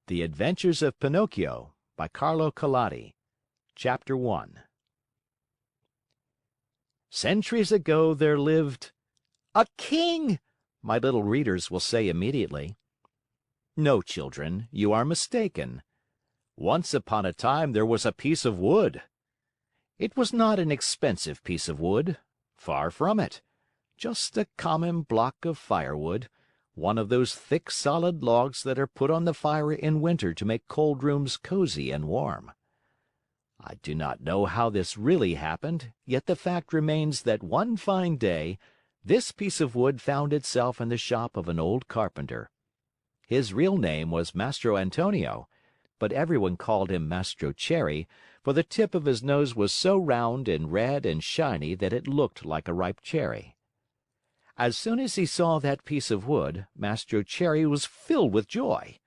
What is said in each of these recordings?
The Adventures of Pinocchio by Carlo Collodi. Chapter 1 Centuries ago there lived a king, my little readers will say immediately. No, children, you are mistaken. Once upon a time there was a piece of wood. It was not an expensive piece of wood. Far from it. Just a common block of firewood, one of those thick, solid logs that are put on the fire in winter to make cold rooms cozy and warm. I do not know how this really happened, yet the fact remains that one fine day, this piece of wood found itself in the shop of an old carpenter. His real name was Mastro Antonio, but everyone called him Mastro Cherry, for the tip of his nose was so round and red and shiny that it looked like a ripe cherry. As soon as he saw that piece of wood, Mastro Cherry was filled with joy.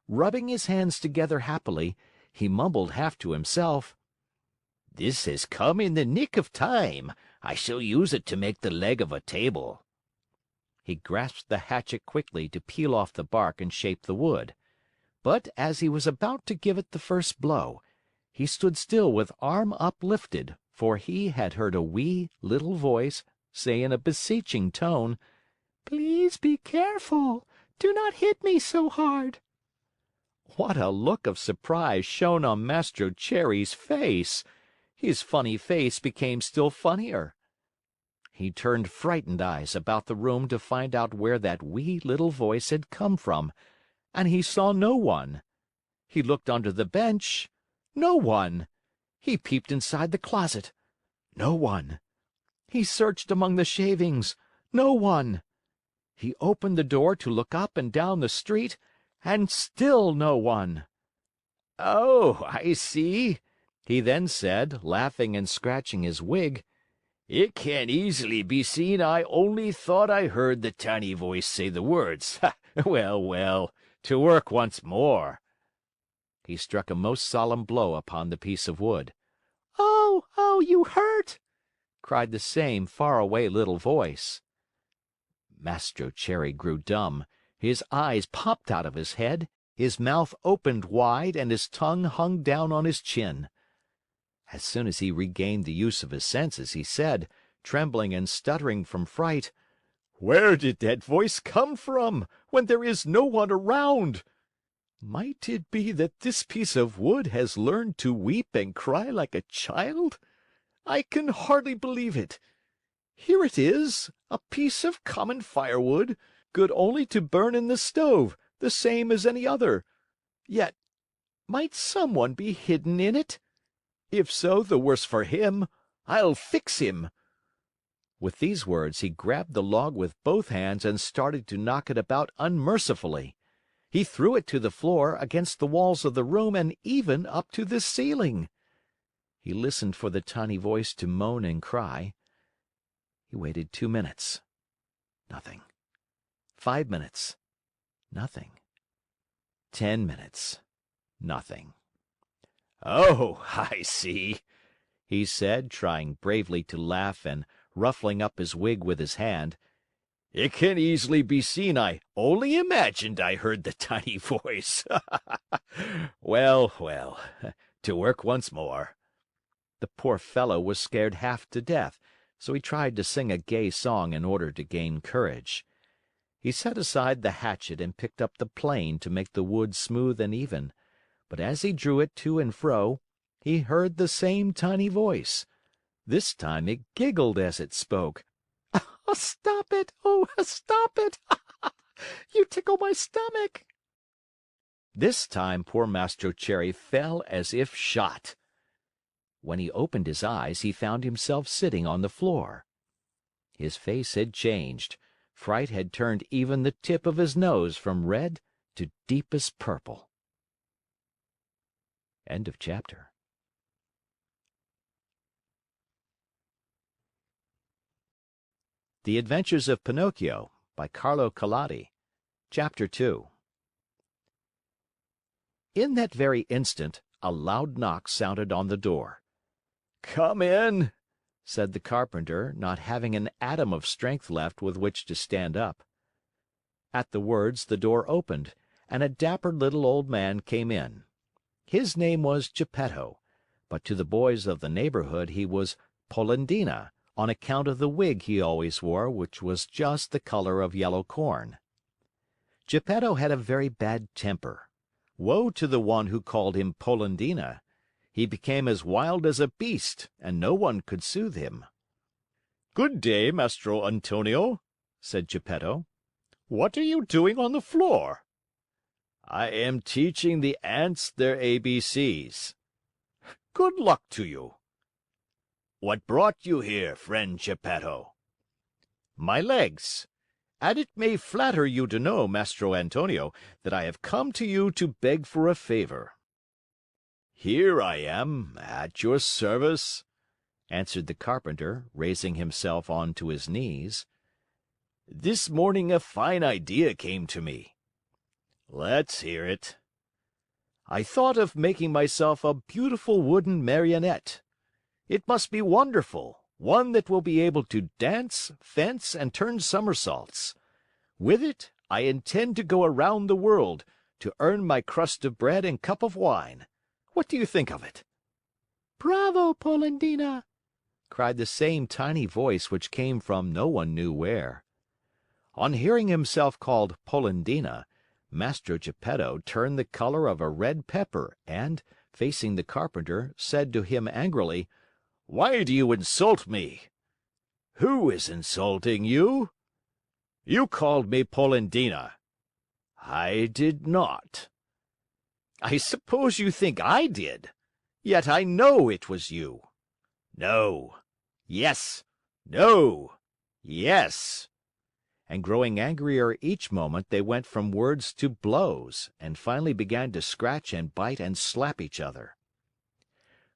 Rubbing his hands together happily, he mumbled half to himself, "This has come in the nick of time. I shall use it to make the leg of a table." He grasped the hatchet quickly to peel off the bark and shape the wood. But as he was about to give it the first blow, he stood still with arm uplifted, for he had heard a wee, little voice say in a beseeching tone, "Please be careful. Do not hit me so hard." What a look of surprise shone on Mastro Cherry's face! His funny face became still funnier. He turned frightened eyes about the room to find out where that wee little voice had come from, and he saw no one. He looked under the bench. No one. He peeped inside the closet. No one. He searched among the shavings. No one. He opened the door to look up and down the street, and still no one. "Oh, I see," he then said, laughing and scratching his wig. "It can easily be seen I only thought I heard the tiny voice say the words. Well, well, to work once more." He struck a most solemn blow upon the piece of wood. "Oh, oh, you hurt!" cried the same faraway little voice. Mastro Cherry grew dumb, his eyes popped out of his head, his mouth opened wide, and his tongue hung down on his chin. As soon as he regained the use of his senses, he said, trembling and stuttering from fright, "Where did that voice come from, when there is no one around? Might it be that this piece of wood has learned to weep and cry like a child? I can hardly believe it. Here it is, a piece of common firewood, good only to burn in the stove, the same as any other. Yet, might someone be hidden in it? If so, the worse for him. I'll fix him." With these words, he grabbed the log with both hands and started to knock it about unmercifully. He threw it to the floor, against the walls of the room, and even up to the ceiling. He listened for the tiny voice to moan and cry. He waited 2 minutes. Nothing. 5 minutes. Nothing. 10 minutes. Nothing. "Oh, I see," he said, trying bravely to laugh and ruffling up his wig with his hand. "It can easily be seen I only imagined I heard the tiny voice. Well, well, to work once more." The poor fellow was scared half to death, so he tried to sing a gay song in order to gain courage. He set aside the hatchet and picked up the plane to make the wood smooth and even, but as he drew it to and fro, he heard the same tiny voice. This time it giggled as it spoke. "Oh, stop it! Oh, stop it! You tickle my stomach!" This time poor Mastro Cherry fell as if shot. When he opened his eyes, he found himself sitting on the floor. His face had changed. Fright had turned even the tip of his nose from red to deepest purple. End of chapter. The Adventures of Pinocchio by Carlo Collodi. Chapter 2 In that very instant, a loud knock sounded on the door. "Come in," said the carpenter, not having an atom of strength left with which to stand up. At the words, the door opened, and a dapper little old man came in. His name was Geppetto, but to the boys of the neighborhood he was Polendina, on account of the wig he always wore, which was just the color of yellow corn. Geppetto had a very bad temper. Woe to the one who called him Polendina! He became as wild as a beast, and no one could soothe him. "Good day, Mastro Antonio," said Geppetto. "What are you doing on the floor?" "I am teaching the ants their ABCs." "Good luck to you." "What brought you here, friend Geppetto?" "My legs. And it may flatter you to know, Mastro Antonio, that I have come to you to beg for a favor." "Here I am, at your service," answered the carpenter, raising himself on to his knees. "This morning a fine idea came to me." "Let's hear it." "I thought of making myself a beautiful wooden Marionette. It must be wonderful, one that will be able to dance, fence, and turn somersaults. With it, I intend to go around the world, to earn my crust of bread and cup of wine. What do you think of it?" "Bravo, Polendina!" cried the same tiny voice which came from no one knew where. On hearing himself called Polendina, Mastro Geppetto turned the color of a red pepper and, facing the carpenter, said to him angrily, "Why do you insult me?" "Who is insulting you?" "You called me Polendina." "I did not." "I suppose you think I did. Yet I know it was you." "No." "Yes." "No." "Yes." And growing angrier each moment, they went from words to blows, and finally began to scratch and bite and slap each other.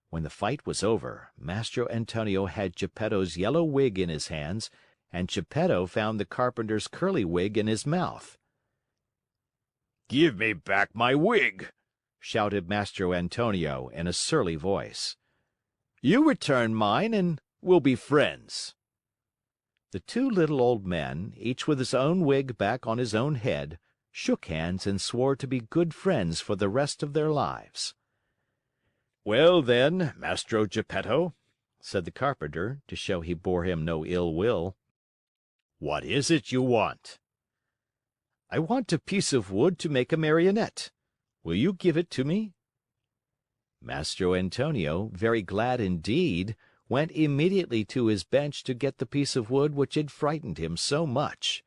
When the fight was over, Mastro Antonio had Geppetto's yellow wig in his hands, and Geppetto found the carpenter's curly wig in his mouth. "Give me back my wig!" shouted Mastro Antonio in a surly voice. "You return mine, and we'll be friends." The two little old men, each with his own wig back on his own head, shook hands and swore to be good friends for the rest of their lives. "Well, then, Mastro Geppetto," said the carpenter, to show he bore him no ill will, "what is it you want?" "I want a piece of wood to make a Marionette. Will you give it to me?" Mastro Antonio, very glad indeed, went immediately to his bench to get the piece of wood which had frightened him so much.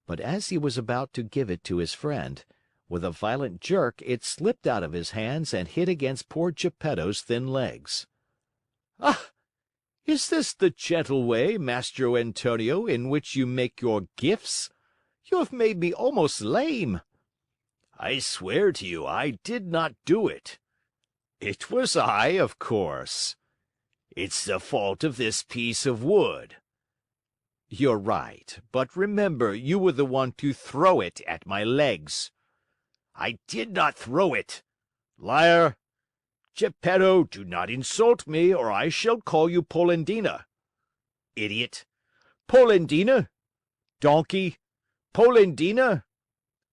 But as he was about to give it to his friend, with a violent jerk it slipped out of his hands and hit against poor Geppetto's thin legs. "Ah! Is this the gentle way, Mastro Antonio, in which you make your gifts? You have made me almost lame." "I swear to you I did not do it." "It was I, of course." "It's the fault of this piece of wood." "You're right, but remember you were the one to throw it at my legs." "I did not throw it." "Liar! Geppetto, do not insult me, or I shall call you Polendina." "Idiot! Polendina! Donkey! Polendina!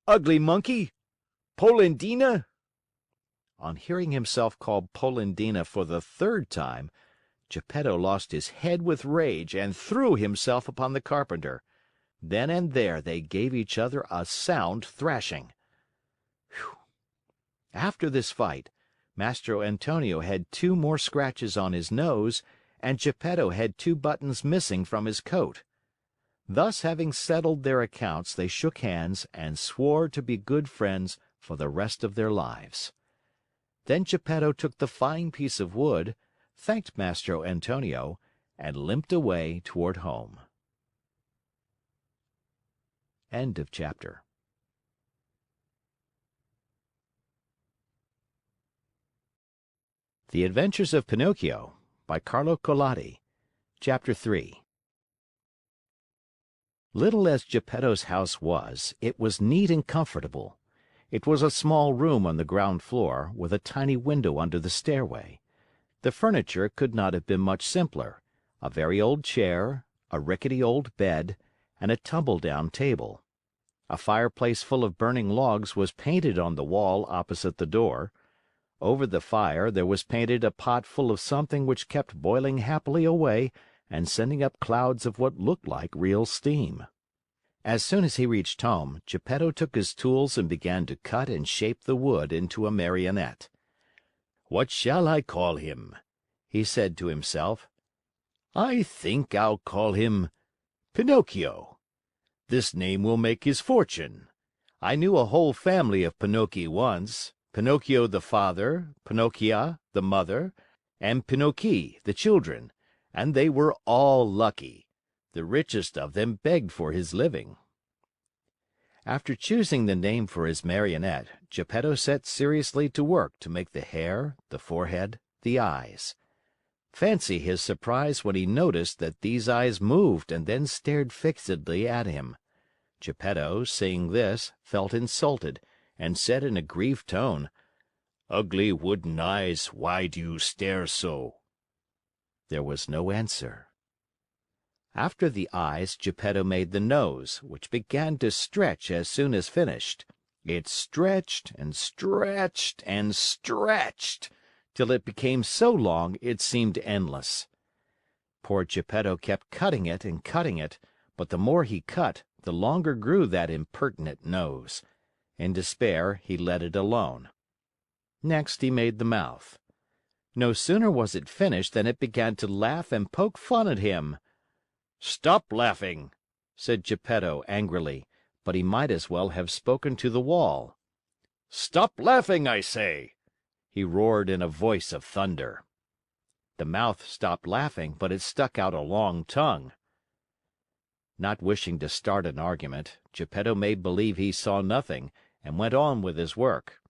Ugly monkey! Polendina!" On hearing himself called Polendina for the third time, Geppetto lost his head with rage and threw himself upon the carpenter. Then and there they gave each other a sound thrashing. Whew! After this fight, Mastro Antonio had 2 more scratches on his nose, and Geppetto had 2 buttons missing from his coat. Thus, having settled their accounts, they shook hands and swore to be good friends for the rest of their lives. Then Geppetto took the fine piece of wood, thanked Mastro Antonio, and limped away toward home. End of chapter. The Adventures of Pinocchio by Carlo Collodi. Chapter 3. Little as Geppetto's house was, it was neat and comfortable. It was a small room on the ground floor, with a tiny window under the stairway. The furniture could not have been much simpler: a very old chair, a rickety old bed, and a tumble-down table. A fireplace full of burning logs was painted on the wall opposite the door. Over the fire there was painted a pot full of something which kept boiling happily away and sending up clouds of what looked like real steam. As soon as he reached home, Geppetto took his tools and began to cut and shape the wood into a Marionette. "What shall I call him?" he said to himself. "I think I'll call him Pinocchio. This name will make his fortune. I knew a whole family of Pinocchi once, Pinocchio the father, Pinocchia the mother, and Pinocchi the children, and they were all lucky. The richest of them begged for his living." After choosing the name for his Marionette, Geppetto set seriously to work to make the hair, the forehead, the eyes. Fancy his surprise when he noticed that these eyes moved and then stared fixedly at him. Geppetto, seeing this, felt insulted, and said in a grieved tone, "Ugly wooden eyes, why do you stare so?" There was no answer. After the eyes, Geppetto made the nose, which began to stretch as soon as finished. It stretched and stretched and stretched, till it became so long it seemed endless. Poor Geppetto kept cutting it and cutting it, but the more he cut, the longer grew that impertinent nose. In despair, he let it alone. Next he made the mouth. No sooner was it finished than it began to laugh and poke fun at him. "Stop laughing!" said Geppetto angrily, but he might as well have spoken to the wall. "Stop laughing, I say!" he roared in a voice of thunder. The mouth stopped laughing, but it stuck out a long tongue. Not wishing to start an argument, Geppetto made believe he saw nothing, and went on with his work.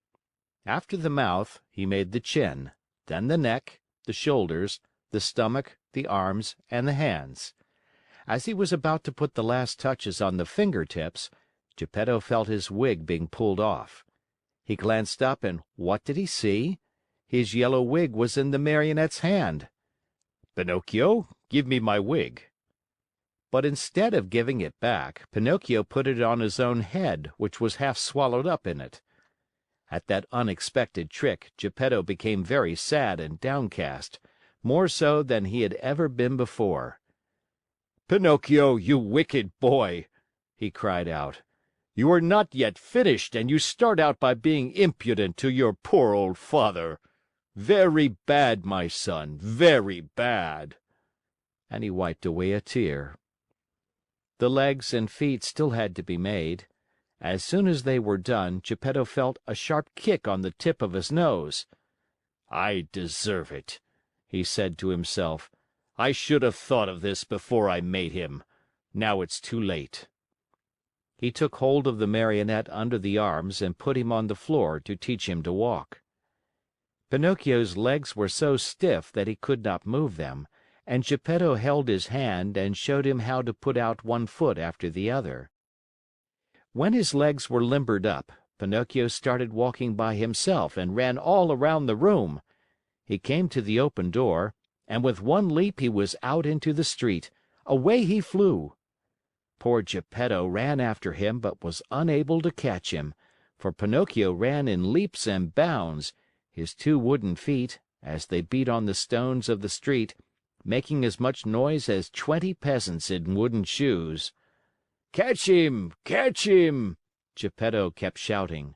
After the mouth, he made the chin, then the neck, the shoulders, the stomach, the arms, and the hands. As he was about to put the last touches on the finger tips, Geppetto felt his wig being pulled off. He glanced up and what did he see? His yellow wig was in the Marionette's hand. "Pinocchio, give me my wig." But instead of giving it back, Pinocchio put it on his own head, which was half swallowed up in it. At that unexpected trick, Geppetto became very sad and downcast, more so than he had ever been before. "Pinocchio, you wicked boy!" he cried out. "You are not yet finished, and you start out by being impudent to your poor old father. Very bad, my son, very bad!" And he wiped away a tear. The legs and feet still had to be made. As soon as they were done, Geppetto felt a sharp kick on the tip of his nose. "I deserve it," he said to himself. "I should have thought of this before I made him. Now it's too late." He took hold of the Marionette under the arms and put him on the floor to teach him to walk. Pinocchio's legs were so stiff that he could not move them, and Geppetto held his hand and showed him how to put out one foot after the other. When his legs were limbered up, Pinocchio started walking by himself and ran all around the room. He came to the open door, and with one leap he was out into the street. Away he flew. Poor Geppetto ran after him but was unable to catch him, for Pinocchio ran in leaps and bounds, his two wooden feet, as they beat on the stones of the street, making as much noise as 20 peasants in wooden shoes. "Catch him! Catch him!" Geppetto kept shouting.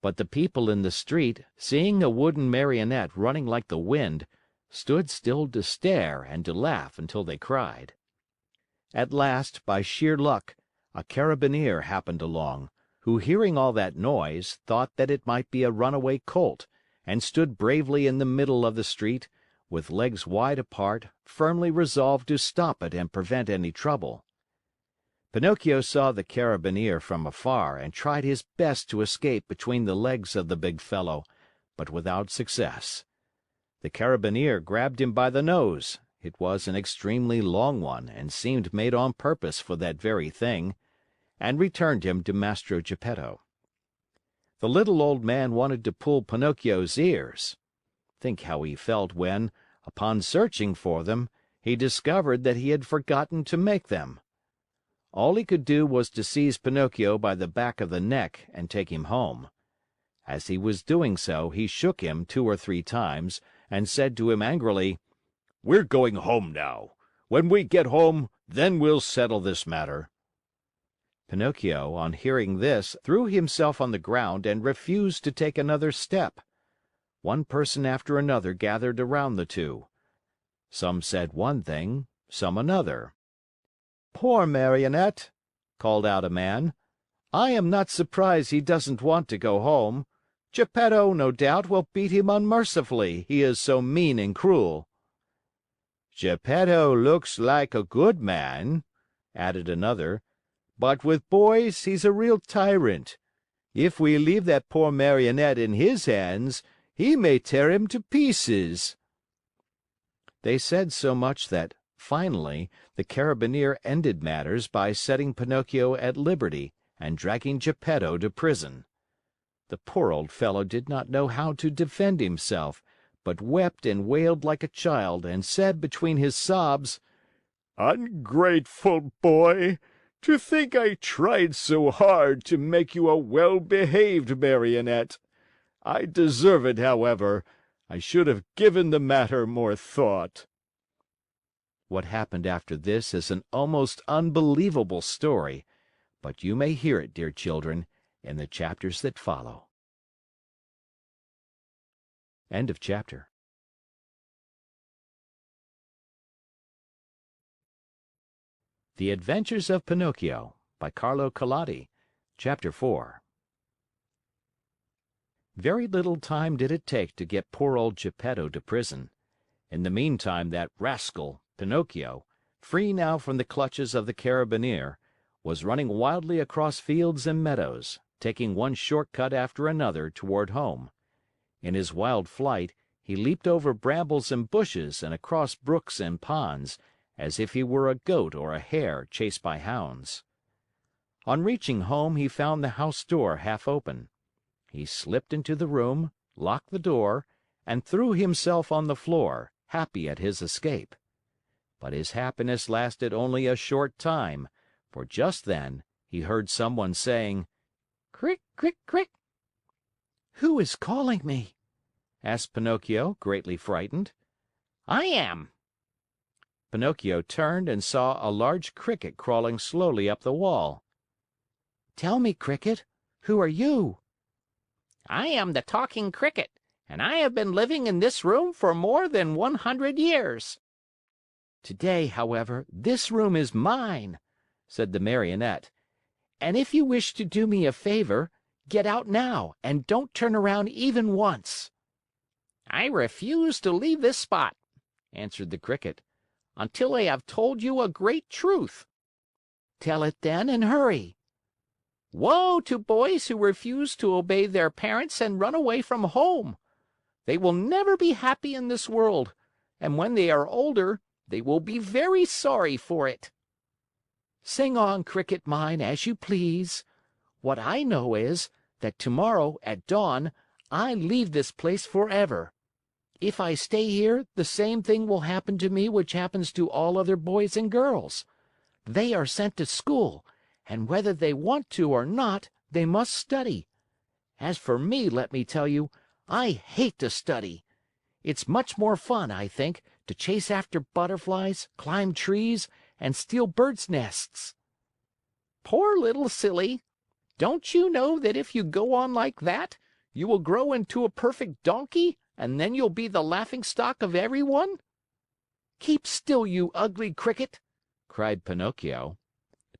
But the people in the street, seeing a wooden Marionette running like the wind, stood still to stare and to laugh until they cried. At last, by sheer luck, a carabineer happened along, who, hearing all that noise, thought that it might be a runaway colt, and stood bravely in the middle of the street, with legs wide apart, firmly resolved to stop it and prevent any trouble. Pinocchio saw the carabineer from afar and tried his best to escape between the legs of the big fellow, but without success. The carabineer grabbed him by the nose. It was an extremely long one and seemed made on purpose for that very thing, and returned him to Mastro Geppetto. The little old man wanted to pull Pinocchio's ears. Think how he felt when, upon searching for them, he discovered that he had forgotten to make them. All he could do was to seize Pinocchio by the back of the neck and take him home. As he was doing so, he shook him 2 or 3 times and said to him angrily, "We're going home now. When we get home, then we'll settle this matter." Pinocchio, on hearing this, threw himself on the ground and refused to take another step. One person after another gathered around the two. Some said one thing, some another. "Poor Marionette!" called out a man. "I am not surprised he doesn't want to go home. Geppetto, no doubt, will beat him unmercifully, he is so mean and cruel." "Geppetto looks like a good man," added another, "but with boys he's a real tyrant. If we leave that poor Marionette in his hands, he may tear him to pieces." They said so much that, finally, the Carabineer ended matters by setting Pinocchio at liberty and dragging Geppetto to prison. The poor old fellow did not know how to defend himself, but wept and wailed like a child and said between his sobs, "Ungrateful boy! To think I tried so hard to make you a well-behaved Marionette! I deserve it, however. I should have given the matter more thought." What happened after this is an almost unbelievable story, but you may hear it, dear children, in the chapters that follow. End of chapter. The Adventures of Pinocchio by Carlo Collodi. Chapter 4. Very little time did it take to get poor old Geppetto to prison. In the meantime, that rascal, Pinocchio, free now from the clutches of the Carabineer, was running wildly across fields and meadows, taking one short cut after another toward home. In his wild flight, he leaped over brambles and bushes and across brooks and ponds, as if he were a goat or a hare chased by hounds. On reaching home, he found the house door half open. He slipped into the room, locked the door, and threw himself on the floor, happy at his escape. But his happiness lasted only a short time, for just then he heard someone saying, "Crick, crick, crick." "Who is calling me?" asked Pinocchio, greatly frightened. "I am." Pinocchio turned and saw a large Cricket crawling slowly up the wall. "Tell me, Cricket, who are you?" "I am the Talking Cricket, and I have been living in this room for more than 100 years." "Today, however, this room is mine," said the Marionette. "And if you wish to do me a favor, get out now and don't turn around even once." "I refuse to leave this spot," answered the Cricket, "until I have told you a great truth." "Tell it then and hurry." Woe to boys who refuse to obey their parents and run away from home! They will never be happy in this world, and when they are older, they will be very sorry for it. "Sing on, Cricket mine, as you please. What I know is that tomorrow, at dawn, I leave this place forever. If I stay here, the same thing will happen to me which happens to all other boys and girls. They are sent to school, and whether they want to or not, they must study. As for me, let me tell you, I hate to study. It's much more fun, I think, to chase after butterflies, climb trees, and steal birds' nests." Poor little silly! Don't you know that if you go on like that, you will grow into a perfect donkey, and then you'll be the laughingstock of everyone? "Keep still, you ugly Cricket!" cried Pinocchio.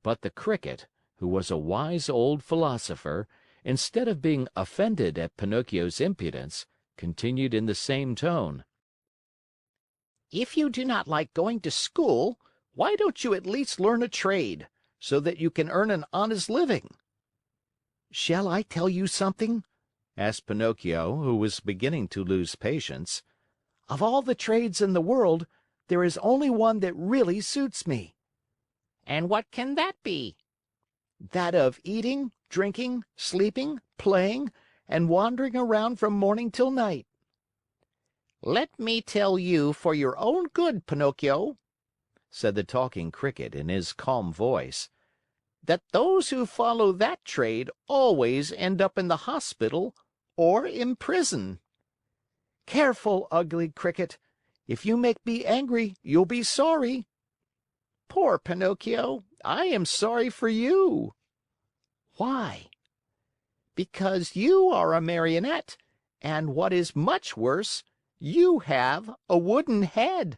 But the Cricket, who was a wise old philosopher, instead of being offended at Pinocchio's impudence, continued in the same tone. If you do not like going to school, why don't you at least learn a trade, so that you can earn an honest living?" "Shall I tell you something?" asked Pinocchio, who was beginning to lose patience. "Of all the trades in the world, there is only one that really suits me." "And what can that be?" "That of eating, drinking, sleeping, playing, and wandering around from morning till night." "Let me tell you for your own good, Pinocchio," said the Talking Cricket in his calm voice, that those who follow that trade always end up in the hospital or in prison. Careful, ugly Cricket. If you make me angry, you'll be sorry. Poor Pinocchio, I am sorry for you. Why? Because you are a marionette, and what is much worse, you have a wooden head.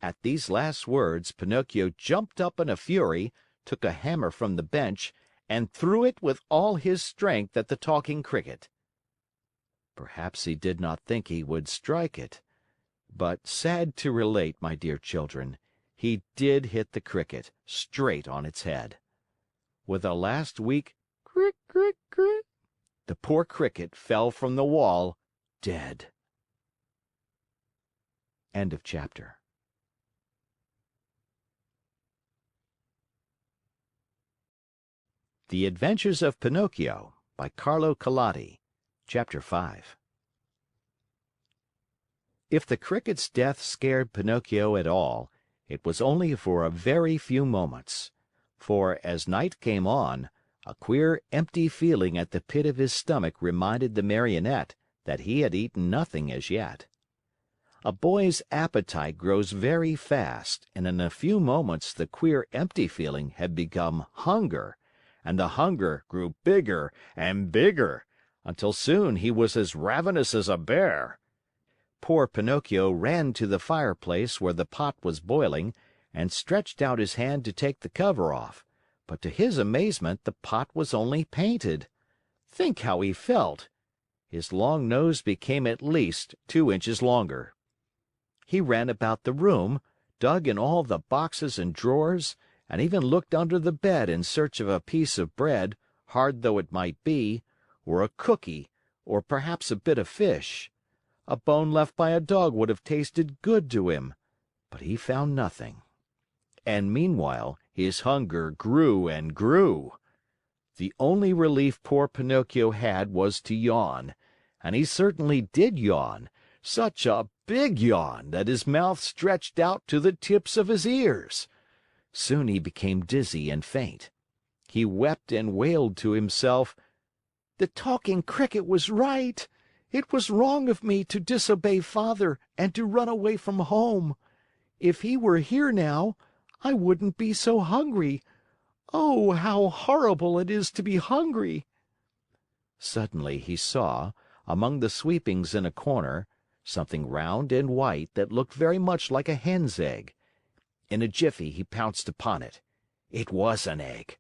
At these last words, Pinocchio jumped up in a fury, took a hammer from the bench, and threw it with all his strength at the Talking Cricket. Perhaps he did not think he would strike it. But sad to relate, my dear children, he did hit the Cricket straight on its head. With a last weak crick, crick, crick, the poor Cricket fell from the wall, dead. End of chapter. The Adventures of Pinocchio by Carlo Collodi. Chapter 5. If the Cricket's death scared Pinocchio at all, it was only for a very few moments. For, as night came on, a queer, empty feeling at the pit of his stomach reminded the Marionette that he had eaten nothing as yet. A boy's appetite grows very fast, and in a few moments the queer, empty feeling had become hunger, and the hunger grew bigger and bigger, until soon he was as ravenous as a bear. Poor Pinocchio ran to the fireplace where the pot was boiling and stretched out his hand to take the cover off, but to his amazement the pot was only painted. Think how he felt! His long nose became at least 2 inches longer. He ran about the room, dug in all the boxes and drawers, and even looked under the bed in search of a piece of bread, hard though it might be, or a cookie, or perhaps a bit of fish. A bone left by a dog would have tasted good to him, but he found nothing. And meanwhile his hunger grew and grew. The only relief poor Pinocchio had was to yawn, and he certainly did yawn, such a big yawn that his mouth stretched out to the tips of his ears. Soon he became dizzy and faint. He wept and wailed to himself, "The Talking Cricket was right. It was wrong of me to disobey Father and to run away from home. If he were here now, I wouldn't be so hungry. Oh, how horrible it is to be hungry!" Suddenly he saw, among the sweepings in a corner, something round and white that looked very much like a hen's egg. In a jiffy he pounced upon it. It was an egg.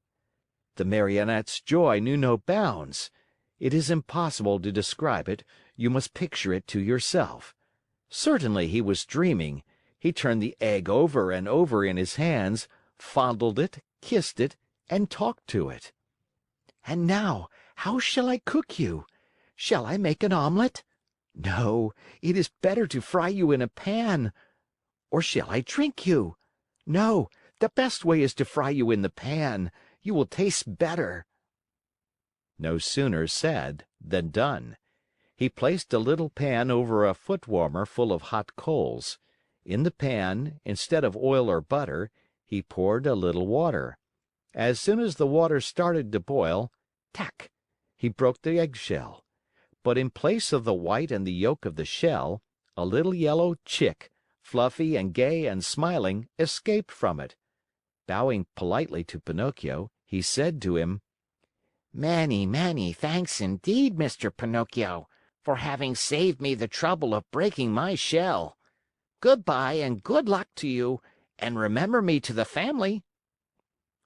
The Marionette's joy knew no bounds. It is impossible to describe it, you must picture it to yourself. Certainly he was dreaming. He turned the egg over and over in his hands, fondled it, kissed it, and talked to it. "And now, how shall I cook you? Shall I make an omelet? No, it is better to fry you in a pan. Or shall I drink you? No, the best way is to fry you in the pan. You will taste better." No sooner said than done. He placed a little pan over a foot warmer full of hot coals. In the pan, instead of oil or butter, he poured a little water. As soon as the water started to boil, tack! He broke the eggshell. But in place of the white and the yolk of the shell, a little yellow chick, fluffy and gay and smiling, escaped from it. Bowing politely to Pinocchio, he said to him, "Many, many thanks indeed, Mr. Pinocchio, for having saved me the trouble of breaking my shell. Goodbye and good luck to you, and remember me to the family."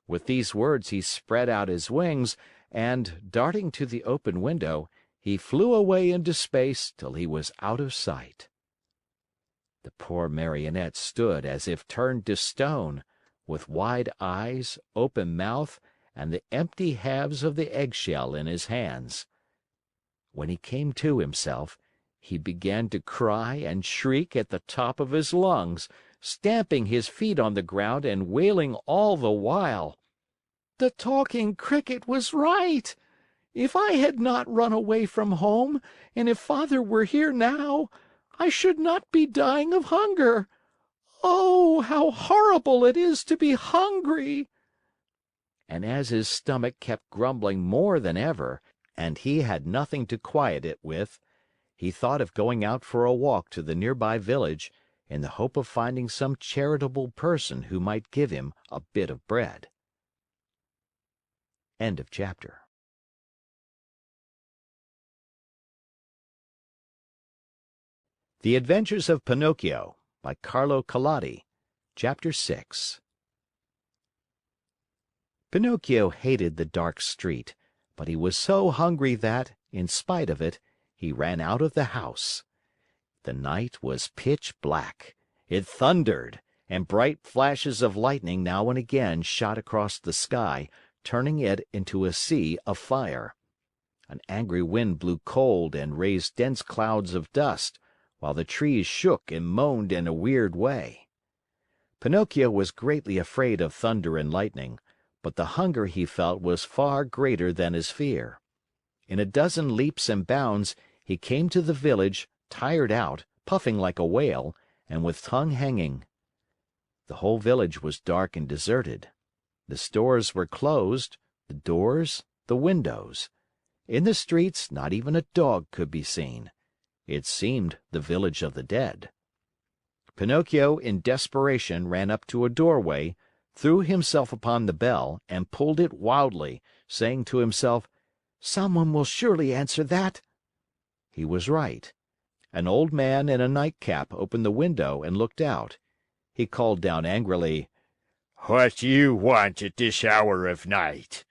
With these words he spread out his wings, and, darting to the open window, he flew away into space till he was out of sight. The poor Marionette stood as if turned to stone, with wide eyes, open mouth, and the empty halves of the eggshell in his hands. When he came to himself, he began to cry and shriek at the top of his lungs, stamping his feet on the ground and wailing all the while, "The Talking Cricket was right! If I had not run away from home, and if Father were here now, I should not be dying of hunger. Oh, how horrible it is to be hungry!" and as his stomach kept grumbling more than ever, and he had nothing to quiet it with, he thought of going out for a walk to the nearby village in the hope of finding some charitable person who might give him a bit of bread. End of chapter. The Adventures of Pinocchio by Carlo Collodi. Chapter 6. Pinocchio hated the dark street, but he was so hungry that, in spite of it, he ran out of the house. The night was pitch black. It thundered, and bright flashes of lightning now and again shot across the sky, turning it into a sea of fire. An angry wind blew cold and raised dense clouds of dust, while the trees shook and moaned in a weird way. Pinocchio was greatly afraid of thunder and lightning, but the hunger he felt was far greater than his fear. In a dozen leaps and bounds, he came to the village, tired out, puffing like a whale, and with tongue hanging. The whole village was dark and deserted. The stores were closed, the doors, the windows. In the streets, not even a dog could be seen. It seemed the village of the dead. Pinocchio, in desperation, ran up to a doorway, threw himself upon the bell, and pulled it wildly, saying to himself, "Someone will surely answer that." He was right. An old man in a nightcap opened the window and looked out. He called down angrily, "What do you want at this hour of night?"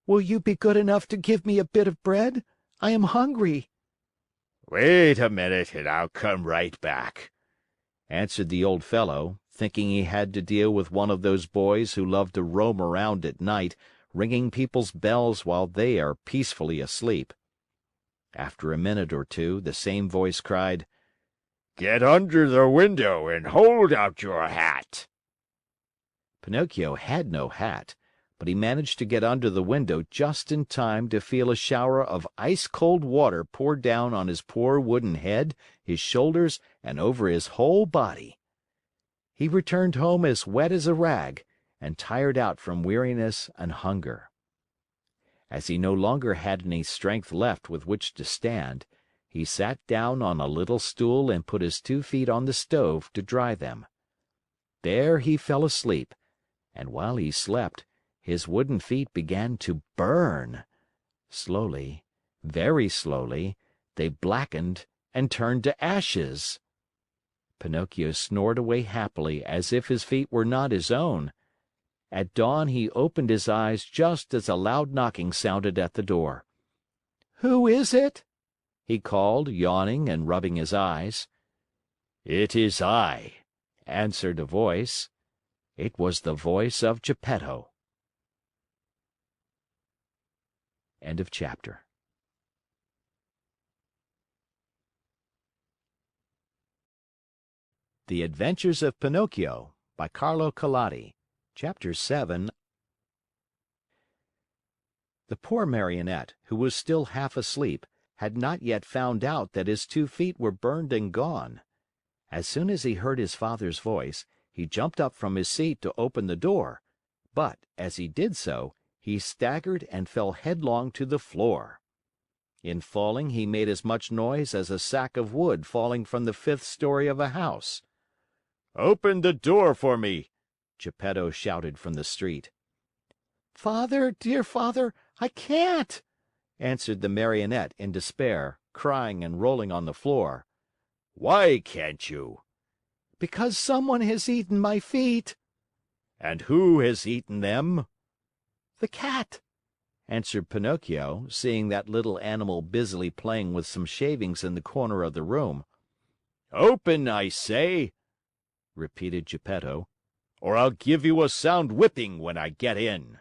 "Will you be good enough to give me a bit of bread? I am hungry." "Wait a minute and I'll come right back," answered the old fellow, thinking he had to deal with one of those boys who love to roam around at night, ringing people's bells while they are peacefully asleep. After a minute or two, the same voice cried, "Get under the window and hold out your hat." Pinocchio had no hat, but he managed to get under the window just in time to feel a shower of ice-cold water pour down on his poor wooden head, his shoulders, and over his whole body. He returned home as wet as a rag, and tired out from weariness and hunger. As he no longer had any strength left with which to stand, he sat down on a little stool and put his 2 feet on the stove to dry them. There he fell asleep, and while he slept, his wooden feet began to burn. Slowly, very slowly, they blackened and turned to ashes. Pinocchio snored away happily as if his feet were not his own. At dawn he opened his eyes just as a loud knocking sounded at the door. "Who is it?" he called, yawning and rubbing his eyes. "It is I," answered a voice. It was the voice of Geppetto. End of chapter. The Adventures of Pinocchio by Carlo Collodi. Chapter 7. The poor Marionette, who was still half asleep, had not yet found out that his 2 feet were burned and gone. As soon as he heard his father's voice, he jumped up from his seat to open the door, but, as he did so, he staggered and fell headlong to the floor. In falling, he made as much noise as a sack of wood falling from the 5th story of a house. "Open the door for me!" Geppetto shouted from the street. "Father, dear father, I can't!" answered the Marionette in despair, crying and rolling on the floor. "Why can't you?" "Because someone has eaten my feet." "And who has eaten them?" "The cat," answered Pinocchio, seeing that little animal busily playing with some shavings in the corner of the room. "Open, I say!" repeated Geppetto, "or I'll give you a sound whipping when I get in."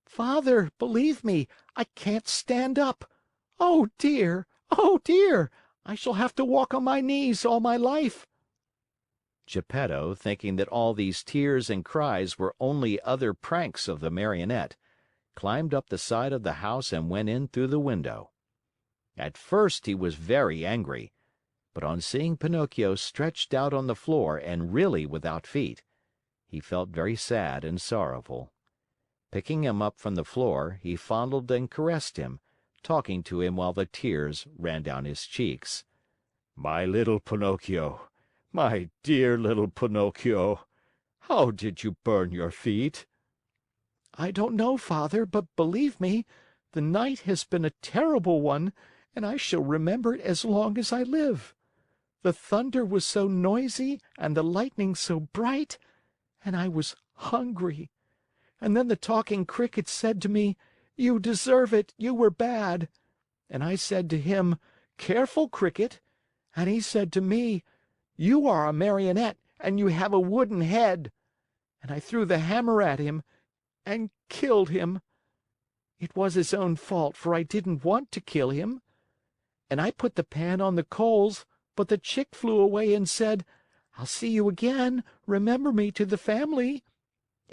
"Father, believe me, I can't stand up. Oh dear! Oh dear! I shall have to walk on my knees all my life." Geppetto, thinking that all these tears and cries were only other pranks of the Marionette, climbed up the side of the house and went in through the window. At first he was very angry, but on seeing Pinocchio stretched out on the floor and really without feet, he felt very sad and sorrowful. Picking him up from the floor, he fondled and caressed him, talking to him while the tears ran down his cheeks. "My little Pinocchio, my dear little Pinocchio, how did you burn your feet?" "I don't know, Father, but believe me, the night has been a terrible one, and I shall remember it as long as I live. The thunder was so noisy and the lightning so bright, and I was hungry. And then the talking cricket said to me, 'You deserve it, you were bad.' And I said to him, 'Careful, Cricket.' And he said to me, 'You are a Marionette and you have a wooden head.' And I threw the hammer at him and killed him. It was his own fault, for I didn't want to kill him. And I put the pan on the coals, but the chick flew away and said, 'I'll see you again, remember me to the family.'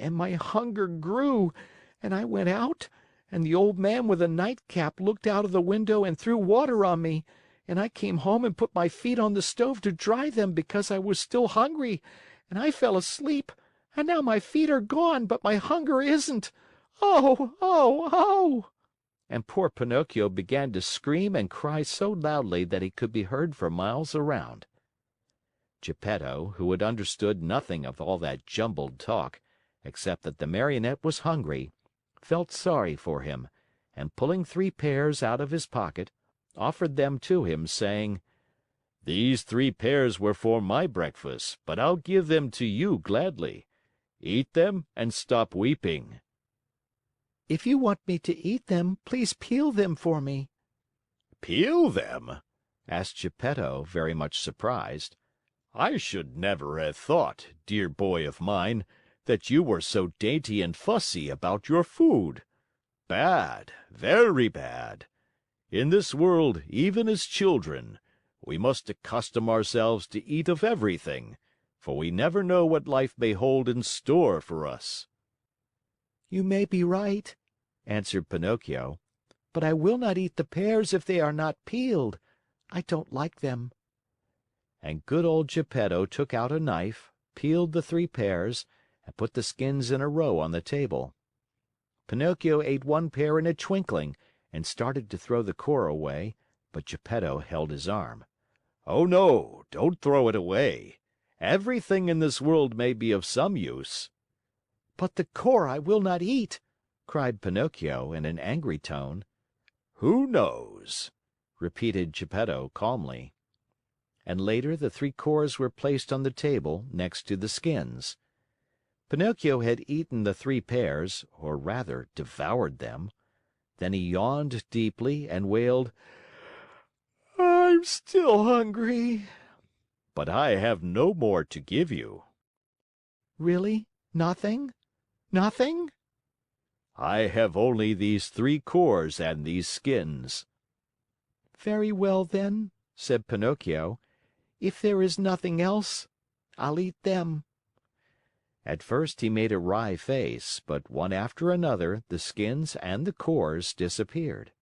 And my hunger grew, and I went out, and the old man with a nightcap looked out of the window and threw water on me, and I came home and put my feet on the stove to dry them because I was still hungry, and I fell asleep, and now my feet are gone, but my hunger isn't. Oh, oh, oh!" And poor Pinocchio began to scream and cry so loudly that he could be heard for miles around. Geppetto, who had understood nothing of all that jumbled talk, except that the Marionette was hungry, felt sorry for him, and pulling 3 pears out of his pocket, offered them to him, saying, "These 3 pears were for my breakfast, but I'll give them to you gladly. Eat them and stop weeping." "If you want me to eat them, please peel them for me." "Peel them?" asked Geppetto, very much surprised. "I should never have thought, dear boy of mine, that you were so dainty and fussy about your food. Bad, very bad. In this world, even as children, we must accustom ourselves to eat of everything, for we never know what life may hold in store for us." "You may be right," answered Pinocchio, "but I will not eat the pears if they are not peeled. I don't like them." And good old Geppetto took out a knife, peeled the 3 pears, and put the skins in a row on the table. Pinocchio ate 1 pear in a twinkling and started to throw the core away, but Geppetto held his arm. "Oh, no, don't throw it away. Everything in this world may be of some use." "But the core I will not eat!" cried Pinocchio in an angry tone. "Who knows?" repeated Geppetto calmly. And later the 3 cores were placed on the table next to the skins. Pinocchio had eaten the 3 pears, or rather devoured them. Then he yawned deeply and wailed, "I'm still hungry." "But I have no more to give you." "Really? Nothing? Nothing?" "I have only these 3 cores and these skins." "Very well, then," said Pinocchio. "If there is nothing else, I'll eat them." At first he made a wry face, but one after another the skins and the cores disappeared.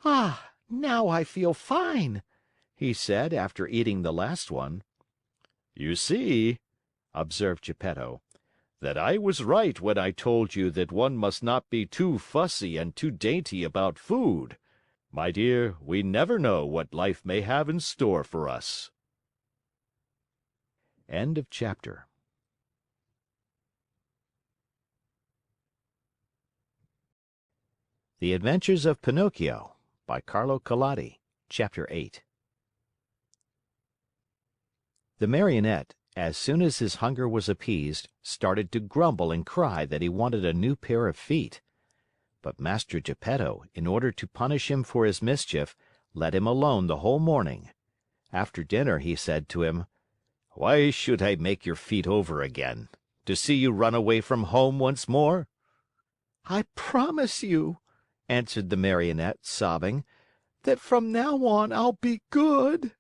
"Ah, now I feel fine," he said after eating the last one. "You see," observed Geppetto, "that I was right when I told you that one must not be too fussy and too dainty about food. My dear, we never know what life may have in store for us." End of chapter. The Adventures of Pinocchio by Carlo Collodi. Chapter 8. The Marionette, as soon as his hunger was appeased, started to grumble and cry that he wanted a new pair of feet. But Master Geppetto, in order to punish him for his mischief, let him alone the whole morning. After dinner he said to him, "Why should I make your feet over again? To see you run away from home once more?" "I promise you," answered the Marionette, sobbing, "that from now on I'll be good."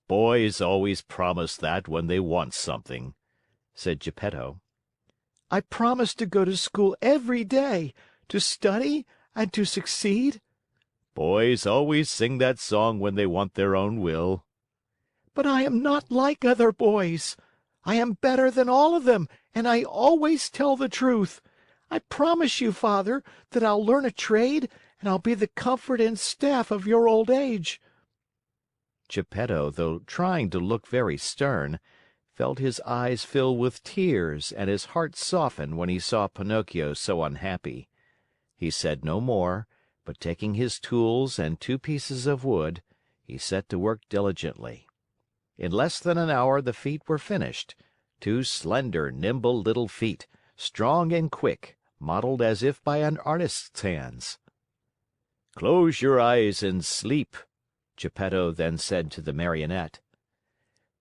"Boys always promise that when they want something," said Geppetto. "I promise to go to school every day, to study and to succeed." "Boys always sing that song when they want their own will." "But I am not like other boys. I am better than all of them, and I always tell the truth. I promise you, Father, that I'll learn a trade and I'll be the comfort and staff of your old age." Geppetto, though trying to look very stern, felt his eyes fill with tears and his heart soften when he saw Pinocchio so unhappy. He said no more, but taking his tools and 2 pieces of wood, he set to work diligently. In less than an hour the feet were finished, 2 slender, nimble little feet, strong and quick, modeled as if by an artist's hands. "Close your eyes and sleep," Geppetto then said to the Marionette.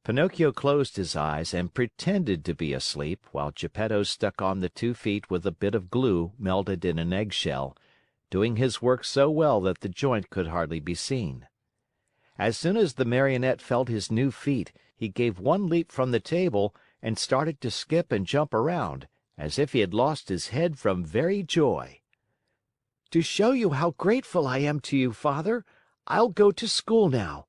Pinocchio closed his eyes and pretended to be asleep while Geppetto stuck on the 2 feet with a bit of glue melted in an eggshell, doing his work so well that the joint could hardly be seen. As soon as the Marionette felt his new feet, he gave one leap from the table and started to skip and jump around, as if he had lost his head from very joy. "To show you how grateful I am to you, Father, I'll go to school now.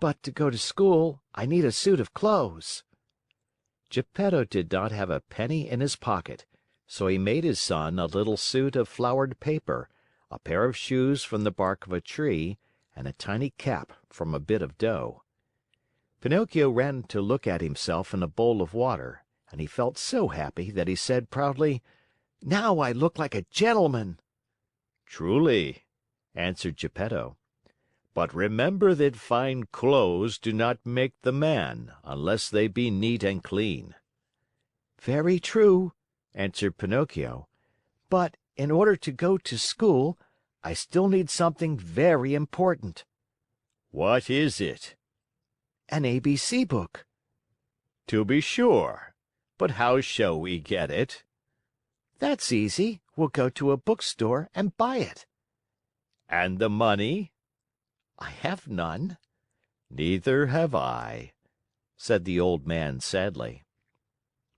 But to go to school, I need a suit of clothes." Geppetto did not have a penny in his pocket, so he made his son a little suit of flowered paper, a pair of shoes from the bark of a tree, and a tiny cap from a bit of dough. Pinocchio ran to look at himself in a bowl of water, and he felt so happy that he said proudly, "Now I look like a gentleman." "Truly," answered Geppetto. "But remember that fine clothes do not make the man unless they be neat and clean." "Very true," answered Pinocchio. "But in order to go to school, I still need something very important." "What is it?" "An ABC book." "To be sure. But how shall we get it?" "That's easy. We'll go to a bookstore and buy it." "And the money?" "I have none." "Neither have I," said the old man sadly.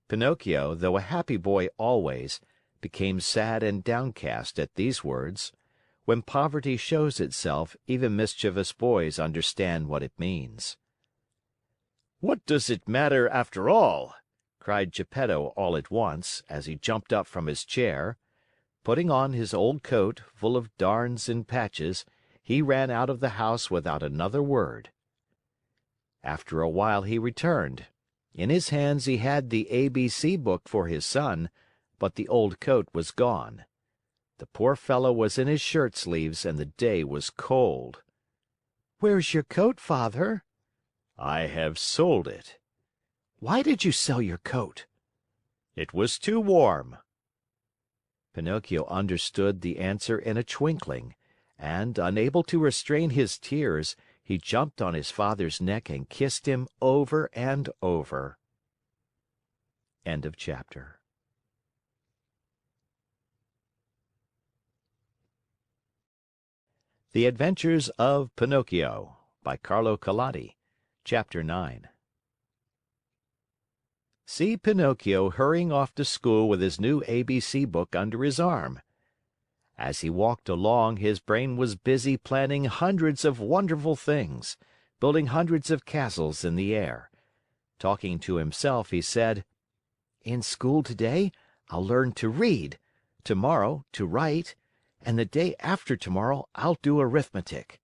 Pinocchio, though a happy boy always, became sad and downcast at these words. When poverty shows itself, even mischievous boys understand what it means. "What does it matter after all?" cried Geppetto all at once, as he jumped up from his chair. Putting on his old coat, full of darns and patches, he ran out of the house without another word. After a while he returned. In his hands he had the ABC book for his son, but the old coat was gone. The poor fellow was in his shirt sleeves and the day was cold. "Where's your coat, Father?" "I have sold it." "Why did you sell your coat?" "It was too warm." Pinocchio understood the answer in a twinkling, and, unable to restrain his tears, he jumped on his father's neck and kissed him over and over. End of chapter. The Adventures of Pinocchio by Carlo Collodi. Chapter 9. See Pinocchio hurrying off to school with his new ABC book under his arm. As he walked along, his brain was busy planning hundreds of wonderful things, building hundreds of castles in the air. Talking to himself, he said, "In school today, I'll learn to read, tomorrow to write, and the day after tomorrow I'll do arithmetic.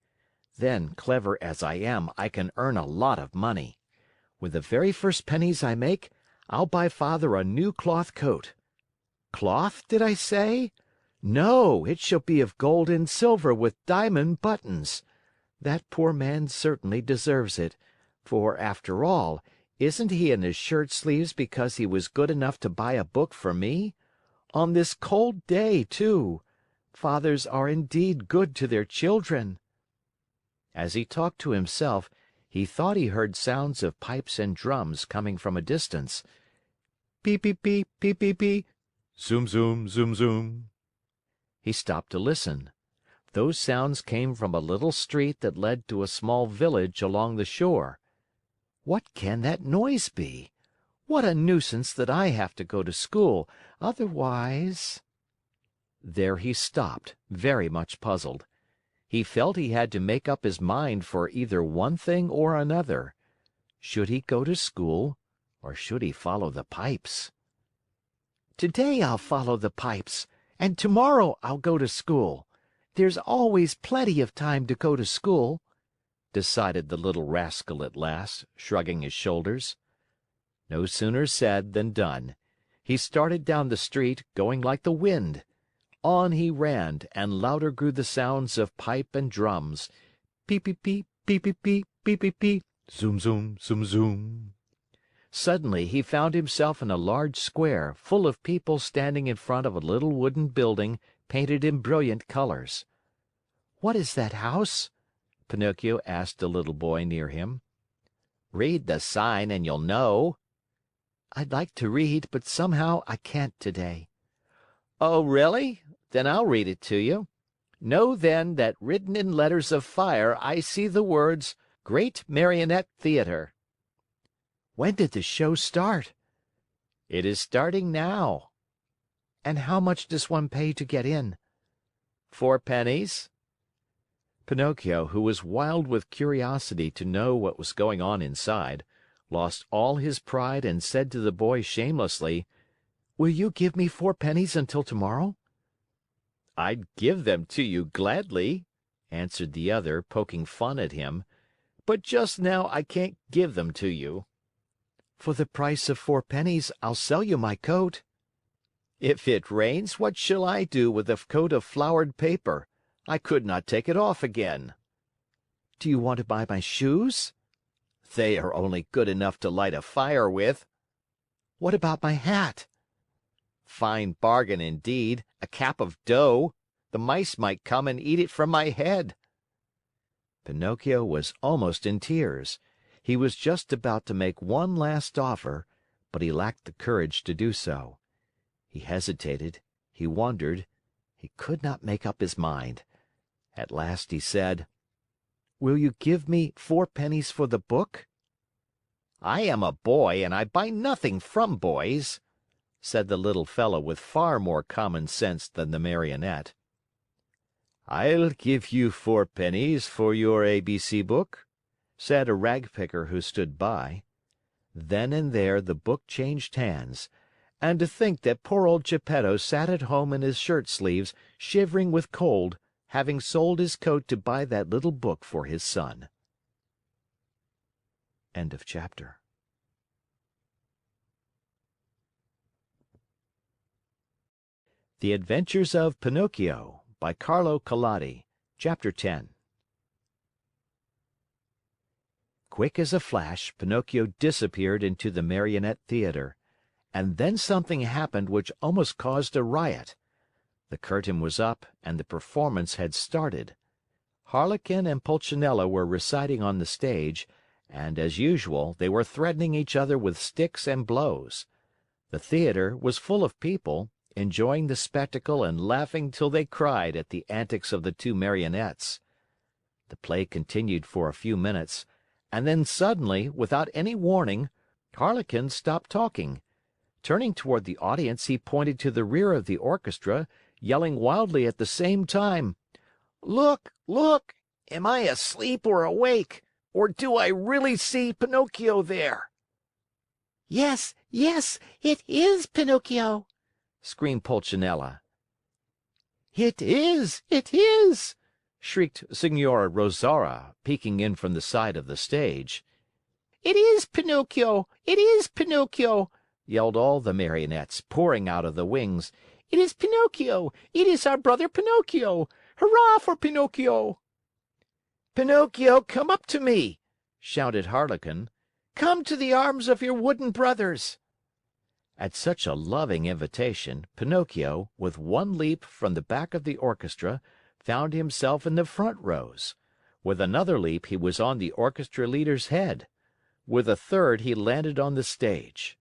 Then, clever as I am, I can earn a lot of money. With the very first pennies I make, I'll buy Father a new cloth coat. Cloth, did I say? No, it shall be of gold and silver with diamond buttons. That poor man certainly deserves it, for, after all, isn't he in his shirt sleeves because he was good enough to buy a book for me? On this cold day, too. Fathers are indeed good to their children." As he talked to himself, he thought he heard sounds of pipes and drums coming from a distance. Beep, beep, beep, beep, beep, beep. Zoom, zoom, zoom, zoom. He stopped to listen. Those sounds came from a little street that led to a small village along the shore. What can that noise be? What a nuisance that I have to go to school. Otherwise... There he stopped, very much puzzled. He felt he had to make up his mind for either one thing or another. Should he go to school, or should he follow the pipes? Today I'll follow the pipes, and tomorrow I'll go to school. There's always plenty of time to go to school," decided the little rascal at last, shrugging his shoulders. No sooner said than done. He started down the street, going like the wind. On he ran, and louder grew the sounds of pipe and drums. Peep, peep, peep, peep, peep, peep, peep, peep, peep. Zoom, zoom, zoom, zoom. Suddenly he found himself in a large square, full of people standing in front of a little wooden building painted in brilliant colors. "What is that house?" Pinocchio asked a little boy near him. "Read the sign and you'll know." "I'd like to read, but somehow I can't today." "Oh, really? Then I'll read it to you. Know then that written in letters of fire I see the words, 'Great Marionette Theater.'" "When did the show start?" "It is starting now." "And how much does one pay to get in?" "Four pennies." Pinocchio, who was wild with curiosity to know what was going on inside, lost all his pride and said to the boy shamelessly, "Will you give me 4 pennies until tomorrow?" "I'd give them to you gladly," answered the other, poking fun at him, "but just now I can't give them to you." "For the price of 4 pennies, I'll sell you my coat." "If it rains, what shall I do with a coat of flowered paper? I could not take it off again." "Do you want to buy my shoes?" "They are only good enough to light a fire with." "What about my hat?" "Fine bargain indeed, a cap of dough. The mice might come and eat it from my head." Pinocchio was almost in tears. He was just about to make one last offer, but he lacked the courage to do so. He hesitated, he wondered, he could not make up his mind. At last he said, "Will you give me 4 pennies for the book?" "I am a boy and I buy nothing from boys," said the little fellow with far more common sense than the Marionette. "I'll give you 4 pennies for your ABC book," said a ragpicker who stood by. Then and there the book changed hands. And to think that poor old Geppetto sat at home in his shirt sleeves, shivering with cold, having sold his coat to buy that little book for his son. End of chapter. The Adventures of Pinocchio by Carlo Collodi. Chapter 10. Quick as a flash, Pinocchio disappeared into the Marionette Theater. And then something happened which almost caused a riot. The curtain was up and the performance had started. Harlequin and Pulcinella were reciting on the stage, and, as usual, they were threatening each other with sticks and blows. The theater was full of people, enjoying the spectacle and laughing till they cried at the antics of the two Marionettes. The play continued for a few minutes, and then suddenly, without any warning, Harlequin stopped talking. Turning toward the audience, he pointed to the rear of the orchestra, yelling wildly at the same time, "Look! Look! Am I asleep or awake? Or do I really see Pinocchio there?" "Yes, yes, it is Pinocchio!" screamed Pulcinella. "It is!" shrieked Signora Rosaura, peeking in from the side of the stage. "It is Pinocchio! It is Pinocchio!" yelled all the Marionettes, pouring out of the wings. "It is Pinocchio! It is our brother Pinocchio! Hurrah for Pinocchio!" "Pinocchio, come up to me!" shouted Harlequin. "Come to the arms of your wooden brothers!" At such a loving invitation, Pinocchio, with one leap from the back of the orchestra, found himself in the front rows. With another leap, he was on the orchestra leader's head. With a third, he landed on the stage.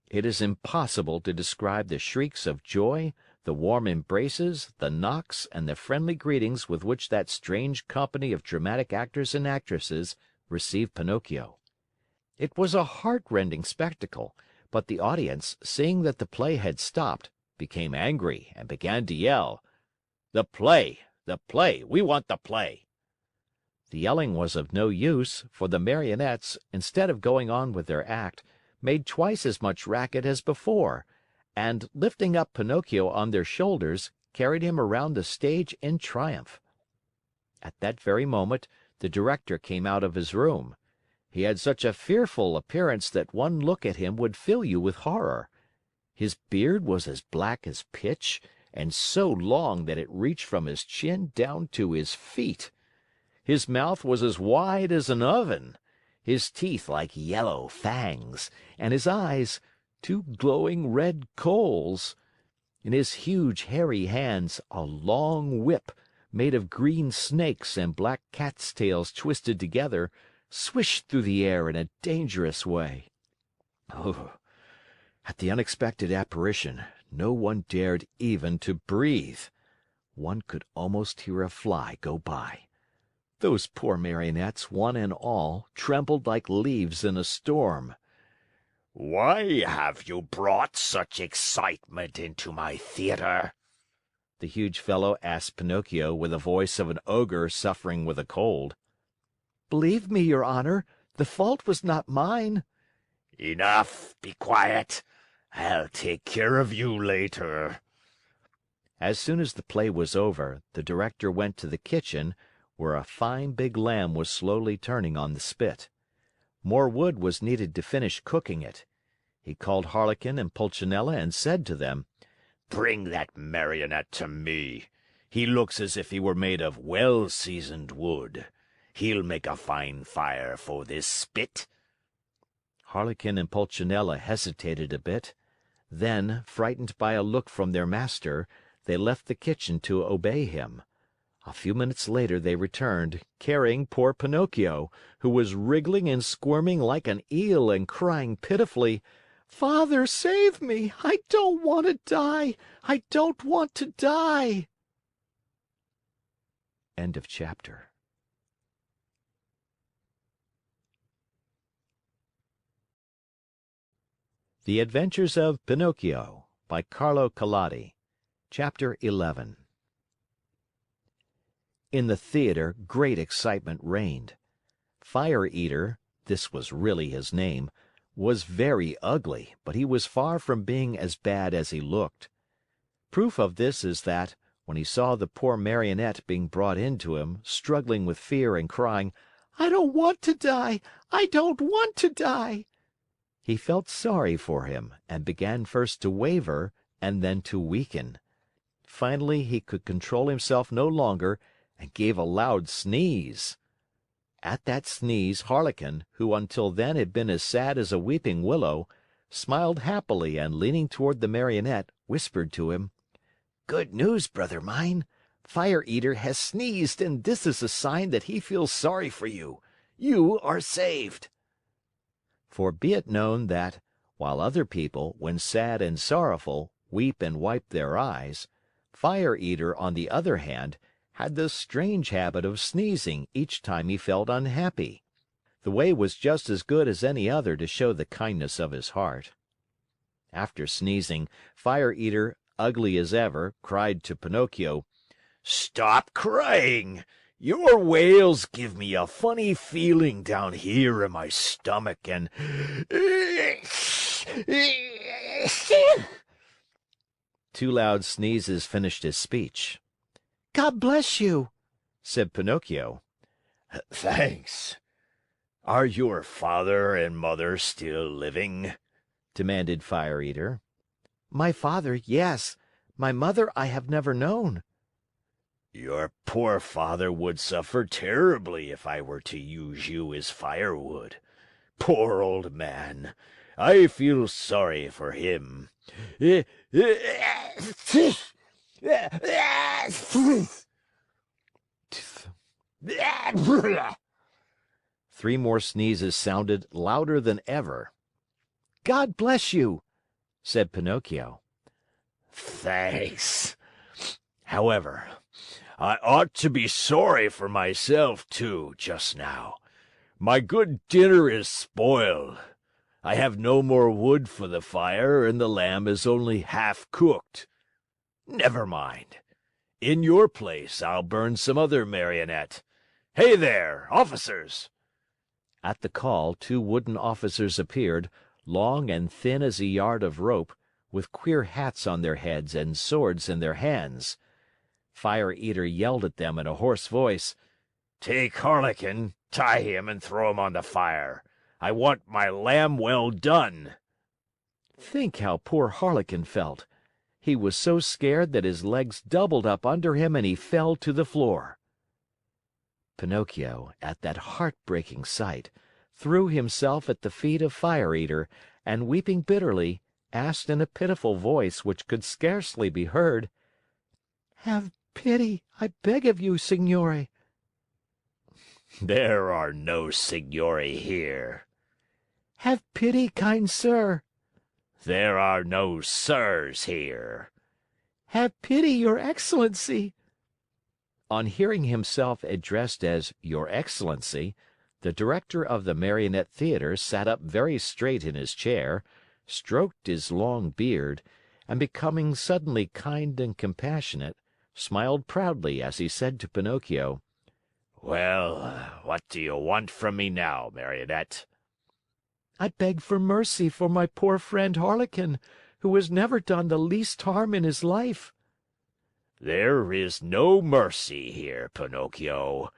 It is impossible to describe the shrieks of joy, the warm embraces, the knocks, and the friendly greetings with which that strange company of dramatic actors and actresses received Pinocchio. It was a heartrending spectacle, but the audience, seeing that the play had stopped, became angry and began to yell, "The play! The play! We want the play!" The yelling was of no use, for the Marionettes, instead of going on with their act, made twice as much racket as before, and, lifting up Pinocchio on their shoulders, carried him around the stage in triumph. At that very moment, the director came out of his room. He had such a fearful appearance that one look at him would fill you with horror. His beard was as black as pitch and so long that it reached from his chin down to his feet. His mouth was as wide as an oven, his teeth like yellow fangs, and his eyes two glowing red coals. In his huge hairy hands a long whip, made of green snakes and black cat's tails twisted together, swished through the air in a dangerous way. Oh, at the unexpected apparition, no one dared even to breathe. One could almost hear a fly go by. Those poor marionettes, one and all, trembled like leaves in a storm. "Why have you brought such excitement into my theater?" the huge fellow asked Pinocchio with the voice of an ogre suffering with a cold. Believe me, your honor, the fault was not mine. Enough! Be quiet! I'll take care of you later. As soon as the play was over, the director went to the kitchen, where a fine big lamb was slowly turning on the spit. More wood was needed to finish cooking it. He called Harlequin and Pulcinella and said to them, Bring that marionette to me. He looks as if he were made of well-seasoned wood. He'll make a fine fire for this spit. Harlequin and Pulcinella hesitated a bit. Then, frightened by a look from their master, they left the kitchen to obey him. A few minutes later they returned, carrying poor Pinocchio, who was wriggling and squirming like an eel and crying pitifully, Father, save me! I don't want to die! I don't want to die! End of chapter. The Adventures of Pinocchio by Carlo Collodi. Chapter 11. In the theater, great excitement reigned. Fire Eater, this was really his name, was very ugly, but he was far from being as bad as he looked. Proof of this is that, when he saw the poor Marionette being brought in to him, struggling with fear and crying, I don't want to die! I don't want to die! he felt sorry for him and began first to waver and then to weaken. Finally, he could control himself no longer and gave a loud sneeze. At that sneeze, Harlequin, who until then had been as sad as a weeping willow, smiled happily and leaning toward the Marionette, whispered to him, Good news, brother mine! Fire Eater has sneezed, and this is a sign that he feels sorry for you. You are saved. For be it known that, while other people, when sad and sorrowful, weep and wipe their eyes, Fire Eater, on the other hand, had the strange habit of sneezing each time he felt unhappy. The way was just as good as any other to show the kindness of his heart. After sneezing, Fire Eater, ugly as ever, cried to Pinocchio, Stop crying! Your wails give me a funny feeling down here in my stomach and... Two loud sneezes finished his speech. God bless you, said Pinocchio. Thanks. Are your father and mother still living? Demanded Fire Eater. My father, yes. My mother I have never known. Your poor father would suffer terribly if I were to use you as firewood. Poor old man. I feel sorry for him. Three more sneezes sounded louder than ever. God bless you, said Pinocchio. Thanks. However, I ought to be sorry for myself, too, just now. My good dinner is spoiled. I have no more wood for the fire, and the lamb is only half cooked. Never mind. In your place, I'll burn some other marionette. Hey there, officers! At the call, two wooden officers appeared, long and thin as a yard of rope, with queer hats on their heads and swords in their hands. Fire Eater yelled at them in a hoarse voice, Take Harlequin, tie him, and throw him on the fire. I want my lamb well done. Think how poor Harlequin felt. He was so scared that his legs doubled up under him and he fell to the floor. Pinocchio, at that heartbreaking sight, threw himself at the feet of Fire Eater and, weeping bitterly, asked in a pitiful voice which could scarcely be heard, "Have pity, I beg of you, signore." There are no signori here. "Have pity, kind sir." There are no sirs here. "Have pity, your Excellency." On hearing himself addressed as Your Excellency, the director of the Marionette Theater sat up very straight in his chair, stroked his long beard, and becoming suddenly kind and compassionate, smiled proudly as he said to Pinocchio, Well, what do you want from me now, Marionette? "I beg for mercy for my poor friend Harlequin, who has never done the least harm in his life." There is no mercy here, Pinocchio.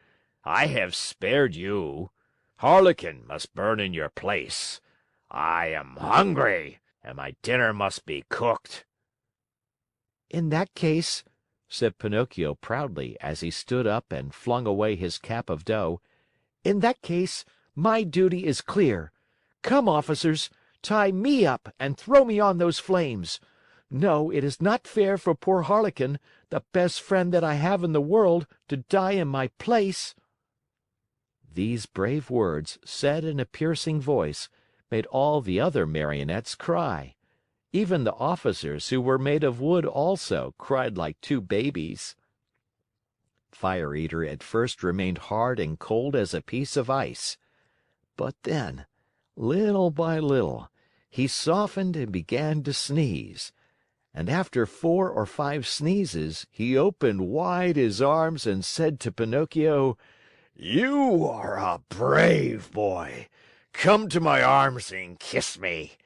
I have spared you. Harlequin must burn in your place. I am hungry, and my dinner must be cooked. "In that case," said Pinocchio proudly as he stood up and flung away his cap of dough, "in that case, my duty is clear. Come, officers, tie me up and throw me on those flames. No, it is not fair for poor Harlequin, the best friend that I have in the world, to die in my place." These brave words, said in a piercing voice, made all the other Marionettes cry. Even the officers, who were made of wood also, cried like two babies. Fire Eater at first remained hard and cold as a piece of ice. But then, little by little, he softened and began to sneeze. And after 4 or 5 sneezes, he opened wide his arms and said to Pinocchio, You are a brave boy. Come to my arms and kiss me.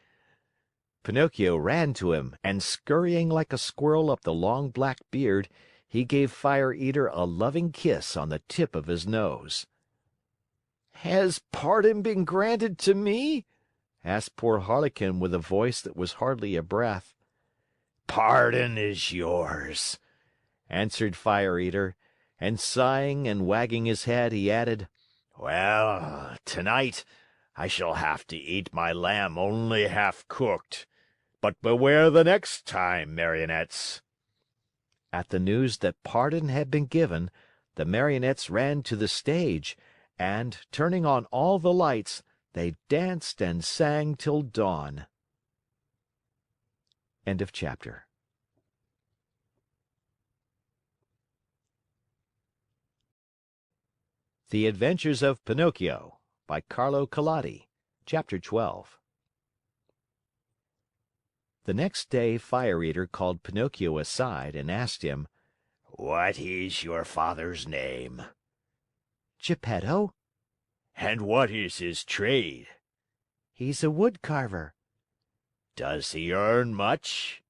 Pinocchio ran to him, and scurrying like a squirrel up the long black beard, he gave Fire Eater a loving kiss on the tip of his nose. "Has pardon been granted to me?" asked poor Harlequin with a voice that was hardly a breath. Pardon is yours," answered Fire Eater, and sighing and wagging his head, he added, Well, tonight I shall have to eat my lamb only half cooked. But beware the next time, Marionettes. At the news that pardon had been given, the Marionettes ran to the stage, and, turning on all the lights, they danced and sang till dawn. End of chapter. The Adventures of Pinocchio by Carlo Collodi. Chapter 12. The next day Fire Eater called Pinocchio aside and asked him, What is your father's name? "Geppetto." And what is his trade? "He's a wood carver." Does he earn much?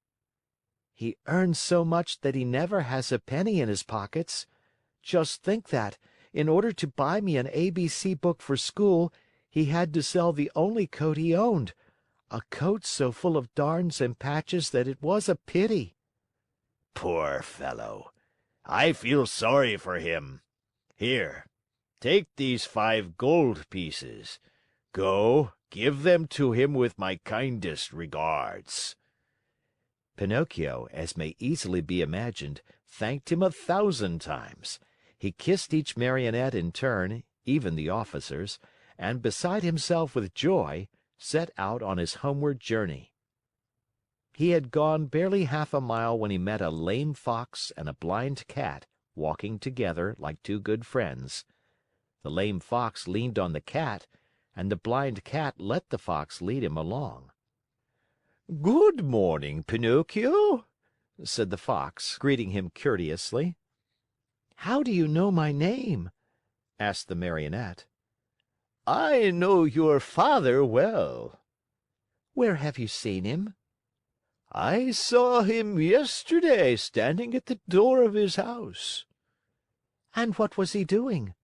"He earns so much that he never has a penny in his pockets. Just think that, in order to buy me an ABC book for school, he had to sell the only coat he owned, a coat so full of darns and patches that it was a pity." Poor fellow. I feel sorry for him. Here, take these 5 gold pieces. Go, give them to him with my kindest regards. Pinocchio, as may easily be imagined, thanked him 1,000 times. He kissed each Marionette in turn, even the officers, and, beside himself with joy, set out on his homeward journey. He had gone barely half a mile when he met a lame Fox and a blind Cat walking together like two good friends. The lame Fox leaned on the Cat, and the blind Cat let the Fox lead him along. "Good morning, Pinocchio," said the Fox, greeting him courteously. "How do you know my name?" asked the Marionette. I know your father well." "Where have you seen him?" I saw him yesterday standing at the door of his house. And what was he doing?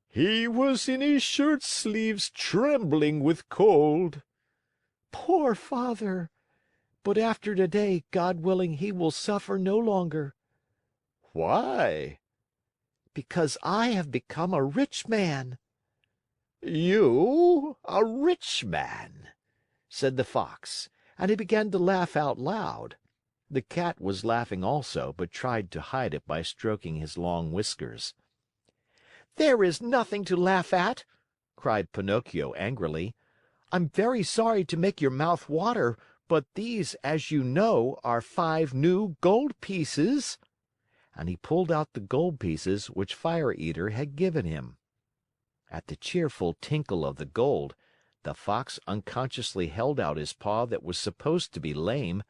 He was in his shirt sleeves, trembling with cold. Poor father! But after today, God willing, he will suffer no longer. Why? Because I have become a rich man. You, a rich man? Said the Fox, and he began to laugh out loud. The Cat was laughing also, but tried to hide it by stroking his long whiskers. There is nothing to laugh at, cried Pinocchio angrily. I'm very sorry to make your mouth water, but these, as you know, are 5 new gold pieces. And he pulled out the gold pieces which Fire Eater had given him. At the cheerful tinkle of the gold, the Fox unconsciously held out his paw that was supposed to be lame,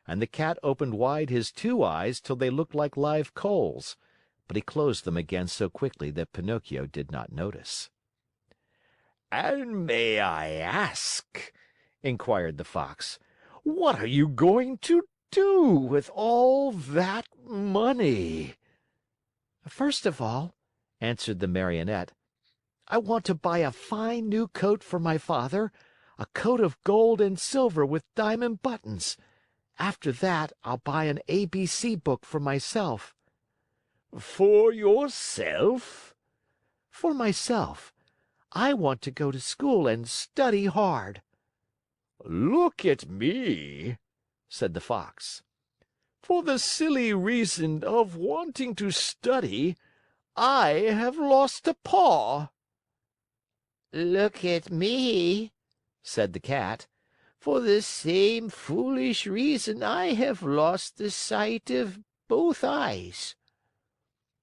and the Cat opened wide his 2 eyes till they looked like live coals, but he closed them again so quickly that Pinocchio did not notice. And may I ask, inquired the Fox, what are you going to do with all that money? First of all, answered the Marionette, I want to buy a fine new coat for my father, a coat of gold and silver with diamond buttons. After that, I'll buy an ABC book for myself. For yourself? For myself. I want to go to school and study hard. Look at me, said the Fox. For the silly reason of wanting to study, I have lost a paw. Look at me, said the Cat. For the same foolish reason I have lost the sight of both eyes.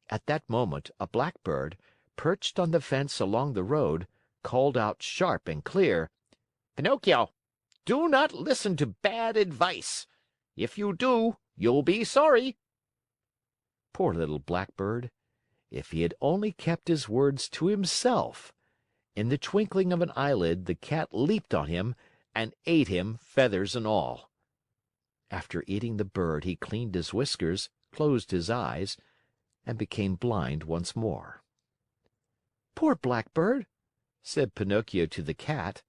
At that moment, a blackbird, perched on the fence along the road, called out sharp and clear, Pinocchio, do not listen to bad advice. If you do, you'll be sorry. Poor little blackbird! If he had only kept his words to himself! In the twinkling of an eyelid, the Cat leaped on him and ate him, feathers and all. After eating the bird, he cleaned his whiskers, closed his eyes, and became blind once more. Poor blackbird, said Pinocchio to the Cat.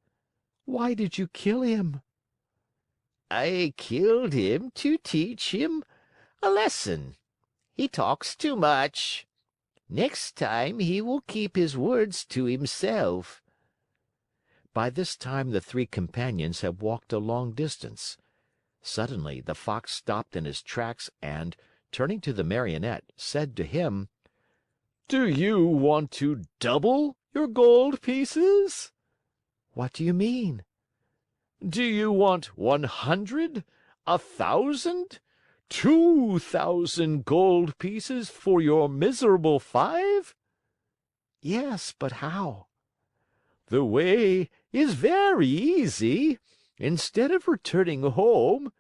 Why did you kill him? I killed him to teach him a lesson. He talks too much. Next time he will keep his words to himself. By this time the 3 companions had walked a long distance. Suddenly the Fox stopped in his tracks and, turning to the Marionette, said to him, Do you want to double your gold pieces? What do you mean? Do you want 100, 1,000, 2,000 gold pieces for your miserable 5? Yes, but how? The way is very easy. Instead of returning home,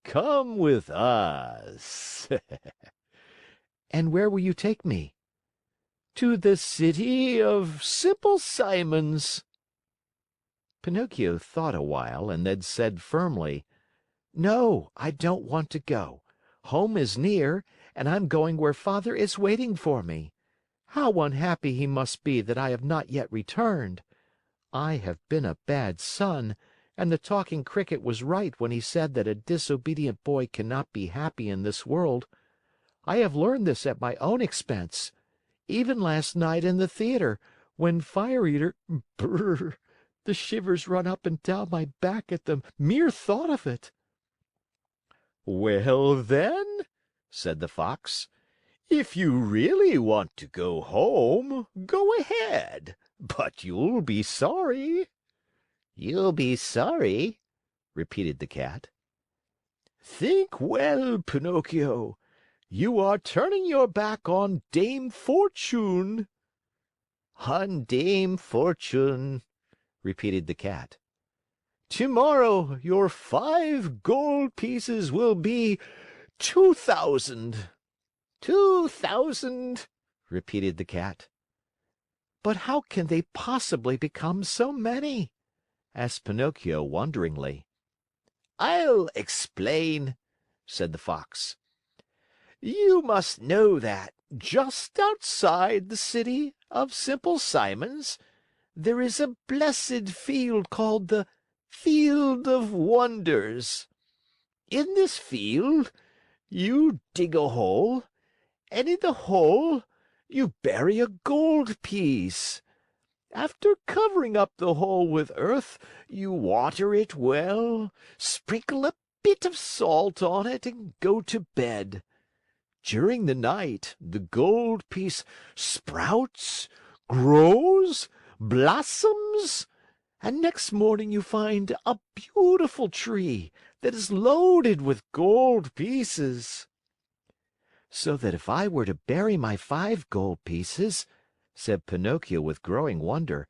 come with us. And where will you take me? To the city of Simple Simons. Pinocchio thought a while and then said firmly, No, I don't want to go. Home is near, and I'm going where Father is waiting for me. How unhappy he must be that I have not yet returned. I have been a bad son, and the Talking Cricket was right when he said that a disobedient boy cannot be happy in this world. I have learned this at my own expense. Even last night in the theater, when Fire Eater, brrr, the shivers run up and down my back at the mere thought of it. Well, then, said the Fox, if you really want to go home, go ahead, but you'll be sorry. You'll be sorry, repeated the Cat. Think well, Pinocchio. You are turning your back on Dame Fortune. On Dame Fortune, repeated the Cat. Tomorrow your 5 gold pieces will be 2,000. 2,000, repeated the Cat. But how can they possibly become so many? Asked Pinocchio wonderingly. I'll explain," said the Fox. "You must know that, just outside the city of Simple Simons, there is a blessed field called the Field of Wonders. In this field, you dig a hole, and in the hole, you bury a gold piece. After covering up the hole with earth, you water it well, sprinkle a bit of salt on it, and go to bed. During the night, the gold piece sprouts, grows, blossoms, and next morning you find a beautiful tree that is loaded with gold pieces. So that if I were to bury my 5 gold pieces," said Pinocchio with growing wonder,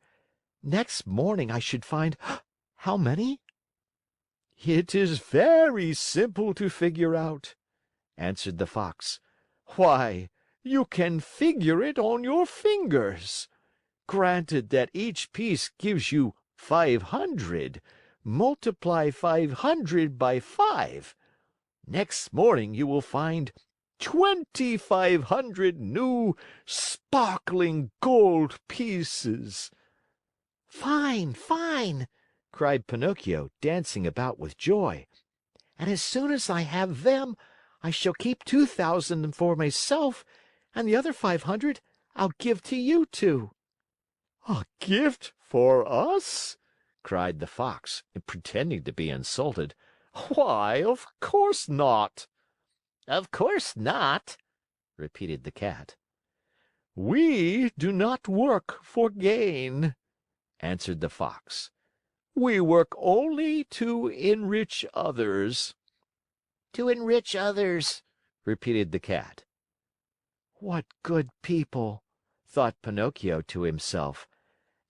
"next morning I should find how many?" "It is very simple to figure out," answered the Fox. "Why, you can figure it on your fingers. Granted that each piece gives you 500, multiply 500 by 5. Next morning you will find 2,500 new, sparkling gold pieces." "Fine, fine!" cried Pinocchio, dancing about with joy. "And as soon as I have them, I shall keep 2,000 for myself, and the other 500 I'll give to you two." "A gift for us?" cried the Fox, pretending to be insulted. "Why, of course not." Of course not, repeated the Cat. "We do not work for gain," answered the Fox. "We work only to enrich others." To enrich others, repeated the Cat. "What good people!" thought Pinocchio to himself,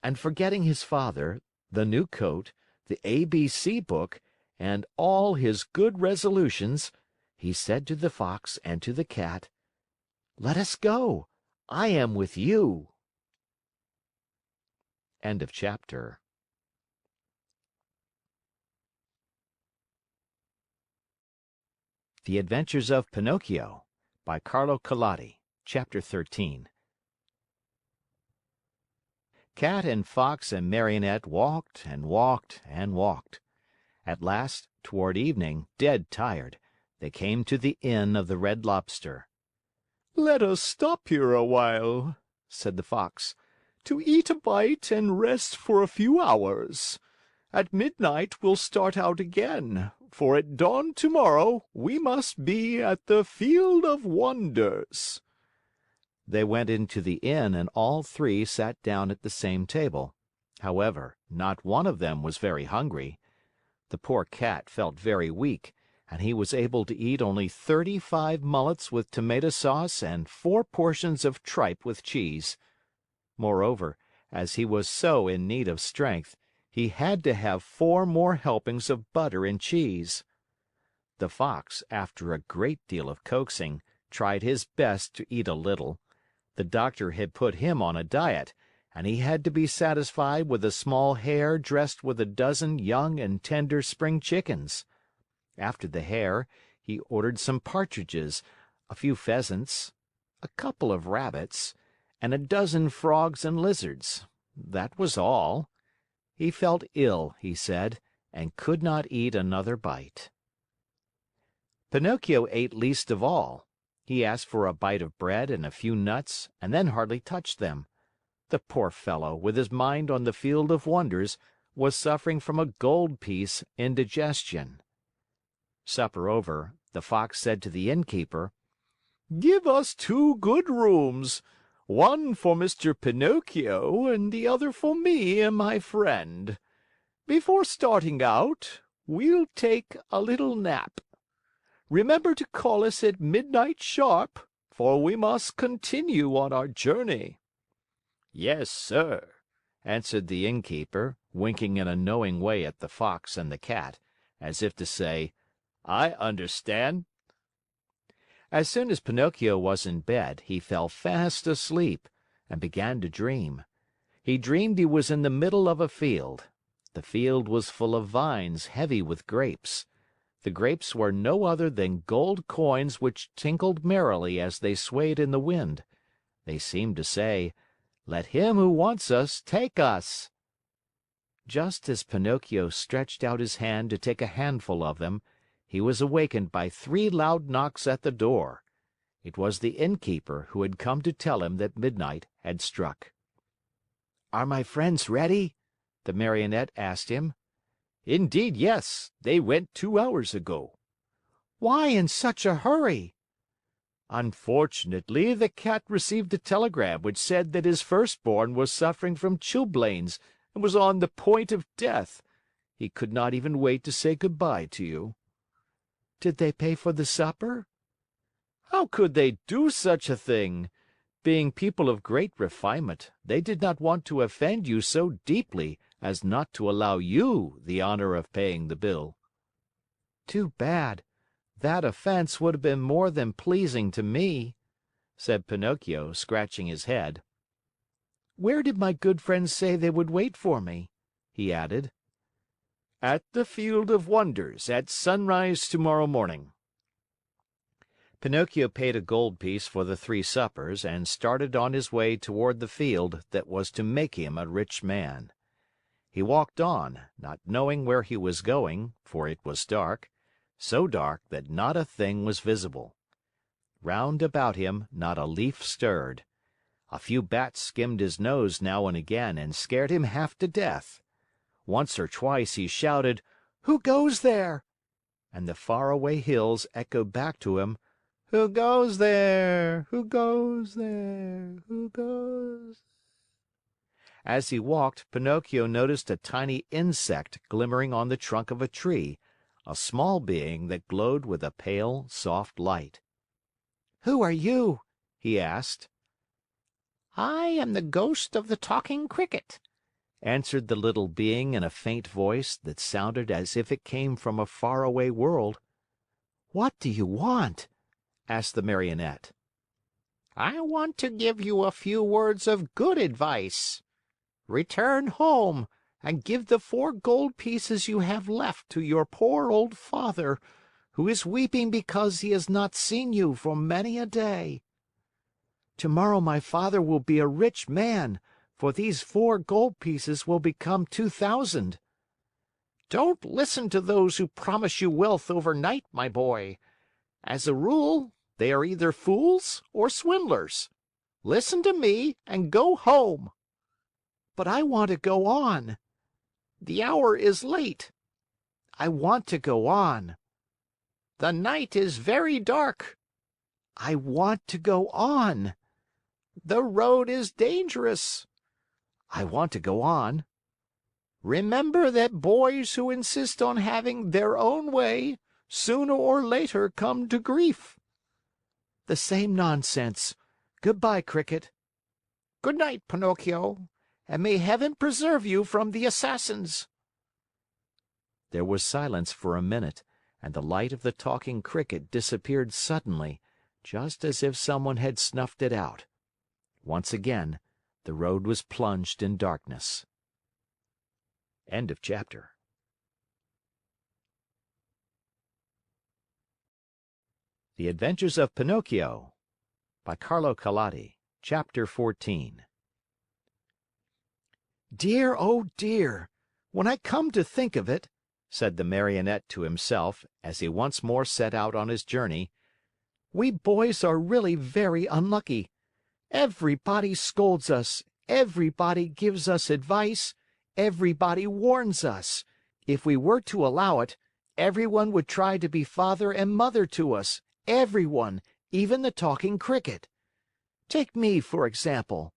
and forgetting his father, the new coat, the ABC book, and all his good resolutions, he said to the Fox and to the Cat, "Let us go. I am with you." End of chapter. The Adventures of Pinocchio by Carlo Collodi. Chapter 13. Cat and Fox and Marionette walked and walked and walked. At last, toward evening, dead tired, they came to the Inn of the Red Lobster. "Let us stop here a while," said the Fox, "to eat a bite and rest for a few hours. At midnight we'll start out again, for at dawn tomorrow we must be at the Field of Wonders." They went into the inn and all three sat down at the same table. However, not one of them was very hungry. The poor Cat felt very weak, and he was able to eat only 35 mullets with tomato sauce and 4 portions of tripe with cheese. Moreover, as he was so in need of strength, he had to have 4 more helpings of butter and cheese. The Fox, after a great deal of coaxing, tried his best to eat a little. The doctor had put him on a diet, and he had to be satisfied with a small hare dressed with a dozen young and tender spring chickens. After the hare, he ordered some partridges, a few pheasants, a couple of rabbits, and a dozen frogs and lizards. That was all. He felt ill, he said, and could not eat another bite. Pinocchio ate least of all. He asked for a bite of bread and a few nuts, and then hardly touched them. The poor fellow, with his mind on the Field of Wonders, was suffering from a gold piece indigestion. Supper over, the Fox said to the innkeeper, "Give us 2 good rooms, one for Mr. Pinocchio and the other for me and my friend. Before starting out, we'll take a little nap. Remember to call us at midnight sharp, for we must continue on our journey." "Yes, sir," answered the innkeeper, winking in a knowing way at the Fox and the Cat, as if to say, "I understand." As soon as Pinocchio was in bed, he fell fast asleep and began to dream. He dreamed he was in the middle of a field. The field was full of vines heavy with grapes. The grapes were no other than gold coins which tinkled merrily as they swayed in the wind. They seemed to say, "Let him who wants us take us." Just as Pinocchio stretched out his hand to take a handful of them, he was awakened by 3 loud knocks at the door. It was the innkeeper who had come to tell him that midnight had struck. "Are my friends ready?" the Marionette asked him. "Indeed, yes. They went 2 hours ago." "Why in such a hurry?" "Unfortunately, the Cat received a telegram which said that his firstborn was suffering from chilblains and was on the point of death. He could not even wait to say good bye to you." "Did they pay for the supper?" "How could they do such a thing? Being people of great refinement, they did not want to offend you so deeply as not to allow you the honor of paying the bill." "Too bad. That offense would have been more than pleasing to me," said Pinocchio, scratching his head. "Where did my good friends say they would wait for me?" he added. "At the Field of Wonders, at sunrise tomorrow morning." Pinocchio paid a gold piece for the 3 suppers and started on his way toward the field that was to make him a rich man. He walked on, not knowing where he was going, for it was dark, so dark that not a thing was visible. Round about him, not a leaf stirred. A few bats skimmed his nose now and again and scared him half to death. Once or twice he shouted, "Who goes there?" And the faraway hills echoed back to him, "Who goes there? Who goes there? Who goes?" As he walked, Pinocchio noticed a tiny insect glimmering on the trunk of a tree, a small being that glowed with a pale, soft light. "Who are you?" he asked. I am the ghost of the talking cricket," answered the little being in a faint voice that sounded as if it came from a faraway world. "What do you want?" asked the Marionette. "I want to give you a few words of good advice. Return home and give the 4 gold pieces you have left to your poor old father, who is weeping because he has not seen you for many a day. Tomorrow my father will be a rich man, for these 4 gold pieces will become 2,000. Don't listen to those who promise you wealth overnight, my boy. As a rule, they are either fools or swindlers. Listen to me and go home." "But I want to go on." "The hour is late." "I want to go on." "The night is very dark." "I want to go on." "The road is dangerous." "I want to go on." "Remember that boys who insist on having their own way sooner or later come to grief." "The same nonsense. Good by, Cricket." "Good night, Pinocchio, and may Heaven preserve you from the assassins." There was silence for a minute, and the light of the talking cricket disappeared suddenly, just as if someone had snuffed it out. Once again, the road was plunged in darkness. End of chapter. The Adventures of Pinocchio by Carlo Collodi. Chapter 14. "Dear, oh dear! When I come to think of it," said the Marionette to himself, as he once more set out on his journey, "we boys are really very unlucky. Everybody scolds us, everybody gives us advice, everybody warns us. If we were to allow it, everyone would try to be father and mother to us, everyone, even the talking cricket. Take me, for example.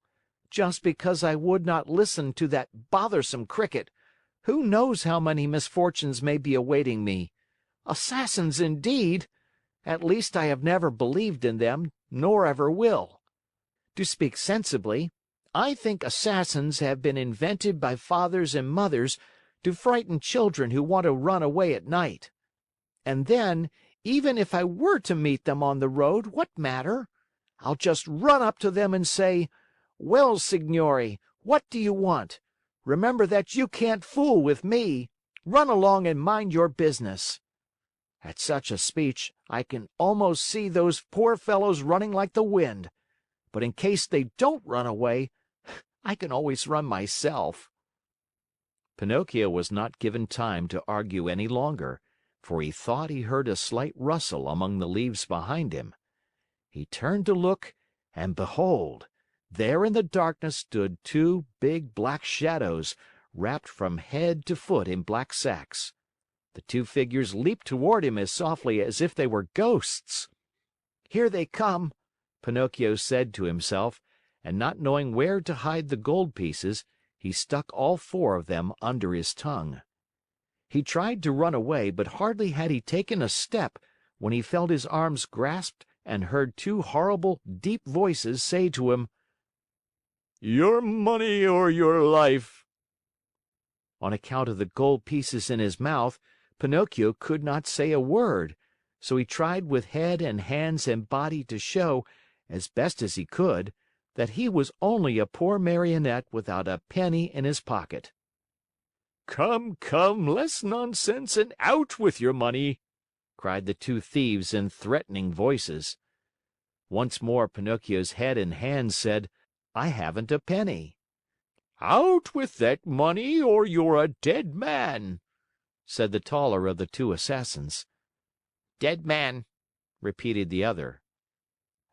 Just because I would not listen to that bothersome cricket, who knows how many misfortunes may be awaiting me? Assassins, indeed! At least I have never believed in them, nor ever will. To speak sensibly, I think assassins have been invented by fathers and mothers to frighten children who want to run away at night. And then, even if I were to meet them on the road, what matter? I'll just run up to them and say, 'Well, signori, what do you want? Remember that you can't fool with me. Run along and mind your business.' At such a speech, I can almost see those poor fellows running like the wind. But in case they don't run away, I can always run myself." Pinocchio was not given time to argue any longer, for he thought he heard a slight rustle among the leaves behind him. He turned to look, and behold! There in the darkness stood two big black shadows, wrapped from head to foot in black sacks. The two figures leaped toward him as softly as if they were ghosts. "Here they come," Pinocchio said to himself, and not knowing where to hide the gold pieces, he stuck all four of them under his tongue. He tried to run away, but hardly had he taken a step when he felt his arms grasped and heard two horrible, deep voices say to him, "Your money or your life." On account of the gold pieces in his mouth, Pinocchio could not say a word, so he tried with head and hands and body to show, as best as he could, that he was only a poor Marionette without a penny in his pocket. "Come, come, less nonsense and out with your money!" cried the two thieves in threatening voices. Once more Pinocchio's head and hands said, "I haven't a penny." "Out with that money or you're a dead man," said the taller of the two assassins. "Dead man," repeated the other.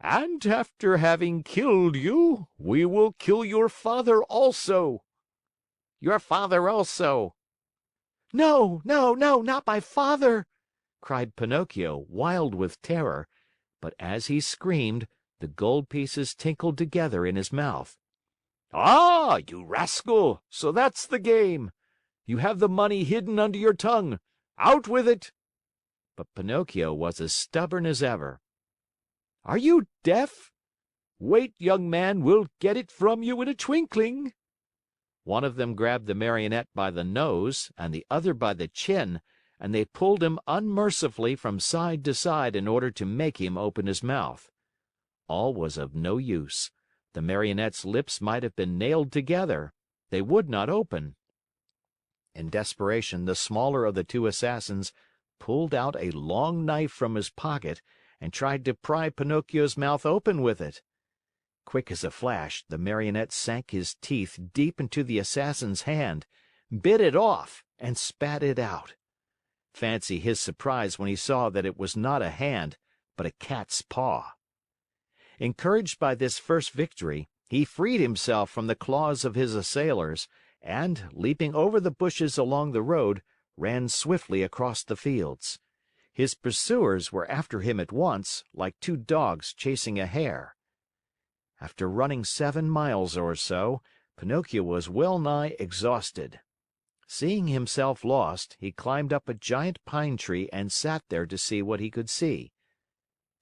"And after having killed you, we will kill your father also." "Your father also." "No, no, no, not my father!" cried Pinocchio, wild with terror, but as he screamed, the gold pieces tinkled together in his mouth. "Ah, you rascal! So that's the game! You have the money hidden under your tongue. Out with it!" But Pinocchio was as stubborn as ever. "Are you deaf? Wait, young man, we'll get it from you in a twinkling." One of them grabbed the Marionette by the nose and the other by the chin, and they pulled him unmercifully from side to side in order to make him open his mouth. All was of no use. The Marionette's lips might have been nailed together. They would not open. In desperation, the smaller of the two assassins pulled out a long knife from his pocket and tried to pry Pinocchio's mouth open with it. Quick as a flash, the Marionette sank his teeth deep into the assassin's hand, bit it off, and spat it out. Fancy his surprise when he saw that it was not a hand, but a cat's paw. Encouraged by this first victory, he freed himself from the claws of his assailers and, leaping over the bushes along the road, ran swiftly across the fields. His pursuers were after him at once, like two dogs chasing a hare. After running 7 miles or so, Pinocchio was well nigh exhausted. Seeing himself lost, he climbed up a giant pine tree and sat there to see what he could see.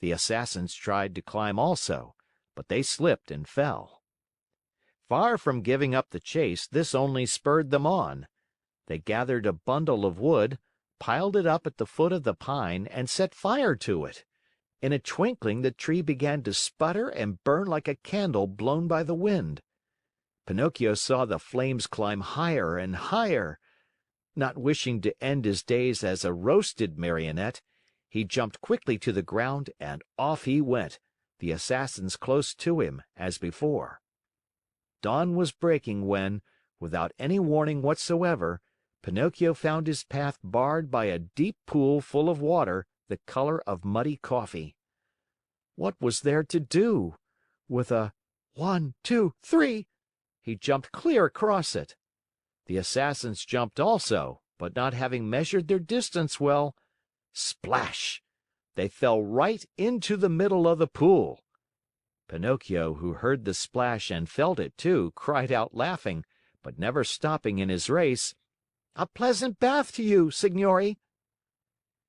The assassins tried to climb also, but they slipped and fell. Far from giving up the chase, this only spurred them on. They gathered a bundle of wood, piled it up at the foot of the pine, and set fire to it. In a twinkling, the tree began to sputter and burn like a candle blown by the wind. Pinocchio saw the flames climb higher and higher. Not wishing to end his days as a roasted Marionette, he jumped quickly to the ground and off he went, the assassins close to him, as before. Dawn was breaking when, without any warning whatsoever, Pinocchio found his path barred by a deep pool full of water the color of muddy coffee. What was there to do? With a 1, 2, 3, he jumped clear across it. The assassins jumped also, but not having measured their distance well, splash! They fell right into the middle of the pool. Pinocchio, who heard the splash and felt it too, cried out laughing, but never stopping in his race, "A pleasant bath to you, signori!"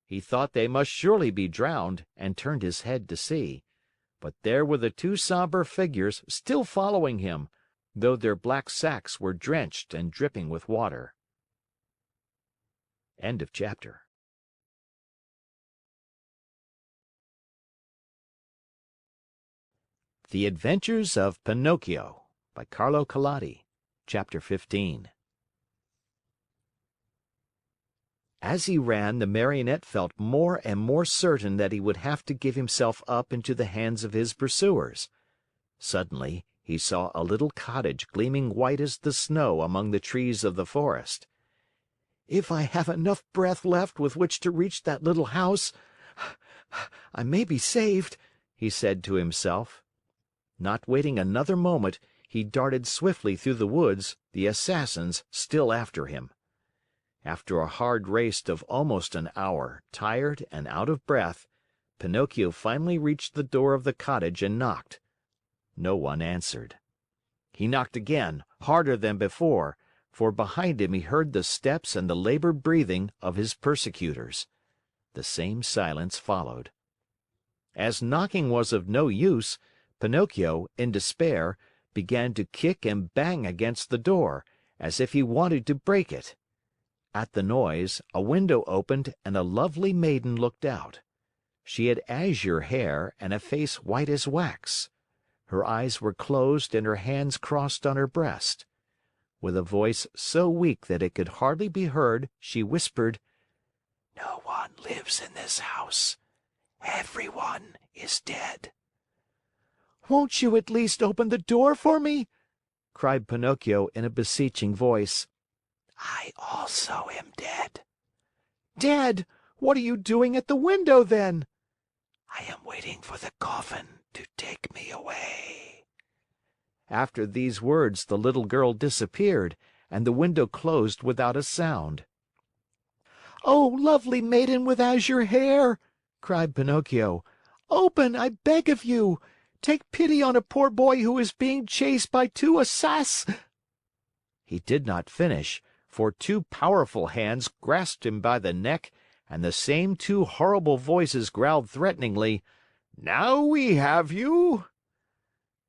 He thought they must surely be drowned and turned his head to see. But there were the two somber figures still following him, though their black sacks were drenched and dripping with water. End of chapter. The Adventures of Pinocchio by Carlo Collodi. Chapter 15. As he ran, the Marionette felt more and more certain that he would have to give himself up into the hands of his pursuers. Suddenly, he saw a little cottage gleaming white as the snow among the trees of the forest. "If I have enough breath left with which to reach that little house, I may be saved," he said to himself. Not waiting another moment, he darted swiftly through the woods, the Assassins still after him. After a hard race of almost an hour, tired and out of breath, Pinocchio finally reached the door of the cottage and knocked. No one answered. He knocked again, harder than before, for behind him he heard the steps and the labored breathing of his persecutors. The same silence followed. As knocking was of no use, Pinocchio, in despair, began to kick and bang against the door, as if he wanted to break it. At the noise, a window opened and a lovely maiden looked out. She had azure hair and a face white as wax. Her eyes were closed and her hands crossed on her breast. With a voice so weak that it could hardly be heard, she whispered, "No one lives in this house. Everyone is dead." "Won't you at least open the door for me?" cried Pinocchio in a beseeching voice. "I also am dead." "Dead? What are you doing at the window, then?" "I am waiting for the coffin to take me away." After these words, the little girl disappeared, and the window closed without a sound. "Oh, lovely maiden with azure hair!" cried Pinocchio. "Open, I beg of you! Take pity on a poor boy who is being chased by two He did not finish, for two powerful hands grasped him by the neck and the same two horrible voices growled threateningly, "Now we have you!"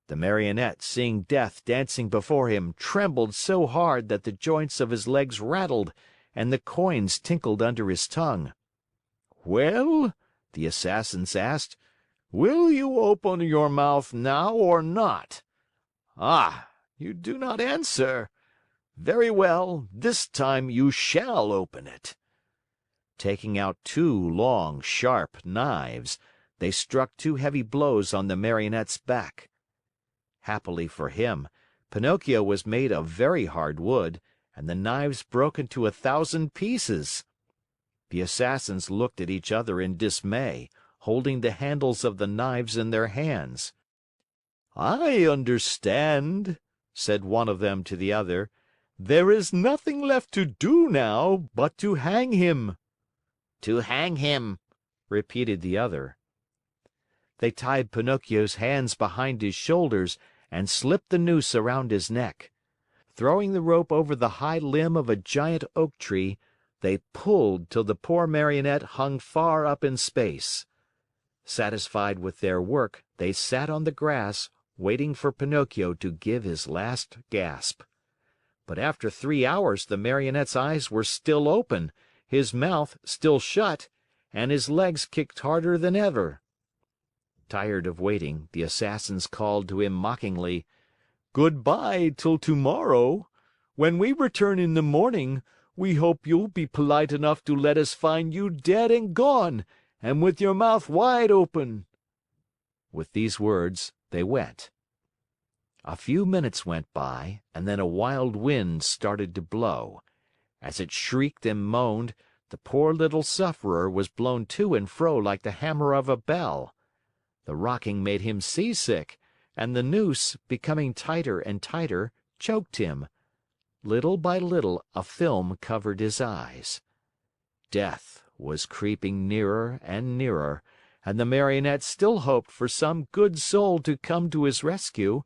The Marionette, seeing death dancing before him, trembled so hard that the joints of his legs rattled and the coins tinkled under his tongue. "Well," the Assassins asked, "will you open your mouth now or not? Ah, you do not answer. Very well, this time you shall open it." Taking out two long, sharp knives, they struck two heavy blows on the Marionette's back. Happily for him, Pinocchio was made of very hard wood, and the knives broke into 1,000 pieces. The Assassins looked at each other in dismay, holding the handles of the knives in their hands. "I understand," said one of them to the other. "There is nothing left to do now but to hang him." "To hang him," repeated the other. They tied Pinocchio's hands behind his shoulders and slipped the noose around his neck. Throwing the rope over the high limb of a giant oak tree, they pulled till the poor Marionette hung far up in space. Satisfied with their work, they sat on the grass, waiting for Pinocchio to give his last gasp. But after 3 hours the Marionette's eyes were still open, his mouth still shut, and his legs kicked harder than ever. Tired of waiting, the Assassins called to him mockingly, "Goodbye till tomorrow. When we return in the morning, we hope you'll be polite enough to let us find you dead and gone, and with your mouth wide open." With these words, they went. A few minutes went by, and then a wild wind started to blow. As it shrieked and moaned, the poor little sufferer was blown to and fro like the hammer of a bell. The rocking made him seasick, and the noose, becoming tighter and tighter, choked him. Little by little, a film covered his eyes. Death was creeping nearer and nearer, and the Marionette still hoped for some good soul to come to his rescue,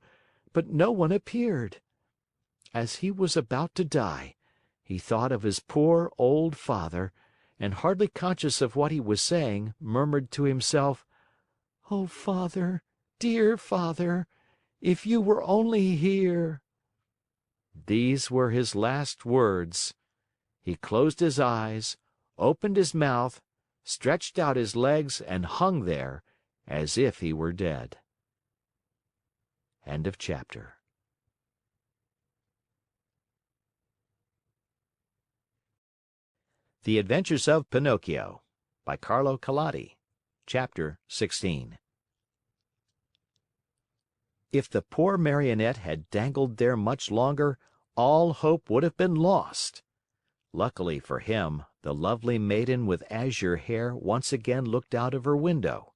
but no one appeared. As he was about to die, he thought of his poor old father, and hardly conscious of what he was saying, murmured to himself, "Oh, Father, dear Father, if you were only here!" These were his last words. He closed his eyes, opened his mouth, stretched out his legs, and hung there as if he were dead. End of chapter. The Adventures of Pinocchio by Carlo Collodi. Chapter 16. If the poor Marionette had dangled there much longer, all hope would have been lost. Luckily for him, the lovely maiden with azure hair once again looked out of her window.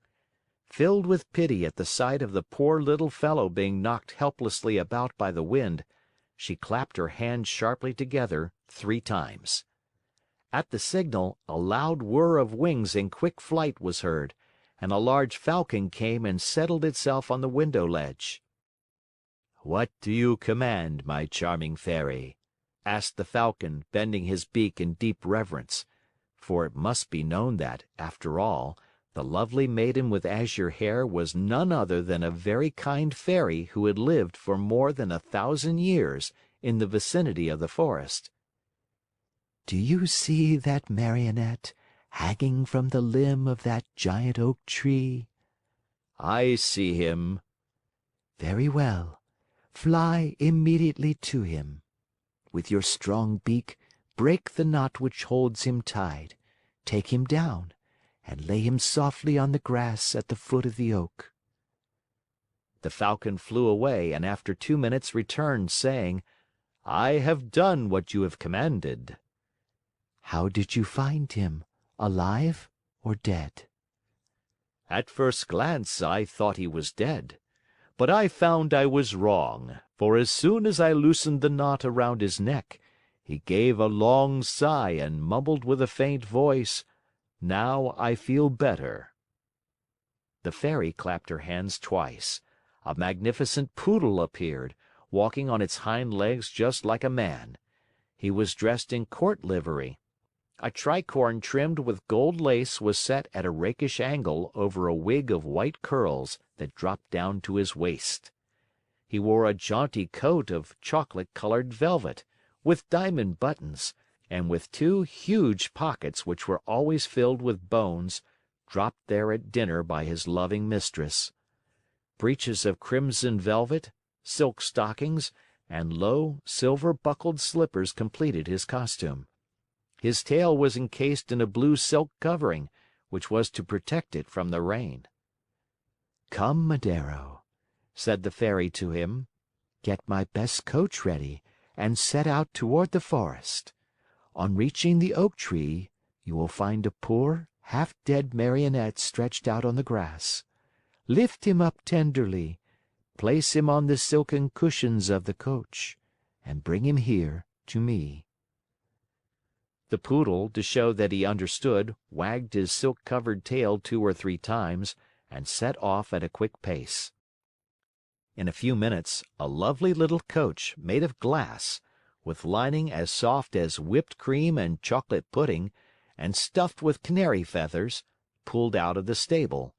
Filled with pity at the sight of the poor little fellow being knocked helplessly about by the wind, she clapped her hands sharply together 3 times. At the signal, a loud whir of wings in quick flight was heard, and a large falcon came and settled itself on the window ledge. "What do you command, my charming Fairy?" asked the Falcon, bending his beak in deep reverence. For it must be known that, after all, the lovely maiden with azure hair was none other than a very kind fairy who had lived for more than 1,000 years in the vicinity of the forest. "Do you see that Marionette hanging from the limb of that giant oak tree?" "I see him." "Very well. Fly immediately to him. With your strong beak, break the knot which holds him tied, take him down, and lay him softly on the grass at the foot of the oak." The Falcon flew away and after 2 minutes returned, saying, "I have done what you have commanded." "How did you find him, alive or dead?" "At first glance, I thought he was dead. But I found I was wrong, for as soon as I loosened the knot around his neck, he gave a long sigh and mumbled with a faint voice, 'Now I feel better.'" The Fairy clapped her hands twice. A magnificent Poodle appeared, walking on its hind legs just like a man. He was dressed in court livery. A tricorn trimmed with gold lace was set at a rakish angle over a wig of white curls that dropped down to his waist. He wore a jaunty coat of chocolate-colored velvet, with diamond buttons, and with 2 huge pockets which were always filled with bones, dropped there at dinner by his loving mistress. Breeches of crimson velvet, silk stockings, and low, silver-buckled slippers completed his costume. His tail was encased in a blue silk covering, which was to protect it from the rain. "Come, Madero," said the Fairy to him. "Get my best coach ready and set out toward the forest. On reaching the oak tree, you will find a poor, half dead Marionette stretched out on the grass. Lift him up tenderly, place him on the silken cushions of the coach, and bring him here to me." The Poodle, to show that he understood, wagged his silk-covered tail 2 or 3 times and set off at a quick pace. In a few minutes, a lovely little coach, made of glass, with lining as soft as whipped cream and chocolate pudding, and stuffed with canary feathers, pulled out of the stable.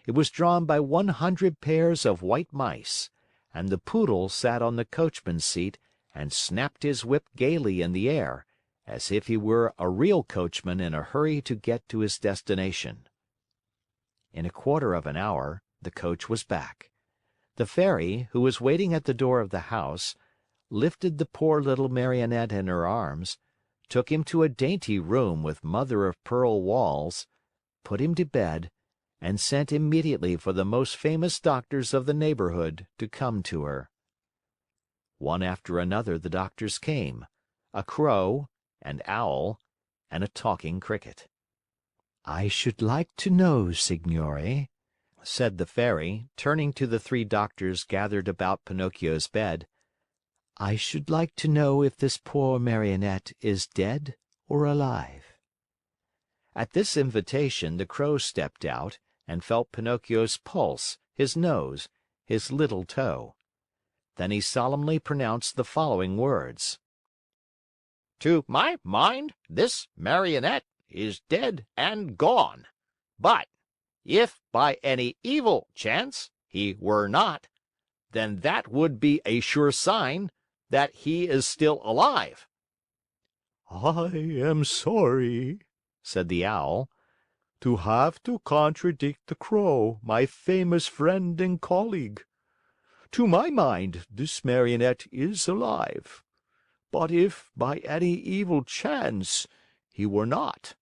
It was drawn by 100 pairs of white mice, and the Poodle sat on the coachman's seat and snapped his whip gaily in the air, as if he were a real coachman in a hurry to get to his destination. In a quarter of an hour, the coach was back. The Fairy, who was waiting at the door of the house, lifted the poor little Marionette in her arms, took him to a dainty room with mother-of-pearl walls, put him to bed, and sent immediately for the most famous doctors of the neighborhood to come to her. One after another the doctors came, a crow, an owl, and a talking cricket. "I should like to know, Signore," said the Fairy, turning to the 3 doctors gathered about Pinocchio's bed, "I should like to know if this poor Marionette is dead or alive." At this invitation, the Crow stepped out and felt Pinocchio's pulse, his nose, his little toe. Then he solemnly pronounced the following words: To my mind, this Marionette is dead and gone. But if by any evil chance he were not, then that would be a sure sign that he is still alive." "I am sorry," said the Owl, "to have to contradict the Crow, my famous friend and colleague. To my mind, this Marionette is alive. But if, by any evil chance, he were not.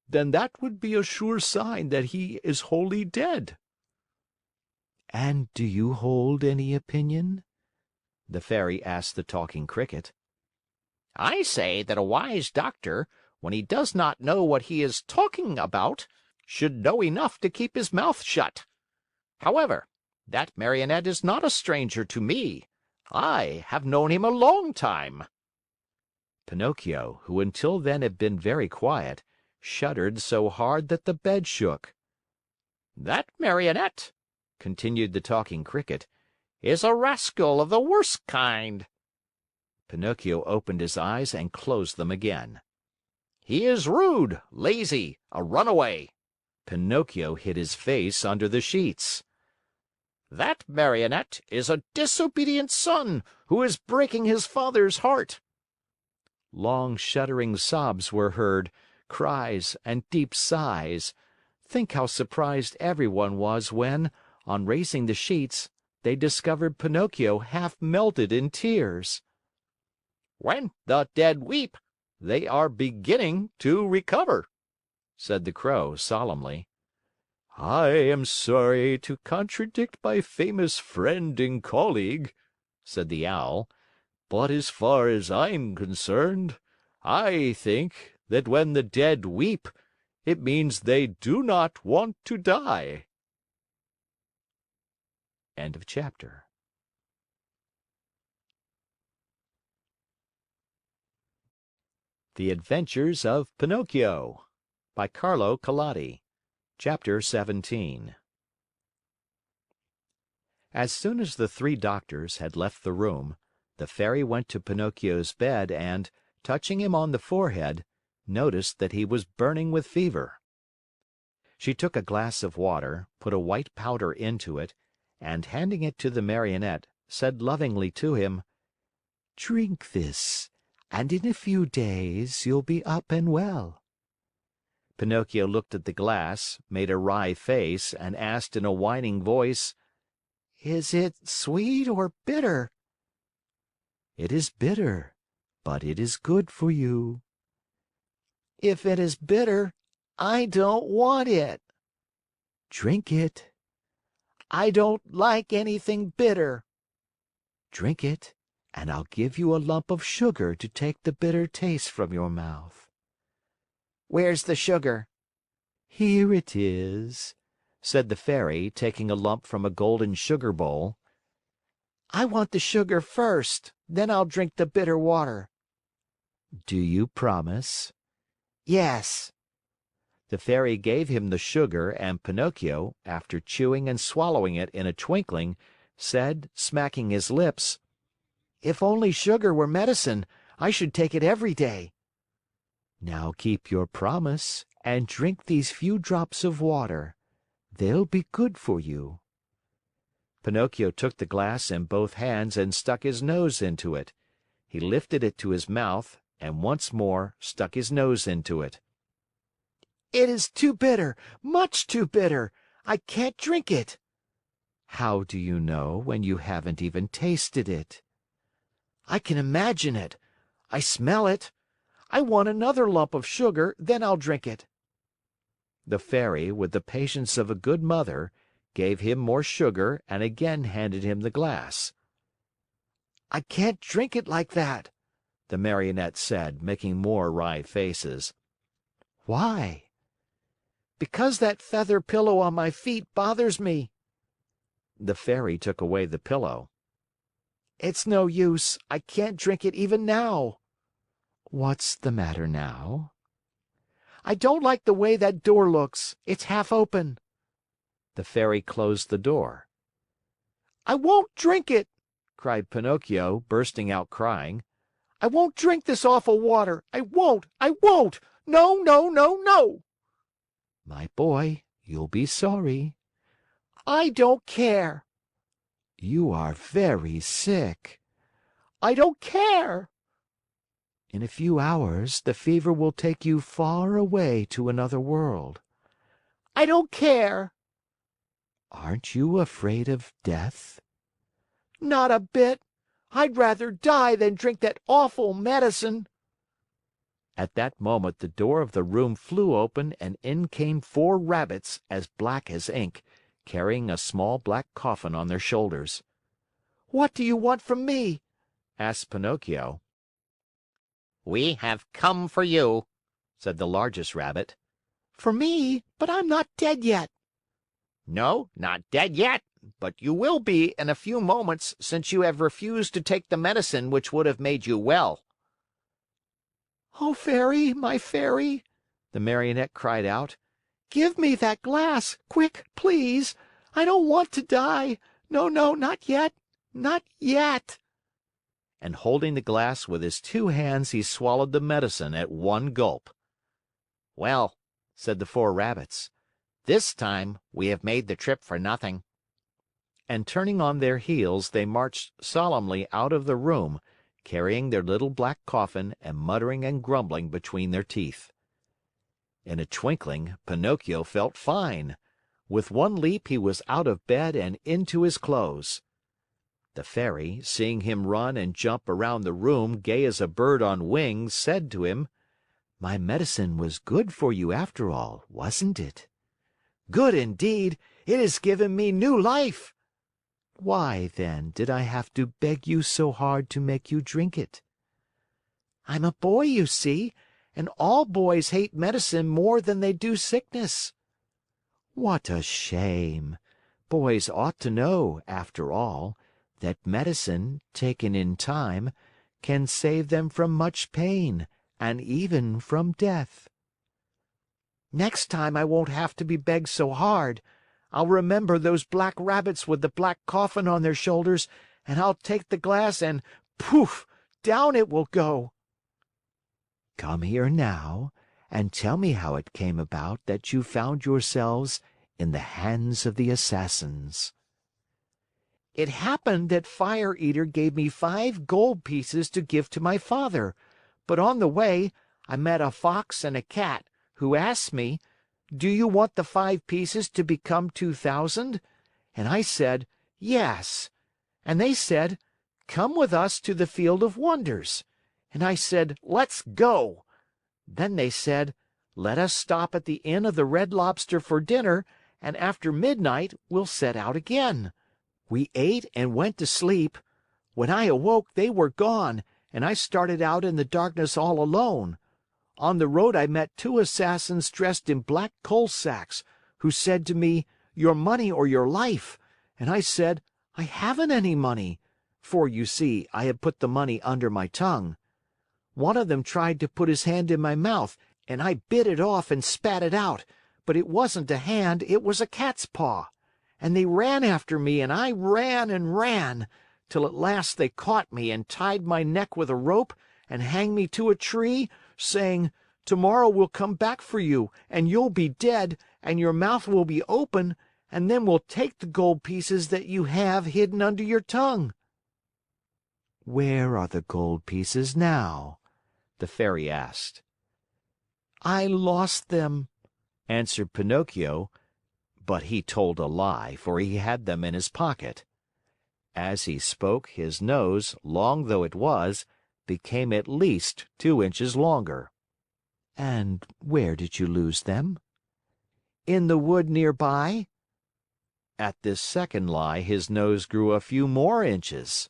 Then that would be a sure sign that he is wholly dead." "And do you hold any opinion?" the Fairy asked the Talking Cricket. I say that a wise doctor, when he does not know what he is talking about, should know enough to keep his mouth shut. However, that Marionette is not a stranger to me. I have known him a long time." Pinocchio, who until then had been very quiet, shuddered so hard that the bed shook. "That Marionette," continued the Talking Cricket, "is a rascal of the worst kind." Pinocchio opened his eyes and closed them again. "He is rude, lazy, a runaway." Pinocchio hid his face under the sheets. "That Marionette is a disobedient son who is breaking his father's heart." Long shuddering sobs were heard, cries and deep sighs. Think how surprised everyone was when, on raising the sheets, they discovered Pinocchio half melted in tears. "When the dead weep, they are beginning to recover," said the Crow solemnly. "I am sorry to contradict my famous friend and colleague," said the Owl, "but as far as I'm concerned, I think that when the dead weep, it means they do not want to die." End of chapter. The Adventures of Pinocchio by Carlo Collodi. Chapter 17. As soon as the three doctors had left the room, the Fairy went to Pinocchio's bed and, touching him on the forehead, noticed that he was burning with fever. She took a glass of water, put a white powder into it, and handing it to the Marionette, said lovingly to him, "Drink this, and in a few days you'll be up and well." Pinocchio looked at the glass, made a wry face, and asked in a whining voice, "Is it sweet or bitter?" "It is bitter, but it is good for you." "If it is bitter, I don't want it." "Drink it." "I don't like anything bitter." "Drink it, and I'll give you a lump of sugar to take the bitter taste from your mouth." "Where's the sugar?" "Here it is," said the Fairy, taking a lump from a golden sugar bowl. "I want the sugar first, then I'll drink the bitter water." "Do you promise?" "Yes." The Fairy gave him the sugar, and Pinocchio, after chewing and swallowing it in a twinkling, said, smacking his lips, "If only sugar were medicine, I should take it every day." "Now keep your promise and drink these few drops of water. They'll be good for you." Pinocchio took the glass in both hands and stuck his nose into it. He lifted it to his mouth and once more stuck his nose into it. "It is too bitter, much too bitter. I can't drink it." "How do you know when you haven't even tasted it?" "I can imagine it. I smell it. I want another lump of sugar, then I'll drink it." The Fairy, with the patience of a good mother, gave him more sugar and again handed him the glass. "I can't drink it like that," the Marionette said, making more wry faces. "Why?" "Because that feather pillow on my feet bothers me." The Fairy took away the pillow. "It's no use. I can't drink it even now." "What's the matter now?" "I don't like the way that door looks. It's half open." The Fairy closed the door. "I won't drink it!" cried Pinocchio, bursting out crying. "I won't drink this awful water. I won't! I won't! No, no, no, no!" "My boy, you'll be sorry." "I don't care." "You are very sick." "I don't care." "In a few hours, the fever will take you far away to another world." "I don't care." "Aren't you afraid of death?" "Not a bit. I'd rather die than drink that awful medicine." At that moment the door of the room flew open and in came 4 rabbits as black as ink, carrying a small black coffin on their shoulders. "What do you want from me?" asked Pinocchio. "We have come for you," said the largest rabbit. "For me? But I'm not dead yet." "No, not dead yet, but you will be in a few moments since you have refused to take the medicine which would have made you well." "Oh, Fairy, my Fairy!" the Marionette cried out. "Give me that glass! Quick, please! I don't want to die! No, no, not yet! Not yet!" And holding the glass with his 2 hands, he swallowed the medicine at one gulp. "Well," said the 4 rabbits, "this time we have made the trip for nothing." And turning on their heels, they marched solemnly out of the room, carrying their little black coffin and muttering and grumbling between their teeth. In a twinkling, Pinocchio felt fine. With one leap, he was out of bed and into his clothes. The Fairy, seeing him run and jump around the room gay as a bird on wings, said to him, "My medicine was good for you after all, wasn't it?" "Good indeed! It has given me new life." "Why, then, did I have to beg you so hard to make you drink it?" "I'm a boy, you see, and all boys hate medicine more than they do sickness." "What a shame! Boys ought to know, after all, that medicine, taken in time, can save them from much pain and even from death." "Next time I won't have to be begged so hard. I'll remember those black rabbits with the black coffin on their shoulders, and I'll take the glass and poof! Down it will go." "Come here now and tell me how it came about that you found yourselves in the hands of the assassins." "It happened that Fire Eater gave me 5 gold pieces to give to my father, but on the way I met a Fox and a Cat, who asked me, 'Do you want the 5 pieces to become 2,000?' And I said, 'Yes.' And they said, 'Come with us to the Field of Wonders.' And I said, 'Let's go.' Then they said, 'Let us stop at the Inn of the Red Lobster for dinner, and after midnight we'll set out again.' We ate and went to sleep. When I awoke, they were gone, and I started out in the darkness all alone. On the road I met 2 assassins dressed in black coal sacks, who said to me, 'Your money or your life.' And I said, 'I haven't any money,' for, you see, I had put the money under my tongue. One of them tried to put his hand in my mouth, and I bit it off and spat it out, but it wasn't a hand, it was a cat's paw. And they ran after me, and I ran and ran, till at last they caught me and tied my neck with a rope and hanged me to a tree, saying, 'Tomorrow we'll come back for you, and you'll be dead, and your mouth will be open, and then we'll take the gold pieces that you have hidden under your tongue.'" "Where are the gold pieces now?" the Fairy asked. "I lost them," answered Pinocchio, but he told a lie, for he had them in his pocket. As he spoke, his nose, long though it was, became at least 2 inches longer. "And where did you lose them?" "In the wood near by." At this second lie, his nose grew a few more inches.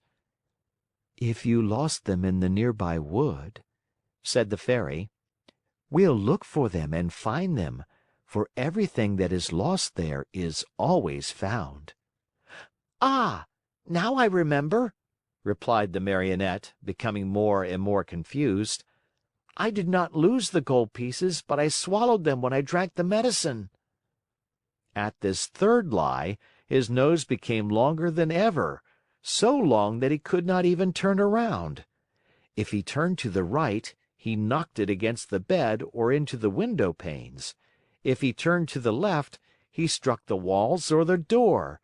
"If you lost them in the nearby wood," said the Fairy, "we'll look for them and find them, for everything that is lost there is always found." "Ah, now I remember," replied the Marionette, becoming more and more confused. "I did not lose the gold pieces, but I swallowed them when I drank the medicine." At this third lie, his nose became longer than ever, so long that he could not even turn around. If he turned to the right, he knocked it against the bed or into the window panes. If he turned to the left, he struck the walls or the door.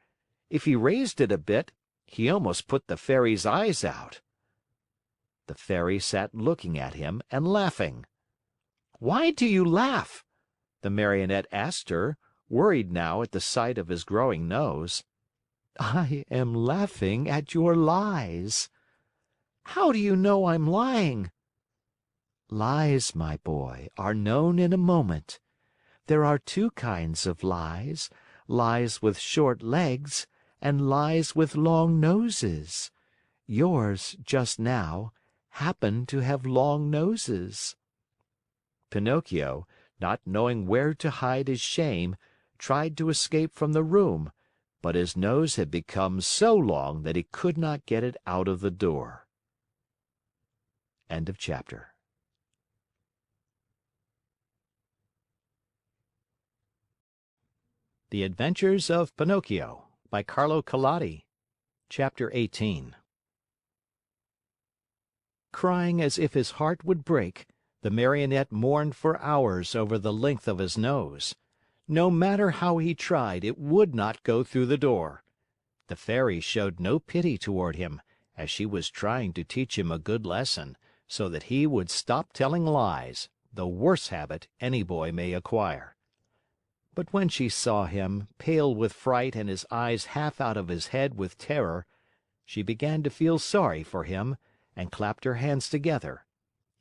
If he raised it a bit, he almost put the Fairy's eyes out. The Fairy sat looking at him and laughing. "Why do you laugh?" the Marionette asked her, worried now at the sight of his growing nose. "I am laughing at your lies." "How do you know I'm lying?" Lies, my boy, are known in a moment. There are two kinds of lies, lies with short legs and lies with long noses. Yours, just now, happen to have long noses." Pinocchio, not knowing where to hide his shame, tried to escape from the room, but his nose had become so long that he could not get it out of the door. End of chapter. The Adventures of Pinocchio by Carlo Collodi. Chapter 18. Crying as if his heart would break, the Marionette mourned for hours over the length of his nose. No matter how he tried, it would not go through the door. The Fairy showed no pity toward him, as she was trying to teach him a good lesson, so that he would stop telling lies, the worst habit any boy may acquire. But when she saw him, pale with fright and his eyes half out of his head with terror, she began to feel sorry for him and clapped her hands together.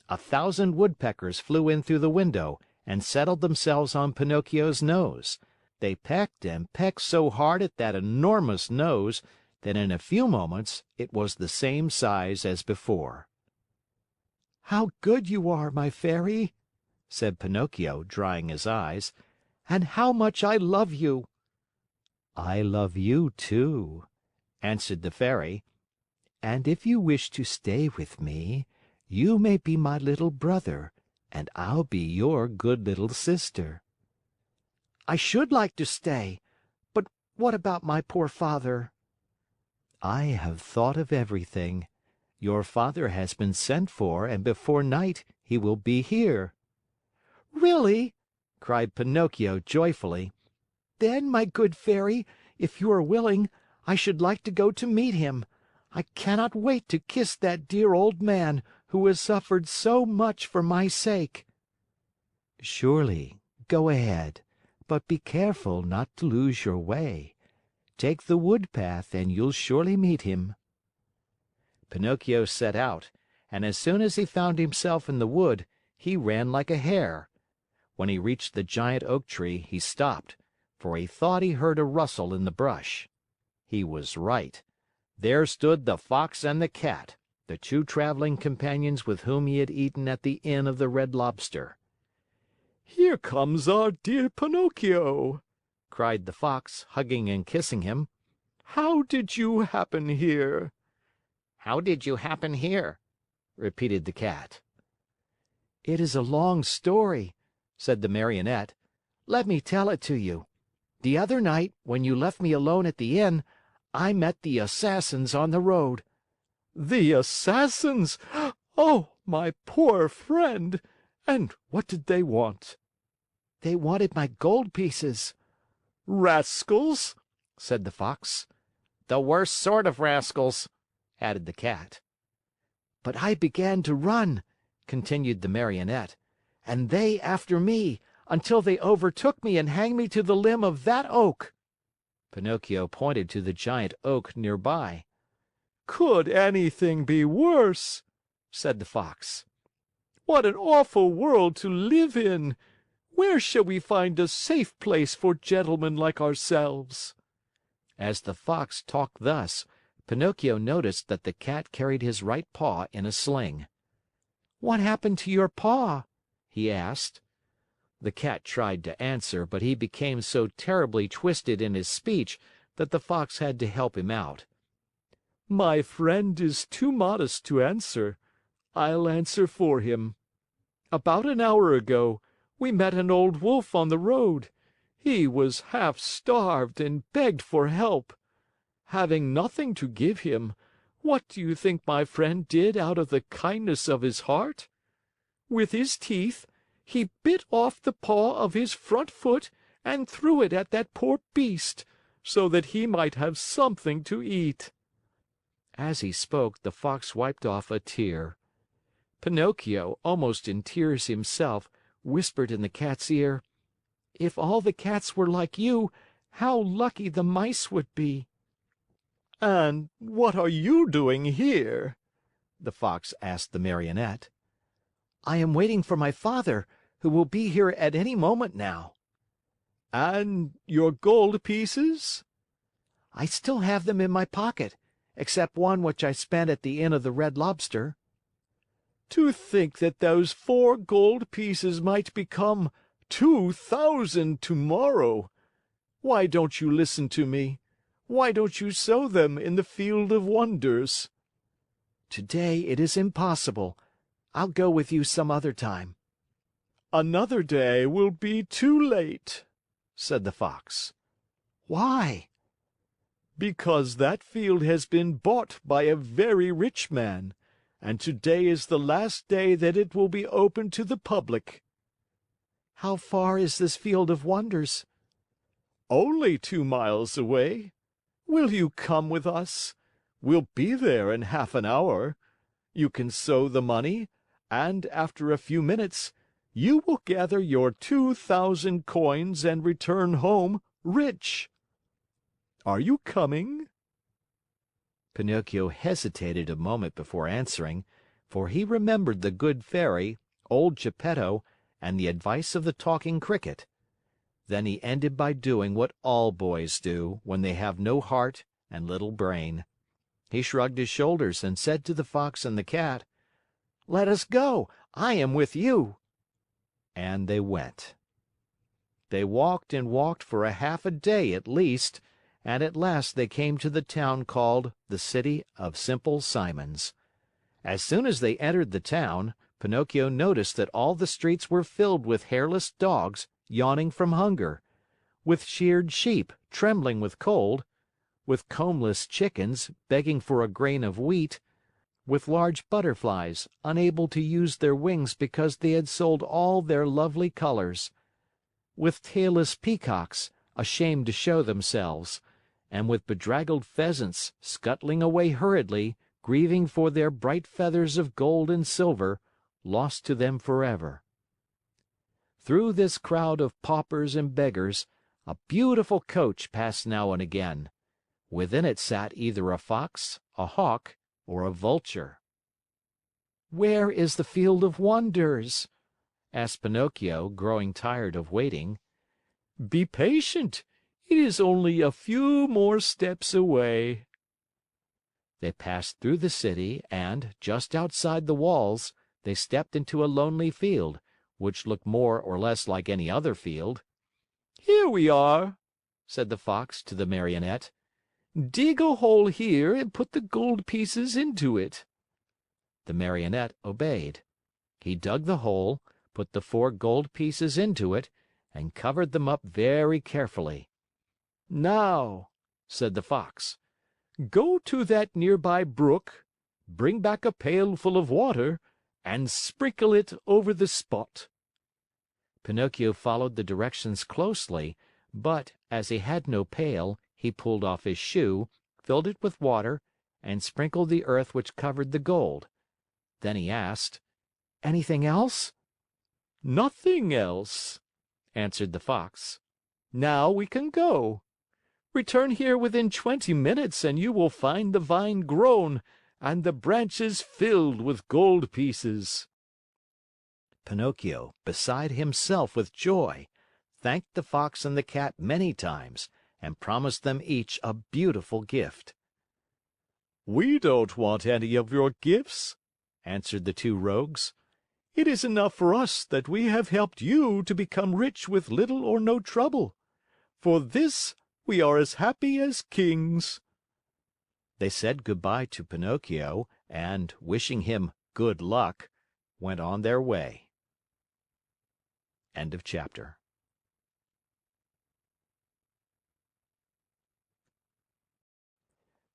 1,000 woodpeckers flew in through the window and settled themselves on Pinocchio's nose. They pecked and pecked so hard at that enormous nose that in a few moments it was the same size as before. "How good you are, my Fairy!" said Pinocchio, drying his eyes. "And how much I love you!" "I love you, too," answered the Fairy. "And if you wish to stay with me, you may be my little brother, and I'll be your good little sister." "I should like to stay, but what about my poor father?" "I have thought of everything. Your father has been sent for, and before night he will be here." "Really?" cried Pinocchio joyfully. "Then, my good Fairy, if you are willing, I should like to go to meet him. I cannot wait to kiss that dear old man who has suffered so much for my sake." "Surely. Go ahead, but be careful not to lose your way. Take the wood path and you'll surely meet him." Pinocchio set out, and as soon as he found himself in the wood, he ran like a hare. When he reached the giant oak tree, he stopped, for he thought he heard a rustle in the brush. He was right. There stood the Fox and the Cat, the two traveling companions with whom he had eaten at the Inn of the Red Lobster. "Here comes our dear Pinocchio!" cried the Fox, hugging and kissing him. "How did you happen here?" How did you happen here?" repeated the Cat. "It is a long story," said the Marionette. "Let me tell it to you. The other night, when you left me alone at the inn, I met the Assassins on the road." "The Assassins! Oh, my poor friend! And what did they want?" "They wanted my gold pieces." "Rascals!" said the Fox. The worst sort of rascals," added the Cat. "But I began to run," continued the Marionette, "and they after me, until they overtook me and hanged me to the limb of that oak." Pinocchio pointed to the giant oak near by. "Could anything be worse?" said the Fox. "What an awful world to live in! Where shall we find a safe place for gentlemen like ourselves?" As the Fox talked thus, Pinocchio noticed that the Cat carried his right paw in a sling. "What happened to your paw?" he asked. The Cat tried to answer, but he became so terribly twisted in his speech that the Fox had to help him out. "My friend is too modest to answer. I'll answer for him. About an hour ago, we met an old wolf on the road. He was half starved and begged for help. Having nothing to give him, what do you think my friend did out of the kindness of his heart? With his teeth, he bit off the paw of his front foot and threw it at that poor beast, so that he might have something to eat." As he spoke, the Fox wiped off a tear. Pinocchio, almost in tears himself, whispered in the Cat's ear, "If all the cats were like you, how lucky the mice would be!" "And what are you doing here?" the Fox asked the Marionette. I am waiting for my father, who will be here at any moment now." "And your gold pieces?" "I still have them in my pocket, except one which I spent at the Inn of the Red Lobster." "To think that those 4 gold pieces might become 2,000 tomorrow! Why don't you listen to me? Why don't you sow them in the field of wonders?" "Today it is impossible. I'll go with you some other time." "Another day will be too late," said the Fox. "Why?" "Because that field has been bought by a very rich man, and today is the last day that it will be open to the public." "How far is this field of wonders?" "Only 2 miles away. Will you come with us? We'll be there in half an hour. You can sow the money, and after a few minutes, you will gather your 2,000 coins and return home rich. Are you coming?" Pinocchio hesitated a moment before answering, for he remembered the good fairy, old Geppetto, and the advice of the Talking Cricket. Then he ended by doing what all boys do when they have no heart and little brain. He shrugged his shoulders and said to the Fox and the Cat, "Let us go. I am with you." And they went. They walked and walked for a half a day at least, and at last they came to the town called the City of Simple Simons. As soon as they entered the town, Pinocchio noticed that all the streets were filled with hairless dogs yawning from hunger, with sheared sheep trembling with cold, with combless chickens begging for a grain of wheat, with large butterflies unable to use their wings because they had sold all their lovely colors, with tailless peacocks ashamed to show themselves, and with bedraggled pheasants scuttling away hurriedly, grieving for their bright feathers of gold and silver, lost to them forever. Through this crowd of paupers and beggars, a beautiful coach passed now and again. Within it sat either a fox, a hawk, or a vulture. "Where is the Field of Wonders?" asked Pinocchio, growing tired of waiting. "Be patient. It is only a few more steps away." They passed through the city and, just outside the walls, they stepped into a lonely field, which looked more or less like any other field. "Here we are," said the Fox to the Marionette. "Dig a hole here and put the gold pieces into it." The Marionette obeyed. He dug the hole, put the 4 gold pieces into it, and covered them up very carefully. "Now," said the Fox, "go to that nearby brook, bring back a pail full of water, and sprinkle it over the spot." Pinocchio followed the directions closely, but, as he had no pail, he pulled off his shoe, filled it with water, and sprinkled the earth which covered the gold. Then he asked, "Anything else?" "Nothing else," answered the Fox. "Now we can go. Return here within 20 minutes and you will find the vine grown and the branches filled with gold pieces." Pinocchio, beside himself with joy, thanked the Fox and the Cat many times and promised them each a beautiful gift. "We don't want any of your gifts," answered the 2 rogues. "It is enough for us that we have helped you to become rich with little or no trouble. For this we are as happy as kings." They said goodbye to Pinocchio and, wishing him good luck, went on their way. End of chapter.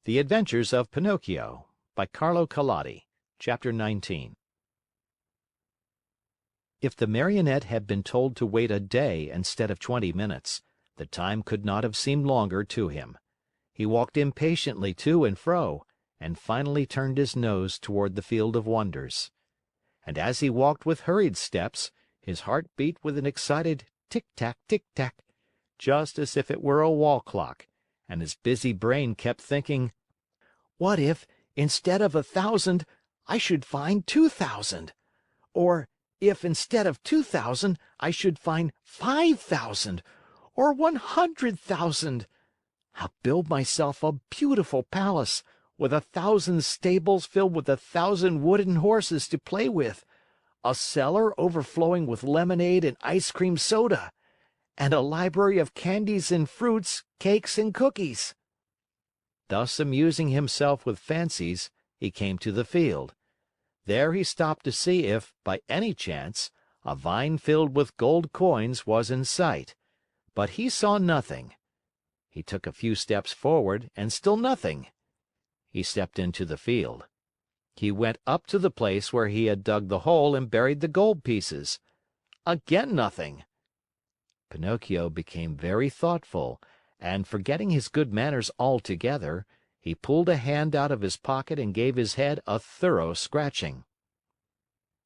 The Adventures of Pinocchio by Carlo Collodi. Chapter 19. If the Marionette had been told to wait a day instead of 20 minutes, the time could not have seemed longer to him. He walked impatiently to and fro, and finally turned his nose toward the Field of Wonders. And as he walked with hurried steps, his heart beat with an excited tick-tack, tick-tack, just as if it were a wall clock, and his busy brain kept thinking, "What if, instead of 1,000, I should find 2,000? Or, if instead of 2,000 I should find 5,000 or 100,000? I'll build myself a beautiful palace with 1,000 stables filled with 1,000 wooden horses to play with, a cellar overflowing with lemonade and ice cream soda, and a library of candies and fruits, cakes and cookies." Thus amusing himself with fancies, he came to the field. There he stopped to see if, by any chance, a vine filled with gold coins was in sight, but he saw nothing. He took a few steps forward and still nothing. He stepped into the field. He went up to the place where he had dug the hole and buried the gold pieces. Again nothing. Pinocchio became very thoughtful, and forgetting his good manners altogether, he pulled a hand out of his pocket and gave his head a thorough scratching.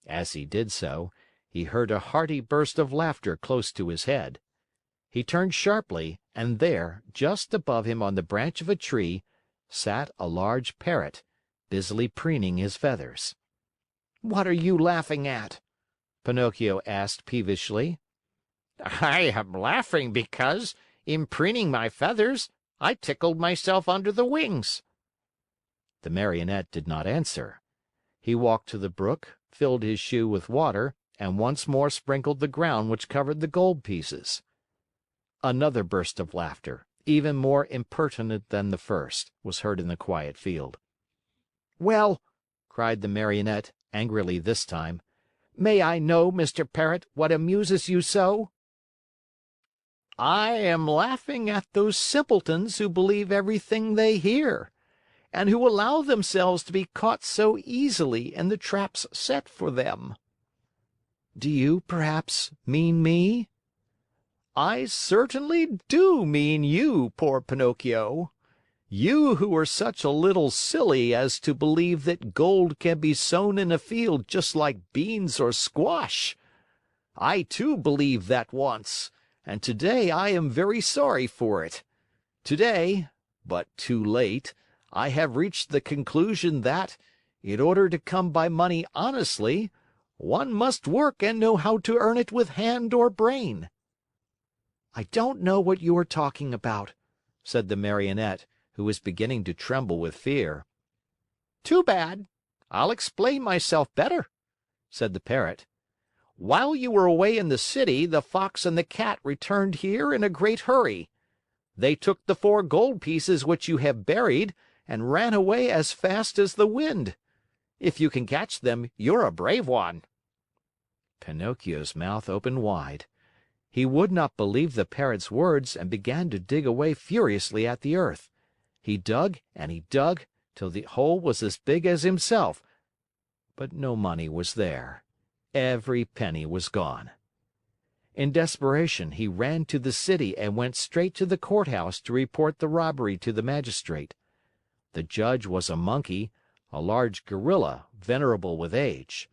As he did so, he heard a hearty burst of laughter close to his head. He turned sharply, and there, just above him on the branch of a tree, sat a large parrot, busily preening his feathers. "What are you laughing at?" Pinocchio asked peevishly. I am laughing because, in preening my feathers, I tickled myself under the wings." The Marionette did not answer. He walked to the brook, filled his shoe with water, and once more sprinkled the ground which covered the gold pieces. Another burst of laughter, even more impertinent than the first, was heard in the quiet field. "Well," cried the Marionette, angrily this time, "may I know, Mr. Parrot, what amuses you so?" "I am laughing at those simpletons who believe everything they hear, and who allow themselves to be caught so easily in the traps set for them." "Do you, perhaps, mean me?" "I certainly do mean you, poor Pinocchio. You who are such a little silly as to believe that gold can be sown in a field just like beans or squash. I too believed that once, and today I am very sorry for it. Today, but too late, I have reached the conclusion that, in order to come by money honestly, one must work and know how to earn it with hand or brain." "I don't know what you are talking about," said the Marionette, who was beginning to tremble with fear. "Too bad. I'll explain myself better," said the Parrot. "While you were away in the city, the Fox and the Cat returned here in a great hurry. They took the 4 gold pieces which you have buried and ran away as fast as the wind. If you can catch them, you're a brave one." Pinocchio's mouth opened wide. He would not believe the Parrot's words and began to dig away furiously at the earth. He dug and he dug till the hole was as big as himself, but no money was there. Every penny was gone. In desperation, he ran to the city and went straight to the courthouse to report the robbery to the magistrate. The judge was a monkey, a large gorilla, venerable with age.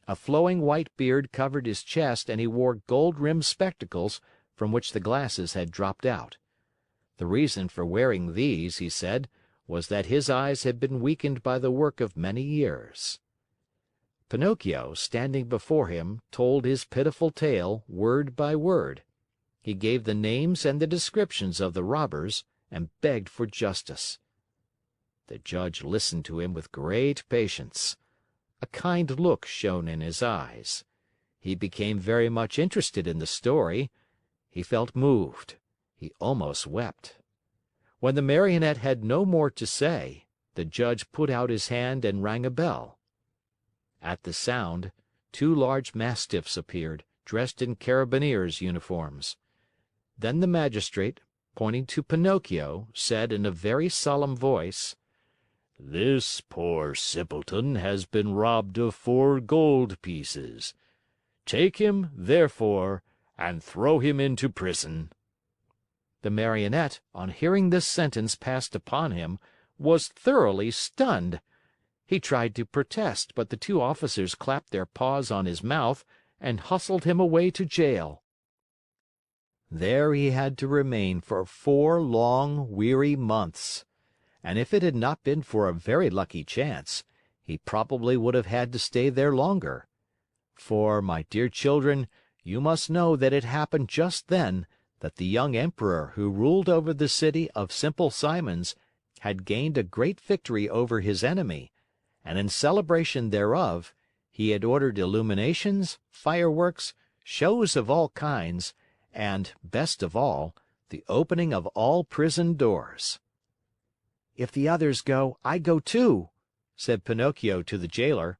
A flowing white beard covered his chest and he wore gold-rimmed spectacles from which the glasses had dropped out. The reason for wearing these, he said, was that his eyes had been weakened by the work of many years. Pinocchio, standing before him, told his pitiful tale word by word. He gave the names and the descriptions of the robbers and begged for justice. The judge listened to him with great patience. A kind look shone in his eyes. He became very much interested in the story. He felt moved. He almost wept. When the Marionette had no more to say, the judge put out his hand and rang a bell. At the sound, 2 large mastiffs appeared, dressed in carabineers' uniforms. Then the magistrate, pointing to Pinocchio, said in a very solemn voice, "This poor simpleton has been robbed of 4 gold pieces. Take him, therefore, and throw him into prison." The Marionette, on hearing this sentence passed upon him, was thoroughly stunned. He tried to protest, but the 2 officers clapped their paws on his mouth and hustled him away to jail. There he had to remain for 4 long, weary months. And if it had not been for a very lucky chance, he probably would have had to stay there longer. For, my dear children, you must know that it happened just then that the young emperor who ruled over the city of Simple Simons had gained a great victory over his enemy, and in celebration thereof, he had ordered illuminations, fireworks, shows of all kinds, and, best of all, the opening of all prison doors. "If the others go, I go too," said Pinocchio to the jailer.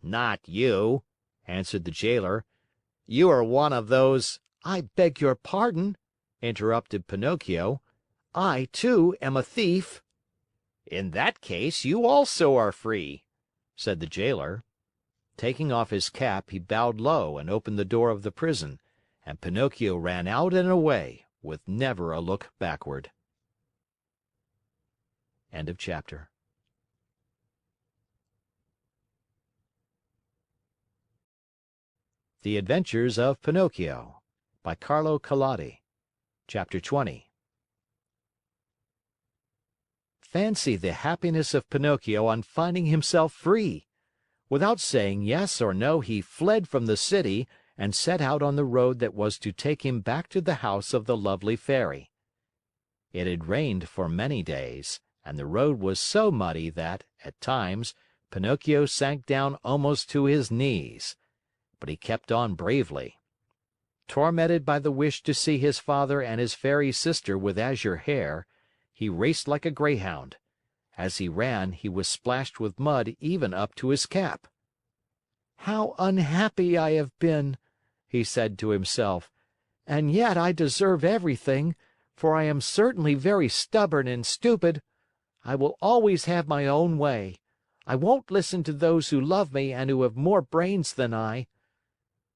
"Not you," answered the jailer. "You are one of those—" "I beg your pardon," interrupted Pinocchio. "I, too, am a thief." "In that case, you also are free," said the jailer. Taking off his cap, he bowed low and opened the door of the prison, and Pinocchio ran out and away, with never a look backward. End of chapter. The Adventures of Pinocchio by Carlo Collodi. Chapter 20. Fancy the happiness of Pinocchio on finding himself free! Without saying yes or no, he fled from the city and set out on the road that was to take him back to the house of the lovely Fairy. It had rained for many days, and the road was so muddy that, at times, Pinocchio sank down almost to his knees. But he kept on bravely. Tormented by the wish to see his father and his fairy sister with azure hair, he raced like a greyhound. As he ran, he was splashed with mud even up to his cap. "How unhappy I have been!" he said to himself. "And yet I deserve everything, for I am certainly very stubborn and stupid. I will always have my own way. I won't listen to those who love me and who have more brains than I.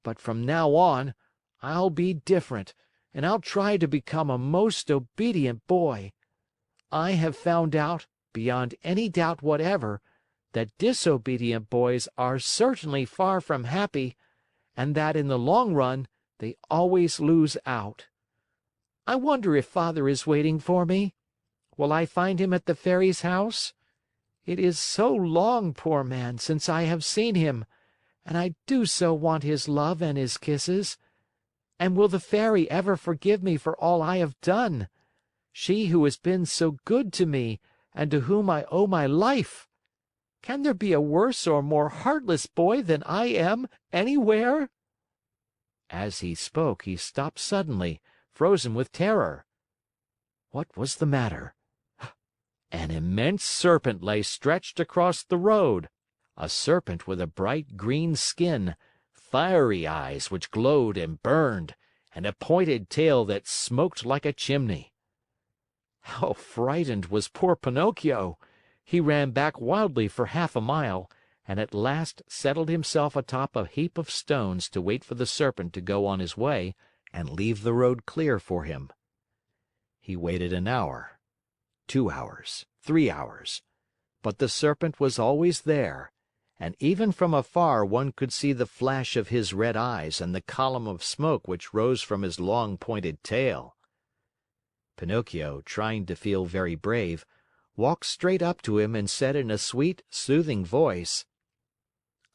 But from now on, I'll be different, and I'll try to become a most obedient boy. I have found out, beyond any doubt whatever, that disobedient boys are certainly far from happy, and that in the long run they always lose out. I wonder if Father is waiting for me? Will I find him at the Fairy's house? It is so long, poor man, since I have seen him, and I do so want his love and his kisses. And will the Fairy ever forgive me for all I have done? She who has been so good to me and to whom I owe my life. Can there be a worse or more heartless boy than I am anywhere?" As he spoke, he stopped suddenly, frozen with terror. What was the matter? An immense serpent lay stretched across the road, a serpent with a bright green skin, fiery eyes which glowed and burned, and a pointed tail that smoked like a chimney. How frightened was poor Pinocchio! He ran back wildly for half a mile, and at last settled himself atop a heap of stones to wait for the serpent to go on his way and leave the road clear for him. He waited an hour, 2 hours, 3 hours, but the serpent was always there, and even from afar one could see the flash of his red eyes and the column of smoke which rose from his long pointed tail. Pinocchio, trying to feel very brave, walked straight up to him and said in a sweet, soothing voice: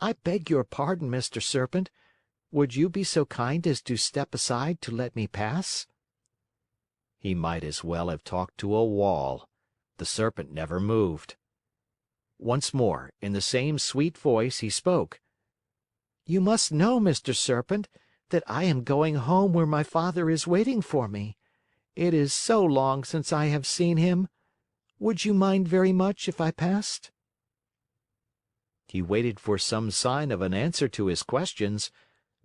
"I beg your pardon, Mr. Serpent. Would you be so kind as to step aside to let me pass?" He might as well have talked to a wall. The serpent never moved. Once more, in the same sweet voice, he spoke: "You must know, Mr. Serpent, that I am going home where my father is waiting for me. It is so long since I have seen him. Would you mind very much if I passed?" He waited for some sign of an answer to his questions,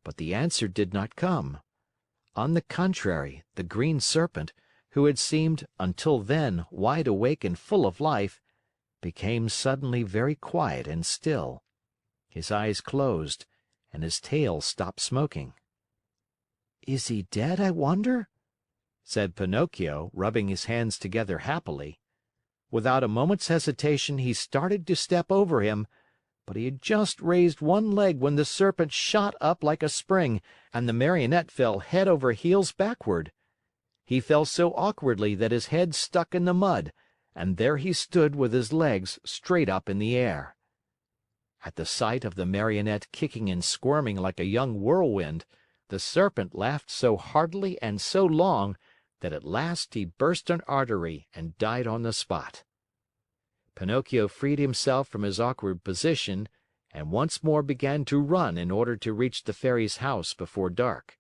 but the answer did not come. On the contrary, the green serpent, who had seemed, until then, wide awake and full of life, became suddenly very quiet and still. His eyes closed, and his tail stopped smoking. "Is he dead, I wonder?" said Pinocchio, rubbing his hands together happily. Without a moment's hesitation, he started to step over him, but he had just raised one leg when the serpent shot up like a spring, and the Marionette fell head over heels backward. He fell so awkwardly that his head stuck in the mud, and there he stood with his legs straight up in the air. At the sight of the Marionette kicking and squirming like a young whirlwind, the Serpent laughed so heartily and so long that at last he burst an artery and died on the spot. Pinocchio freed himself from his awkward position and once more began to run in order to reach the Fairy's house before dark.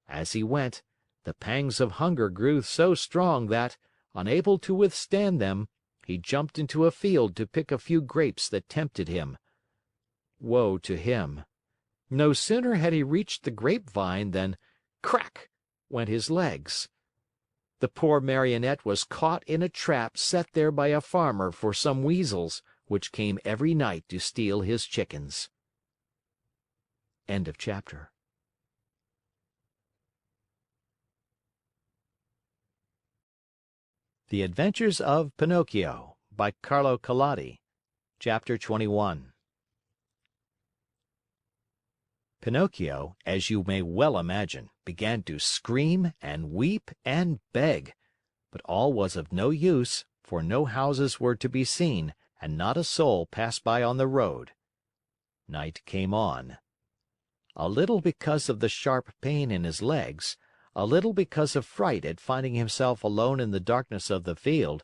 As he went, the pangs of hunger grew so strong that, unable to withstand them, he jumped into a field to pick a few grapes that tempted him. Woe to him! No sooner had he reached the grapevine than crack went his legs. The poor Marionette was caught in a trap set there by a farmer for some weasels, which came every night to steal his chickens. End of chapter. The Adventures of Pinocchio by Carlo Collodi. Chapter 21. Pinocchio, as you may well imagine, began to scream and weep and beg, but all was of no use, for no houses were to be seen, and not a soul passed by on the road. Night came on. A little because of the sharp pain in his legs, a little because of fright at finding himself alone in the darkness of the field,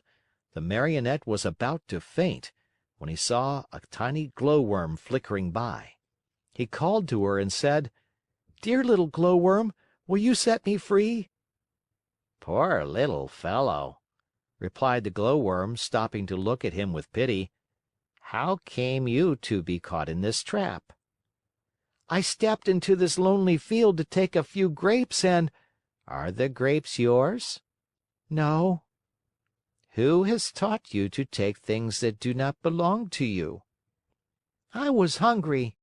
the Marionette was about to faint, when he saw a tiny glowworm flickering by. He called to her and said, "Dear little glowworm, will you set me free?" "Poor little fellow," replied the glowworm, stopping to look at him with pity. "How came you to be caught in this trap?" "I stepped into this lonely field to take a few grapes and—" "Are the grapes yours?" "No." "Who has taught you to take things that do not belong to you?" "I was hungry."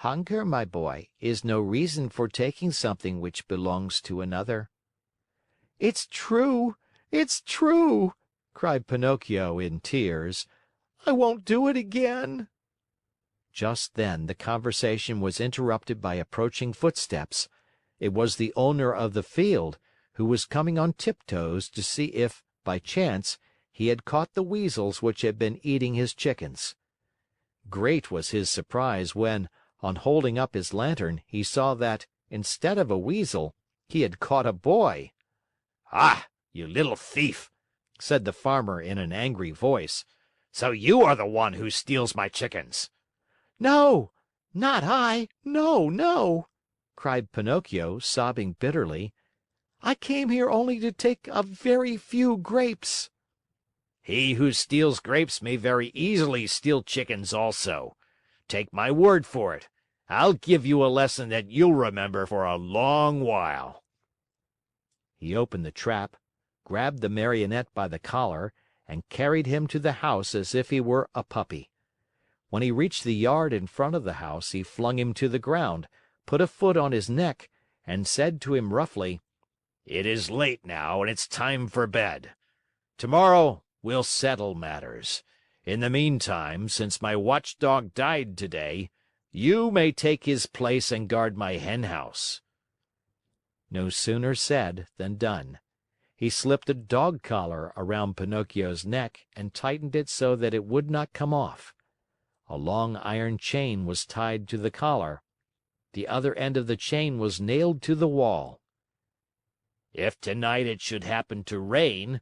"Hunger, my boy, is no reason for taking something which belongs to another." "It's true! It's true!" cried Pinocchio in tears. "I won't do it again." Just then the conversation was interrupted by approaching footsteps. It was the owner of the field, who was coming on tiptoes to see if, by chance, he had caught the weasels which had been eating his chickens. Great was his surprise when, on holding up his lantern, he saw that, instead of a weasel, he had caught a boy. "Ah, you little thief!" said the farmer in an angry voice. "So you are the one who steals my chickens!" "No, not I! No, no!" cried Pinocchio, sobbing bitterly. "I came here only to take a very few grapes." "He who steals grapes may very easily steal chickens also. Take my word for it, I'll give you a lesson that you'll remember for a long while." He opened the trap, grabbed the Marionette by the collar, and carried him to the house as if he were a puppy. When he reached the yard in front of the house, he flung him to the ground, put a foot on his neck, and said to him roughly, "It is late now and it's time for bed. Tomorrow we'll settle matters. In the meantime, since my watchdog died today, you may take his place and guard my henhouse." No sooner said than done. He slipped a dog collar around Pinocchio's neck and tightened it so that it would not come off. A long iron chain was tied to the collar. The other end of the chain was nailed to the wall. "If tonight it should happen to rain,"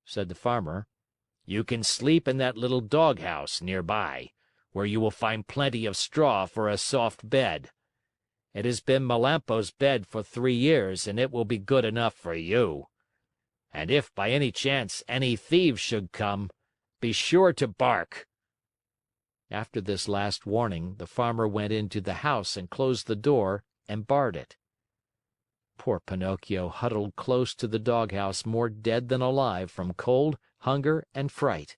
said the farmer, "you can sleep in that little doghouse near by, where you will find plenty of straw for a soft bed. It has been Melampo's bed for 3 years, and it will be good enough for you. And if by any chance any thieves should come, be sure to bark." After this last warning, the farmer went into the house and closed the door and barred it. Poor Pinocchio huddled close to the doghouse more dead than alive from cold, hunger, and fright.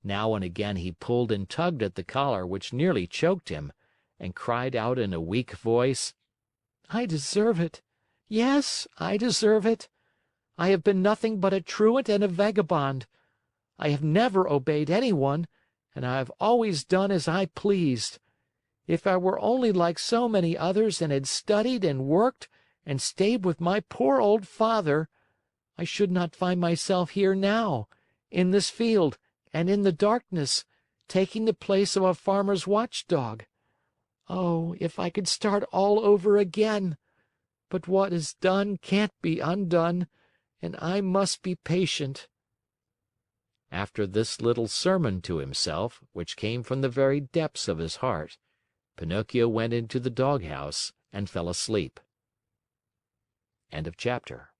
Now and again he pulled and tugged at the collar which nearly choked him, and cried out in a weak voice, "I deserve it! Yes, I deserve it! I have been nothing but a truant and a vagabond. I have never obeyed anyone, and I have always done as I pleased. If I were only like so many others and had studied and worked and stayed with my poor old father, I should not find myself here now, in this field and in the darkness, taking the place of a farmer's watchdog. Oh, if I could start all over again! But what is done can't be undone, and I must be patient." After this little sermon to himself, which came from the very depths of his heart, Pinocchio went into the doghouse and fell asleep. End of chapter.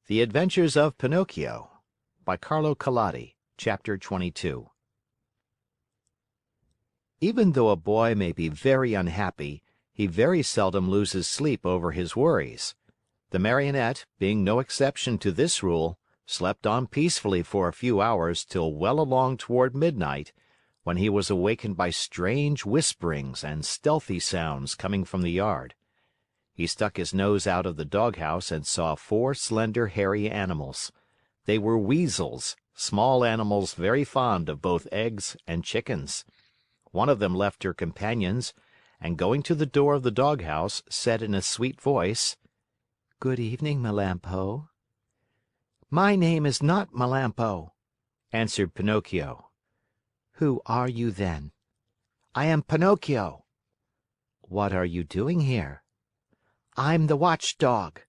The Adventures of Pinocchio by Carlo Collodi, Chapter 22. Even though a boy may be very unhappy, he very seldom loses sleep over his worries. The Marionette, being no exception to this rule, slept on peacefully for a few hours till well along toward midnight, when he was awakened by strange whisperings and stealthy sounds coming from the yard. He stuck his nose out of the doghouse and saw 4 slender, hairy animals. They were weasels, small animals very fond of both eggs and chickens. One of them left her companions, and going to the door of the doghouse, said in a sweet voice, "Good evening, Melampo." "My name is not Melampo," answered Pinocchio. "Who are you then?" "I am Pinocchio." "What are you doing here?" "I'm the watchdog."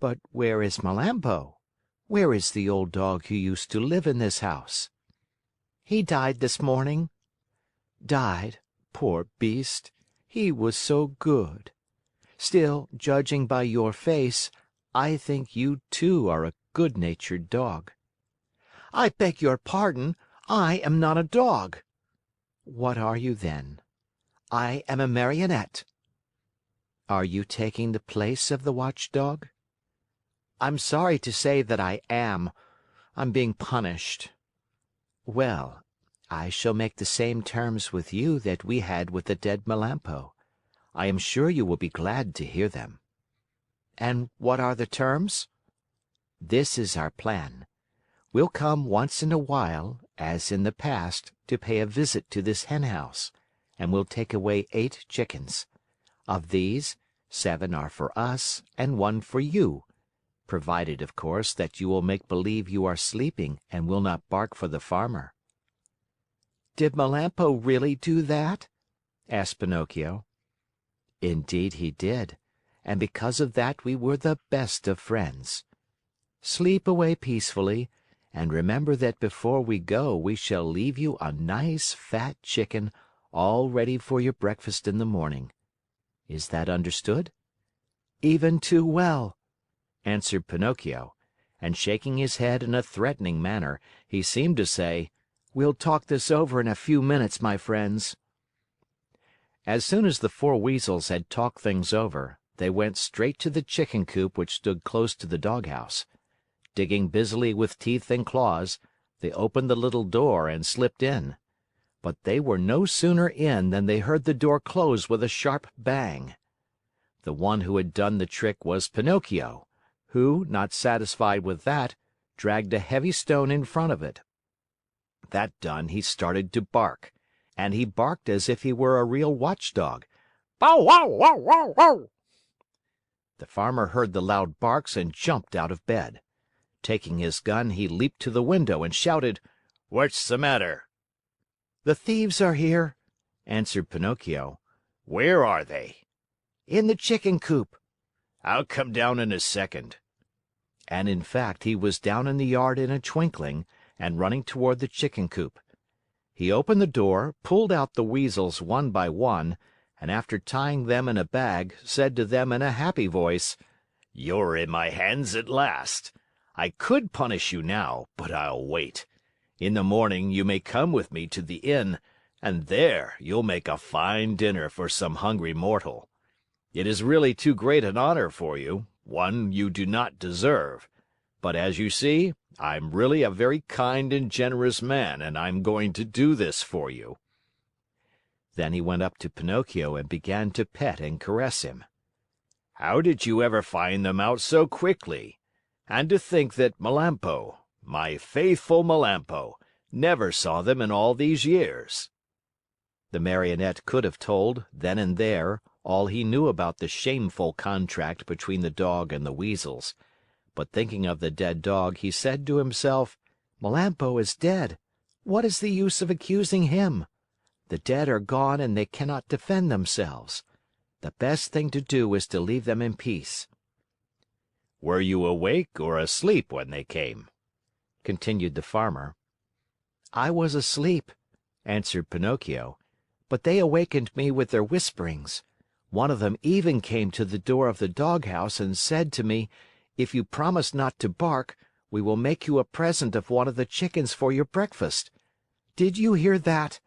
"But where is Melampo? Where is the old dog who used to live in this house?" "He died this morning." "Died? Poor beast! He was so good. Still, judging by your face, I think you too are a good-natured dog." "I beg your pardon. I am not a dog." "What are you then?" "I am a Marionette." "Are you taking the place of the watchdog?" "I'm sorry to say that I am. I'm being punished." "Well, I shall make the same terms with you that we had with the dead Melampo. I am sure you will be glad to hear them." "And what are the terms?" "This is our plan. We'll come once in a while, as in the past, to pay a visit to this henhouse, and we'll take away 8 chickens. Of these, 7 are for us and 1 for you, provided, of course, that you will make believe you are sleeping and will not bark for the farmer." "Did Melampo really do that?" asked Pinocchio. "Indeed he did, and because of that we were the best of friends. Sleep away peacefully, and remember that before we go we shall leave you a nice fat chicken all ready for your breakfast in the morning. Is that understood?" "Even too well," answered Pinocchio, and shaking his head in a threatening manner, he seemed to say, "We'll talk this over in a few minutes, my friends." As soon as the 4 Weasels had talked things over, they went straight to the chicken coop which stood close to the doghouse. Digging busily with teeth and claws, they opened the little door and slipped in. But they were no sooner in than they heard the door close with a sharp bang. The one who had done the trick was Pinocchio, who, not satisfied with that, dragged a heavy stone in front of it. That done, he started to bark, and he barked as if he were a real watchdog. "Bow wow wow wow wow!" The farmer heard the loud barks and jumped out of bed. Taking his gun, he leaped to the window and shouted, "What's the matter?" "The thieves are here," answered Pinocchio. Where are they? "In the chicken coop." I'll come down in a second." And in fact, he was down in the yard in a twinkling and running toward the chicken coop. He opened the door, pulled out the Weasels one by one, and after tying them in a bag, said to them in a happy voice, "You're in my hands at last. I could punish you now, but I'll wait. In the morning you may come with me to the inn, and there you'll make a fine dinner for some hungry mortal. It is really too great an honor for you, one you do not deserve. But as you see, I'm really a very kind and generous man, and I'm going to do this for you." Then he went up to Pinocchio and began to pet and caress him. "How did you ever find them out so quickly? And to think that Melampo, my faithful Melampo, never saw them in all these years." The Marionette could have told, then and there, all he knew about the shameful contract between the dog and the Weasels. but thinking of the dead dog, he said to himself, "Melampo is dead. What is the use of accusing him? The dead are gone and they cannot defend themselves. The best thing to do is to leave them in peace." "Were you awake or asleep when they came?" continued the Farmer. "I was asleep," answered Pinocchio, "but they awakened me with their whisperings. One of them even came to the door of the doghouse and said to me, 'If you promise not to bark, we will make you a present of one of the chickens for your breakfast.' Did you hear that?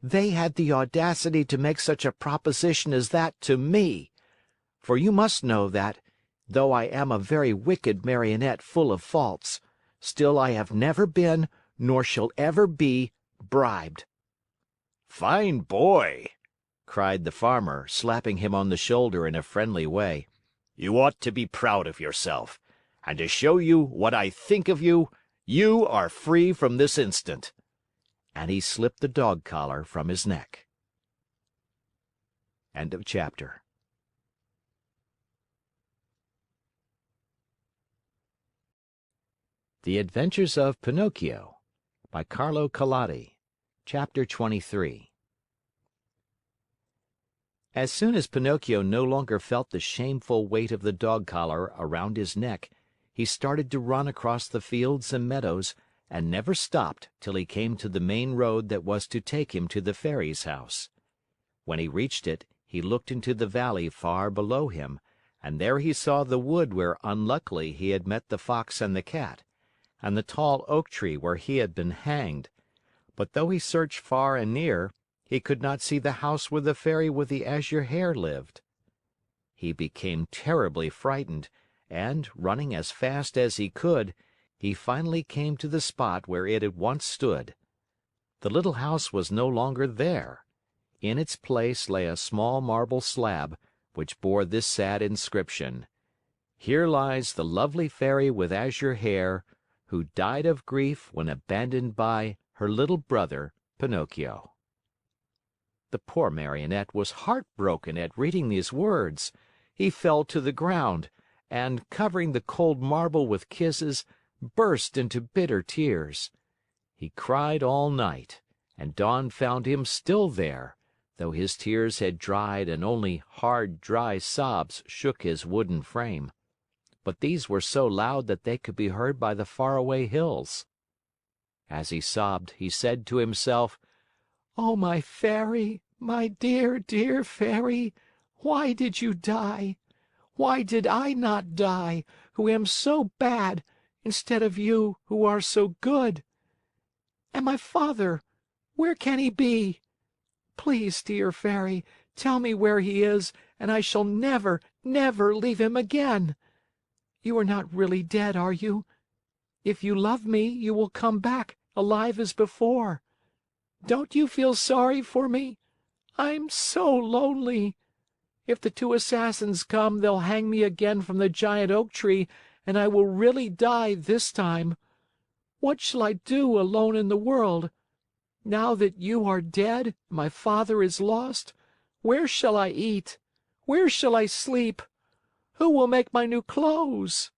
They had the audacity to make such a proposition as that to me. For you must know that, though I am a very wicked Marionette full of faults, still I have never been, nor shall ever be, bribed." "Fine boy!" cried the Farmer, slapping him on the shoulder in a friendly way. "You ought to be proud of yourself. And to show you what I think of you, you are free from this instant." And he slipped the dog collar from his neck. End of chapter. The Adventures of Pinocchio by Carlo Collodi. Chapter 23. As soon as Pinocchio no longer felt the shameful weight of the dog collar around his neck, he started to run across the fields and meadows and never stopped till he came to the main road that was to take him to the Fairy's house. When he reached it, he looked into the valley far below him, and there he saw the wood where unluckily he had met the Fox and the Cat, and the tall oak tree where he had been hanged. But though he searched far and near, he could not see the house where the Fairy with the azure hair lived. He became terribly frightened, and, running as fast as he could, he finally came to the spot where it had once stood. The little house was no longer there. In its place lay a small marble slab, which bore this sad inscription: "Here lies the lovely Fairy with azure hair, who died of grief when abandoned by her little brother, Pinocchio." The poor Marionette was heartbroken at reading these words. He fell to the ground, and, covering the cold marble with kisses, burst into bitter tears. He cried all night, and dawn found him still there, though his tears had dried and only hard, dry sobs shook his wooden frame. But these were so loud that they could be heard by the faraway hills. As he sobbed, he said to himself, "Oh, my Fairy, my dear, dear Fairy, why did you die? Why did I not die, who am so bad, instead of you, who are so good? And my father, where can he be? Please, dear Fairy, tell me where he is, and I shall never, never leave him again. You are not really dead, are you? If you love me, you will come back, alive as before. Don't you feel sorry for me? I'm so lonely. If the two assassins come, they'll hang me again from the giant oak tree, and I will really die this time. What shall I do alone in the world? Now that you are dead, and my father is lost, where shall I eat? Where shall I sleep? Who will make my new clothes?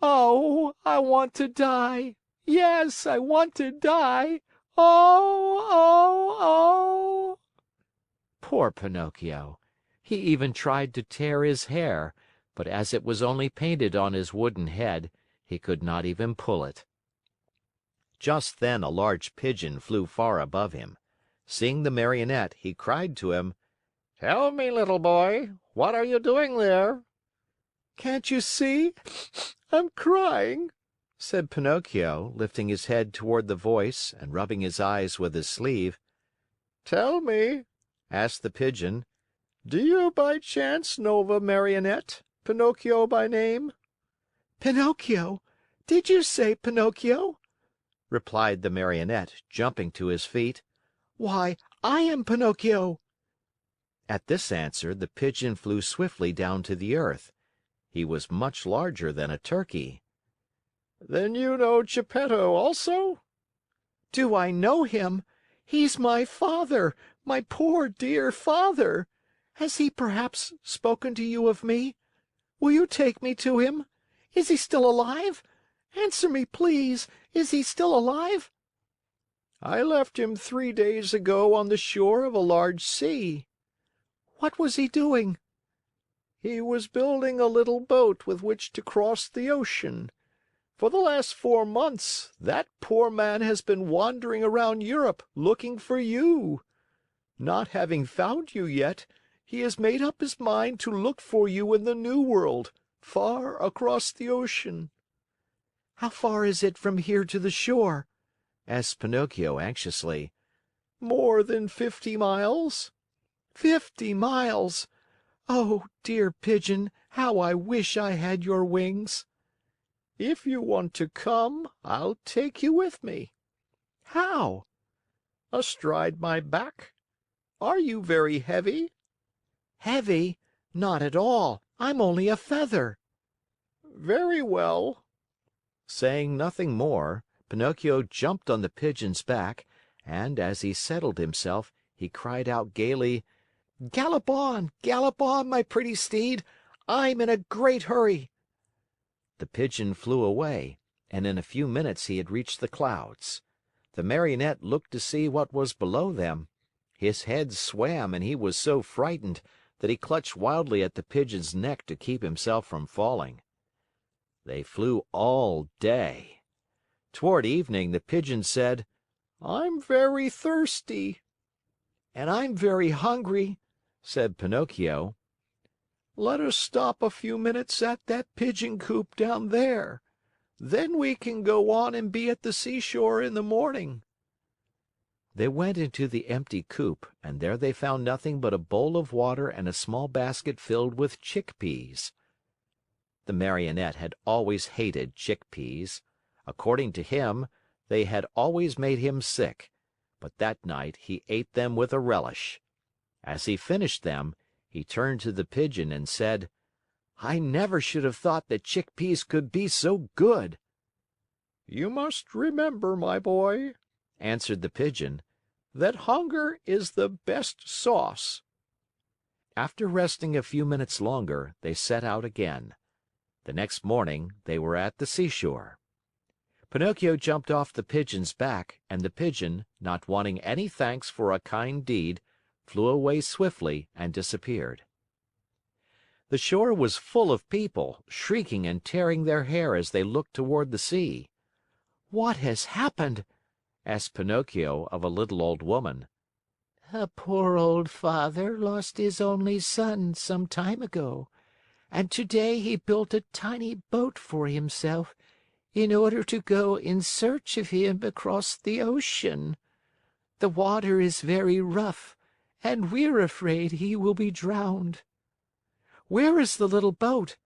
Oh, I want to die. Yes, I want to die. Oh, oh, oh!" Poor Pinocchio! He even tried to tear his hair, but as it was only painted on his wooden head, he could not even pull it. Just then a large pigeon flew far above him. Seeing the Marionette, he cried to him, "Tell me, little boy, what are you doing there?" "Can't you see? I'm crying," said Pinocchio, lifting his head toward the voice and rubbing his eyes with his sleeve. "Tell me," asked the pigeon, "do you by chance know of a Marionette, Pinocchio by name?" "Pinocchio? Did you say Pinocchio?" replied the Marionette, jumping to his feet. "Why, I am Pinocchio." At this answer, the pigeon flew swiftly down to the earth. He was much larger than a turkey. "Then you know Geppetto also?" "Do I know him? He's my father, my poor dear father. Has he perhaps spoken to you of me? Will you take me to him? Is he still alive? Answer me, please. Is he still alive?" "I left him 3 days ago on the shore of a large sea." "What was he doing?" "He was building a little boat with which to cross the ocean. For the last 4 months, that poor man has been wandering around Europe looking for you. Not having found you yet, he has made up his mind to look for you in the New World, far across the ocean." "How far is it from here to the shore?" asked Pinocchio anxiously. "More than 50 miles." 50 miles! Oh, dear Pigeon, how I wish I had your wings!" "If you want to come, I'll take you with me." "How?" "Astride my back. Are you very heavy?" "Heavy? Not at all. I'm only a feather." "Very well." Saying nothing more, Pinocchio jumped on the Pigeon's back, and, as he settled himself, he cried out gaily: Gallop on, my pretty steed. I'm in a great hurry." The Pigeon flew away, and in a few minutes he had reached the clouds. The Marionette looked to see what was below them. His head swam and he was so frightened that he clutched wildly at the Pigeon's neck to keep himself from falling. They flew all day. Toward evening, the Pigeon said, "I'm very thirsty." "And I'm very hungry," said Pinocchio. "Let us stop a few minutes at that pigeon coop down there. Then we can go on and be at the seashore in the morning." They went into the empty coop, and there they found nothing but a bowl of water and a small basket filled with chickpeas. The Marionette had always hated chickpeas. According to him, they had always made him sick, but that night he ate them with a relish. As he finished them, he turned to the Pigeon and said, "I never should have thought that chickpeas could be so good." "You must remember, my boy," answered the Pigeon, "that hunger is the best sauce." After resting a few minutes longer, they set out again. The next morning, they were at the seashore. Pinocchio jumped off the Pigeon's back, and the Pigeon, not wanting any thanks for a kind deed, flew away swiftly and disappeared. The shore was full of people, shrieking and tearing their hair as they looked toward the sea. "What has happened?" asked Pinocchio of a little old woman. "A poor old father lost his only son some time ago, and today he built a tiny boat for himself in order to go in search of him across the ocean. The water is very rough, and we're afraid he will be drowned." "Where is the little boat?"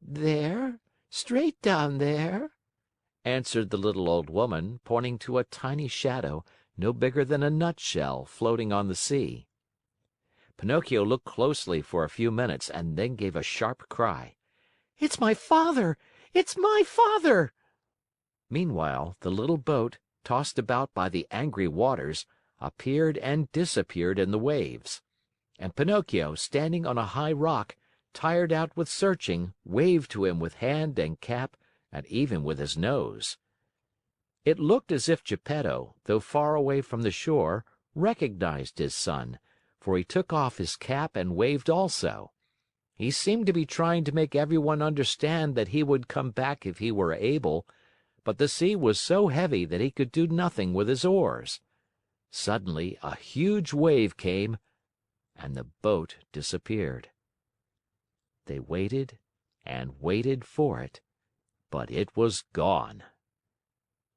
"There, straight down there," answered the little old woman, pointing to a tiny shadow, no bigger than a nutshell, floating on the sea. Pinocchio looked closely for a few minutes and then gave a sharp cry. "It's my father! It's my father!" Meanwhile, the little boat, tossed about by the angry waters, appeared and disappeared in the waves. And Pinocchio, standing on a high rock, tired out with searching, waved to him with hand and cap and even with his nose. It looked as if Geppetto, though far away from the shore, recognized his son, for he took off his cap and waved also. He seemed to be trying to make everyone understand that he would come back if he were able, but the sea was so heavy that he could do nothing with his oars. Suddenly a huge wave came, and the boat disappeared. They waited and waited for it, but it was gone.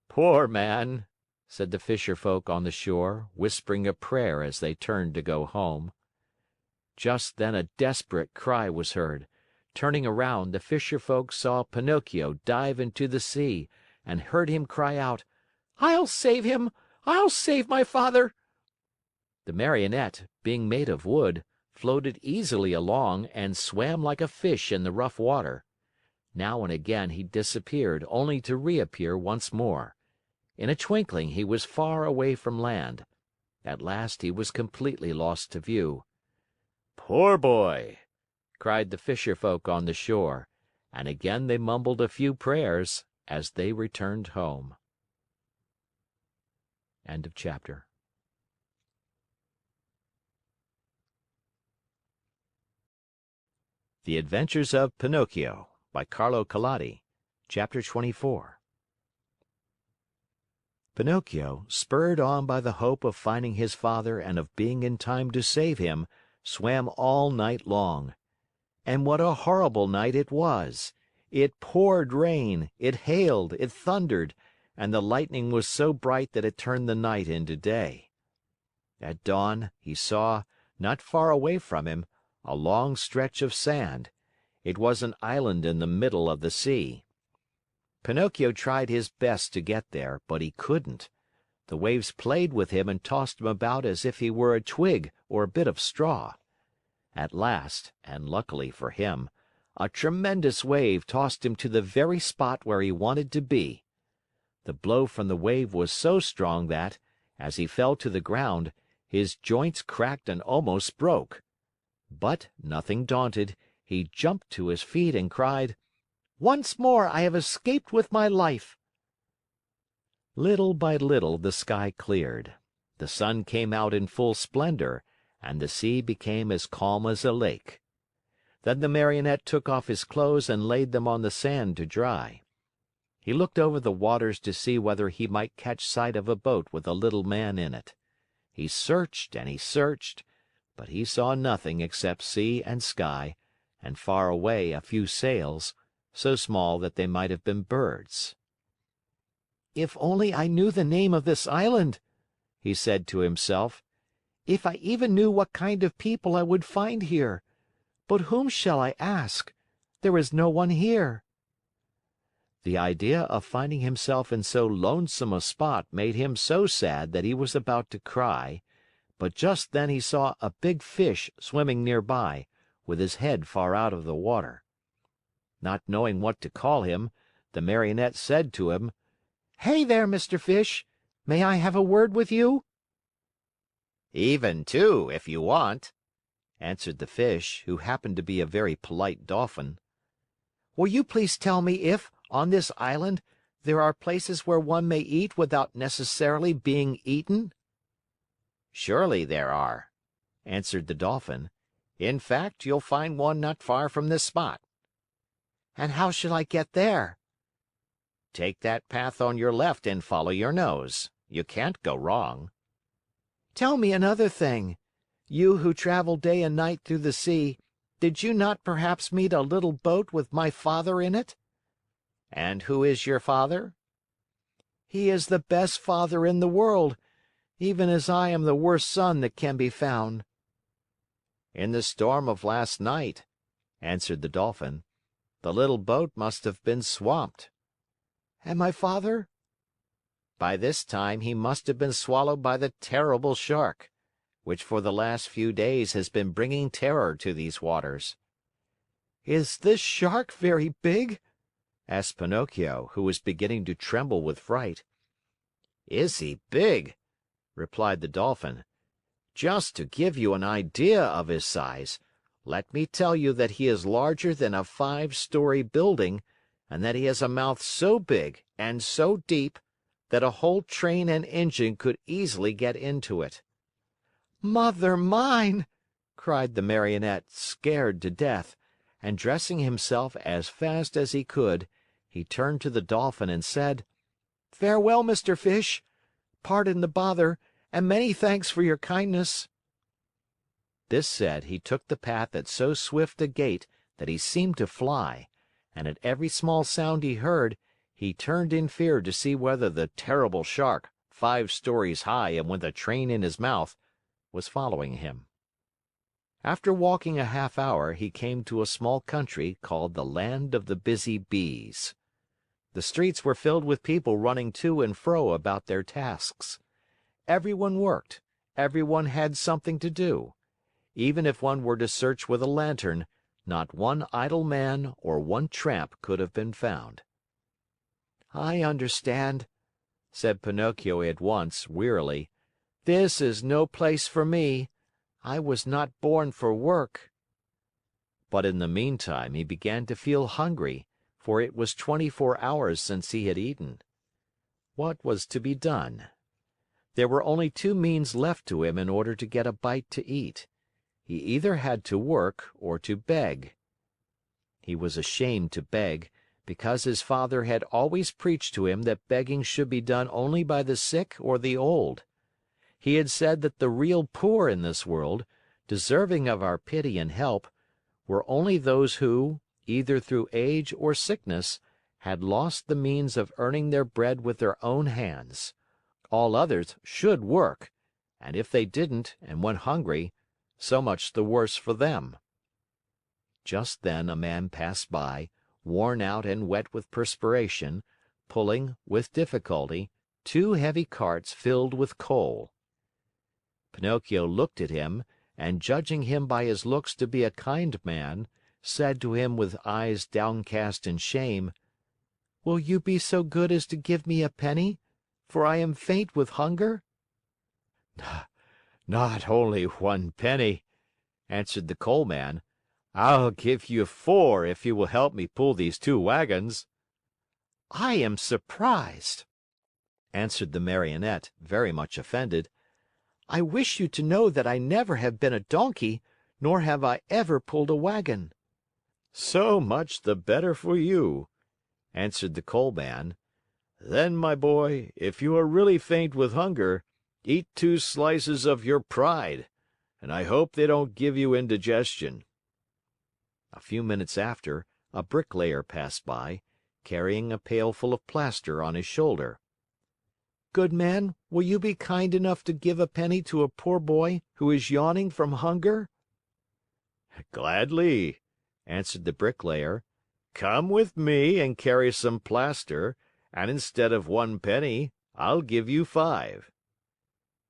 "Poor man!" said the fisher folk on the shore, whispering a prayer as they turned to go home. Just then a desperate cry was heard. Turning around, the fisher folk saw Pinocchio dive into the sea and heard him cry out, "I'll save him! I'll save my father!" The Marionette, being made of wood, floated easily along and swam like a fish in the rough water. Now and again he disappeared only to reappear once more. In a twinkling he was far away from land. At last he was completely lost to view. "Poor boy!" cried the fisher folk on the shore, and again they mumbled a few prayers as they returned home. End of chapter. The Adventures of Pinocchio by Carlo Collodi, Chapter 24. Pinocchio, spurred on by the hope of finding his father and of being in time to save him, swam all night long. And what a horrible night it was! It poured rain, it hailed, it thundered, and the lightning was so bright that it turned the night into day. At dawn, he saw, not far away from him, a long stretch of sand. It was an island in the middle of the sea. Pinocchio tried his best to get there, but he couldn't. The waves played with him and tossed him about as if he were a twig or a bit of straw. At last, and luckily for him, a tremendous wave tossed him to the very spot where he wanted to be. The blow from the wave was so strong that, as he fell to the ground, his joints cracked and almost broke. But, nothing daunted, he jumped to his feet and cried, "Once more I have escaped with my life!" Little by little the sky cleared. The sun came out in full splendor, and the sea became as calm as a lake. Then the Marionette took off his clothes and laid them on the sand to dry. He looked over the waters to see whether he might catch sight of a boat with a little man in it. He searched and he searched, but he saw nothing except sea and sky, and far away a few sails, so small that they might have been birds. "If only I knew the name of this island," he said to himself. "If I even knew what kind of people I would find here. But whom shall I ask? There is no one here." The idea of finding himself in so lonesome a spot made him so sad that he was about to cry, but just then he saw a big fish swimming near by, with his head far out of the water. Not knowing what to call him, the Marionette said to him, "Hey there, Mr. Fish! May I have a word with you?" "Even two, if you want," answered the fish, who happened to be a very polite Dolphin. "Will you please tell me if, on this island, there are places where one may eat without necessarily being eaten?" "Surely there are," answered the Dolphin. "In fact, you'll find one not far from this spot." "And how shall I get there?" "Take that path on your left and follow your nose. You can't go wrong." "Tell me another thing. You who travel day and night through the sea, did you not perhaps meet a little boat with my father in it?" "And who is your father?" "He is the best father in the world, even as I am the worst son that can be found." "In the storm of last night," answered the Dolphin, "the little boat must have been swamped." "And my father?" "By this time he must have been swallowed by the terrible shark, which for the last few days has been bringing terror to these waters." "Is this shark very big?" asked Pinocchio, who was beginning to tremble with fright. "Is he big?" replied the Dolphin. "Just to give you an idea of his size, let me tell you that he is larger than a 5-story building, and that he has a mouth so big and so deep that a whole train and engine could easily get into it." "Mother mine!" cried the Marionette, scared to death, and dressing himself as fast as he could, he turned to the Dolphin and said, "Farewell, Mr. Fish. Pardon the bother, and many thanks for your kindness." This said, he took the path at so swift a gait that he seemed to fly, and at every small sound he heard, he turned in fear to see whether the terrible shark, 5 stories high and with a train in his mouth, was following him. After walking a half hour, he came to a small country called the Land of the Busy Bees. The streets were filled with people running to and fro about their tasks. Everyone worked, everyone had something to do. Even if one were to search with a lantern, not one idle man or one tramp could have been found. "I understand," said Pinocchio at once, wearily. "This is no place for me. I was not born for work." But in the meantime he began to feel hungry, for it was 24 hours since he had eaten. What was to be done? There were only two means left to him in order to get a bite to eat. He either had to work or to beg. He was ashamed to beg, because his father had always preached to him that begging should be done only by the sick or the old. He had said that the real poor in this world, deserving of our pity and help, were only those who, either through age or sickness, had lost the means of earning their bread with their own hands. All others should work, and if they didn't and went hungry, so much the worse for them. Just then a man passed by, worn out and wet with perspiration, pulling, with difficulty, two heavy carts filled with coal. Pinocchio looked at him, and judging him by his looks to be a kind man, said to him with eyes downcast in shame, "Will you be so good as to give me a penny, for I am faint with hunger?" Not only 1 penny," answered the coal man. "I'll give you 4 if you will help me pull these 2 wagons." "I am surprised," answered the Marionette, very much offended. "I wish you to know that I never have been a donkey, nor have I ever pulled a wagon." "So much the better for you," answered the coal man. "Then, my boy, if you are really faint with hunger, eat 2 slices of your pride, and I hope they don't give you indigestion." A few minutes after, a bricklayer passed by, carrying a pail full of plaster on his shoulder. "Good man, will you be kind enough to give a penny to a poor boy who is yawning from hunger?" "Gladly," answered the bricklayer. "Come with me and carry some plaster, and instead of 1 penny, I'll give you 5."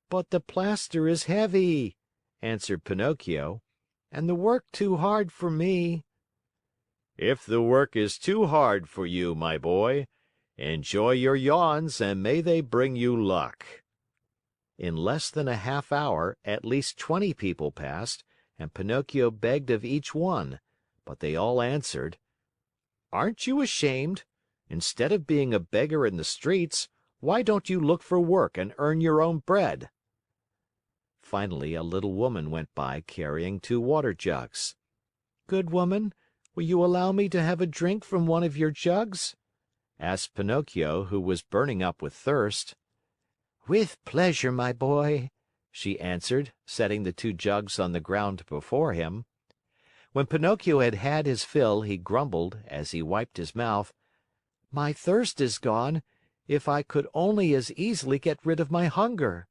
"But the plaster is heavy," answered Pinocchio, "and the work too hard for me." "If the work is too hard for you, my boy, enjoy your yawns and may they bring you luck." In less than a half hour, at least 20 people passed, and Pinocchio begged of each one, but they all answered, "Aren't you ashamed? Instead of being a beggar in the streets, why don't you look for work and earn your own bread?" Finally, a little woman went by carrying 2 water jugs. "Good woman, will you allow me to have a drink from one of your jugs?" asked Pinocchio, who was burning up with thirst. "With pleasure, my boy," she answered, setting the 2 jugs on the ground before him. When Pinocchio had had his fill, he grumbled, as he wiped his mouth, "My thirst is gone. If I could only as easily get rid of my hunger."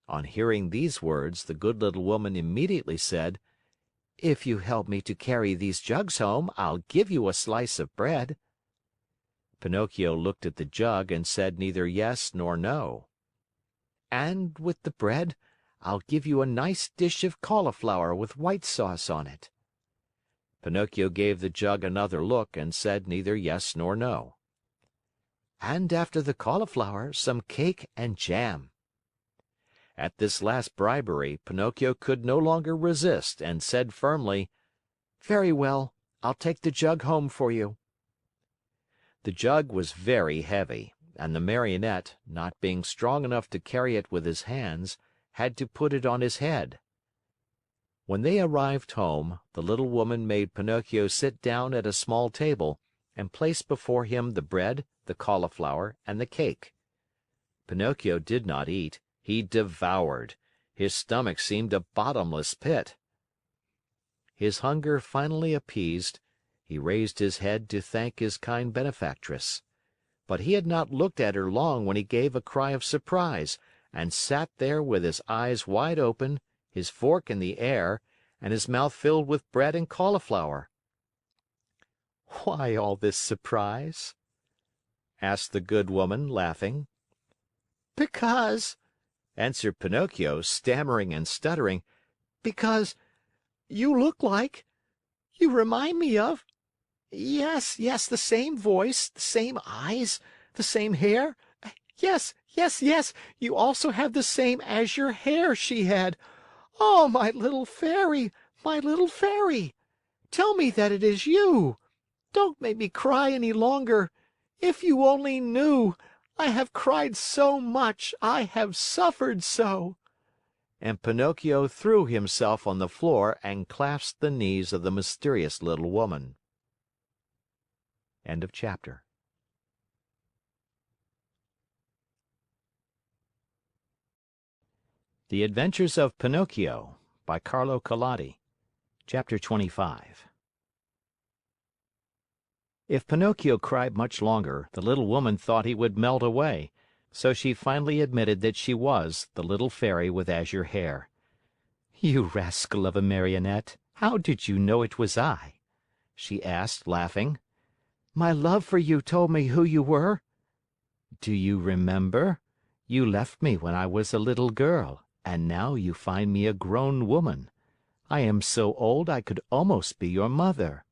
On hearing these words, the good little woman immediately said, "If you help me to carry these jugs home, I'll give you a slice of bread." Pinocchio looked at the jug and said neither yes nor no. "And with the bread, I'll give you a nice dish of cauliflower with white sauce on it." Pinocchio gave the jug another look and said neither yes nor no. "And after the cauliflower, some cake and jam." At this last bribery, Pinocchio could no longer resist and said firmly, "Very well, I'll take the jug home for you." The jug was very heavy, and the Marionette, not being strong enough to carry it with his hands, had to put it on his head. When they arrived home, the little woman made Pinocchio sit down at a small table and placed before him the bread, the cauliflower, and the cake. Pinocchio did not eat. He devoured. His stomach seemed a bottomless pit. His hunger finally appeased, he raised his head to thank his kind benefactress. But he had not looked at her long when he gave a cry of surprise and sat there with his eyes wide open, his fork in the air, and his mouth filled with bread and cauliflower. "Why all this surprise?" asked the good woman, laughing. "Because," answered Pinocchio, stammering and stuttering, "because you look like, you remind me of, yes, yes, the same voice, the same eyes, the same hair. Yes, yes, yes, you also have the same azure hair she had. Oh, my little fairy, my little fairy! Tell me that it is you! Don't make me cry any longer. If you only knew! I have cried so much, I have suffered so!" And Pinocchio threw himself on the floor and clasped the knees of the mysterious little woman. End of chapter. The Adventures of Pinocchio by Carlo Collodi. Chapter 25. If Pinocchio cried much longer, the little woman thought he would melt away, so she finally admitted that she was the little fairy with azure hair. "You rascal of a Marionette, how did you know it was I?" she asked, laughing. "My love for you told me who you were." "Do you remember? You left me when I was a little girl, and now you find me a grown woman. I am so old I could almost be your mother."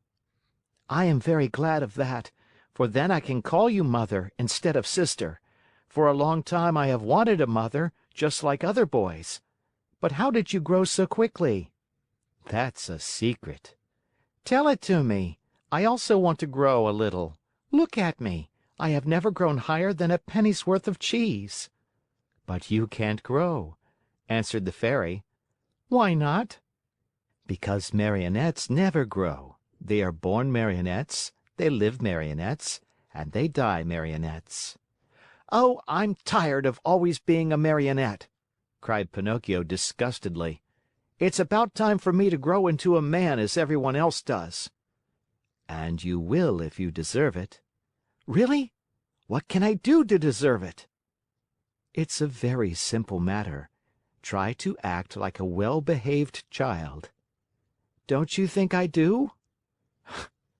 "I am very glad of that, for then I can call you mother instead of sister. For a long time I have wanted a mother, just like other boys. But how did you grow so quickly?" "That's a secret." "Tell it to me. I also want to grow a little. Look at me. I have never grown higher than a penny's worth of cheese." "But you can't grow," answered the fairy. "Why not?" "Because Marionettes never grow. They are born Marionettes, they live Marionettes, and they die Marionettes." "Oh, I'm tired of always being a Marionette!" cried Pinocchio disgustedly. "It's about time for me to grow into a man as everyone else does." "And you will if you deserve it." "Really? What can I do to deserve it?" "It's a very simple matter. Try to act like a well-behaved child." "Don't you think I do?"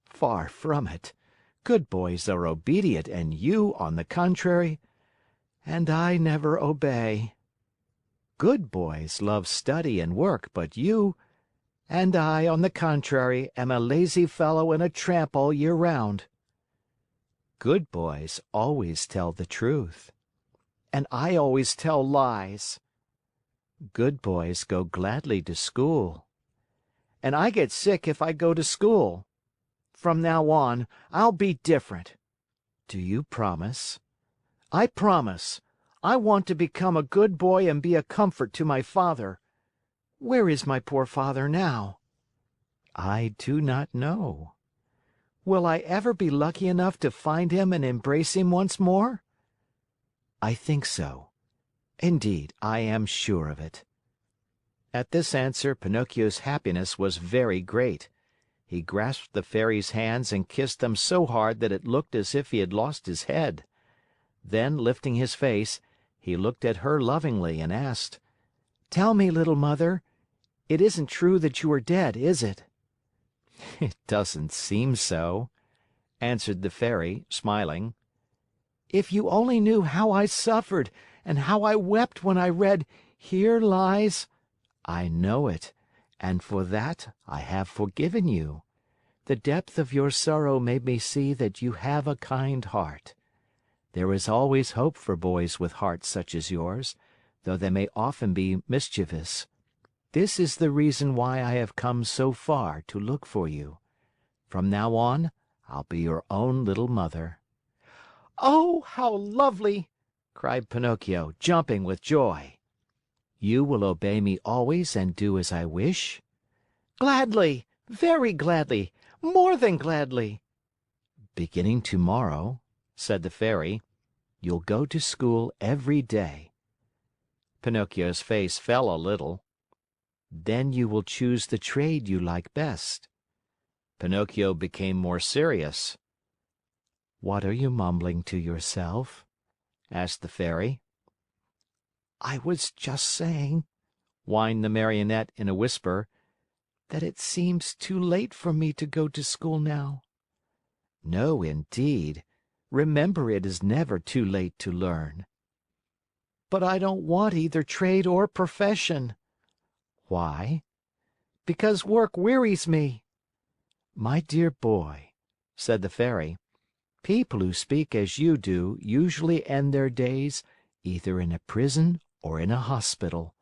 "Far from it. Good boys are obedient and you, on the contrary—" "And I never obey." "Good boys love study and work, but you—" "And I, on the contrary, am a lazy fellow and a tramp all year round." "Good boys always tell the truth." "And I always tell lies." "Good boys go gladly to school." "And I get sick if I go to school. From now on, I'll be different." "Do you promise?" "I promise. I want to become a good boy and be a comfort to my father. Where is my poor father now?" "I do not know." "Will I ever be lucky enough to find him and embrace him once more?" "I think so. Indeed, I am sure of it." At this answer, Pinocchio's happiness was very great. He grasped the Fairy's hands and kissed them so hard that it looked as if he had lost his head. Then, lifting his face, he looked at her lovingly and asked, "Tell me, little mother, it isn't true that you are dead, is it?" "It doesn't seem so," answered the Fairy, smiling. "If you only knew how I suffered and how I wept when I read, 'Here lies—'" "I know it, and for that I have forgiven you. The depth of your sorrow made me see that you have a kind heart. There is always hope for boys with hearts such as yours, though they may often be mischievous. This is the reason why I have come so far to look for you. From now on, I'll be your own little mother." "Oh, how lovely!" cried Pinocchio, jumping with joy. "You will obey me always and do as I wish?" "Gladly, very gladly, more than gladly." "Beginning tomorrow," said the Fairy, "you'll go to school every day." Pinocchio's face fell a little. "Then you will choose the trade you like best." Pinocchio became more serious. "What are you mumbling to yourself?" asked the Fairy. "I was just saying," whined the Marionette in a whisper, "that it seems too late for me to go to school now." "No, indeed. Remember it is never too late to learn." "But I don't want either trade or profession." "Why?" "Because work wearies me." "My dear boy," said the Fairy, "people who speak as you do usually end their days either in a prison or in a hospital.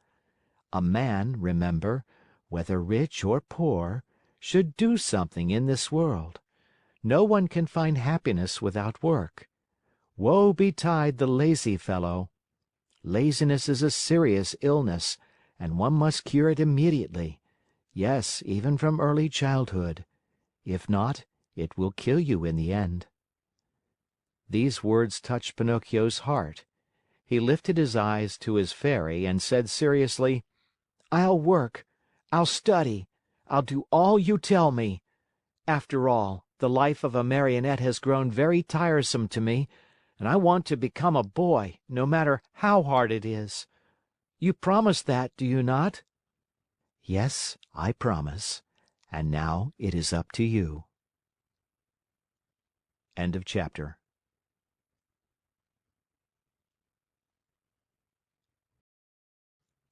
A man, remember, whether rich or poor, should do something in this world. No one can find happiness without work. Woe betide the lazy fellow. Laziness is a serious illness, and one must cure it immediately. Yes, even from early childhood. If not, it will kill you in the end." These words touched Pinocchio's heart. He lifted his eyes to his Fairy and said seriously, "I'll work. I'll study. I'll do all you tell me. After all, the life of a Marionette has grown very tiresome to me, and I want to become a boy, no matter how hard it is. You promise that, do you not?" "Yes, I promise. And now it is up to you." End of chapter.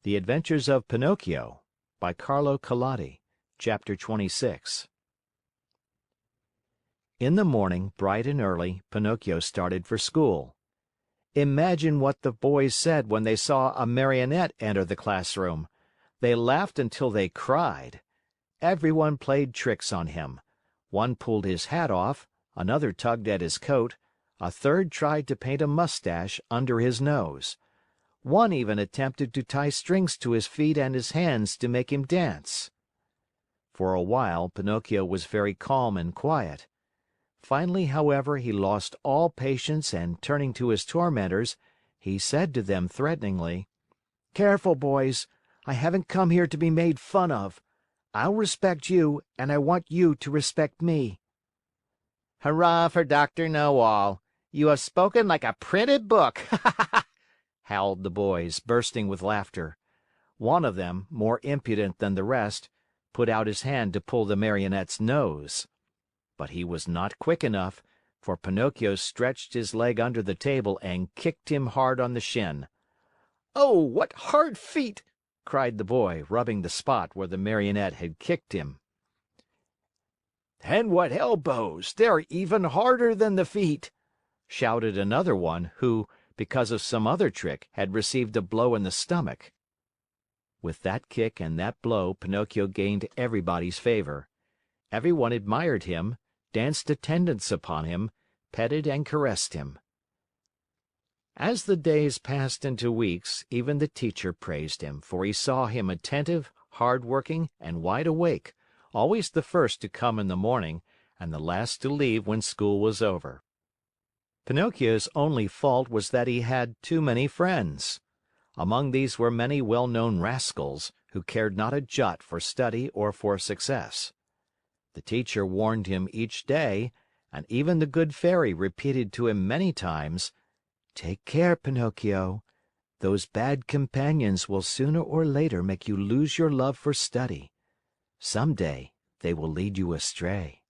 The Adventures of Pinocchio by Carlo Collodi. Chapter 26. In the morning, bright and early, Pinocchio started for school. Imagine what the boys said when they saw a Marionette enter the classroom. They laughed until they cried. Everyone played tricks on him. One pulled his hat off, another tugged at his coat, a third tried to paint a mustache under his nose. One even attempted to tie strings to his feet and his hands to make him dance. For a while, Pinocchio was very calm and quiet. Finally, however, he lost all patience and turning to his tormentors, he said to them threateningly, "Careful, boys! I haven't come here to be made fun of. I'll respect you, and I want you to respect me." "Hurrah for Dr. Know-All! You have spoken like a printed book!" howled the boys, bursting with laughter. One of them, more impudent than the rest, put out his hand to pull the Marionette's nose. But he was not quick enough, for Pinocchio stretched his leg under the table and kicked him hard on the shin. "Oh, what hard feet!" cried the boy, rubbing the spot where the Marionette had kicked him. "And what elbows! They're even harder than the feet!" shouted another one who, because of some other trick, had received a blow in the stomach. With that kick and that blow, Pinocchio gained everybody's favor. Everyone admired him, danced attendance upon him, petted and caressed him. As the days passed into weeks, even the teacher praised him, for he saw him attentive, hard-working, and wide awake, always the first to come in the morning and the last to leave when school was over. Pinocchio's only fault was that he had too many friends. Among these were many well-known rascals, who cared not a jot for study or for success. The teacher warned him each day, and even the good fairy repeated to him many times, "Take care, Pinocchio. Those bad companions will sooner or later make you lose your love for study. Some day they will lead you astray."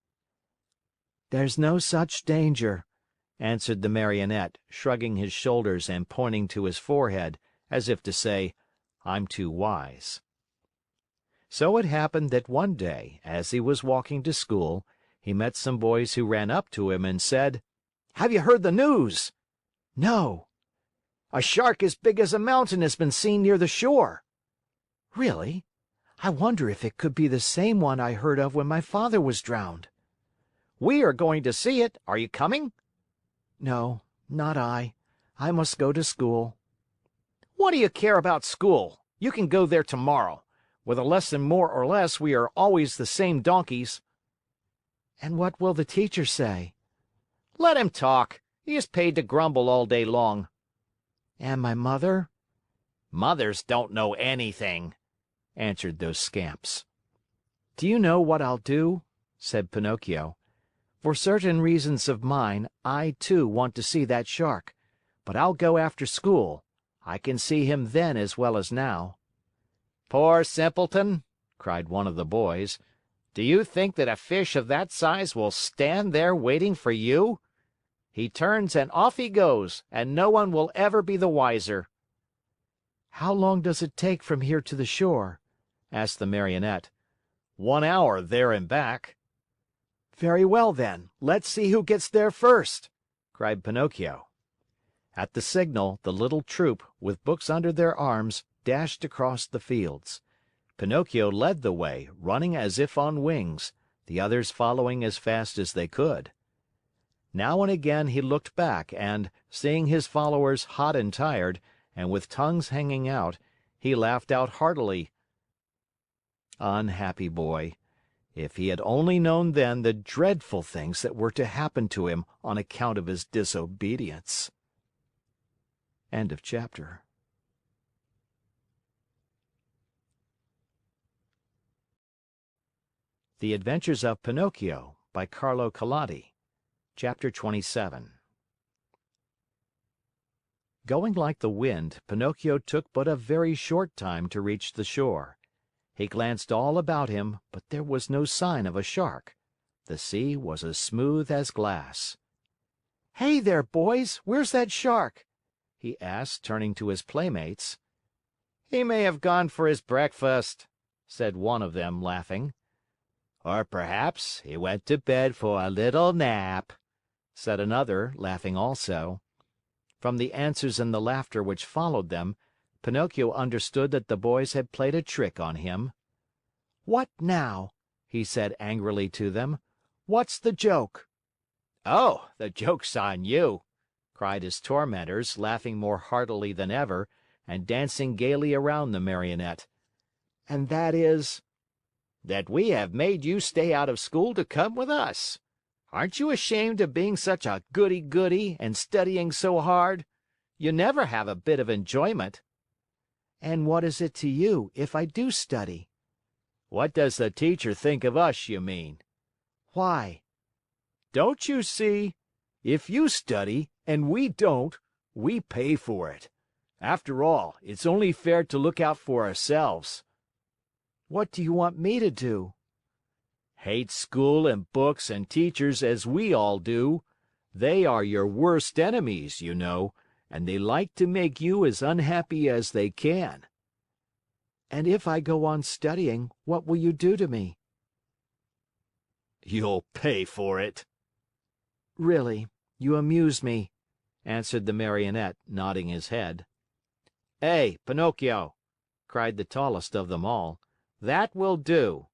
"There's no such danger," answered the Marionette, shrugging his shoulders and pointing to his forehead, as if to say, "I'm too wise." So it happened that one day, as he was walking to school, he met some boys who ran up to him and said, "Have you heard the news?" "No." "A shark as big as a mountain has been seen near the shore." "Really? I wonder if it could be the same one I heard of when my father was drowned." "We are going to see it. Are you coming?" "No, not I. I must go to school." "What do you care about school? You can go there tomorrow. With a lesson more or less, we are always the same donkeys." "And what will the teacher say?" "Let him talk. He is paid to grumble all day long." "And my mother?" "Mothers don't know anything," answered those scamps. "Do you know what I'll do?" said Pinocchio. "For certain reasons of mine, I, too, want to see that shark. But I'll go after school. I can see him then as well as now." "Poor simpleton!" cried one of the boys. "Do you think that a fish of that size will stand there waiting for you? He turns and off he goes, and no one will ever be the wiser." "How long does it take from here to the shore?" asked the Marionette. 1 hour there and back." "Very well, then. Let's see who gets there first!" cried Pinocchio. At the signal, the little troop, with books under their arms, dashed across the fields. Pinocchio led the way, running as if on wings. the others following as fast as they could. Now and again he looked back and, seeing his followers hot and tired, and with tongues hanging out, he laughed out heartily. Unhappy boy! If he had only known then the dreadful things that were to happen to him on account of his disobedience. End of chapter. The Adventures of Pinocchio by Carlo Collodi. Chapter 27. Going like the wind, Pinocchio took but a very short time to reach the shore. He glanced all about him, but there was no sign of a shark. The sea was as smooth as glass. "Hey there, boys! Where's that shark?" he asked, turning to his playmates. "He may have gone for his breakfast," said one of them, laughing. "Or perhaps he went to bed for a little nap," said another, laughing also. From the answers and the laughter which followed them, Pinocchio understood that the boys had played a trick on him. "What now?" he said angrily to them. "What's the joke?" "Oh, the joke's on you!" cried his tormentors, laughing more heartily than ever, and dancing gaily around the Marionette. "And that is?" "That we have made you stay out of school to come with us. Aren't you ashamed of being such a goody-goody and studying so hard? You never have a bit of enjoyment." "And what is it to you if I do study?" "What does the teacher think of us, you mean?" "Why?" Don't you see? If you study and we don't, we pay for it. After all, it's only fair to look out for ourselves." "What do you want me to do?" "Hate school and books and teachers as we all do. They are your worst enemies, you know, and they like to make you as unhappy as they can." "And if I go on studying, what will you do to me?" "You'll pay for it." "Really, you amuse me," answered the Marionette, nodding his head. "Hey, Pinocchio!" cried the tallest of them all. "That will do.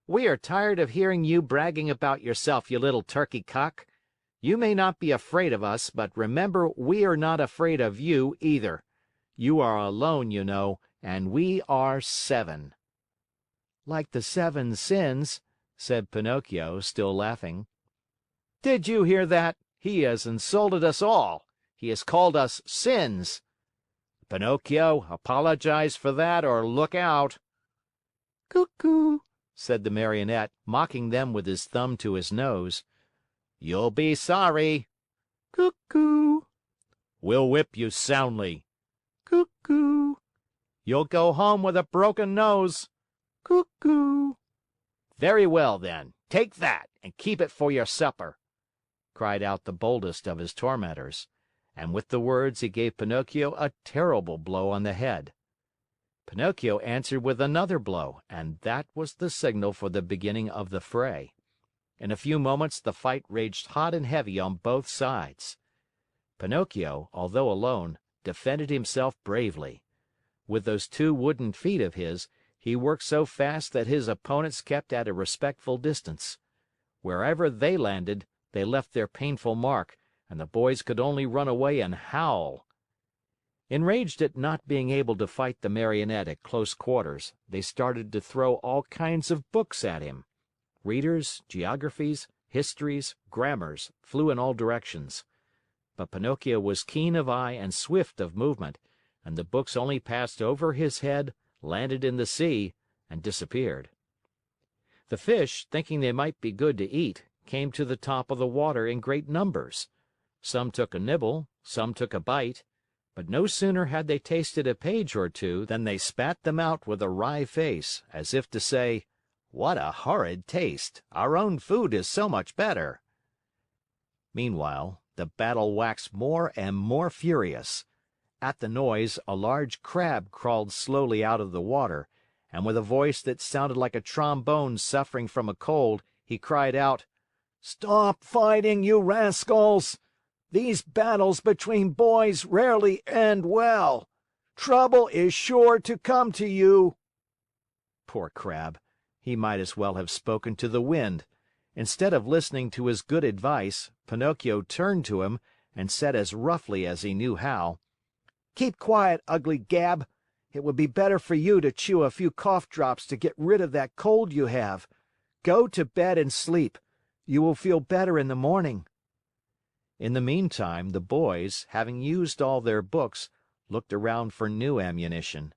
We are tired of hearing you bragging about yourself, you little turkey cock. You may not be afraid of us, but remember we are not afraid of you either. You are alone, you know, and we are 7. "Like the 7 sins," said Pinocchio, still laughing. "Did you hear that? He has insulted us all. He has called us sins. Pinocchio, apologize for that or look out." "Cuckoo!" said the Marionette, mocking them with his thumb to his nose. "You'll be sorry." "Cuckoo!" "We'll whip you soundly." "Cuckoo!" "You'll go home with a broken nose." "Cuckoo!" "Very well, then. Take that and keep it for your supper," cried out the boldest of his tormentors. And with the words he gave Pinocchio a terrible blow on the head. Pinocchio answered with another blow, and that was the signal for the beginning of the fray. In a few moments the fight raged hot and heavy on both sides. Pinocchio, although alone, defended himself bravely. With those 2 wooden feet of his, he worked so fast that his opponents kept at a respectful distance. Wherever they landed, they left their painful mark, and the boys could only run away and howl. Enraged at not being able to fight the Marionette at close quarters, they started to throw all kinds of books at him. Readers, geographies, histories, grammars flew in all directions. But Pinocchio was keen of eye and swift of movement, and the books only passed over his head, landed in the sea, and disappeared. The fish, thinking they might be good to eat, came to the top of the water in great numbers. Some took a nibble, some took a bite, but no sooner had they tasted a page or two than they spat them out with a wry face, as if to say, "What a horrid taste! Our own food is so much better." Meanwhile, the battle waxed more and more furious. At the noise, a large crab crawled slowly out of the water, and with a voice that sounded like a trombone suffering from a cold, he cried out, "Stop fighting, you rascals! These battles between boys rarely end well. Trouble is sure to come to you." Poor Crab! He might as well have spoken to the wind. Instead of listening to his good advice, Pinocchio turned to him and said as roughly as he knew how, "Keep quiet, ugly Gab. It would be better for you to chew a few cough drops to get rid of that cold you have. Go to bed and sleep. You will feel better in the morning." In the meantime, the boys, having used all their books, looked around for new ammunition.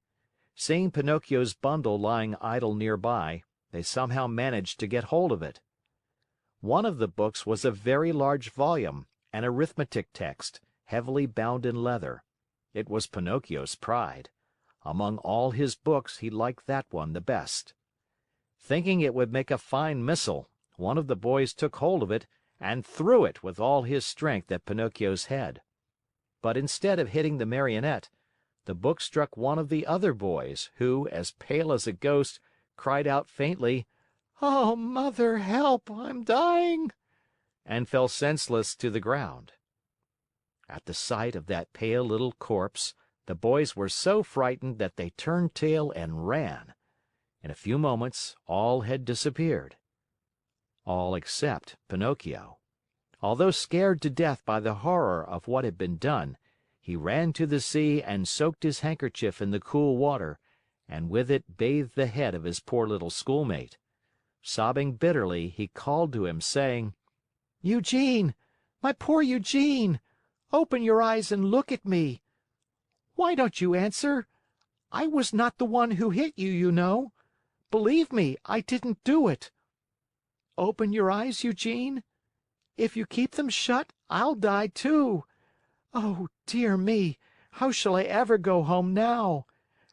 Seeing Pinocchio's bundle lying idle nearby, they somehow managed to get hold of it. One of the books was a very large volume, an arithmetic text, heavily bound in leather. It was Pinocchio's pride. Among all his books, he liked that one the best. Thinking it would make a fine missile, one of the boys took hold of it and threw it with all his strength at Pinocchio's head. But instead of hitting the Marionette, the book struck one of the other boys, who, as pale as a ghost, cried out faintly, "Oh, Mother, help! I'm dying!" and fell senseless to the ground. At the sight of that pale little corpse, the boys were so frightened that they turned tail and ran. In a few moments, all had disappeared. All except Pinocchio. Although scared to death by the horror of what had been done, he ran to the sea and soaked his handkerchief in the cool water, and with it bathed the head of his poor little schoolmate. Sobbing bitterly, he called to him, saying, "Eugene! My poor Eugene! Open your eyes and look at me! Why don't you answer? I was not the one who hit you, you know. Believe me, I didn't do it. Open your eyes, Eugene. If you keep them shut, I'll die too. Oh, dear me, how shall I ever go home now?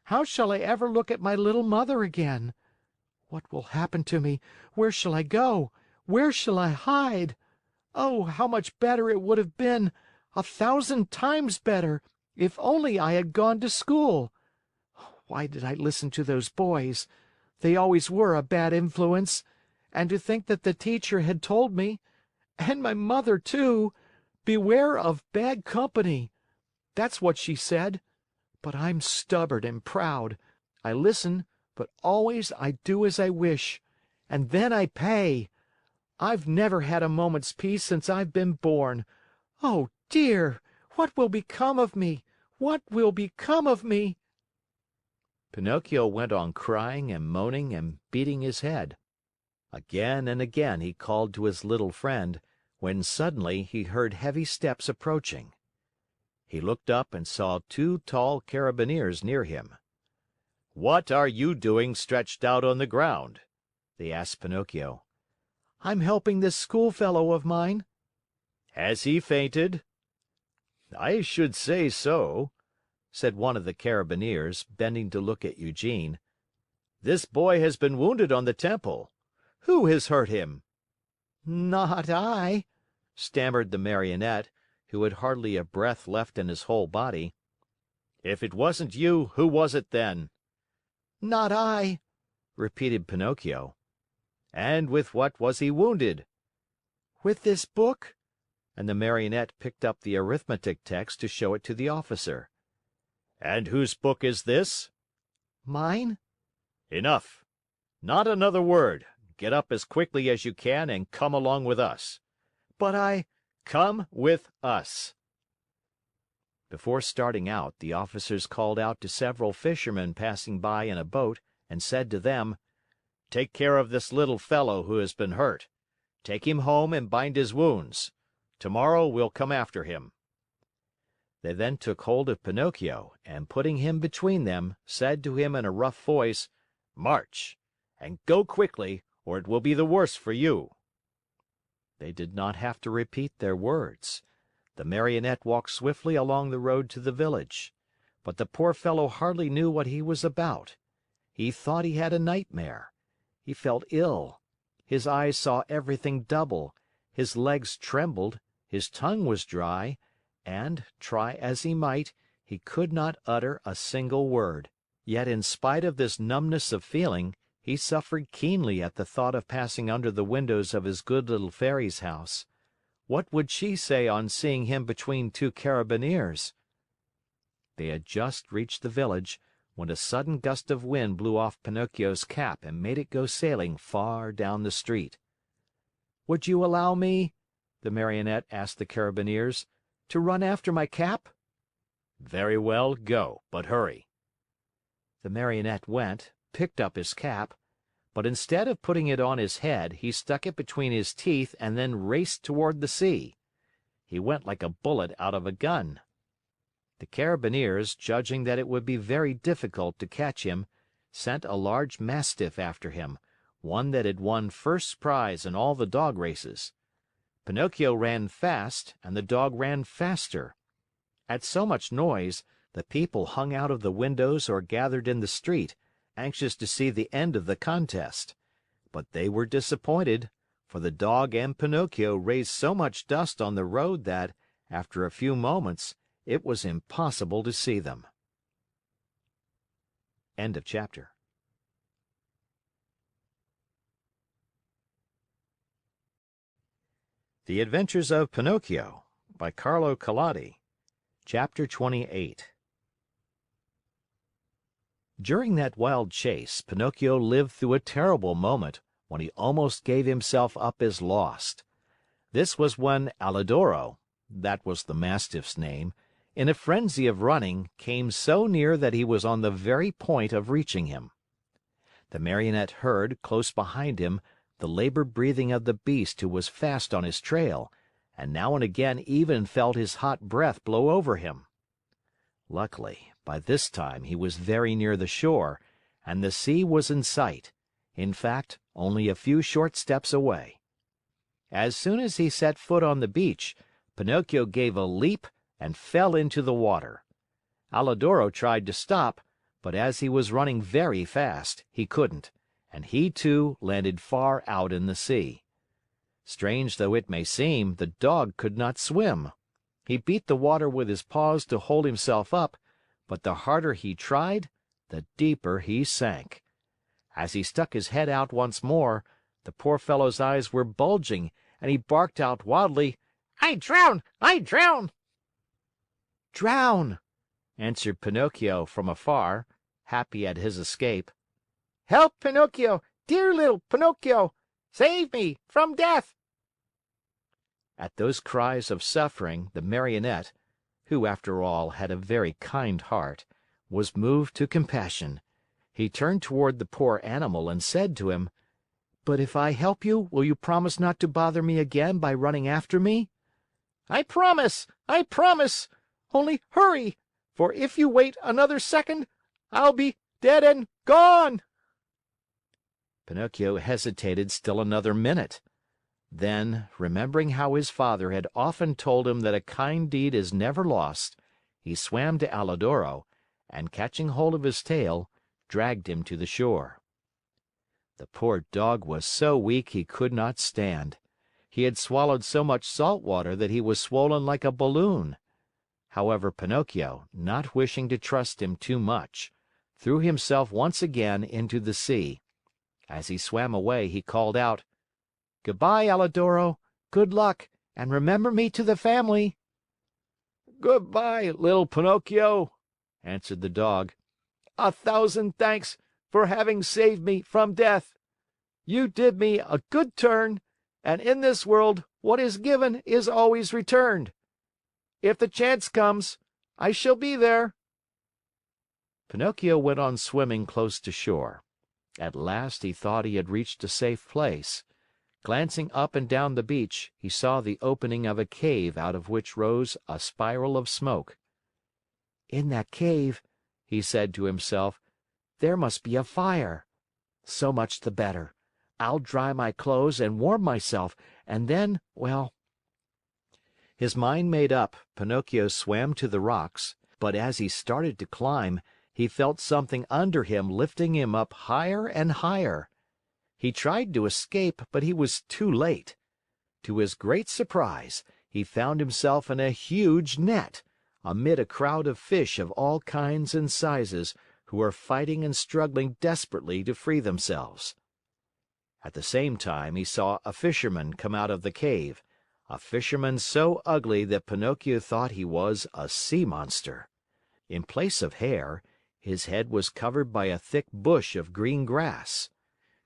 How shall I ever look at my little mother again? What will happen to me? Where shall I go? Where shall I hide? Oh, how much better it would have been, 1,000 times better, if only I had gone to school. Why did I listen to those boys? They always were a bad influence. And to think that the teacher had told me, and my mother too, beware of bad company. That's what she said. But I'm stubborn and proud. I listen, but always I do as I wish. And then I pay. I've never had a moment's peace since I've been born. Oh, dear! What will become of me? What will become of me?" Pinocchio went on crying and moaning and beating his head. Again and again he called to his little friend, when suddenly he heard heavy steps approaching. He looked up and saw two tall carabineers near him. "What are you doing stretched out on the ground?" they asked Pinocchio. "I'm helping this schoolfellow of mine." "Has he fainted?" "I should say so," said one of the carabineers, bending to look at Eugene. "This boy has been wounded on the temple. Who has hurt him?" "Not I," stammered the Marionette, who had hardly a breath left in his whole body. "If it wasn't you, who was it then?" "Not I," repeated Pinocchio. "And with what was he wounded?" "With this book," and the Marionette picked up the arithmetic text to show it to the officer. "And whose book is this?" "Mine." "Enough. Not another word. Get up as quickly as you can and come along with us." "But I—" "Come with us." Before starting out, the officers called out to several fishermen passing by in a boat and said to them, "Take care of this little fellow who has been hurt. Take him home and bind his wounds. Tomorrow we'll come after him." They then took hold of Pinocchio and, putting him between them, said to him in a rough voice, "March! And go quickly, or it will be the worse for you." They did not have to repeat their words. The Marionette walked swiftly along the road to the village. But the poor fellow hardly knew what he was about. He thought he had a nightmare. He felt ill. His eyes saw everything double, his legs trembled, his tongue was dry, and, try as he might, he could not utter a single word. Yet in spite of this numbness of feeling, he suffered keenly at the thought of passing under the windows of his good little Fairy's house. What would she say on seeing him between two carabineers? They had just reached the village when a sudden gust of wind blew off Pinocchio's cap and made it go sailing far down the street. Would you allow me," the Marionette asked the Carabineers, "to run after my cap?" Very well, go, but hurry. The Marionette went, picked up his cap, but instead of putting it on his head, he stuck it between his teeth and then raced toward the sea. He went like a bullet out of a gun. The Carabineers, judging that it would be very difficult to catch him, sent a large Mastiff after him, one that had won first prize in all the dog races. Pinocchio ran fast and the dog ran faster. At so much noise, the people hung out of the windows or gathered in the street, anxious to see the end of the contest. But they were disappointed, for the dog and Pinocchio raised so much dust on the road that, after a few moments, it was impossible to see them. End of chapter. The Adventures of Pinocchio by Carlo Collodi. Chapter 28. During that wild chase, Pinocchio lived through a terrible moment when he almost gave himself up as lost. This was when Alidoro, that was the Mastiff's name, in a frenzy of running, came so near that he was on the very point of reaching him. The Marionette heard, close behind him, the labored breathing of the beast who was fast on his trail, and now and again even felt his hot breath blow over him. Luckily, by this time he was very near the shore, and the sea was in sight, in fact, only a few short steps away. As soon as he set foot on the beach, Pinocchio gave a leap and fell into the water. Alidoro tried to stop, but as he was running very fast, he couldn't, and he too landed far out in the sea. Strange though it may seem, the dog could not swim. He beat the water with his paws to hold himself up, but the harder he tried, the deeper he sank. As he stuck his head out once more, the poor fellow's eyes were bulging, and he barked out wildly, "I drown! I drown!" "Drown!" answered Pinocchio from afar, happy at his escape. Help, Pinocchio! Dear little Pinocchio! Save me from death!" At those cries of suffering, the Marionette, who after all had a very kind heart, was moved to compassion. He turned toward the poor animal and said to him, "But if I help you, will you promise not to bother me again by running after me?" "I promise! I promise! Only hurry, for if you wait another second, I'll be dead and gone!" Pinocchio hesitated still another minute. Then, remembering how his father had often told him that a kind deed is never lost, he swam to Alidoro, and catching hold of his tail, dragged him to the shore. The poor dog was so weak he could not stand. He had swallowed so much salt water that he was swollen like a balloon. However, Pinocchio, not wishing to trust him too much, threw himself once again into the sea. As he swam away, he called out, "Goodbye, Alidoro. Good luck, and remember me to the family." "Goodbye, little Pinocchio," answered the dog. "A thousand thanks for having saved me from death. You did me a good turn, and in this world what is given is always returned. If the chance comes, I shall be there." Pinocchio went on swimming close to shore. At last he thought he had reached a safe place. Glancing up and down the beach, he saw the opening of a cave out of which rose a spiral of smoke. "In that cave," he said to himself, "there must be a fire. So much the better. I'll dry my clothes and warm myself, and then, well—" His mind made up, Pinocchio swam to the rocks, but as he started to climb, he felt something under him lifting him up higher and higher. He tried to escape, but he was too late. To his great surprise, he found himself in a huge net, amid a crowd of fish of all kinds and sizes, who were fighting and struggling desperately to free themselves. At the same time, he saw a fisherman come out of the cave, a fisherman so ugly that Pinocchio thought he was a sea monster. In place of hair, his head was covered by a thick bush of green grass.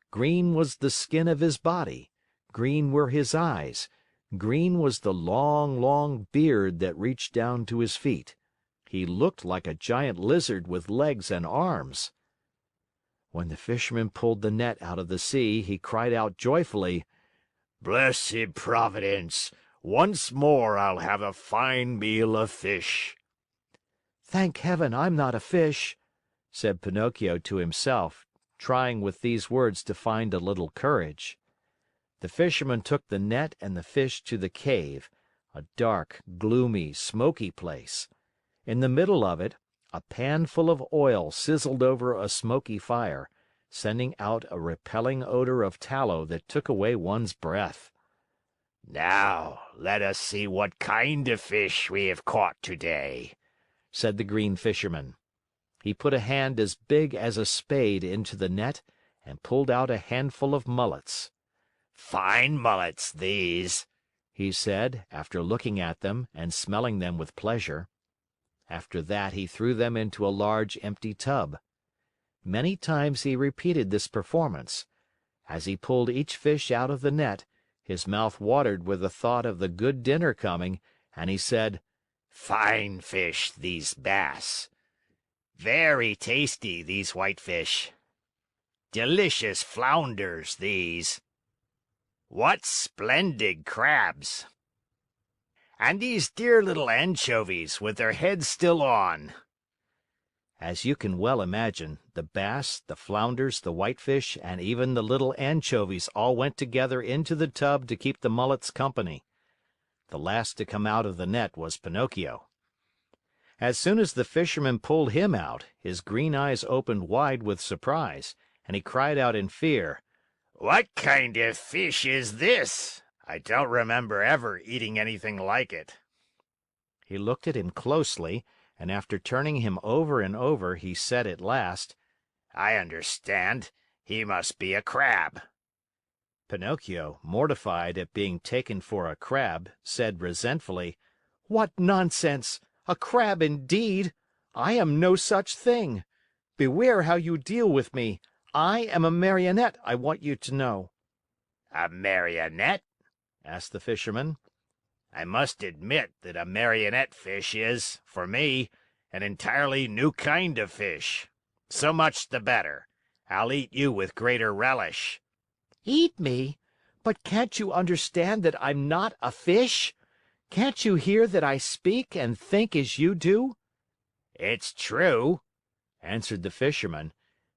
Green was the skin of his body, green were his eyes, green was the long, long beard that reached down to his feet. He looked like a giant lizard with legs and arms. When the Fisherman pulled the net out of the sea, he cried out joyfully, "Blessed Providence! Once more I'll have a fine meal of fish." "Thank heaven I'm not a fish," said Pinocchio to himself, trying with these words to find a little courage. The Fisherman took the net and the fish to the cave, a dark, gloomy, smoky place. In the middle of it, a pan full of oil sizzled over a smoky fire, sending out a repelling odor of tallow that took away one's breath. "Now, let us see what kind of fish we have caught today," said the Green Fisherman. He put a hand as big as a spade into the net and pulled out a handful of mullets. "Fine mullets, these," he said, after looking at them and smelling them with pleasure. After that he threw them into a large empty tub. Many times he repeated this performance. As he pulled each fish out of the net, his mouth watered with the thought of the good dinner coming, and he said, "Fine fish, these bass. Very tasty, these whitefish. Delicious flounders, these. What splendid crabs! And these dear little anchovies with their heads still on." As you can well imagine, the bass, the flounders, the whitefish, and even the little anchovies all went together into the tub to keep the mullets company. The last to come out of the net was Pinocchio. As soon as the Fisherman pulled him out, his green eyes opened wide with surprise, and he cried out in fear, "What kind of fish is this? I don't remember ever eating anything like it." He looked at him closely, and after turning him over and over, he said at last, "I understand. He must be a crab." Pinocchio, mortified at being taken for a crab, said resentfully, "What nonsense! A crab indeed! I am no such thing. Beware how you deal with me. I am a Marionette, I want you to know." "A Marionette?" asked the Fisherman. "I must admit that a Marionette fish is, for me, an entirely new kind of fish. So much the better. I'll eat you with greater relish." "Eat me? But can't you understand that I'm not a fish? Can't you hear that I speak and think as you do?" "It's true," answered the Fisherman.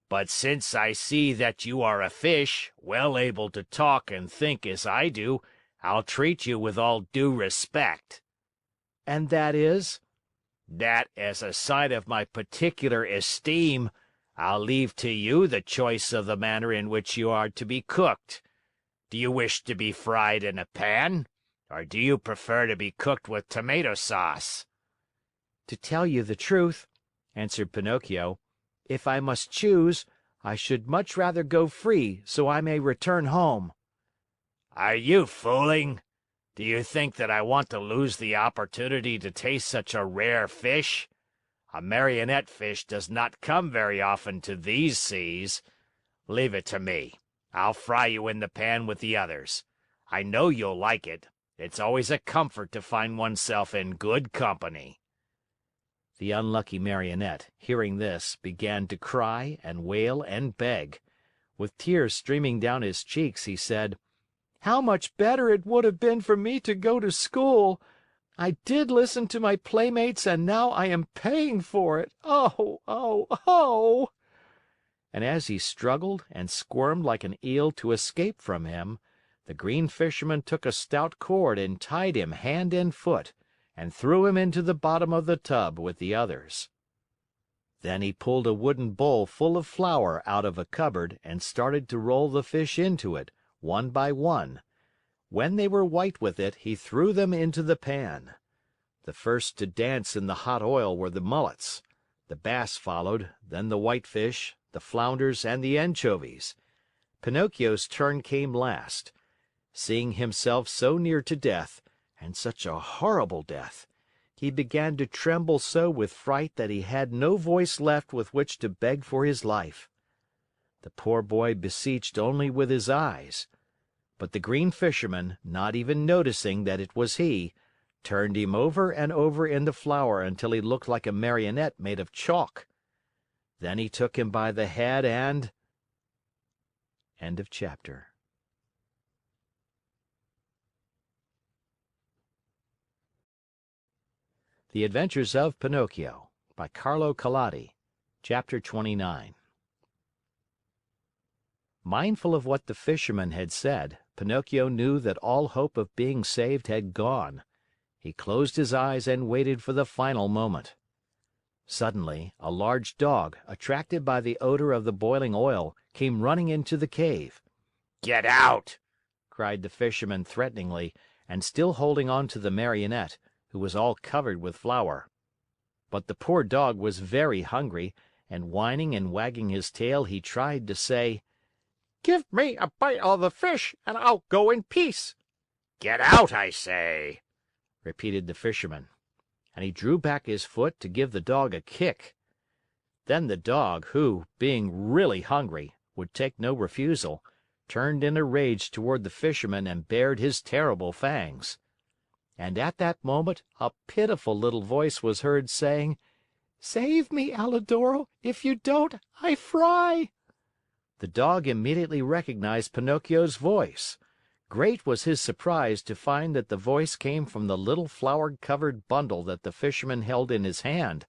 "But since I see that you are a fish, well able to talk and think as I do, I'll treat you with all due respect." "And that is?" "That, as a sign of my particular esteem, I'll leave to you the choice of the manner in which you are to be cooked. Do you wish to be fried in a pan, or do you prefer to be cooked with tomato sauce?" "To tell you the truth," answered Pinocchio, "if I must choose, I should much rather go free so I may return home." "Are you fooling? Do you think that I want to lose the opportunity to taste such a rare fish? A Marionette fish does not come very often to these seas. Leave it to me. I'll fry you in the pan with the others. I know you'll like it. It's always a comfort to find oneself in good company." The unlucky Marionette, hearing this, began to cry and wail and beg. With tears streaming down his cheeks, he said, "How much better it would have been for me to go to school! I did listen to my playmates and now I am paying for it. Oh, oh, oh!" And as he struggled and squirmed like an eel to escape from him, the Green Fisherman took a stout cord and tied him hand and foot, and threw him into the bottom of the tub with the others. Then he pulled a wooden bowl full of flour out of a cupboard and started to roll the fish into it, one by one. When they were white with it, he threw them into the pan. The first to dance in the hot oil were the mullets. The bass followed, then the whitefish, the flounders, and the anchovies. Pinocchio's turn came last. Seeing himself so near to death, and such a horrible death, he began to tremble so with fright that he had no voice left with which to beg for his life. The poor boy beseeched only with his eyes. But the green fisherman, not even noticing that it was he, turned him over and over in the flour until he looked like a marionette made of chalk. Then he took him by the head and... End of chapter. The Adventures of Pinocchio by Carlo Collodi. Chapter 29. Mindful of what the fisherman had said, Pinocchio knew that all hope of being saved had gone. He closed his eyes and waited for the final moment. Suddenly, a large dog, attracted by the odor of the boiling oil, came running into the cave. Get out! Cried the fisherman threateningly, and still holding on to the Marionette, who was all covered with flour. But the poor dog was very hungry, and whining and wagging his tail, he tried to say, "Give me a bite of the fish, and I'll go in peace." Get out, I say!" repeated the fisherman. And he drew back his foot to give the dog a kick. Then the dog, who, being really hungry, would take no refusal, turned in a rage toward the fisherman and bared his terrible fangs. And at that moment a pitiful little voice was heard saying, "Save me, Alidoro! If you don't, I fry!" The dog immediately recognized Pinocchio's voice. Great was his surprise to find that the voice came from the little flour-covered bundle that the fisherman held in his hand.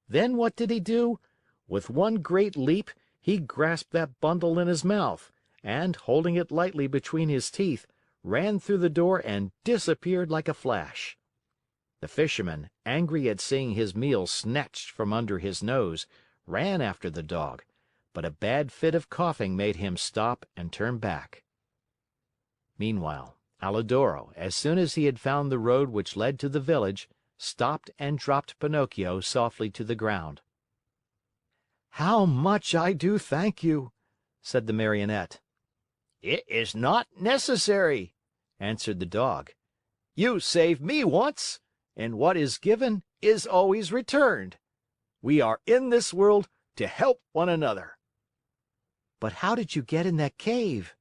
Then what did he do? With one great leap, he grasped that bundle in his mouth, and, holding it lightly between his teeth, ran through the door and disappeared like a flash. The fisherman, angry at seeing his meal snatched from under his nose, ran after the dog, but a bad fit of coughing made him stop and turn back. Meanwhile, Alidoro, as soon as he had found the road which led to the village, stopped and dropped Pinocchio softly to the ground. "How much I do thank you!" said the Marionette. "It is not necessary," answered the dog. "You saved me once, and what is given is always returned. We are in this world to help one another." "But how did you get in that cave?"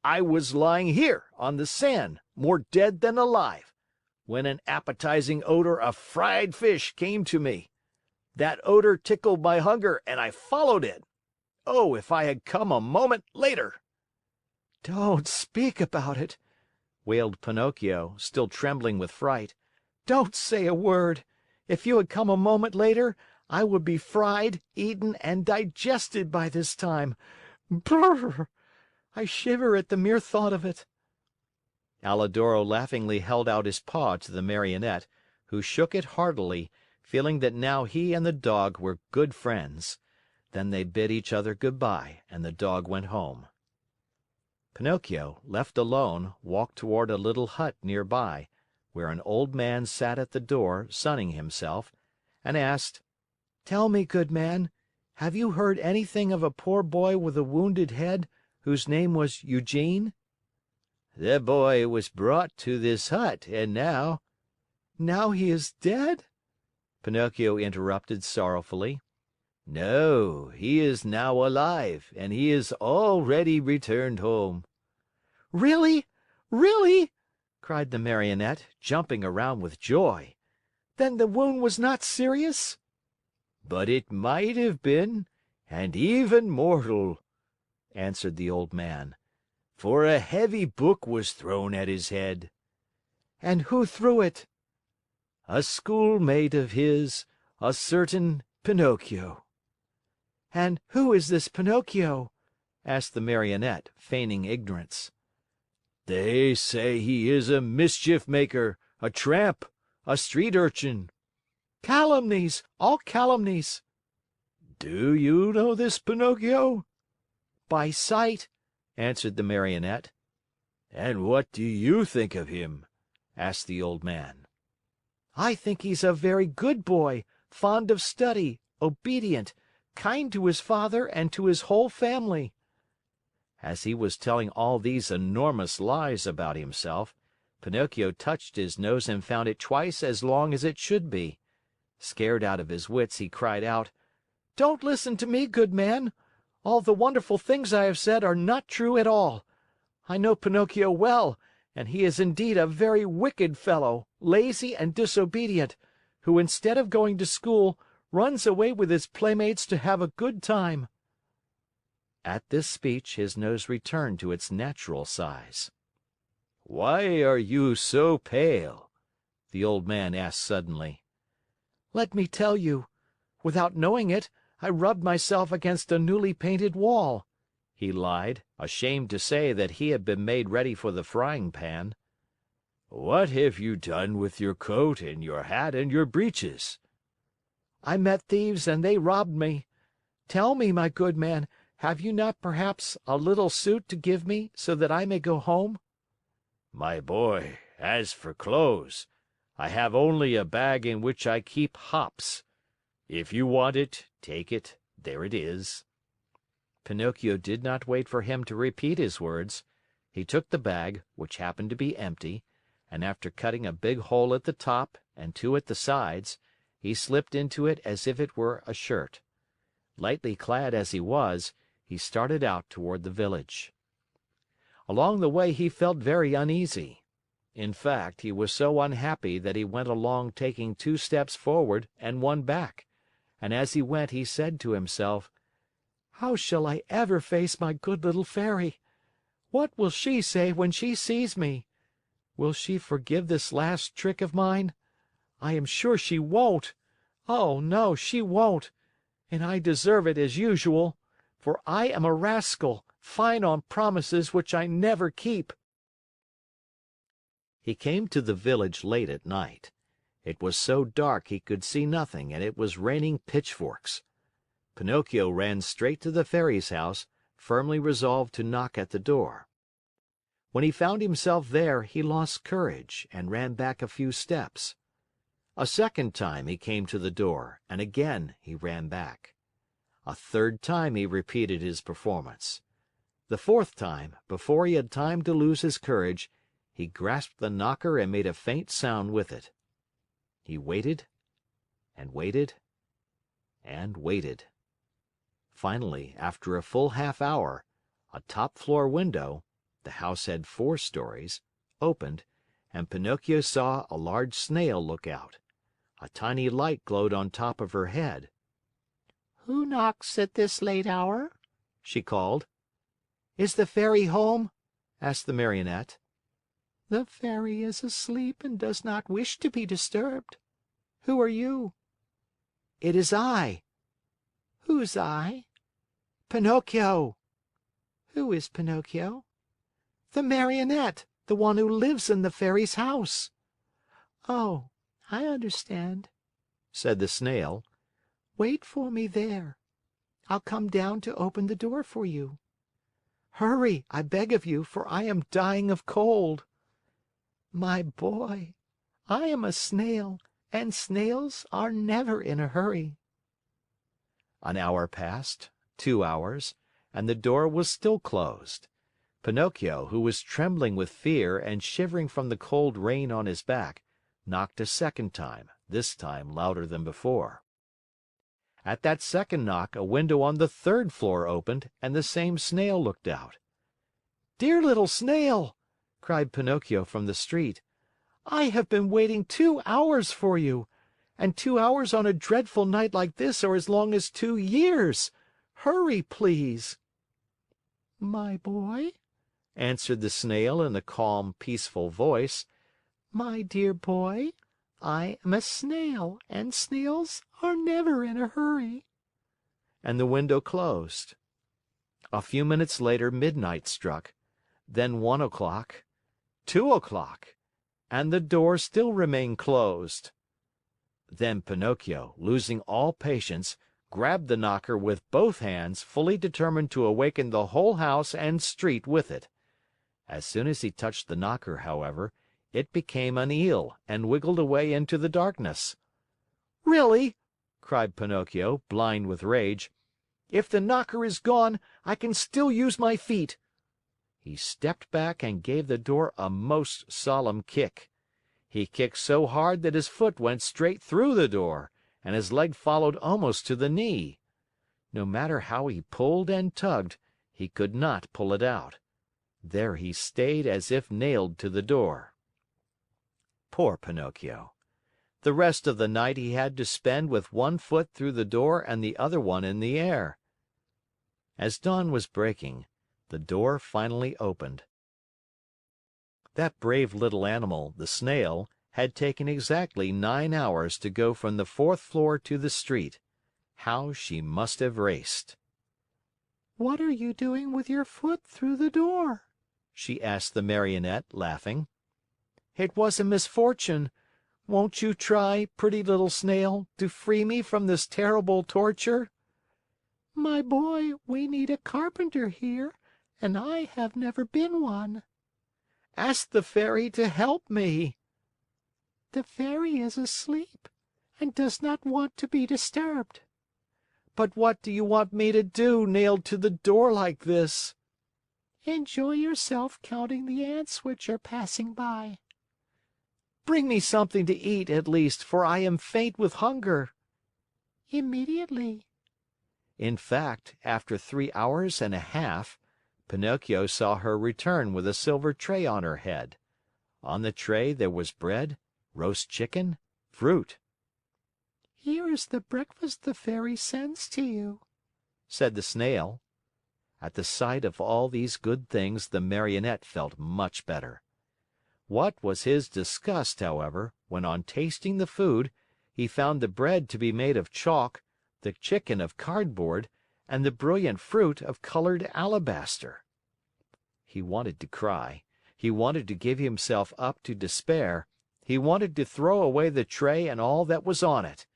"I was lying here on the sand, more dead than alive, when an appetizing odor of fried fish came to me. That odor tickled my hunger and I followed it. Oh, if I had come a moment later!" "Don't speak about it," wailed Pinocchio, still trembling with fright. "Don't say a word. If you had come a moment later, I would be fried, eaten, and digested by this time. Brrr! I shiver at the mere thought of it." Alidoro laughingly held out his paw to the Marionette, who shook it heartily, feeling that now he and the dog were good friends. Then they bid each other good bye, and the dog went home. Pinocchio, left alone, walked toward a little hut near by, where an old man sat at the door sunning himself, and asked, "Tell me, good man, have you heard anything of a poor boy with a wounded head, whose name was Eugene?" "The boy was brought to this hut, and now—" "Now he is dead?" Pinocchio interrupted sorrowfully. "No, he is now alive, and he is already returned home." "Really? Really?" cried the Marionette, jumping around with joy. "Then the wound was not serious?" "But it might have been, and even mortal," answered the old man, "for a heavy book was thrown at his head." "And who threw it?" "A schoolmate of his, a certain Pinocchio." "And who is this Pinocchio?" asked the Marionette, feigning ignorance. "They say he is a mischief maker, a tramp, a street urchin." "Calumnies! All calumnies!" "Do you know this Pinocchio?" "By sight," answered the Marionette. "And what do you think of him?" asked the old man. "I think he's a very good boy, fond of study, obedient, kind to his father and to his whole family." As he was telling all these enormous lies about himself, Pinocchio touched his nose and found it twice as long as it should be. Scared out of his wits, he cried out, "Don't listen to me, good man. All the wonderful things I have said are not true at all. I know Pinocchio well, and he is indeed a very wicked fellow, lazy and disobedient, who instead of going to school, runs away with his playmates to have a good time." At this speech, his nose returned to its natural size. "Why are you so pale?" the old man asked suddenly. "Let me tell you. Without knowing it, I rubbed myself against a newly painted wall," he lied, ashamed to say that he had been made ready for the frying pan. "What have you done with your coat and your hat and your breeches?" "I met thieves and they robbed me. Tell me, my good man, have you not perhaps a little suit to give me so that I may go home?" "My boy, as for clothes, I have only a bag in which I keep hops. If you want it, take it, there it is." Pinocchio did not wait for him to repeat his words. He took the bag, which happened to be empty, and after cutting a big hole at the top and two at the sides, he slipped into it as if it were a shirt. Lightly clad as he was, he started out toward the village. Along the way he felt very uneasy. In fact, he was so unhappy that he went along taking 2 steps forward and 1 back, and as he went he said to himself, "How shall I ever face my good little Fairy? What will she say when she sees me? Will she forgive this last trick of mine? I am sure she won't. Oh, no, she won't. And I deserve it as usual, for I am a rascal, fine on promises which I never keep." He came to the village late at night. It was so dark he could see nothing and it was raining pitchforks. Pinocchio ran straight to the Fairy's house, firmly resolved to knock at the door. When he found himself there, he lost courage and ran back a few steps. A second time he came to the door and again he ran back. A third time he repeated his performance. The fourth time, before he had time to lose his courage, he grasped the knocker and made a faint sound with it. He waited and waited and waited. Finally, after a full half hour, a top floor window (the house had 4 stories) opened, and Pinocchio saw a large Snail look out. A tiny light glowed on top of her head. "Who knocks at this late hour?" she called. "Is the Fairy home?" asked the Marionette. "The Fairy is asleep and does not wish to be disturbed. Who are you?" "It is I." "Who's I?" "Pinocchio." "Who is Pinocchio?" "The Marionette, the one who lives in the Fairy's house." "Oh, I understand," said the Snail. "Wait for me there. I'll come down to open the door for you." "Hurry, I beg of you, for I am dying of cold." "My boy, I am a snail, and snails are never in a hurry." An hour passed, 2 hours, and the door was still closed. Pinocchio, who was trembling with fear and shivering from the cold rain on his back, knocked a second time, this time louder than before. At that second knock, a window on the 3rd floor opened and the same Snail looked out. "Dear little Snail," cried Pinocchio from the street, "I have been waiting 2 hours for you, and 2 hours on a dreadful night like this are as long as 2 years. Hurry, please." "My boy," answered the Snail in a calm, peaceful voice, "my dear boy, I am a snail, and snails are never in a hurry." and the window closed. A few minutes later midnight struck, then 1 o'clock, 2 o'clock, and the door still remained closed. Then Pinocchio, losing all patience, grabbed the knocker with both hands, fully determined to awaken the whole house and street with it. As soon as he touched the knocker, however, it became an eel and wiggled away into the darkness. "Really?" cried Pinocchio, blind with rage. "If the knocker is gone, I can still use my feet." He stepped back and gave the door a most solemn kick. He kicked so hard that his foot went straight through the door, and his leg followed almost to the knee. No matter how he pulled and tugged, he could not pull it out. There he stayed as if nailed to the door. Poor Pinocchio! The rest of the night he had to spend with one foot through the door and the other one in the air. As dawn was breaking, the door finally opened. That brave little animal, the snail, had taken exactly 9 hours to go from the 4th floor to the street. How she must have raced! "What are you doing with your foot through the door?" she asked the Marionette, laughing. "It was a misfortune. Won't you try, pretty little snail, to free me from this terrible torture?" "My boy, we need a carpenter here, and I have never been one." "Ask the Fairy to help me." "The Fairy is asleep and does not want to be disturbed." "But what do you want me to do, nailed to the door like this?" "Enjoy yourself counting the ants which are passing by." "Bring me something to eat, at least, for I am faint with hunger." "Immediately." In fact, after 3 hours and a half, Pinocchio saw her return with a silver tray on her head. On the tray there was bread, roast chicken, fruit. "Here is the breakfast the Fairy sends to you," said the Snail. At the sight of all these good things, the Marionette felt much better. What was his disgust, however, when on tasting the food, he found the bread to be made of chalk, the chicken of cardboard, and the brilliant fruit of colored alabaster. He wanted to cry. He wanted to give himself up to despair. He wanted to throw away the tray and all that was on it.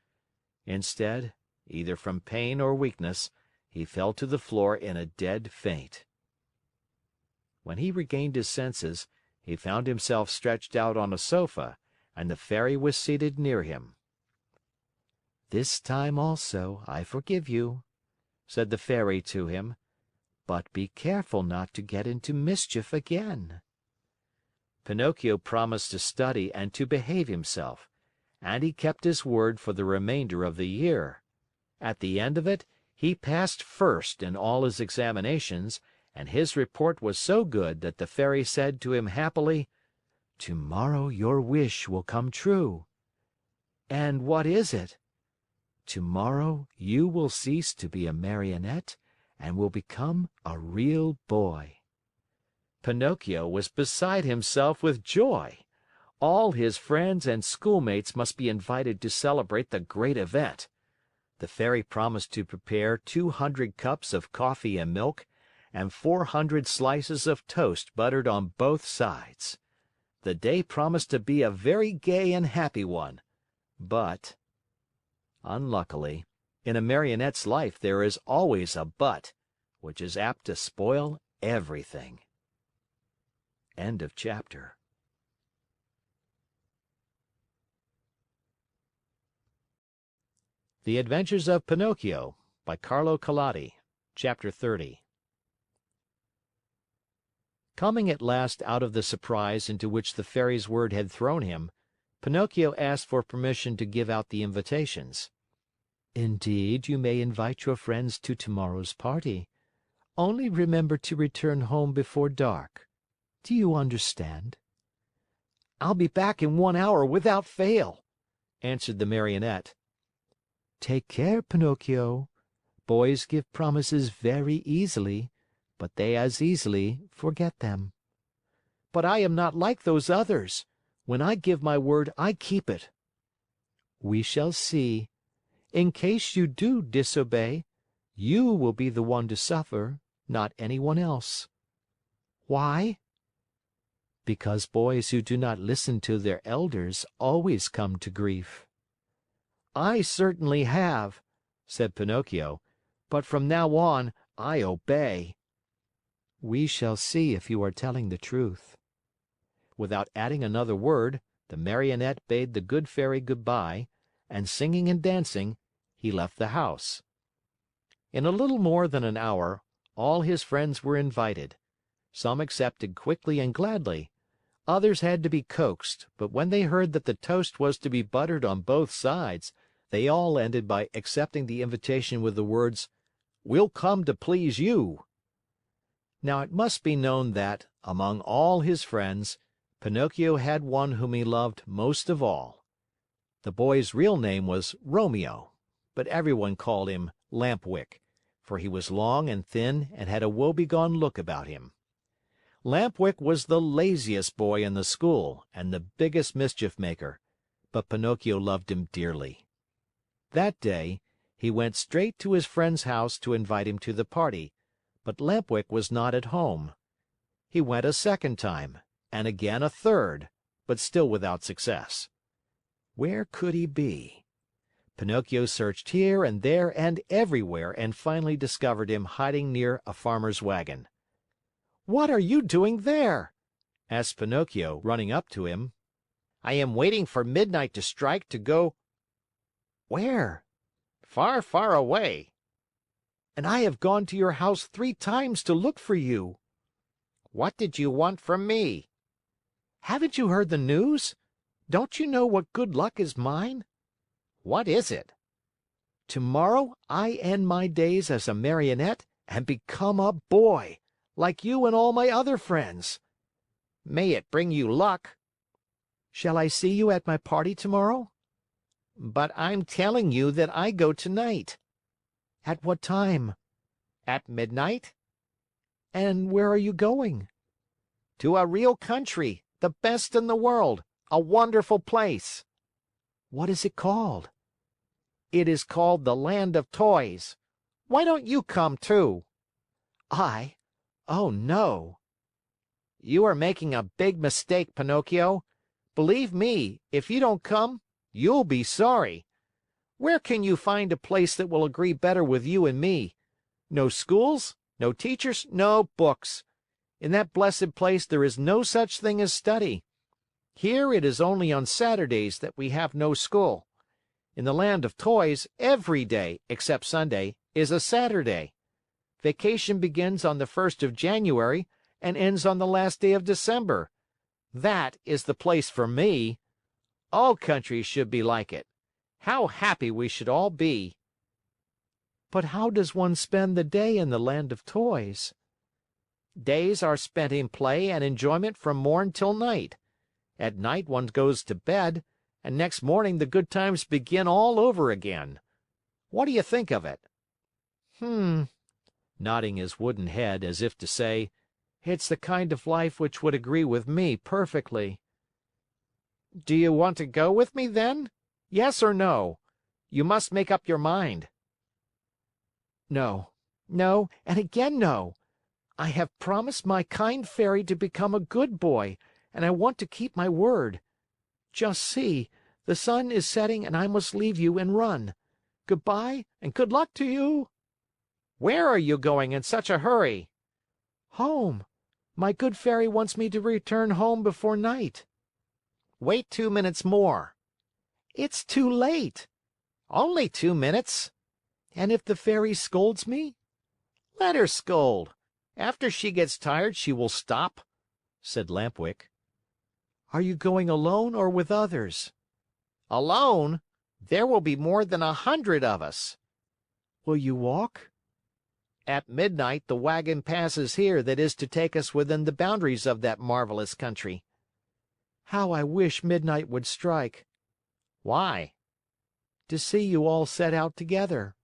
Instead, either from pain or weakness, he fell to the floor in a dead faint. When he regained his senses, he found himself stretched out on a sofa, and the Fairy was seated near him. "This time also I forgive you," said the Fairy to him, "but be careful not to get into mischief again." Pinocchio promised to study and to behave himself, and he kept his word for the remainder of the year. At the end of it, he passed first in all his examinations, and his report was so good that the Fairy said to him happily, "Tomorrow your wish will come true." "And what is it?" "Tomorrow you will cease to be a Marionette and will become a real boy." Pinocchio was beside himself with joy. All his friends and schoolmates must be invited to celebrate the great event. The Fairy promised to prepare 200 cups of coffee and milk, and 400 slices of toast buttered on both sides. The day promised to be a very gay and happy one. But, unluckily, in a Marionette's life there is always a "but," which is apt to spoil everything. End of chapter. The Adventures of Pinocchio by Carlo Collodi. Chapter 30. Coming at last out of the surprise into which the Fairy's word had thrown him, Pinocchio asked for permission to give out the invitations. "Indeed, you may invite your friends to tomorrow's party. Only remember to return home before dark. Do you understand?" "I'll be back in 1 hour without fail," answered the Marionette. "Take care, Pinocchio. Boys give promises very easily, but they as easily forget them." "But I am not like those others. When I give my word, I keep it." "We shall see. In case you do disobey, you will be the one to suffer, not anyone else." "Why?" "Because boys who do not listen to their elders always come to grief." "I certainly have," said Pinocchio, "but from now on I obey." "We shall see if you are telling the truth." Without adding another word, the Marionette bade the good Fairy good bye, and singing and dancing, he left the house. In a little more than an hour, all his friends were invited. Some accepted quickly and gladly. Others had to be coaxed, but when they heard that the toast was to be buttered on both sides, they all ended by accepting the invitation with the words, "We'll come to please you." Now it must be known that, among all his friends, Pinocchio had one whom he loved most of all. The boy's real name was Romeo, but everyone called him Lampwick, for he was long and thin and had a woebegone look about him. Lampwick was the laziest boy in the school and the biggest mischief maker, but Pinocchio loved him dearly. That day, he went straight to his friend's house to invite him to the party, but Lampwick was not at home. He went a second time, and again a third, but still without success. Where could he be? Pinocchio searched here and there and everywhere and finally discovered him hiding near a farmer's wagon. "What are you doing there?" asked Pinocchio, running up to him. I am waiting for midnight to strike to go. "Where?" Far, far away. "And I have gone to your house 3 times to look for you." What did you want from me? "Haven't you heard the news? Don't you know what good luck is mine? What is it? Tomorrow I end my days as a Marionette and become a boy, like you and all my other friends." May it bring you luck. "Shall I see you at my party tomorrow?" But I'm telling you that I go tonight. "At what time?" At midnight? "And where are you going?" To a real country, the best in the world, a wonderful place. "What is it called?" It is called the Land of Toys. Why don't you come too? "I? Oh, no." You are making a big mistake, Pinocchio. Believe me, if you don't come, you'll be sorry. Where can you find a place that will agree better with you and me? No schools, no teachers, no books. In that blessed place there is no such thing as study. Here it is only on Saturdays that we have no school. In the Land of Toys, every day, except Sunday, is a Saturday. Vacation begins on the 1st of January and ends on the last day of December. That is the place for me. All countries should be like it. How happy we should all be. "But how does one spend the day in the Land of Toys?" Days are spent in play and enjoyment from morn till night. At night one goes to bed, and next morning the good times begin all over again. What do you think of it?" Nodding his wooden head as if to say, "It's the kind of life which would agree with me perfectly." Do you want to go with me then? Yes or no? You must make up your mind. "No, no, and again no. I have promised my kind fairy to become a good boy, and I want to keep my word. Just see, the sun is setting and I must leave you and run. Goodbye and good luck to you." Where are you going in such a hurry? "Home. My good fairy wants me to return home before night." Wait 2 minutes more. "It's too late." Only 2 minutes. "And if the fairy scolds me?" Let her scold. After she gets tired, she will stop," said Lampwick. "Are you going alone or with others?" Alone? There will be more than 100 of us. "Will you walk?" At midnight, the wagon passes here that is to take us within the boundaries of that marvelous country." "How I wish midnight would strike." Why? "To see you all set out together."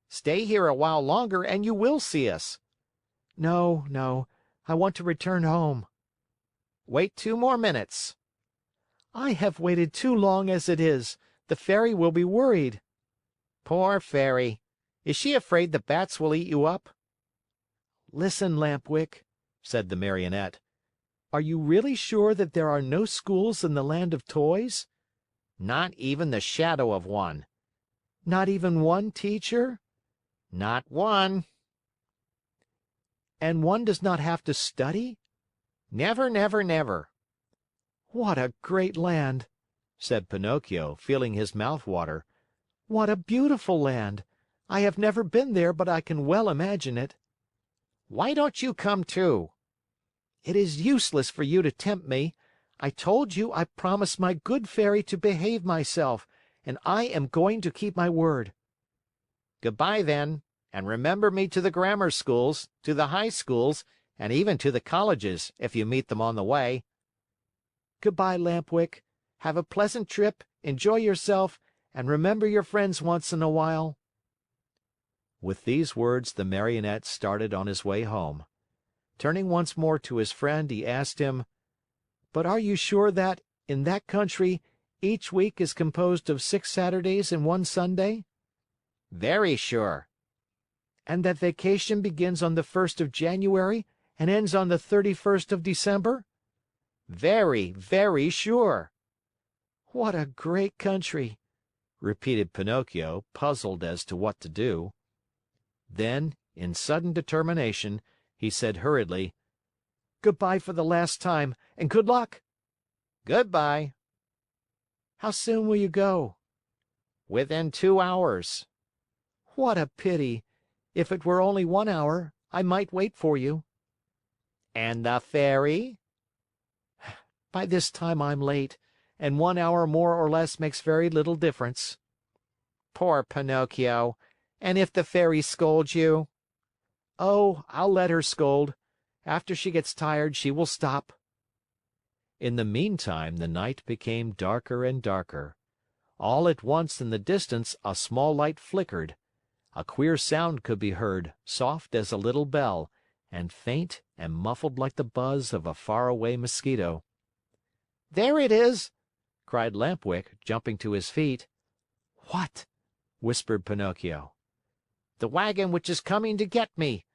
Stay here a while longer and you will see us." "No, no, I want to return home." Wait 2 more minutes. "I have waited too long as it is. The fairy will be worried." Poor fairy. Is she afraid the bats will eat you up? "Listen, Lampwick," said the Marionette. "Are you really sure that there are no schools in the Land of Toys?" Not even the shadow of one. "Not even one teacher?" Not one. "And one does not have to study?" Never, never, never." "What a great land!" said Pinocchio, feeling his mouth water. "What a beautiful land! I have never been there, but I can well imagine it." Why don't you come too? "It is useless for you to tempt me. I told you I promised my good fairy to behave myself, and I am going to keep my word." Goodbye then. And remember me to the grammar schools, to the high schools, and even to the colleges, if you meet them on the way." "Goodbye, Lampwick. Have a pleasant trip, enjoy yourself, and remember your friends once in a while." With these words, the Marionette started on his way home. Turning once more to his friend, he asked him, "But are you sure that, in that country, each week is composed of 6 Saturdays and 1 Sunday?" "Very sure." "And that vacation begins on the 1st of January and ends on the 31st of December?" "Very, very sure." "What a great country!" repeated Pinocchio, puzzled as to what to do. Then, in sudden determination, he said hurriedly, "Goodbye for the last time, and good luck." "Goodbye." "How soon will you go?" "Within 2 hours." "What a pity! If it were only 1 hour, I might wait for you." "And the Fairy?" "By this time I'm late, and 1 hour more or less makes very little difference." "Poor Pinocchio! And if the Fairy scolds you?" "Oh, I'll let her scold. After she gets tired, she will stop." In the meantime, the night became darker and darker. All at once in the distance a small light flickered. A queer sound could be heard, soft as a little bell, and faint and muffled like the buzz of a faraway mosquito. "There it is!" cried Lampwick, jumping to his feet. "What?" whispered Pinocchio. "The wagon which is coming to get me.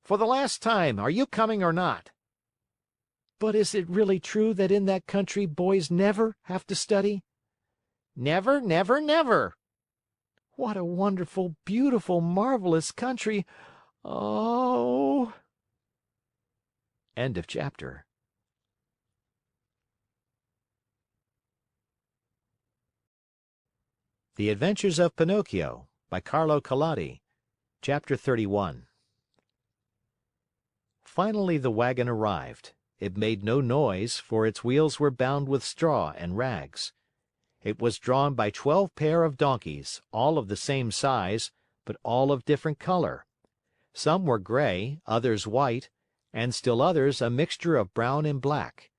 For the last time, are you coming or not?" "But is it really true that in that country boys never have to study?" "Never, never, never." "What a wonderful, beautiful, marvelous country! Oh!" End of chapter. The Adventures of Pinocchio by Carlo Collodi. Chapter 31. Finally the wagon arrived. It made no noise, for its wheels were bound with straw and rags. It was drawn by 12 pair of donkeys, all of the same size, but all of different color. Some were gray, others white, and still others a mixture of brown and black.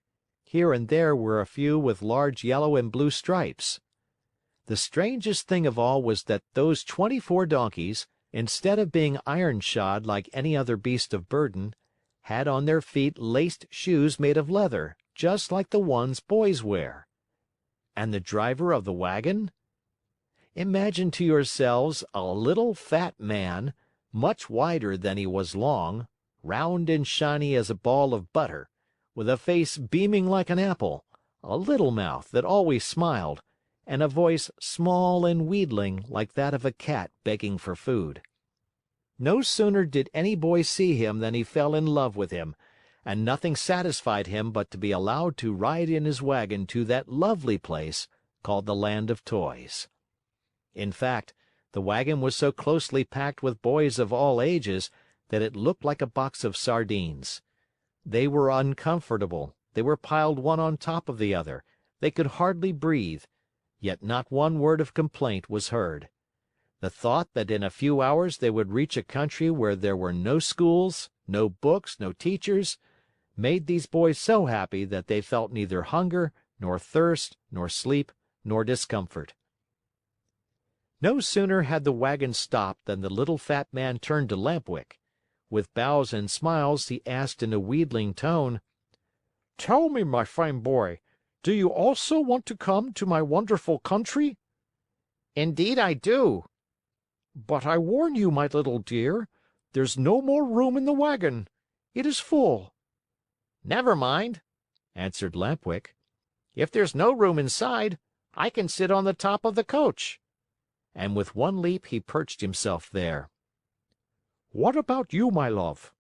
Here and there were a few with large yellow and blue stripes. The strangest thing of all was that those 24 donkeys, instead of being iron shod like any other beast of burden, had on their feet laced shoes made of leather, just like the ones boys wear. And the driver of the wagon? Imagine to yourselves a little fat man, much wider than he was long, round and shiny as a ball of butter, with a face beaming like an apple, a little mouth that always smiled, and a voice small and wheedling like that of a cat begging for food. No sooner did any boy see him than he fell in love with him, and nothing satisfied him but to be allowed to ride in his wagon to that lovely place called the Land of Toys. In fact, the wagon was so closely packed with boys of all ages that it looked like a box of sardines. They were uncomfortable, they were piled one on top of the other, they could hardly breathe, yet not one word of complaint was heard. The thought that in a few hours they would reach a country where there were no schools, no books, no teachers, made these boys so happy that they felt neither hunger, nor thirst, nor sleep, nor discomfort. No sooner had the wagon stopped than the little fat man turned to Lampwick. With bows and smiles, he asked in a wheedling tone, "Tell me, my fine boy, do you also want to come to my wonderful country?" "Indeed I do." "But I warn you, my little dear, there's no more room in the wagon. It is full." "Never mind," answered Lampwick. "If there's no room inside, I can sit on the top of the coach." And with one leap he perched himself there. "What about you, my love?"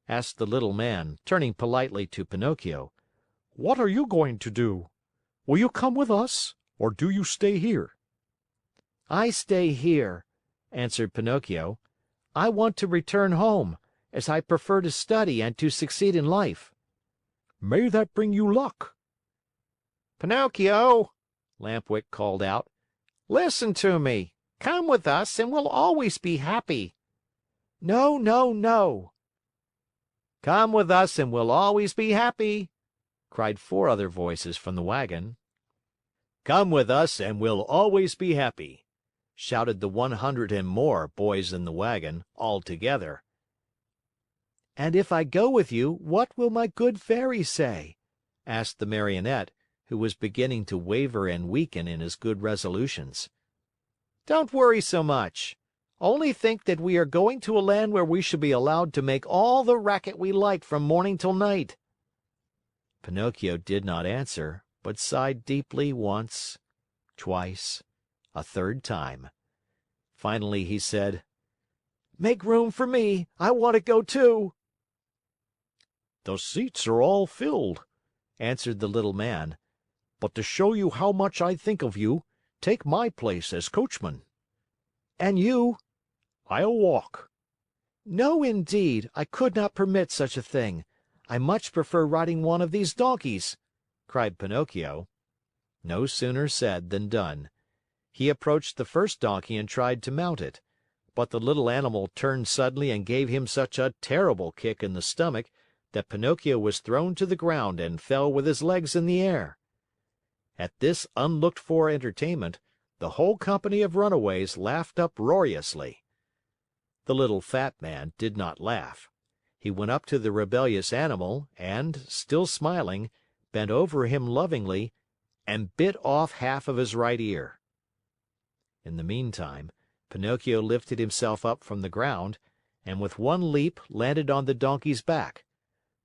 asked the little man, turning politely to Pinocchio. "What are you going to do? Will you come with us, or do you stay here?" "I stay here," answered Pinocchio. "I want to return home, as I prefer to study and to succeed in life." "May that bring you luck." "Pinocchio," Lampwick called out, "listen to me. Come with us and we'll always be happy." No, no, no!" "Come with us and we'll always be happy!" cried four other voices from the wagon. "Come with us and we'll always be happy!" shouted the 100 and more boys in the wagon, all together. "And if I go with you, what will my good Fairy say?" asked the Marionette, who was beginning to waver and weaken in his good resolutions. "Don't worry so much. Only think that we are going to a land where we shall be allowed to make all the racket we like from morning till night." Pinocchio did not answer, but sighed deeply once, twice, a third time. Finally he said, "Make room for me. I want to go too." "The seats are all filled," answered the little man. "But to show you how much I think of you, take my place as coachman." "And you?" "I'll walk." "No, indeed, I could not permit such a thing. I much prefer riding one of these donkeys," cried Pinocchio. No sooner said than done. He approached the first donkey and tried to mount it. But the little animal turned suddenly and gave him such a terrible kick in the stomach that Pinocchio was thrown to the ground and fell with his legs in the air. At this unlooked for entertainment, the whole company of runaways laughed uproariously. The little fat man did not laugh. He went up to the rebellious animal and, still smiling, bent over him lovingly and bit off half of his right ear. In the meantime, Pinocchio lifted himself up from the ground and with one leap landed on the donkey's back.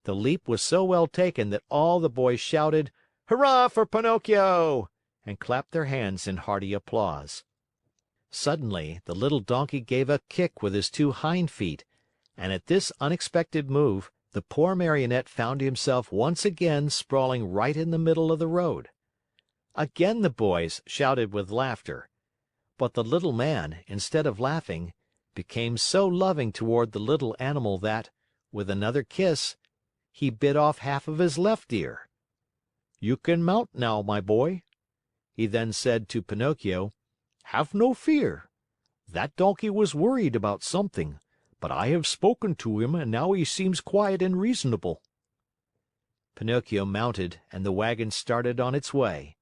The leap was so well taken that all the boys shouted, "Hurrah for Pinocchio!" and clapped their hands in hearty applause. Suddenly, the little donkey gave a kick with his two hind feet, and at this unexpected move, the poor Marionette found himself once again sprawling right in the middle of the road. Again the boys shouted with laughter. But the little man, instead of laughing, became so loving toward the little animal that, with another kiss, he bit off half of his left ear. "You can mount now, my boy." He then said to Pinocchio, "Have no fear. That donkey was worried about something, but I have spoken to him and now he seems quiet and reasonable." Pinocchio mounted and the wagon started on its way.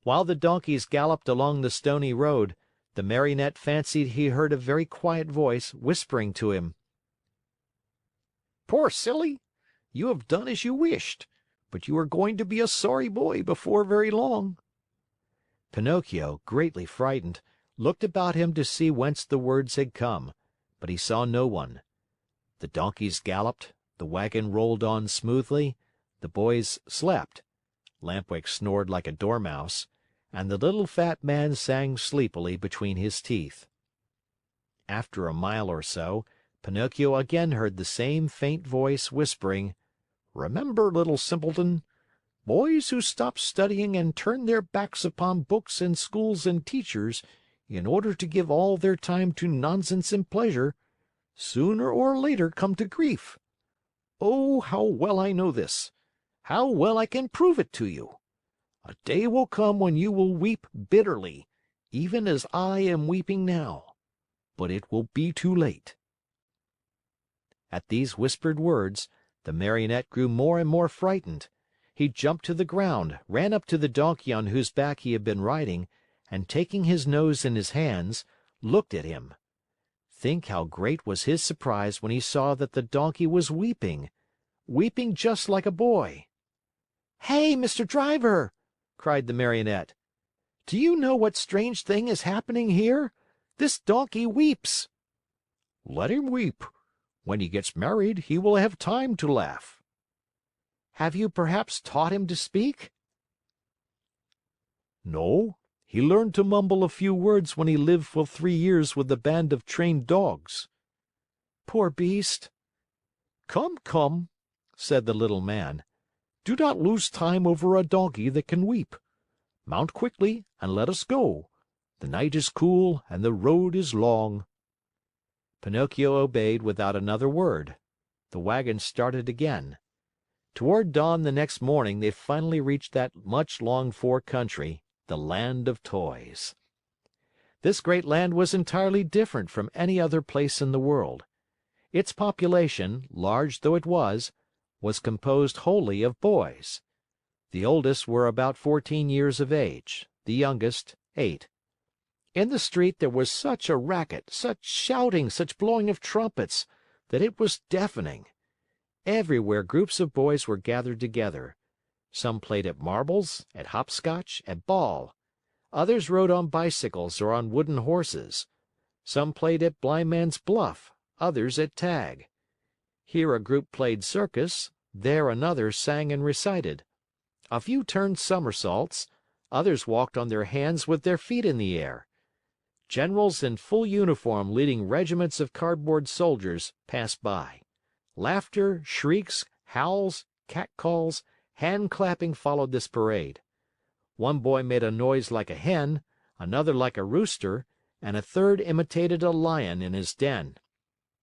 While the donkeys galloped along the stony road, the Marionette fancied he heard a very quiet voice whispering to him: "Poor silly! You have done as you wished, but you are going to be a sorry boy before very long." Pinocchio, greatly frightened, looked about him to see whence the words had come, but he saw no one. The donkeys galloped, the wagon rolled on smoothly, the boys slept, Lampwick snored like a dormouse, and the little fat man sang sleepily between his teeth. After a mile or so, Pinocchio again heard the same faint voice whispering, "Remember, little simpleton, boys who stop studying and turn their backs upon books and schools and teachers in order to give all their time to nonsense and pleasure, sooner or later come to grief. Oh, how well I know this! How well I can prove it to you! A day will come when you will weep bitterly, even as I am weeping now, but it will be too late." At these whispered words, the Marionette grew more and more frightened. He jumped to the ground, ran up to the donkey on whose back he had been riding, and taking his nose in his hands, looked at him. Think how great was his surprise when he saw that the donkey was weeping, weeping just like a boy. "Hey, Mr. Driver!" cried the Marionette. "Do you know what strange thing is happening here? This donkey weeps." "Let him weep. When he gets married, he will have time to laugh." "Have you perhaps taught him to speak?" "No, he learned to mumble a few words when he lived for 3 years with a band of trained dogs." "Poor beast!" "Come, come," said the little man. "Do not lose time over a donkey that can weep. Mount quickly and let us go. The night is cool and the road is long." Pinocchio obeyed without another word. The wagon started again. Toward dawn the next morning, they finally reached that much longed for country, the Land of Toys. This great land was entirely different from any other place in the world. Its population, large though it was composed wholly of boys. The oldest were about 14 years of age, the youngest 8. In the street there was such a racket, such shouting, such blowing of trumpets, that it was deafening. Everywhere groups of boys were gathered together. Some played at marbles, at hopscotch, at ball. Others rode on bicycles or on wooden horses. Some played at blindman's buff, others at tag. Here a group played circus, there another sang and recited. A few turned somersaults, others walked on their hands with their feet in the air. Generals in full uniform leading regiments of cardboard soldiers passed by. Laughter, shrieks, howls, catcalls, hand-clapping followed this parade. One boy made a noise like a hen, another like a rooster, and a third imitated a lion in his den.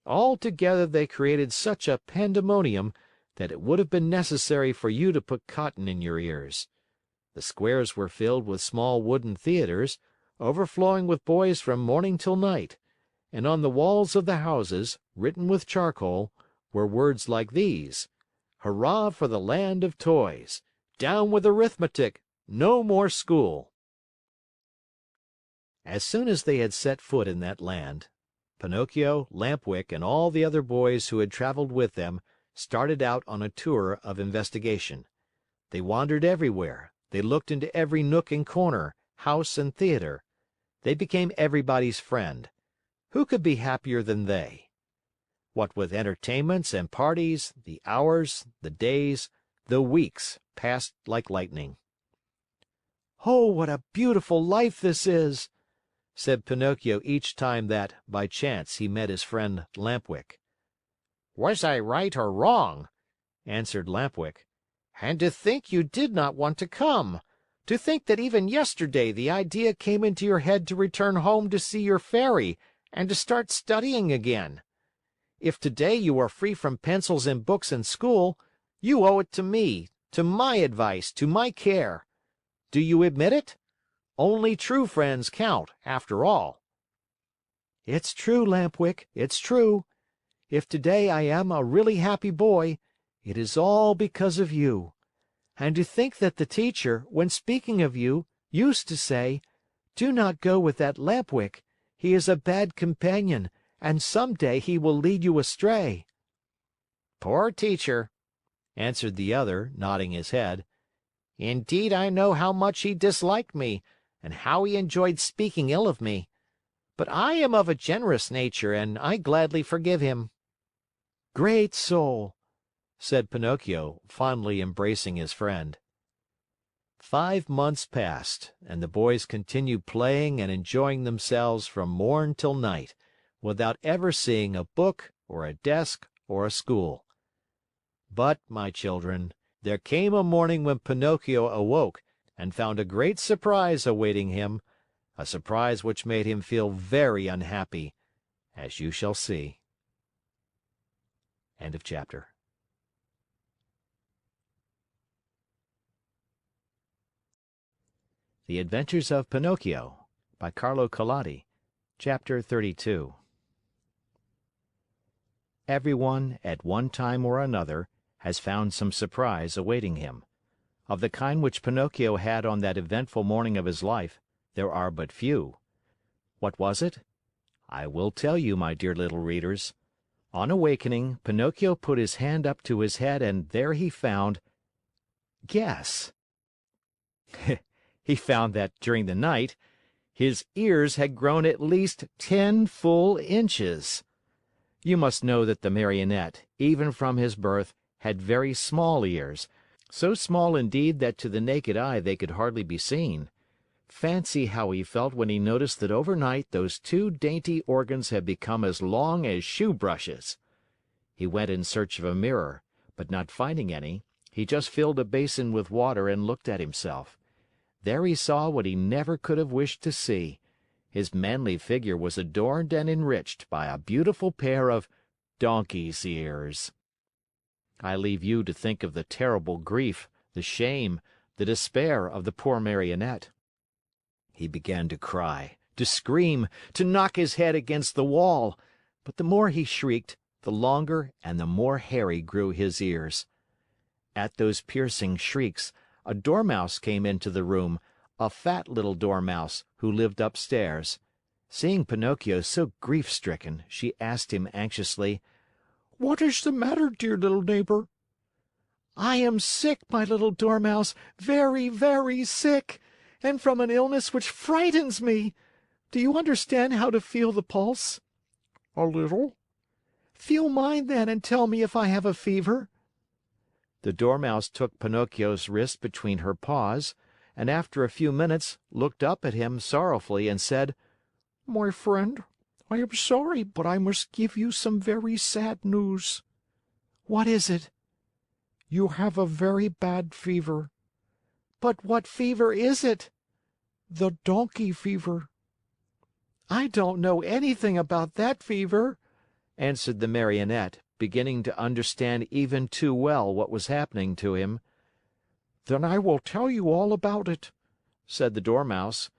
All together they created such a pandemonium that it would have been necessary for you to put cotton in your ears. The squares were filled with small wooden theaters, overflowing with boys from morning till night, and on the walls of the houses, written with charcoal, were words like these: "Hurrah for the land of toys! Down with arithmetic! No more school!" As soon as they had set foot in that land, Pinocchio, Lampwick, and all the other boys who had traveled with them started out on a tour of investigation. They wandered everywhere, they looked into every nook and corner, house and theater. They became everybody's friend. Who could be happier than they? What with entertainments and parties, the hours, the days, the weeks passed like lightning. "Oh, what a beautiful life this is!" said Pinocchio each time that, by chance, he met his friend Lampwick. Was I right or wrong?" answered Lampwick. "And to think you did not want to come! To think that even yesterday the idea came into your head to return home to see your fairy and to start studying again! If today you are free from pencils and books and school, you owe it to me, to my advice, to my care. Do you admit it? Only true friends count, after all." "It's true, Lampwick, it's true. If today I am a really happy boy, it is all because of you. And to think that the teacher, when speaking of you, used to say, 'Do not go with that Lampwick. He is a bad companion, and some day he will lead you astray.'" "Poor teacher," answered the other, nodding his head. "Indeed, I know how much he disliked me, and how he enjoyed speaking ill of me. But I am of a generous nature, and I gladly forgive him." "Great soul!" said Pinocchio, fondly embracing his friend. 5 months passed, and the boys continued playing and enjoying themselves from morn till night, without ever seeing a book, or a desk, or a school. But, my children, there came a morning when Pinocchio awoke and found a great surprise awaiting him, a surprise which made him feel very unhappy, as you shall see. End of chapter. The Adventures of Pinocchio by Carlo Collodi. Chapter 32. Everyone, at one time or another, has found some surprise awaiting him. Of the kind which Pinocchio had on that eventful morning of his life, there are but few. What was it? I will tell you, my dear little readers. On awakening, Pinocchio put his hand up to his head and there he found... Guess. He found that during the night, his ears had grown at least 10 full inches. You must know that the Marionette, even from his birth, had very small ears, so small indeed that to the naked eye they could hardly be seen. Fancy how he felt when he noticed that overnight those 2 dainty organs had become as long as shoe brushes. He went in search of a mirror, but not finding any, he just filled a basin with water and looked at himself. There he saw what he never could have wished to see. His manly figure was adorned and enriched by a beautiful pair of donkey's ears. I leave you to think of the terrible grief, the shame, the despair of the poor Marionette. He began to cry, to scream, to knock his head against the wall, but the more he shrieked, the longer and the more hairy grew his ears. At those piercing shrieks, a dormouse came into the room, a fat little dormouse who lived upstairs. Seeing Pinocchio so grief-stricken, she asked him anxiously, "What is the matter, dear little neighbor?" "I am sick, my little dormouse, very, very sick, and from an illness which frightens me. Do you understand how to feel the pulse?" "A little." "Feel mine, then, and tell me if I have a fever." The dormouse took Pinocchio's wrist between her paws, and after a few minutes looked up at him sorrowfully and said, "My friend, I am sorry, but I must give you some very sad news." "What is it?" "You have a very bad fever." "But what fever is it?" "The donkey fever." "I don't know anything about that fever," answered the Marionette, beginning to understand even too well what was happening to him. "Then I will tell you all about it," said the Dormouse.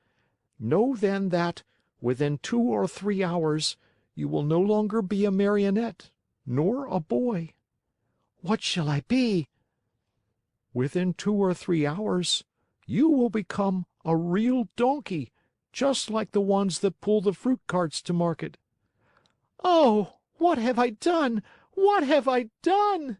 "Know then that, within 2 or 3 hours, you will no longer be a Marionette, nor a boy." "What shall I be?" "Within 2 or 3 hours, you will become a real donkey, just like the ones that pull the fruit carts to market." "Oh, what have I done? What have I done?"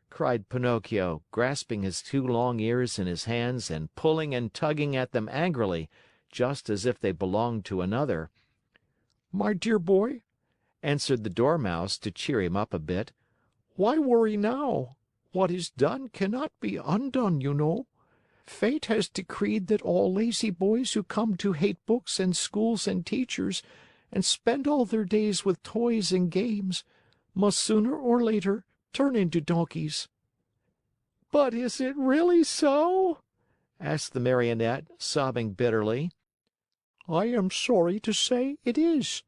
cried Pinocchio, grasping his 2 long ears in his hands and pulling and tugging at them angrily, just as if they belonged to another. "My dear boy," answered the Dormouse to cheer him up a bit, "why worry now? What is done cannot be undone, you know. Fate has decreed that all lazy boys who come to hate books and schools and teachers and spend all their days with toys and games must sooner or later turn into donkeys." "But is it really so?" asked the Marionette, sobbing bitterly. "I am sorry to say it is.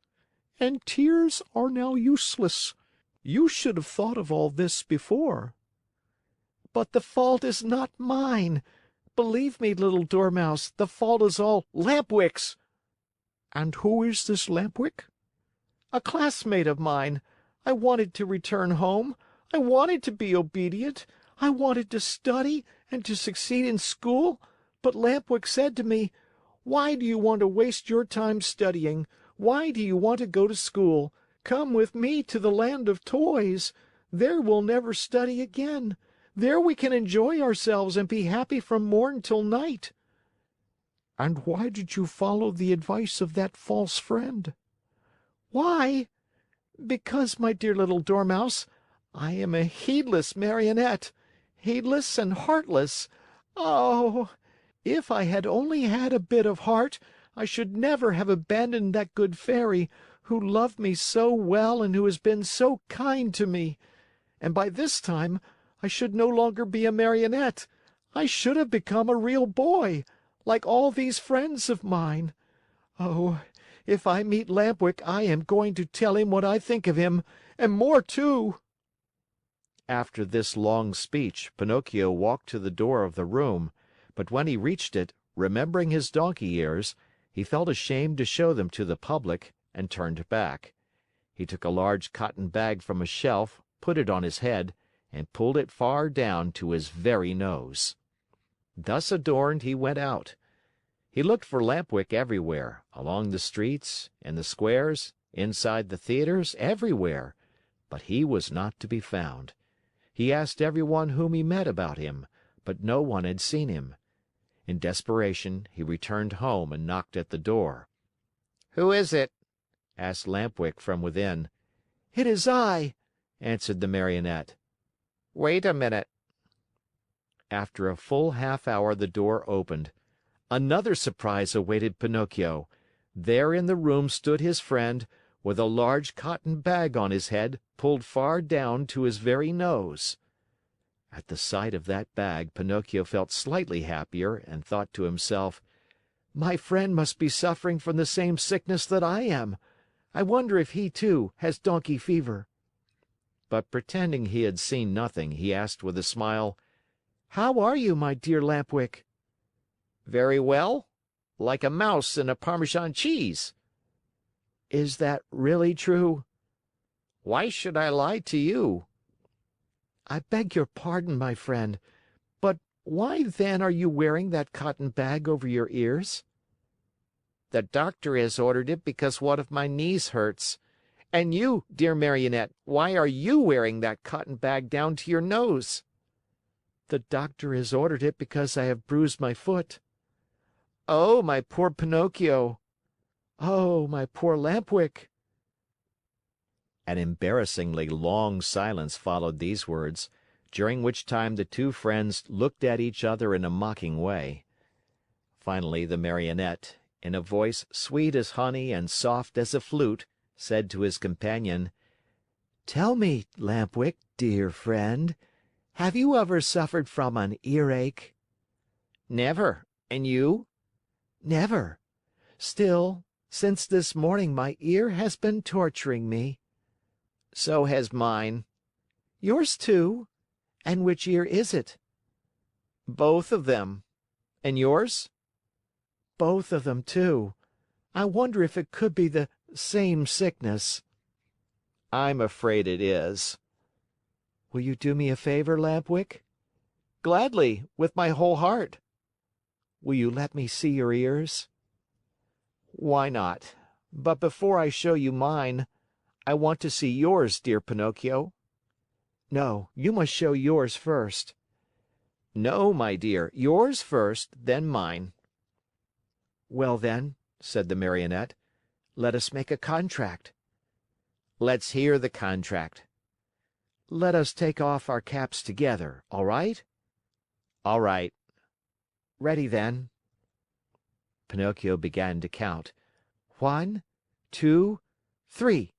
And tears are now useless. You should have thought of all this before." "But the fault is not mine. Believe me, little Dormouse, the fault is all Lampwick's." "And who is this Lampwick?" "A classmate of mine. I wanted to return home. I wanted to be obedient. I wanted to study and to succeed in school, but Lampwick said to me, 'Why do you want to waste your time studying? Why do you want to go to school? Come with me to the land of toys. There we'll never study again. There we can enjoy ourselves and be happy from morn till night.'" "And why did you follow the advice of that false friend?" "Why? Because, my dear little Dormouse, I am a heedless Marionette, heedless and heartless. Oh! If I had only had a bit of heart, I should never have abandoned that good Fairy, who loved me so well and who has been so kind to me. And by this time, I should no longer be a Marionette. I should have become a real boy, like all these friends of mine. Oh, if I meet Lampwick, I am going to tell him what I think of him, and more too." After this long speech, Pinocchio walked to the door of the room, but when he reached it, remembering his donkey ears, he felt ashamed to show them to the public and turned back. He took a large cotton bag from a shelf, put it on his head, and pulled it far down to his very nose. Thus adorned, he went out. He looked for Lampwick everywhere, along the streets, in the squares, inside the theaters, everywhere, but he was not to be found. He asked everyone whom he met about him, but no one had seen him. In desperation, he returned home and knocked at the door. "Who is it?" asked Lampwick from within. "It is I," answered the Marionette. "Wait a minute." After a full half hour, the door opened. Another surprise awaited Pinocchio. There in the room stood his friend, with a large cotton bag on his head pulled far down to his very nose. At the sight of that bag, Pinocchio felt slightly happier and thought to himself, "My friend must be suffering from the same sickness that I am. I wonder if he, too, has donkey fever." But pretending he had seen nothing, he asked with a smile, "How are you, my dear Lampwick?" "Very well, like a mouse in a Parmesan cheese." "Is that really true?" Why should I lie to you?" "I beg your pardon, my friend, but why then are you wearing that cotton bag over your ears?" "The doctor has ordered it because one of my knees hurts. And you, dear Marionette, why are you wearing that cotton bag down to your nose?" "The doctor has ordered it because I have bruised my foot." "Oh, my poor Pinocchio!" "Oh, my poor Lampwick!" An embarrassingly long silence followed these words, during which time the two friends looked at each other in a mocking way. Finally, the Marionette, in a voice sweet as honey and soft as a flute, said to his companion: "Tell me, Lampwick, dear friend, have you ever suffered from an earache?" "Never. And you?" "Never. Still, since this morning my ear has been torturing me." "So has mine." "Yours too? And which ear is it?" "Both of them. And yours?" "Both of them too. I wonder if it could be the same sickness." "I'm afraid it is." "Will you do me a favor, Lampwick?" "Gladly, with my whole heart." "Will you let me see your ears?" "Why not? But before I show you mine, I want to see yours, dear Pinocchio." "No, you must show yours first." "No, my dear, yours first, then mine." "Well then," said the Marionette, "let us make a contract." "Let's hear the contract." "Let us take off our caps together, all right?" "All right." "Ready then." Pinocchio began to count. 1, 2, 3.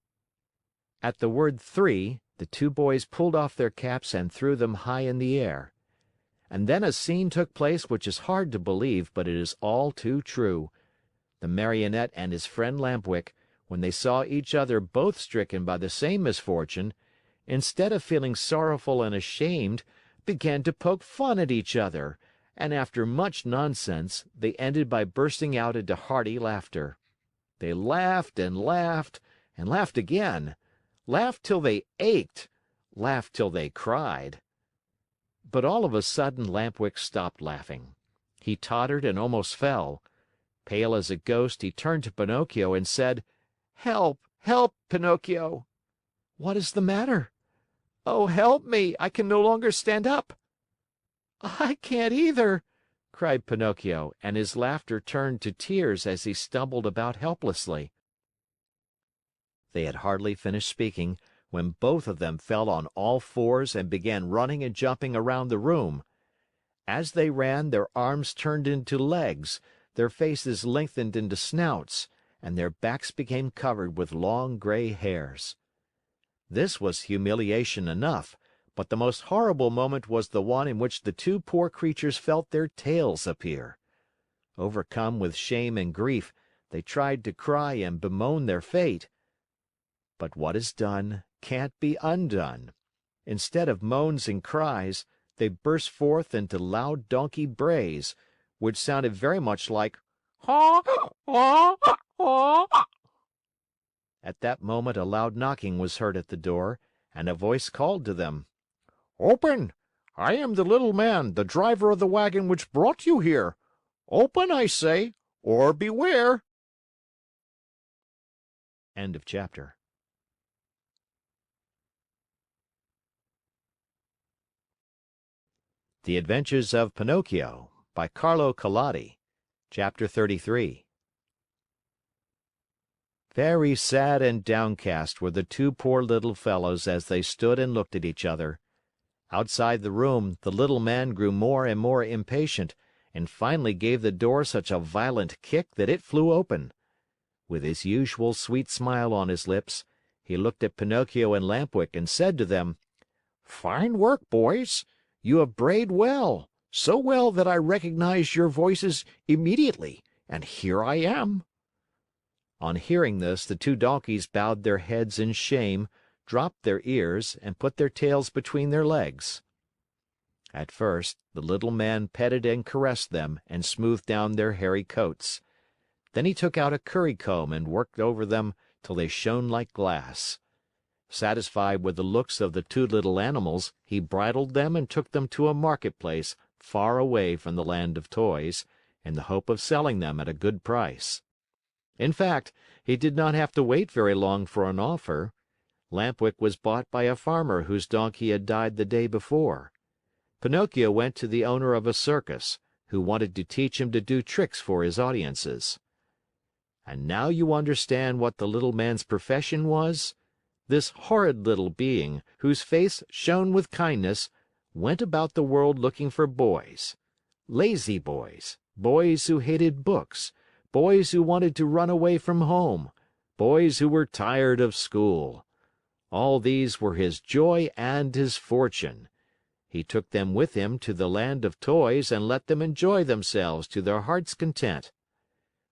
At the word three, the two boys pulled off their caps and threw them high in the air. And then a scene took place which is hard to believe, but it is all too true. The Marionette and his friend Lampwick, when they saw each other both stricken by the same misfortune, instead of feeling sorrowful and ashamed, began to poke fun at each other, and after much nonsense, they ended by bursting out into hearty laughter. They laughed and laughed and laughed again, laughed till they ached, laughed till they cried. But all of a sudden Lampwick stopped laughing. He tottered and almost fell. Pale as a ghost, he turned to Pinocchio and said: "Help! Help, Pinocchio!" "What is the matter?" "Oh, help me! I can no longer stand up." "I can't either!" cried Pinocchio, and his laughter turned to tears as he stumbled about helplessly. They had hardly finished speaking when both of them fell on all fours and began running and jumping around the room. As they ran, their arms turned into legs, their faces lengthened into snouts, and their backs became covered with long gray hairs. This was humiliation enough, but the most horrible moment was the one in which the two poor creatures felt their tails appear. Overcome with shame and grief, they tried to cry and bemoan their fate. But what is done can't be undone. Instead of moans and cries, they burst forth into loud donkey brays, which sounded very much like "Haw, haw, haw." At that moment a loud knocking was heard at the door, and a voice called to them: "Open! I am the little man, the driver of the wagon which brought you here. Open, I say, or beware!" End of chapter. The Adventures of Pinocchio by Carlo Collodi. Chapter 33. Very sad and downcast were the two poor little fellows as they stood and looked at each other. Outside the room, the little man grew more and more impatient, and finally gave the door such a violent kick that it flew open. With his usual sweet smile on his lips, he looked at Pinocchio and Lampwick and said to them: "Fine work, boys! You have brayed well, so well that I recognized your voices immediately, and here I am." On hearing this, the two donkeys bowed their heads in shame, dropped their ears, and put their tails between their legs. At first, the little man petted and caressed them and smoothed down their hairy coats. Then he took out a currycomb and worked over them till they shone like glass. Satisfied with the looks of the two little animals, he bridled them and took them to a marketplace far away from the land of toys, in the hope of selling them at a good price. In fact, he did not have to wait very long for an offer. Lampwick was bought by a farmer whose donkey had died the day before. Pinocchio went to the owner of a circus, who wanted to teach him to do tricks for his audiences. And now you understand what the little man's profession was? This horrid little being, whose face shone with kindness, went about the world looking for boys. Lazy boys, boys who hated books, boys who wanted to run away from home, boys who were tired of school. All these were his joy and his fortune. He took them with him to the land of toys and let them enjoy themselves to their heart's content.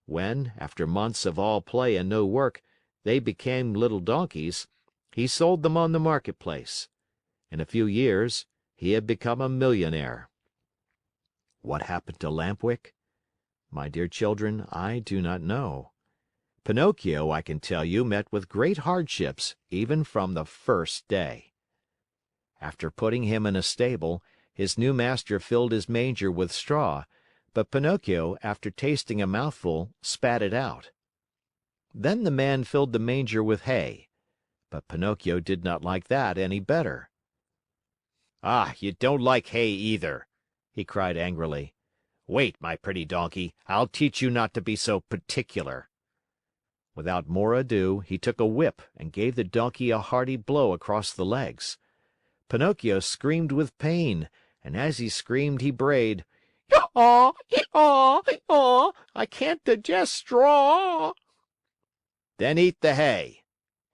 When, after months of all play and no work, they became little donkeys, he sold them on the marketplace. In a few years, he had become a millionaire. What happened to Lampwick? My dear children, I do not know. Pinocchio, I can tell you, met with great hardships even from the first day. After putting him in a stable, his new master filled his manger with straw, but Pinocchio, after tasting a mouthful, spat it out. Then the man filled the manger with hay, but Pinocchio did not like that any better. Ah, you don't like hay either, he cried angrily. Wait, my pretty donkey, I'll teach you not to be so particular. Without more ado, he took a whip and gave the donkey a hearty blow across the legs. Pinocchio screamed with pain, and as he screamed he brayed, "Yaw, yaw, yaw! I can't digest straw." "Then eat the hay,"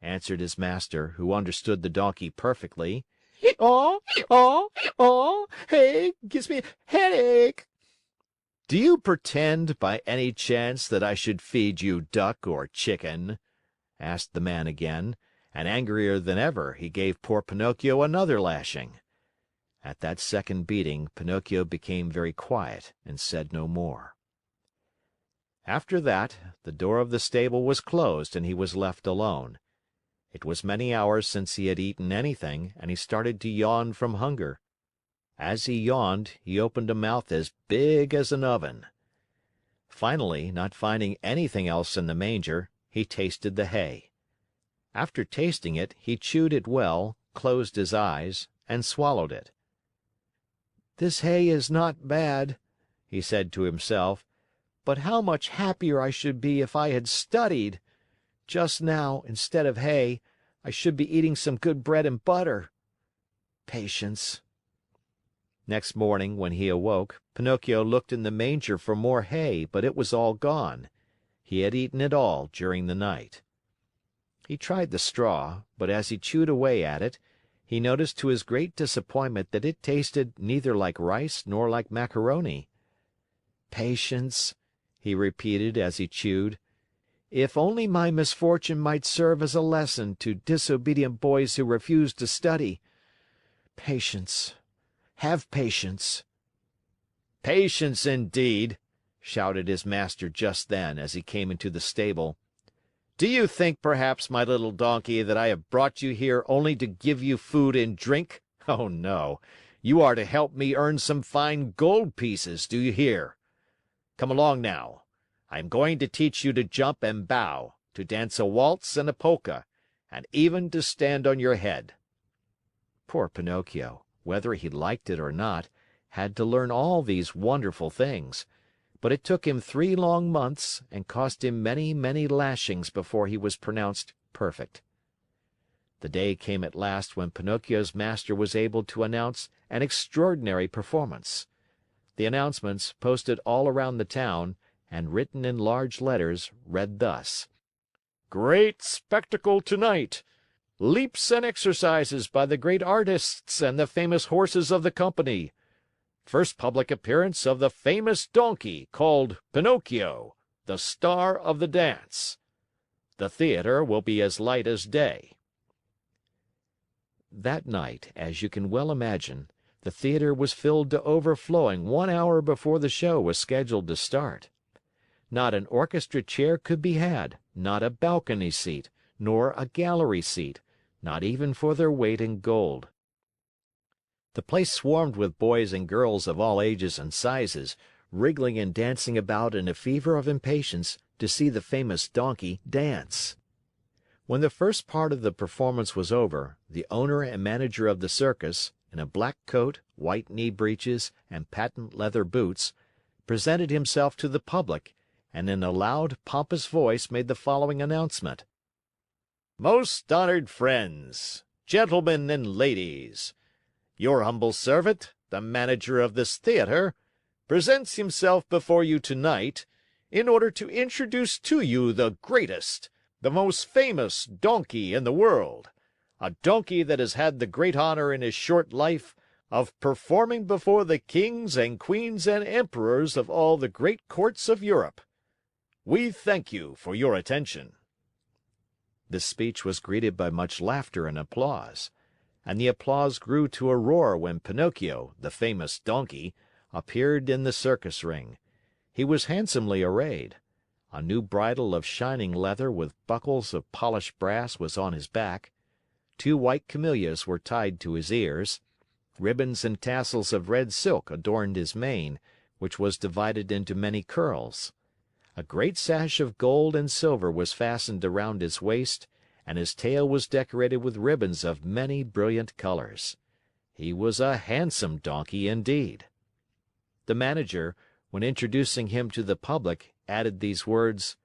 answered his master, who understood the donkey perfectly. "Yaw, yaw, yaw! Hay gives me a headache." "Do you pretend, by any chance, that I should feed you duck or chicken?" asked the man again, and angrier than ever, he gave poor Pinocchio another lashing. At that second beating, Pinocchio became very quiet and said no more. After that, the door of the stable was closed and he was left alone. It was many hours since he had eaten anything, and he started to yawn from hunger. As he yawned, he opened a mouth as big as an oven. Finally, not finding anything else in the manger, he tasted the hay. After tasting it, he chewed it well, closed his eyes, and swallowed it. "This hay is not bad," he said to himself, "but how much happier I should be if I had studied! Just now, instead of hay, I should be eating some good bread and butter. Patience." Next morning, when he awoke, Pinocchio looked in the manger for more hay, but it was all gone. He had eaten it all during the night. He tried the straw, but as he chewed away at it, he noticed to his great disappointment that it tasted neither like rice nor like macaroni. "Patience," he repeated as he chewed. "If only my misfortune might serve as a lesson to disobedient boys who refuse to study. Patience. Have patience." Patience indeed, shouted his master just then as he came into the stable. Do you think, perhaps, my little donkey, that I have brought you here only to give you food and drink? Oh, no. You are to help me earn some fine gold pieces, do you hear? Come along now. I am going to teach you to jump and bow, to dance a waltz and a polka, and even to stand on your head. Poor Pinocchio, whether he liked it or not, had to learn all these wonderful things. But it took him 3 long months and cost him many, many lashings before he was pronounced perfect. The day came at last when Pinocchio's master was able to announce an extraordinary performance. The announcements, posted all around the town, and written in large letters, read thus: "Great spectacle tonight! Leaps and exercises by the great artists and the famous horses of the company. First public appearance of the famous donkey called Pinocchio, the star of the dance. The theater will be as light as day." That night, as you can well imagine, the theater was filled to overflowing 1 hour before the show was scheduled to start. Not an orchestra chair could be had, not a balcony seat, nor a gallery seat, not even for their weight in gold. The place swarmed with boys and girls of all ages and sizes, wriggling and dancing about in a fever of impatience to see the famous donkey dance. When the first part of the performance was over, the owner and manager of the circus, in a black coat, white knee breeches, and patent leather boots, presented himself to the public, and in a loud, pompous voice made the following announcement: "Most honored friends, gentlemen and ladies, your humble servant, the manager of this theater, presents himself before you tonight in order to introduce to you the greatest, the most famous donkey in the world, a donkey that has had the great honor in his short life of performing before the kings and queens and emperors of all the great courts of Europe. We thank you for your attention." This speech was greeted by much laughter and applause, and the applause grew to a roar when Pinocchio, the famous donkey, appeared in the circus ring. He was handsomely arrayed. A new bridle of shining leather with buckles of polished brass was on his back. 2 white camellias were tied to his ears. Ribbons and tassels of red silk adorned his mane, which was divided into many curls. A great sash of gold and silver was fastened around his waist, and his tail was decorated with ribbons of many brilliant colors. He was a handsome donkey indeed. The manager, when introducing him to the public, added these words: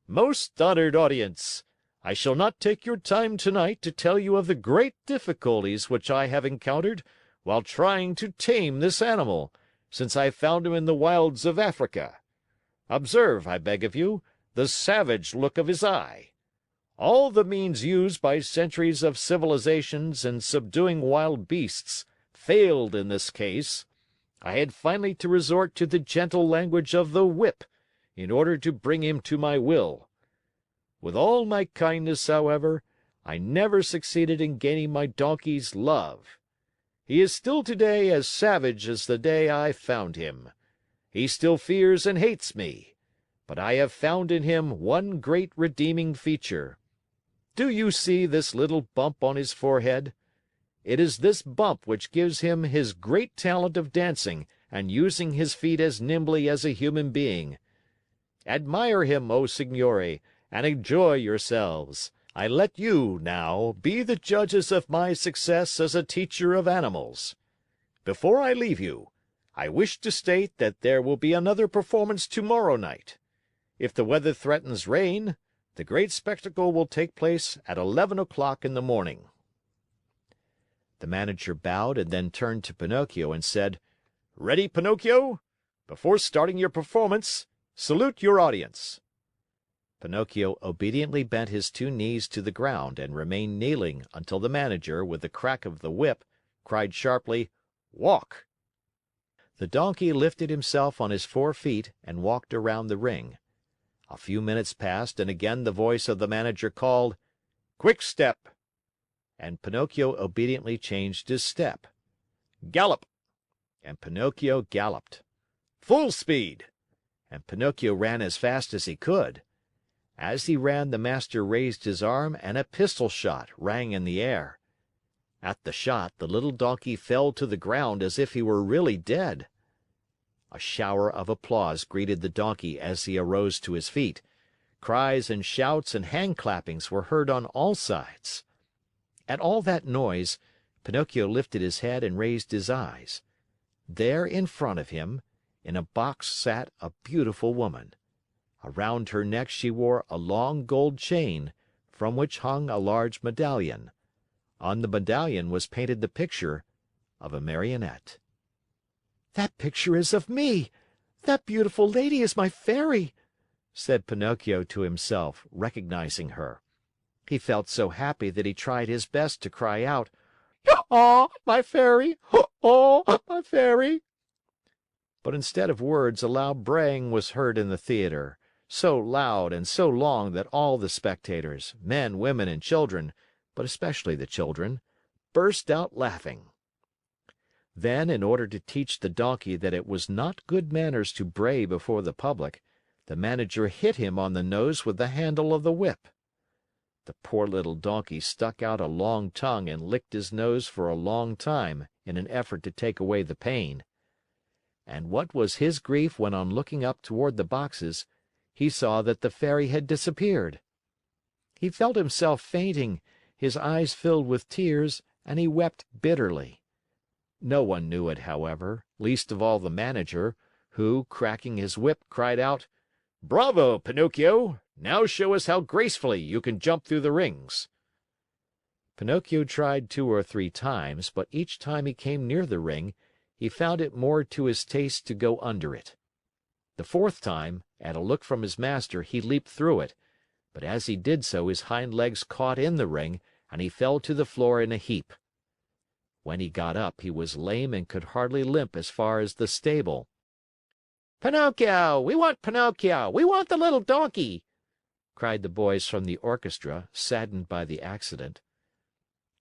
"Most honored audience, I shall not take your time tonight to tell you of the great difficulties which I have encountered while trying to tame this animal, since I found him in the wilds of Africa. Observe, I beg of you, the savage look of his eye. All the means used by centuries of civilizations in subduing wild beasts failed in this case. I had finally to resort to the gentle language of the whip in order to bring him to my will. With all my kindness, however, I never succeeded in gaining my donkey's love. He is still today as savage as the day I found him. He still fears and hates me, but I have found in him one great redeeming feature. Do you see this little bump on his forehead? It is this bump which gives him his great talent of dancing and using his feet as nimbly as a human being. Admire him, O signori, and enjoy yourselves. I let you, now, be the judges of my success as a teacher of animals. Before I leave you, I wish to state that there will be another performance tomorrow night. If the weather threatens rain, the great spectacle will take place at 11 o'clock in the morning." The manager bowed and then turned to Pinocchio and said, "Ready, Pinocchio? Before starting your performance, salute your audience." Pinocchio obediently bent his 2 knees to the ground and remained kneeling until the manager, with the crack of the whip, cried sharply, "Walk!" The donkey lifted himself on his 4 feet and walked around the ring. A few minutes passed and again the voice of the manager called, "Quick step!" And Pinocchio obediently changed his step. "Gallop!" And Pinocchio galloped. "Full speed!" And Pinocchio ran as fast as he could. As he ran, the master raised his arm and a pistol shot rang in the air. At the shot, the little donkey fell to the ground as if he were really dead. A shower of applause greeted the donkey as he arose to his feet. Cries and shouts and hand clappings were heard on all sides. At all that noise, Pinocchio lifted his head and raised his eyes. There in front of him, in a box sat a beautiful woman. Around her neck she wore a long gold chain, from which hung a large medallion. On the medallion was painted the picture of a Marionette. "That picture is of me! That beautiful lady is my Fairy!" said Pinocchio to himself, recognizing her. He felt so happy that he tried his best to cry out, "Oh, my Fairy! Oh, my Fairy!" But instead of words, a loud braying was heard in the theater, so loud and so long that all the spectators, men, women, and children, but especially the children, burst out laughing. Then, in order to teach the donkey that it was not good manners to bray before the public, the manager hit him on the nose with the handle of the whip. The poor little donkey stuck out a long tongue and licked his nose for a long time in an effort to take away the pain. And what was his grief when on looking up toward the boxes, he saw that the Fairy had disappeared. He felt himself fainting, his eyes filled with tears, and he wept bitterly. No one knew it, however, least of all the manager, who, cracking his whip, cried out, "Bravo, Pinocchio! Now show us how gracefully you can jump through the rings." Pinocchio tried 2 or 3 times, but each time he came near the ring, he found it more to his taste to go under it. The 4th time, at a look from his master, he leaped through it, but as he did so his hind legs caught in the ring and he fell to the floor in a heap. When he got up, he was lame and could hardly limp as far as the stable. "Pinocchio! We want Pinocchio! We want the little donkey!" cried the boys from the orchestra, saddened by the accident.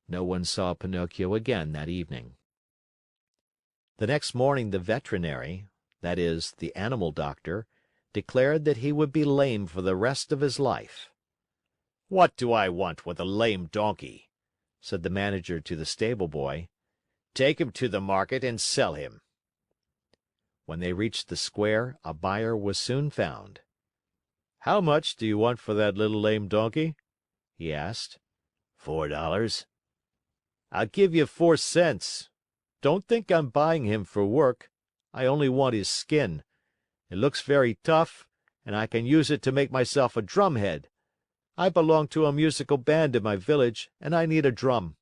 No one saw Pinocchio again that evening. The next morning the veterinary, that is, the animal doctor, declared that he would be lame for the rest of his life. "What do I want with a lame donkey?" said the manager to the stable boy. "Take him to the market and sell him." When they reached the square, a buyer was soon found. "How much do you want for that little lame donkey?" he asked. "$4." "I'll give you 4 cents. Don't think I'm buying him for work. I only want his skin. It looks very tough, and I can use it to make myself a drumhead. I belong to a musical band in my village, and I need a drum."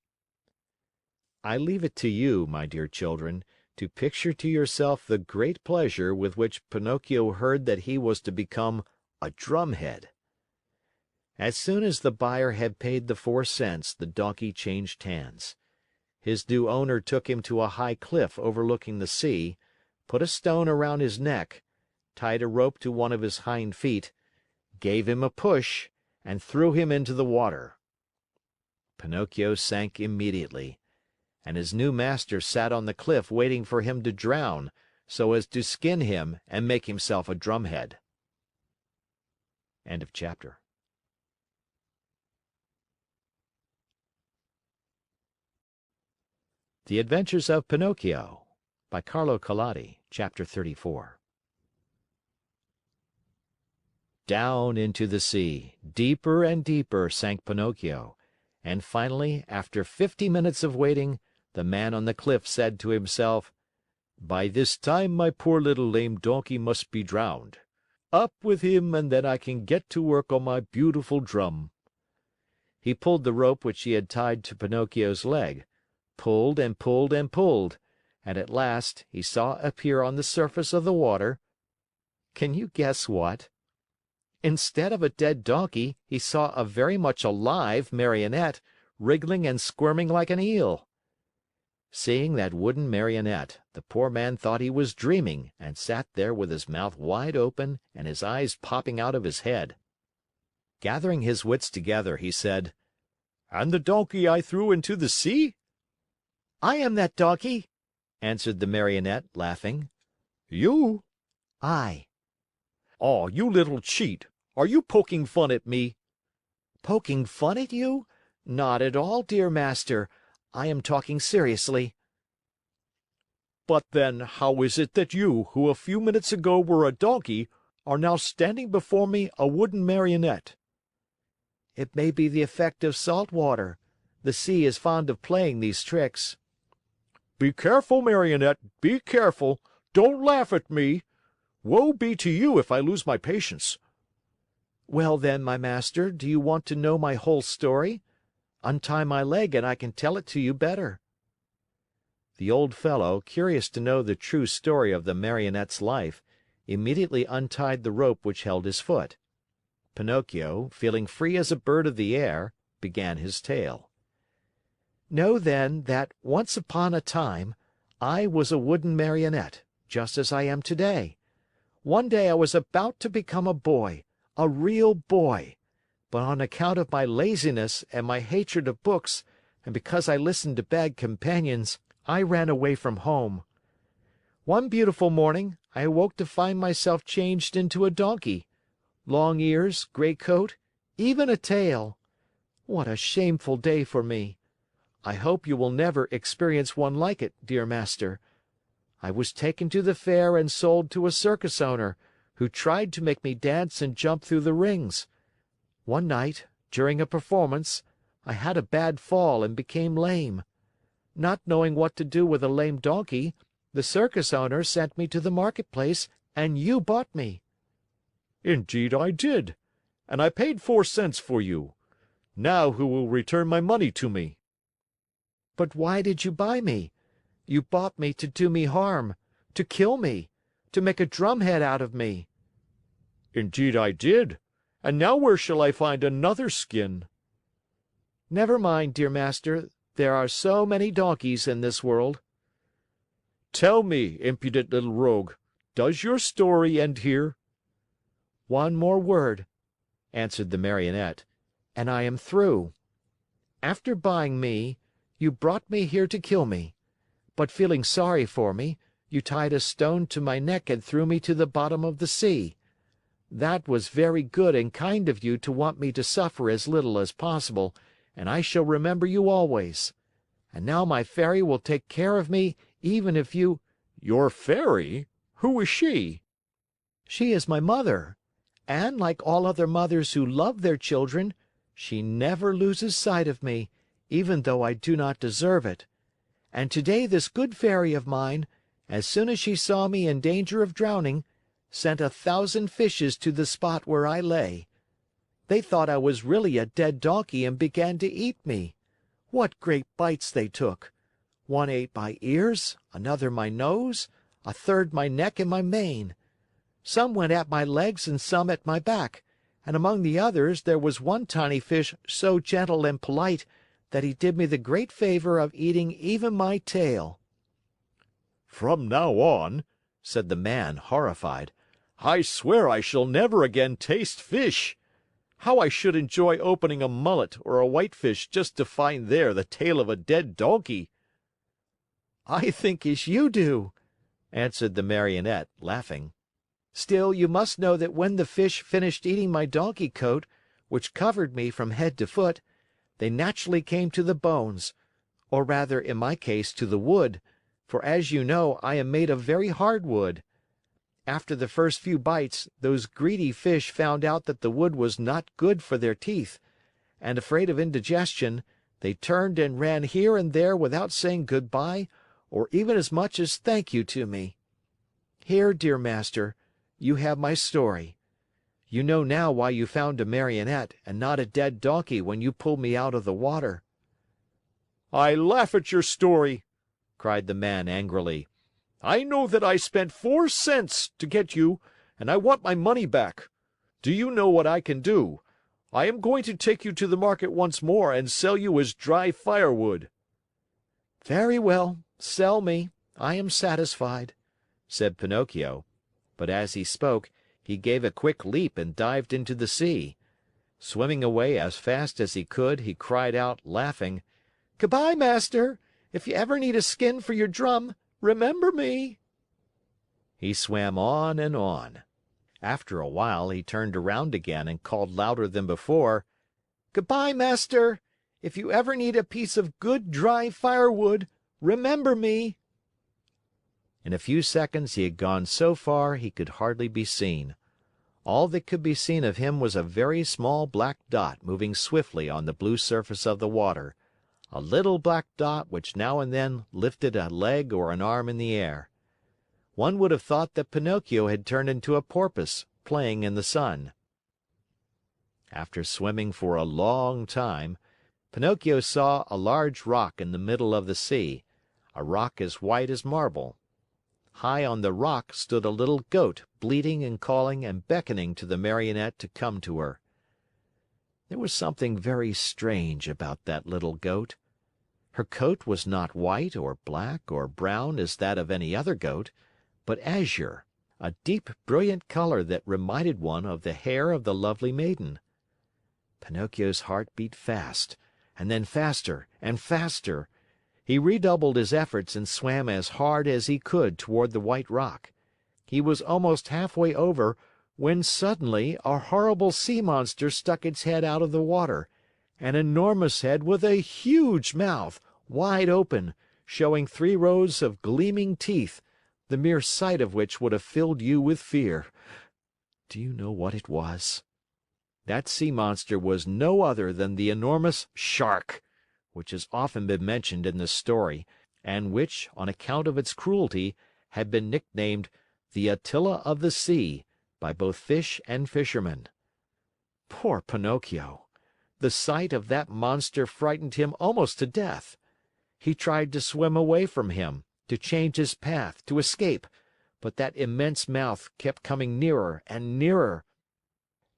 I leave it to you, my dear children, to picture to yourself the great pleasure with which Pinocchio heard that he was to become a drumhead. As soon as the buyer had paid the 4 cents, the donkey changed hands. His new owner took him to a high cliff overlooking the sea, put a stone around his neck, tied a rope to one of his hind feet, gave him a push, and threw him into the water. Pinocchio sank immediately, and his new master sat on the cliff waiting for him to drown, so as to skin him and make himself a drumhead. End of chapter. The Adventures of Pinocchio by Carlo Collodi, Chapter 34. Down into the sea, deeper and deeper sank Pinocchio, and finally, after 50 minutes of waiting, the man on the cliff said to himself, "By this time my poor little lame donkey must be drowned. Up with him and then I can get to work on my beautiful drum." He pulled the rope which he had tied to Pinocchio's leg, pulled and pulled and pulled, and at last he saw appear on the surface of the water. Can you guess what? Instead of a dead donkey, he saw a very much alive Marionette, wriggling and squirming like an eel. Seeing that wooden Marionette, the poor man thought he was dreaming and sat there with his mouth wide open and his eyes popping out of his head. Gathering his wits together, he said, "And the donkey I threw into the sea?" "I am that donkey," answered the Marionette, laughing. You? "I." Aw, you little cheat! Are you poking fun at me?" "Poking fun at you? Not at all, dear master. I am talking seriously." "But then, how is it that you, who a few minutes ago were a donkey, are now standing before me a wooden Marionette?" "It may be the effect of salt water. The sea is fond of playing these tricks." "Be careful, Marionette, be careful! Don't laugh at me! Woe be to you if I lose my patience." "Well then, my master, do you want to know my whole story? Untie my leg and I can tell it to you better." The old fellow, curious to know the true story of the Marionette's life, immediately untied the rope which held his foot. Pinocchio, feeling free as a bird of the air, began his tale. "Know then that, once upon a time, I was a wooden Marionette, just as I am today. One day I was about to become a boy, a real boy, but on account of my laziness and my hatred of books, and because I listened to bad companions, I ran away from home. One beautiful morning, I awoke to find myself changed into a donkey. Long ears, gray coat, even a tail. What a shameful day for me! I hope you will never experience one like it, dear master. I was taken to the fair and sold to a circus owner, who tried to make me dance and jump through the rings. One night, during a performance, I had a bad fall and became lame. Not knowing what to do with a lame donkey, the circus owner sent me to the marketplace, and you bought me." "Indeed I did, and I paid 4 cents for you. Now who will return my money to me?" "But why did you buy me? You bought me to do me harm, to kill me, to make a drumhead out of me." "Indeed I did, and now where shall I find another skin?" "Never mind, dear master, there are so many donkeys in this world." "Tell me, impudent little rogue, does your story end here?" "One more word," answered the Marionette, "and I am through. After buying me, you brought me here to kill me. But feeling sorry for me, you tied a stone to my neck and threw me to the bottom of the sea. That was very good and kind of you to want me to suffer as little as possible, and I shall remember you always. And now my fairy will take care of me, even if you—" "Your fairy? Who is she?" "She is my mother. And like all other mothers who love their children, she never loses sight of me, even though I do not deserve it. And today this good fairy of mine, as soon as she saw me in danger of drowning, sent 1,000 fishes to the spot where I lay. They thought I was really a dead donkey and began to eat me. What great bites they took! One ate my ears, another my nose, a third my neck and my mane. Some went at my legs and some at my back, and among the others there was one tiny fish so gentle and polite that he did me the great favor of eating even my tail." "From now on," said the man, horrified, "I swear I shall never again taste fish. How I should enjoy opening a mullet or a whitefish just to find there the tail of a dead donkey!" "I think as you do," answered the Marionette, laughing. "Still, you must know that when the fish finished eating my donkey coat, which covered me from head to foot, they naturally came to the bones, or rather, in my case, to the wood, for as you know, I am made of very hard wood. After the first few bites, those greedy fish found out that the wood was not good for their teeth, and afraid of indigestion, they turned and ran here and there without saying good by or even as much as thank you to me. Here, dear master, you have my story. You know now why you found a Marionette and not a dead donkey when you pulled me out of the water." "I laugh at your story!" cried the man angrily. "I know that I spent 4 cents to get you, and I want my money back. Do you know what I can do? I am going to take you to the market once more and sell you as dry firewood." "Very well, sell me. I am satisfied," said Pinocchio. But as he spoke, he gave a quick leap and dived into the sea. Swimming away as fast as he could, he cried out, laughing, "Goodbye, master! If you ever need a skin for your drum, remember me." He swam on and on. After a while, he turned around again and called louder than before, "Goodbye, master! If you ever need a piece of good dry firewood, remember me." In a few seconds he had gone so far he could hardly be seen. All that could be seen of him was a very small black dot moving swiftly on the blue surface of the water, a little black dot which now and then lifted a leg or an arm in the air. One would have thought that Pinocchio had turned into a porpoise, playing in the sun. After swimming for a long time, Pinocchio saw a large rock in the middle of the sea, a rock as white as marble. High on the rock stood a little goat bleating and calling and beckoning to the Marionette to come to her. There was something very strange about that little goat. Her coat was not white or black or brown as that of any other goat, but azure, a deep, brilliant color that reminded one of the hair of the lovely maiden. Pinocchio's heart beat fast, and then faster and faster. He redoubled his efforts and swam as hard as he could toward the white rock. He was almost halfway over when suddenly a horrible sea monster stuck its head out of the water, an enormous head with a huge mouth, wide open, showing 3 rows of gleaming teeth, the mere sight of which would have filled you with fear. Do you know what it was? That sea monster was no other than the enormous shark, which has often been mentioned in this story, and which, on account of its cruelty, had been nicknamed the Attila of the Sea by both fish and fishermen. Poor Pinocchio! The sight of that monster frightened him almost to death. He tried to swim away from him, to change his path, to escape, but that immense mouth kept coming nearer and nearer.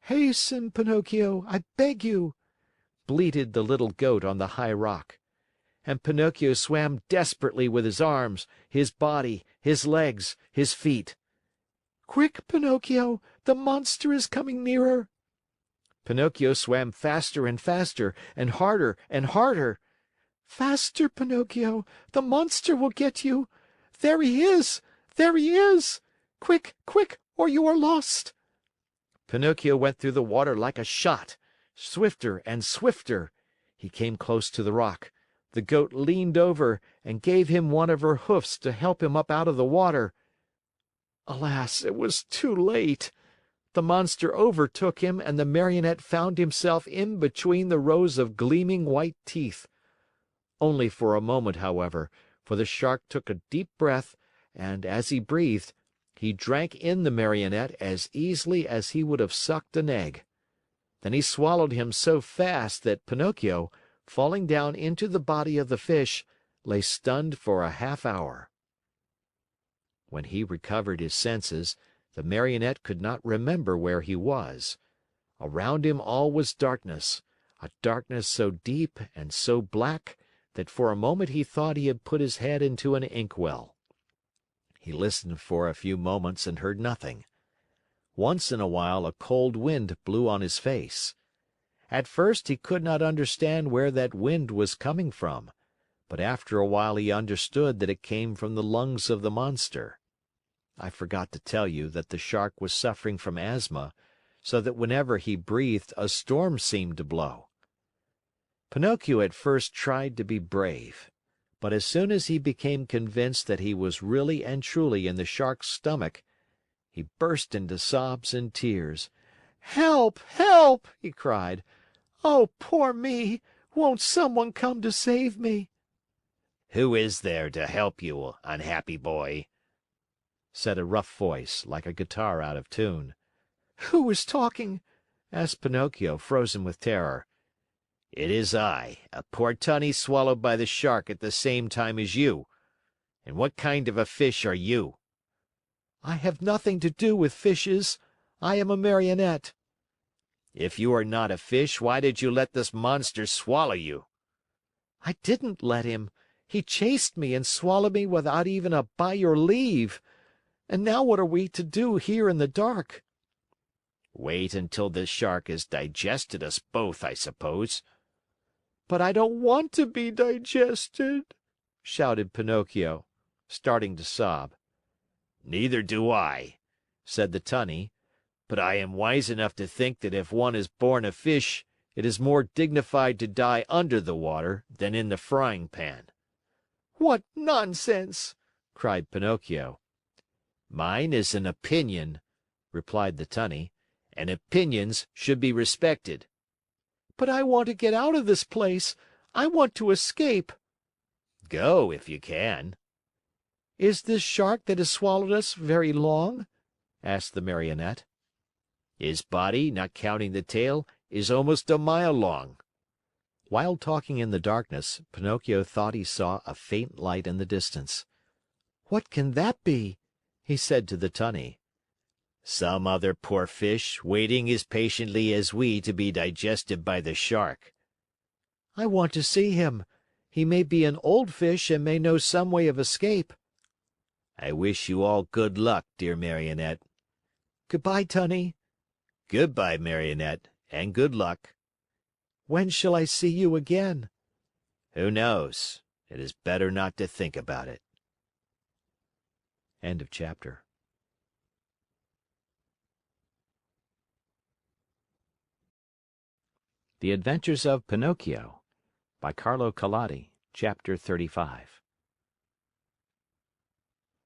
"Hasten, Pinocchio, I beg you!" bleated the little goat on the high rock. And Pinocchio swam desperately with his arms, his body, his legs, his feet. "Quick, Pinocchio! The monster is coming nearer!" Pinocchio swam faster and faster, and harder and harder. "Faster, Pinocchio! The monster will get you! There he is! There he is! Quick, quick, or you are lost!" Pinocchio went through the water like a shot, swifter and swifter. He came close to the rock. The goat leaned over and gave him one of her hoofs to help him up out of the water. Alas, it was too late! The monster overtook him and the Marionette found himself in between the rows of gleaming white teeth. Only for a moment, however, for the Shark took a deep breath and, as he breathed, he drank in the Marionette as easily as he would have sucked an egg. Then he swallowed him so fast that Pinocchio, falling down into the body of the fish, lay stunned for a half hour. When he recovered his senses, the Marionette could not remember where he was. Around him all was darkness, a darkness so deep and so black that for a moment he thought he had put his head into an inkwell. He listened for a few moments and heard nothing. Once in a while a cold wind blew on his face. At first he could not understand where that wind was coming from, but after a while he understood that it came from the lungs of the monster. I forgot to tell you that the Shark was suffering from asthma, so that whenever he breathed a storm seemed to blow. Pinocchio at first tried to be brave, but as soon as he became convinced that he was really and truly in the Shark's stomach, he burst into sobs and tears. "Help! Help!" he cried. "Oh, poor me! Won't someone come to save me?" Who is there to help you, unhappy boy?" said a rough voice, like a guitar out of tune. "Who is talking?" asked Pinocchio, frozen with terror. "It is I, a poor tunny swallowed by the Shark at the same time as you. And what kind of a fish are you?" "I have nothing to do with fishes. I am a Marionette." "If you are not a fish, why did you let this monster swallow you?" "I didn't let him. He chased me and swallowed me without even a 'by your leave.' And now what are we to do here in the dark?" "Wait until this Shark has digested us both, I suppose." "But I don't want to be digested," shouted Pinocchio, starting to sob. "Neither do I," said the Tunny, "but I am wise enough to think that if one is born a fish, it is more dignified to die under the water than in the frying pan." "What nonsense!" cried Pinocchio. "Mine is an opinion," replied the Tunny, "and opinions should be respected." "But I want to get out of this place. I want to escape." "Go if you can." "Is this Shark that has swallowed us very long?" asked the Marionette. "His body, not counting the tail, is almost a mile long." While talking in the darkness, Pinocchio thought he saw a faint light in the distance. "What can that be?" he said to the Tunny. "Some other poor fish waiting as patiently as we to be digested by the Shark." "I want to see him. He may be an old fish and may know some way of escape." "I wish you all good luck, dear Marionette." "Goodbye, Tunny." "Goodbye, Marionette, and good luck." "When shall I see you again?" "Who knows? It is better not to think about it." End of chapter. The Adventures of Pinocchio by Carlo Collodi, Chapter 35.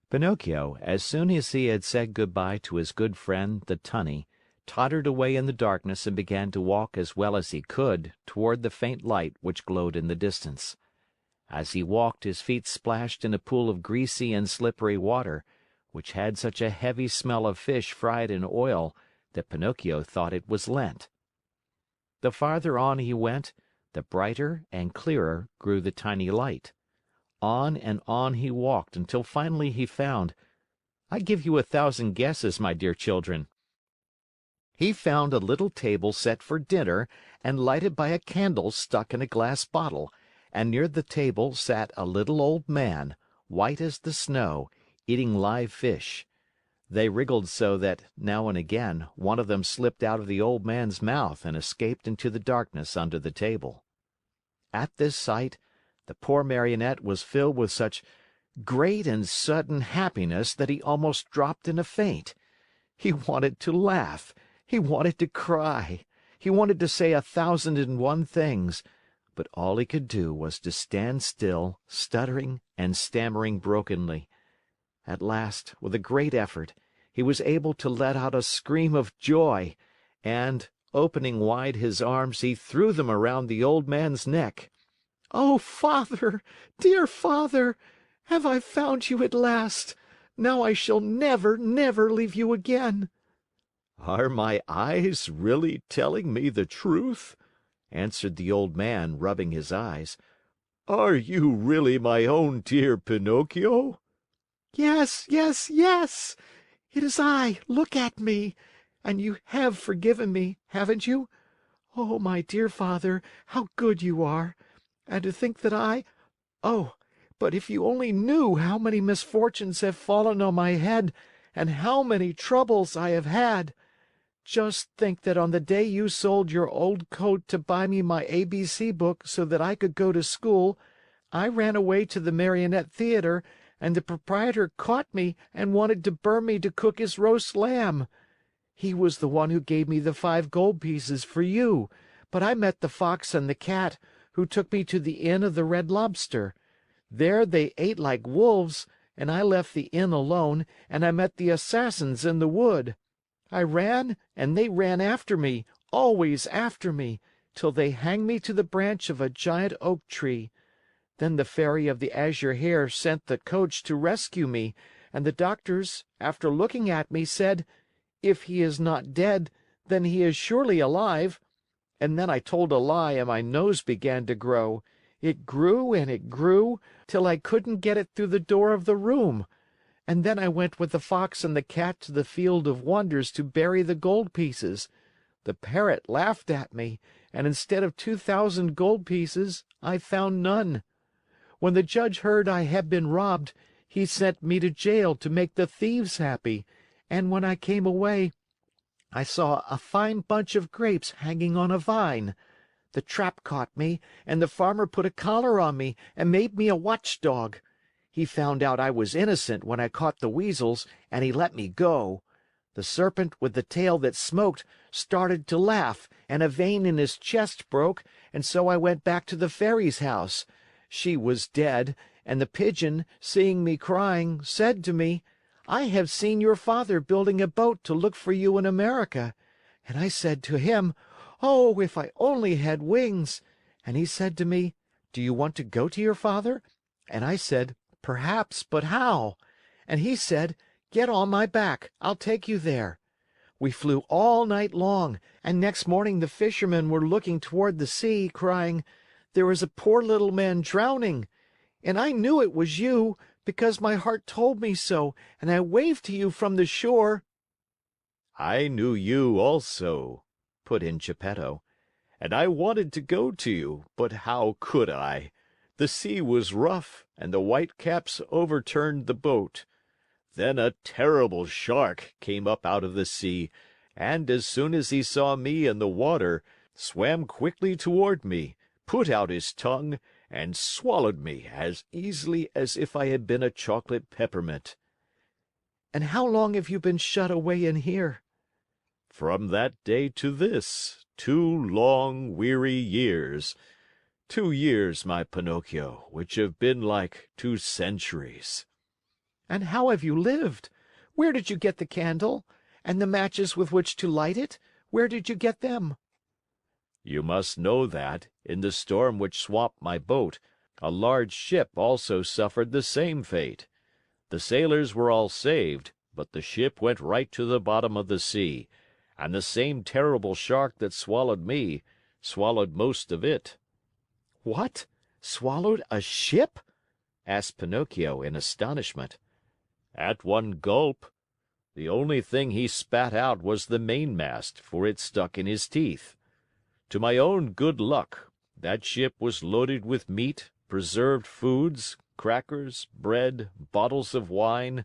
Pinocchio, as soon as he had said good-bye to his good friend, the tunny, tottered away in the darkness and began to walk as well as he could toward the faint light which glowed in the distance. As he walked, his feet splashed in a pool of greasy and slippery water, which had such a heavy smell of fish fried in oil that Pinocchio thought it was Lent. The farther on he went, the brighter and clearer grew the tiny light. On and on he walked until finally he found— I give you 1,000 guesses, my dear children. He found a little table set for dinner and lighted by a candle stuck in a glass bottle, and near the table sat a little old man, white as the snow, eating live fish. They wriggled so that, now and again, one of them slipped out of the old man's mouth and escaped into the darkness under the table. At this sight, the poor Marionette was filled with such great and sudden happiness that he almost dropped in a faint. He wanted to laugh. He wanted to cry. He wanted to say 1,001 things, but all he could do was to stand still, stuttering and stammering brokenly. At last, with a great effort, he was able to let out a scream of joy, and, opening wide his arms, he threw them around the old man's neck. "Oh, Father, dear Father, have I found you at last? Now I shall never, never leave you again." "Are my eyes really telling me the truth?" answered the old man, rubbing his eyes. "Are you really my own dear Pinocchio?" Yes, yes, yes! It is I! Look at me! And you have forgiven me, haven't you? Oh, my dear Father, how good you are! And to think that oh, but if you only knew how many misfortunes have fallen on my head and how many troubles I have had! Just think that on the day you sold your old coat to buy me my ABC book so that I could go to school, I ran away to the Marionette Theater, and the proprietor caught me and wanted to burn me to cook his roast lamb. He was the one who gave me the 5 gold pieces for you, but I met the Fox and the Cat, who took me to the Inn of the Red Lobster. There they ate like wolves, and I left the inn alone, and I met the assassins in the wood. I ran, and they ran after me, always after me, till they hanged me to the branch of a giant oak tree. Then the Fairy of the Azure Hair sent the coach to rescue me, and the doctors, after looking at me, said, 'If he is not dead, then he is surely alive.' And then I told a lie and my nose began to grow. It grew and it grew, till I couldn't get it through the door of the room. And then I went with the Fox and the Cat to the Field of Wonders to bury the gold pieces. The parrot laughed at me, and instead of 2,000 gold pieces, I found none. When the judge heard I had been robbed, he sent me to jail to make the thieves happy, and when I came away, I saw a fine bunch of grapes hanging on a vine. The trap caught me, and the farmer put a collar on me and made me a watchdog. He found out I was innocent when I caught the weasels, and he let me go. The serpent with the tail that smoked started to laugh, and a vein in his chest broke, and so I went back to the fairy's house. She was dead, and the pigeon, seeing me crying, said to me, 'I have seen your father building a boat to look for you in America.' And I said to him, 'Oh, if I only had wings!' And he said to me, 'Do you want to go to your father?' And I said, 'Perhaps, but how?' And he said, 'Get on my back. I'll take you there.' We flew all night long, and next morning the fishermen were looking toward the sea, crying, 'There is a poor little man drowning.' And I knew it was you, because my heart told me so, and I waved to you from the shore." "I knew you also," put in Geppetto, "and I wanted to go to you, but how could I? The sea was rough, and the whitecaps overturned the boat. Then a terrible shark came up out of the sea, and as soon as he saw me in the water, swam quickly toward me, put out his tongue, and swallowed me as easily as if I had been a chocolate peppermint." "And how long have you been shut away in here?" From that day to this, 2 long, weary years. 2 years, my Pinocchio, which have been like 2 centuries. And how have you lived? Where did you get the candle? And the matches with which to light it? Where did you get them? You must know that, in the storm which swamped my boat, a large ship also suffered the same fate. The sailors were all saved, but the ship went right to the bottom of the sea, and the same terrible shark that swallowed me swallowed most of it. What? Swallowed a ship? Asked Pinocchio in astonishment. At one gulp. The only thing he spat out was the mainmast, for it stuck in his teeth. To my own good luck, that ship was loaded with meat, preserved foods, crackers, bread, bottles of wine,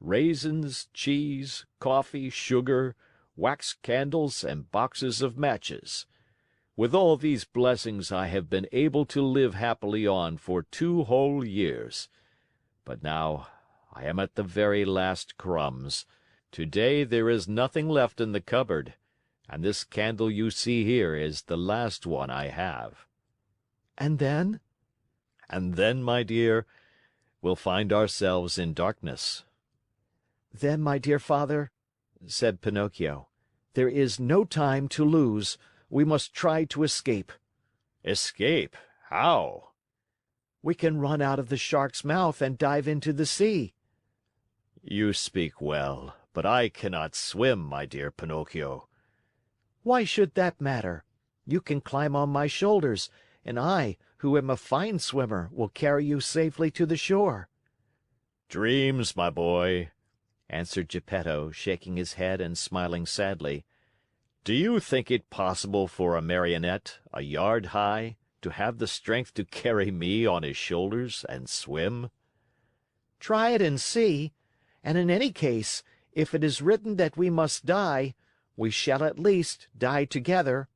raisins, cheese, coffee, sugar, wax candles, and boxes of matches. With all these blessings I have been able to live happily on for 2 whole years. But now I am at the very last crumbs. Today there is nothing left in the cupboard, and this candle you see here is the last one I have. And then? And then, my dear, we'll find ourselves in darkness. Then, my dear father, said Pinocchio, there is no time to lose. We must try to escape. Escape? How? We can run out of the shark's mouth and dive into the sea. You speak well, but I cannot swim, my dear Pinocchio. Why should that matter? You can climb on my shoulders, and I, who am a fine swimmer, will carry you safely to the shore. Dreams, my boy, answered Geppetto, shaking his head and smiling sadly. Do you think it possible for a Marionette, a yard high, to have the strength to carry me on his shoulders and swim? Try it and see, and in any case, if it is written that we must die, we shall at least die together.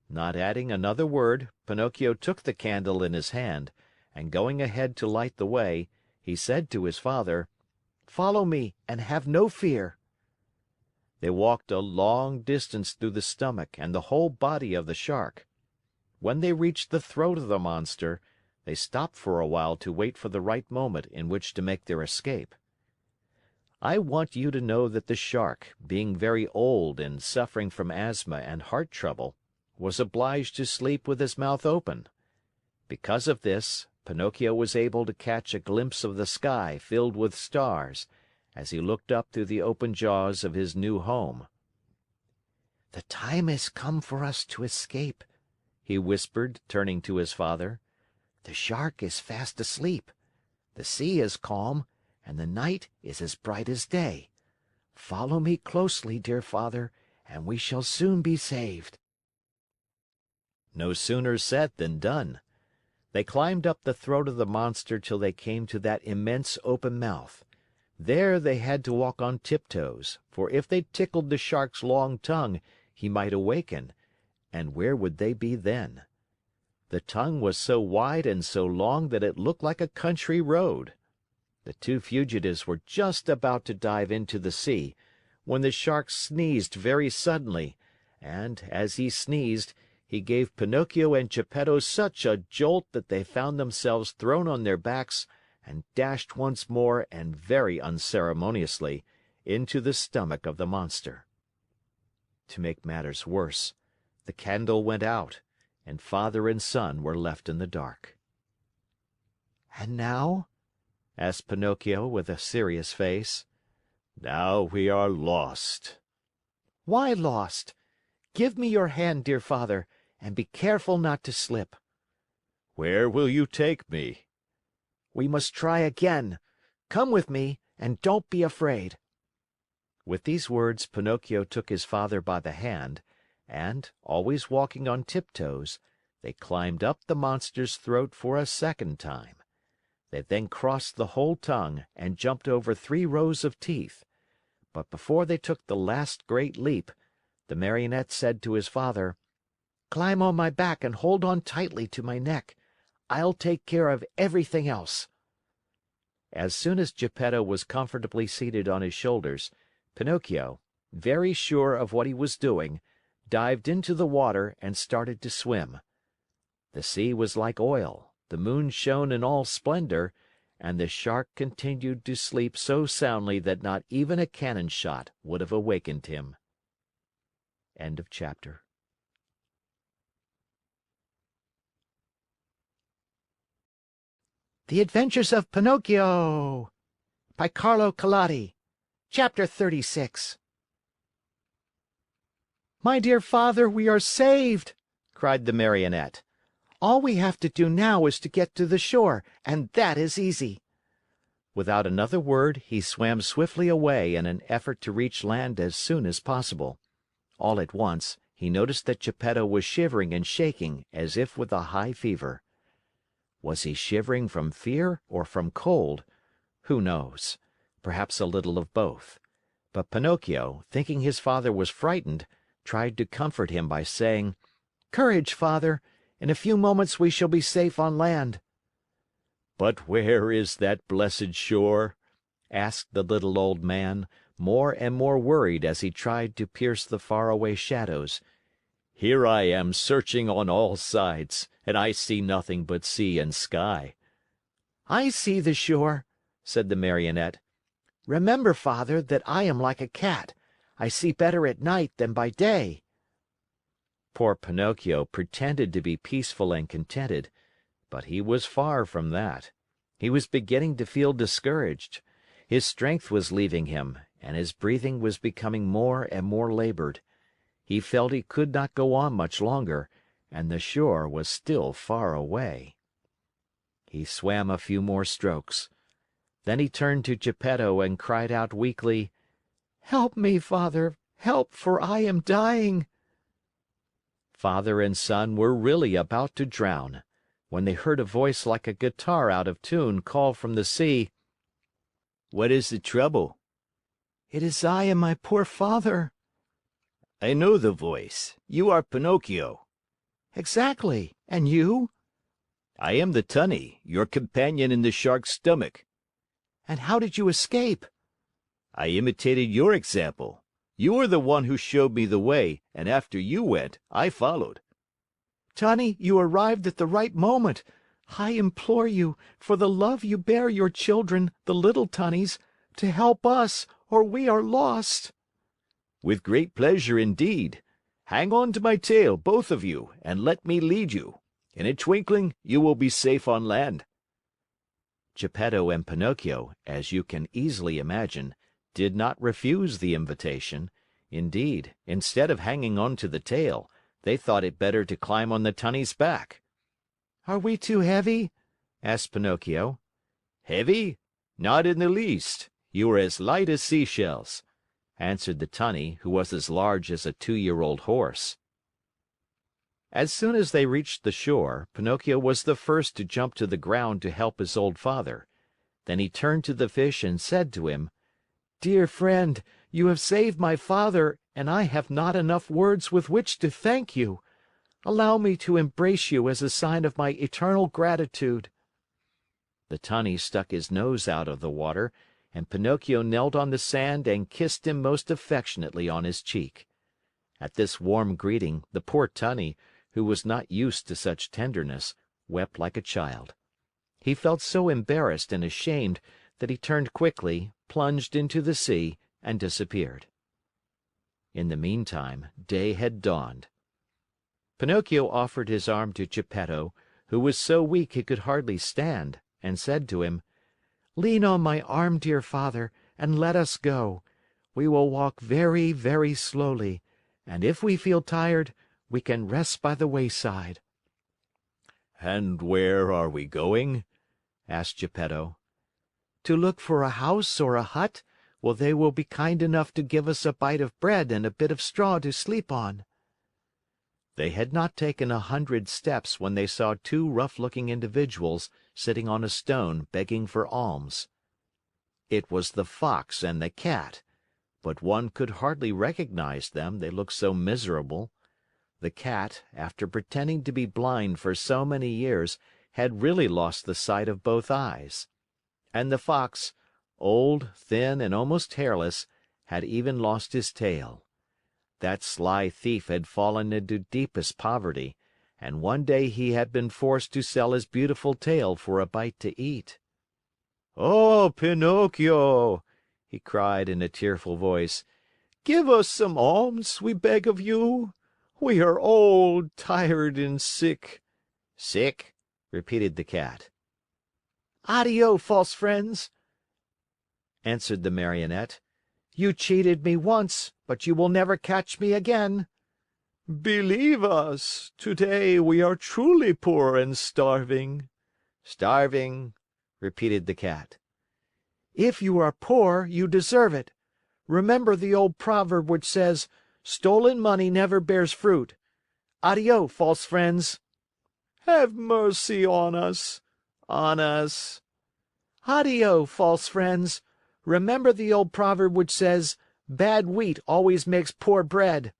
Not adding another word, Pinocchio took the candle in his hand, and going ahead to light the way, he said to his father, "Follow me and have no fear." They walked a long distance through the stomach and the whole body of the shark. When they reached the throat of the monster, they stopped for a while to wait for the right moment in which to make their escape. I want you to know that the shark, being very old and suffering from asthma and heart trouble, was obliged to sleep with his mouth open. Because of this, Pinocchio was able to catch a glimpse of the sky filled with stars as he looked up through the open jaws of his new home. "The time has come for us to escape," he whispered, turning to his father. "The shark is fast asleep. The sea is calm, and the night is as bright as day. Follow me closely, dear father, and we shall soon be saved." No sooner said than done. They climbed up the throat of the monster till they came to that immense open mouth. There they had to walk on tiptoes, for if they tickled the shark's long tongue, he might awaken, and where would they be then? The tongue was so wide and so long that it looked like a country road. The two fugitives were just about to dive into the sea, when the shark sneezed very suddenly, and, as he sneezed, he gave Pinocchio and Geppetto such a jolt that they found themselves thrown on their backs and dashed once more and very unceremoniously into the stomach of the monster. To make matters worse, the candle went out, and father and son were left in the dark. "And now?" asked Pinocchio with a serious face. "Now we are lost." "Why lost? Give me your hand, dear father, and be careful not to slip." "Where will you take me?" "We must try again. Come with me, and don't be afraid." With these words, Pinocchio took his father by the hand, and, always walking on tiptoes, they climbed up the monster's throat for a second time. They then crossed the whole tongue and jumped over 3 rows of teeth. But before they took the last great leap, the Marionette said to his father, "Climb on my back and hold on tightly to my neck. I'll take care of everything else." As soon as Geppetto was comfortably seated on his shoulders, Pinocchio, very sure of what he was doing, dived into the water and started to swim. The sea was like oil, the moon shone in all splendor, and the Shark continued to sleep so soundly that not even a cannon shot would have awakened him. End of chapter. The Adventures of Pinocchio by Carlo Collodi. Chapter 36. My dear father, we are saved! Cried the Marionette. All we have to do now is to get to the shore, and that is easy. Without another word, he swam swiftly away in an effort to reach land as soon as possible. All at once, he noticed that Geppetto was shivering and shaking as if with a high fever. Was he shivering from fear or from cold? Who knows? Perhaps a little of both. But Pinocchio, thinking his father was frightened, tried to comfort him by saying, "Courage, father! In a few moments we shall be safe on land." "But where is that blessed shore?" asked the little old man, more and more worried as he tried to pierce the faraway shadows. "Here I am searching on all sides, and I see nothing but sea and sky." "I see the shore," said the Marionette. "Remember, father, that I am like a cat. I see better at night than by day." Poor Pinocchio pretended to be peaceful and contented, but he was far from that. He was beginning to feel discouraged. His strength was leaving him, and his breathing was becoming more and more labored. He felt he could not go on much longer, and the shore was still far away. He swam a few more strokes. Then he turned to Geppetto and cried out weakly, "Help me, father! Help, for I am dying!" Father and son were really about to drown, when they heard a voice like a guitar out of tune call from the sea, "What is the trouble?" "It is I and my poor father." "I know the voice. You are Pinocchio." "Exactly. And you?" "I am the Tunny, your companion in the Shark's stomach." "And how did you escape?" "I imitated your example. You were the one who showed me the way, and after you went, I followed." "Tunny, you arrived at the right moment. I implore you, for the love you bear your children, the little Tunnies, to help us, or we are lost." "With great pleasure indeed. Hang on to my tail, both of you, and let me lead you. In a twinkling, you will be safe on land." Geppetto and Pinocchio, as you can easily imagine, did not refuse the invitation. Indeed, instead of hanging on to the tail, they thought it better to climb on the Tunny's back. "Are we too heavy?" asked Pinocchio. "Heavy? Not in the least. You are as light as seashells," answered the Tunny, who was as large as a 2-year-old horse. As soon as they reached the shore, Pinocchio was the first to jump to the ground to help his old father. Then he turned to the fish and said to him, "Dear friend, you have saved my father, and I have not enough words with which to thank you. Allow me to embrace you as a sign of my eternal gratitude." The Tunny stuck his nose out of the water, and Pinocchio knelt on the sand and kissed him most affectionately on his cheek. At this warm greeting, the poor Tunny, who was not used to such tenderness, wept like a child. He felt so embarrassed and ashamed that he turned quickly, plunged into the sea, and disappeared. In the meantime, day had dawned. Pinocchio offered his arm to Geppetto, who was so weak he could hardly stand, and said to him, "Lean on my arm, dear father, and let us go. We will walk very, very slowly, and if we feel tired, we can rest by the wayside." "And where are we going?" asked Geppetto. "To look for a house or a hut, where they will be kind enough to give us a bite of bread and a bit of straw to sleep on." They had not taken 100 steps when they saw 2 rough-looking individuals sitting on a stone begging for alms. It was the Fox and the Cat, but one could hardly recognize them, they looked so miserable. The Cat, after pretending to be blind for so many years, had really lost the sight of both eyes. And the Fox, old, thin, and almost hairless, had even lost his tail. That sly thief had fallen into deepest poverty, and one day he had been forced to sell his beautiful tail for a bite to eat. "Oh, Pinocchio!" he cried in a tearful voice. "Give us some alms, we beg of you. We are old, tired, and sick." "Sick?" repeated the Cat. "Addio, false friends," answered the Marionette. "you cheated me once, but you will never catch me again." Believe us, today we are truly poor and starving." "Starving," repeated the Cat. "If you are poor, you deserve it. Remember the old proverb which says, 'Stolen money never bears fruit.' Addio, false friends." Have mercy on us. On us. "Addio, false friends. Remember the old proverb which says, 'Bad wheat always makes poor bread.'"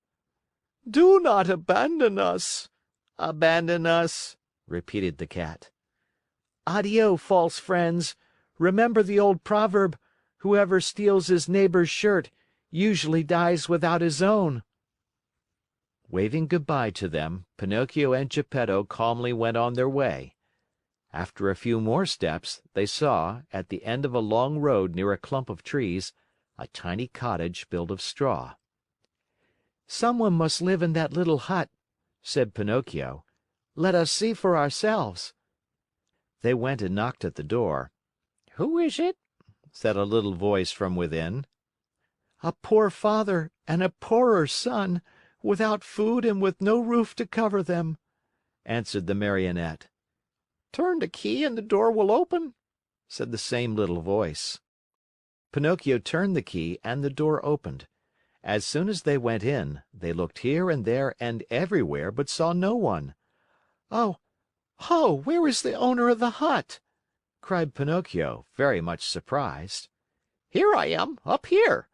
Do not abandon us. "Abandon us," repeated the Cat. "Addio, false friends. Remember the old proverb, 'Whoever steals his neighbor's shirt usually dies without his own.'" Waving goodbye to them, Pinocchio and Geppetto calmly went on their way. After a few more steps, they saw, at the end of a long road near a clump of trees, a tiny cottage built of straw. "Someone must live in that little hut," said Pinocchio. "Let us see for ourselves." They went and knocked at the door. "Who is it?" said a little voice from within. "A poor father and a poorer son, without food and with no roof to cover them," answered the Marionette. "Turn the key and the door will open," said the same little voice. Pinocchio turned the key and the door opened. As soon as they went in, they looked here and there and everywhere, but saw no one. "Oh, oh, where is the owner of the hut?" cried Pinocchio, very much surprised. "Here I am, up here."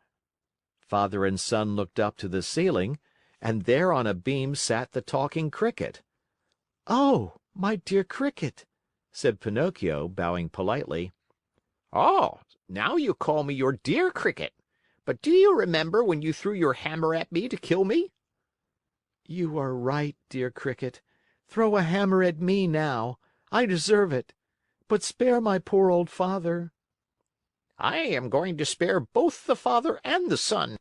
Father and son looked up to the ceiling, and there on a beam sat the Talking Cricket. "Oh, my dear Cricket," said Pinocchio, bowing politely. "Oh, now you call me your dear Cricket. But do you remember when you threw your hammer at me to kill me?" "You are right, dear Cricket. Throw a hammer at me now. I deserve it. But spare my poor old father." "I am going to spare both the father and the son.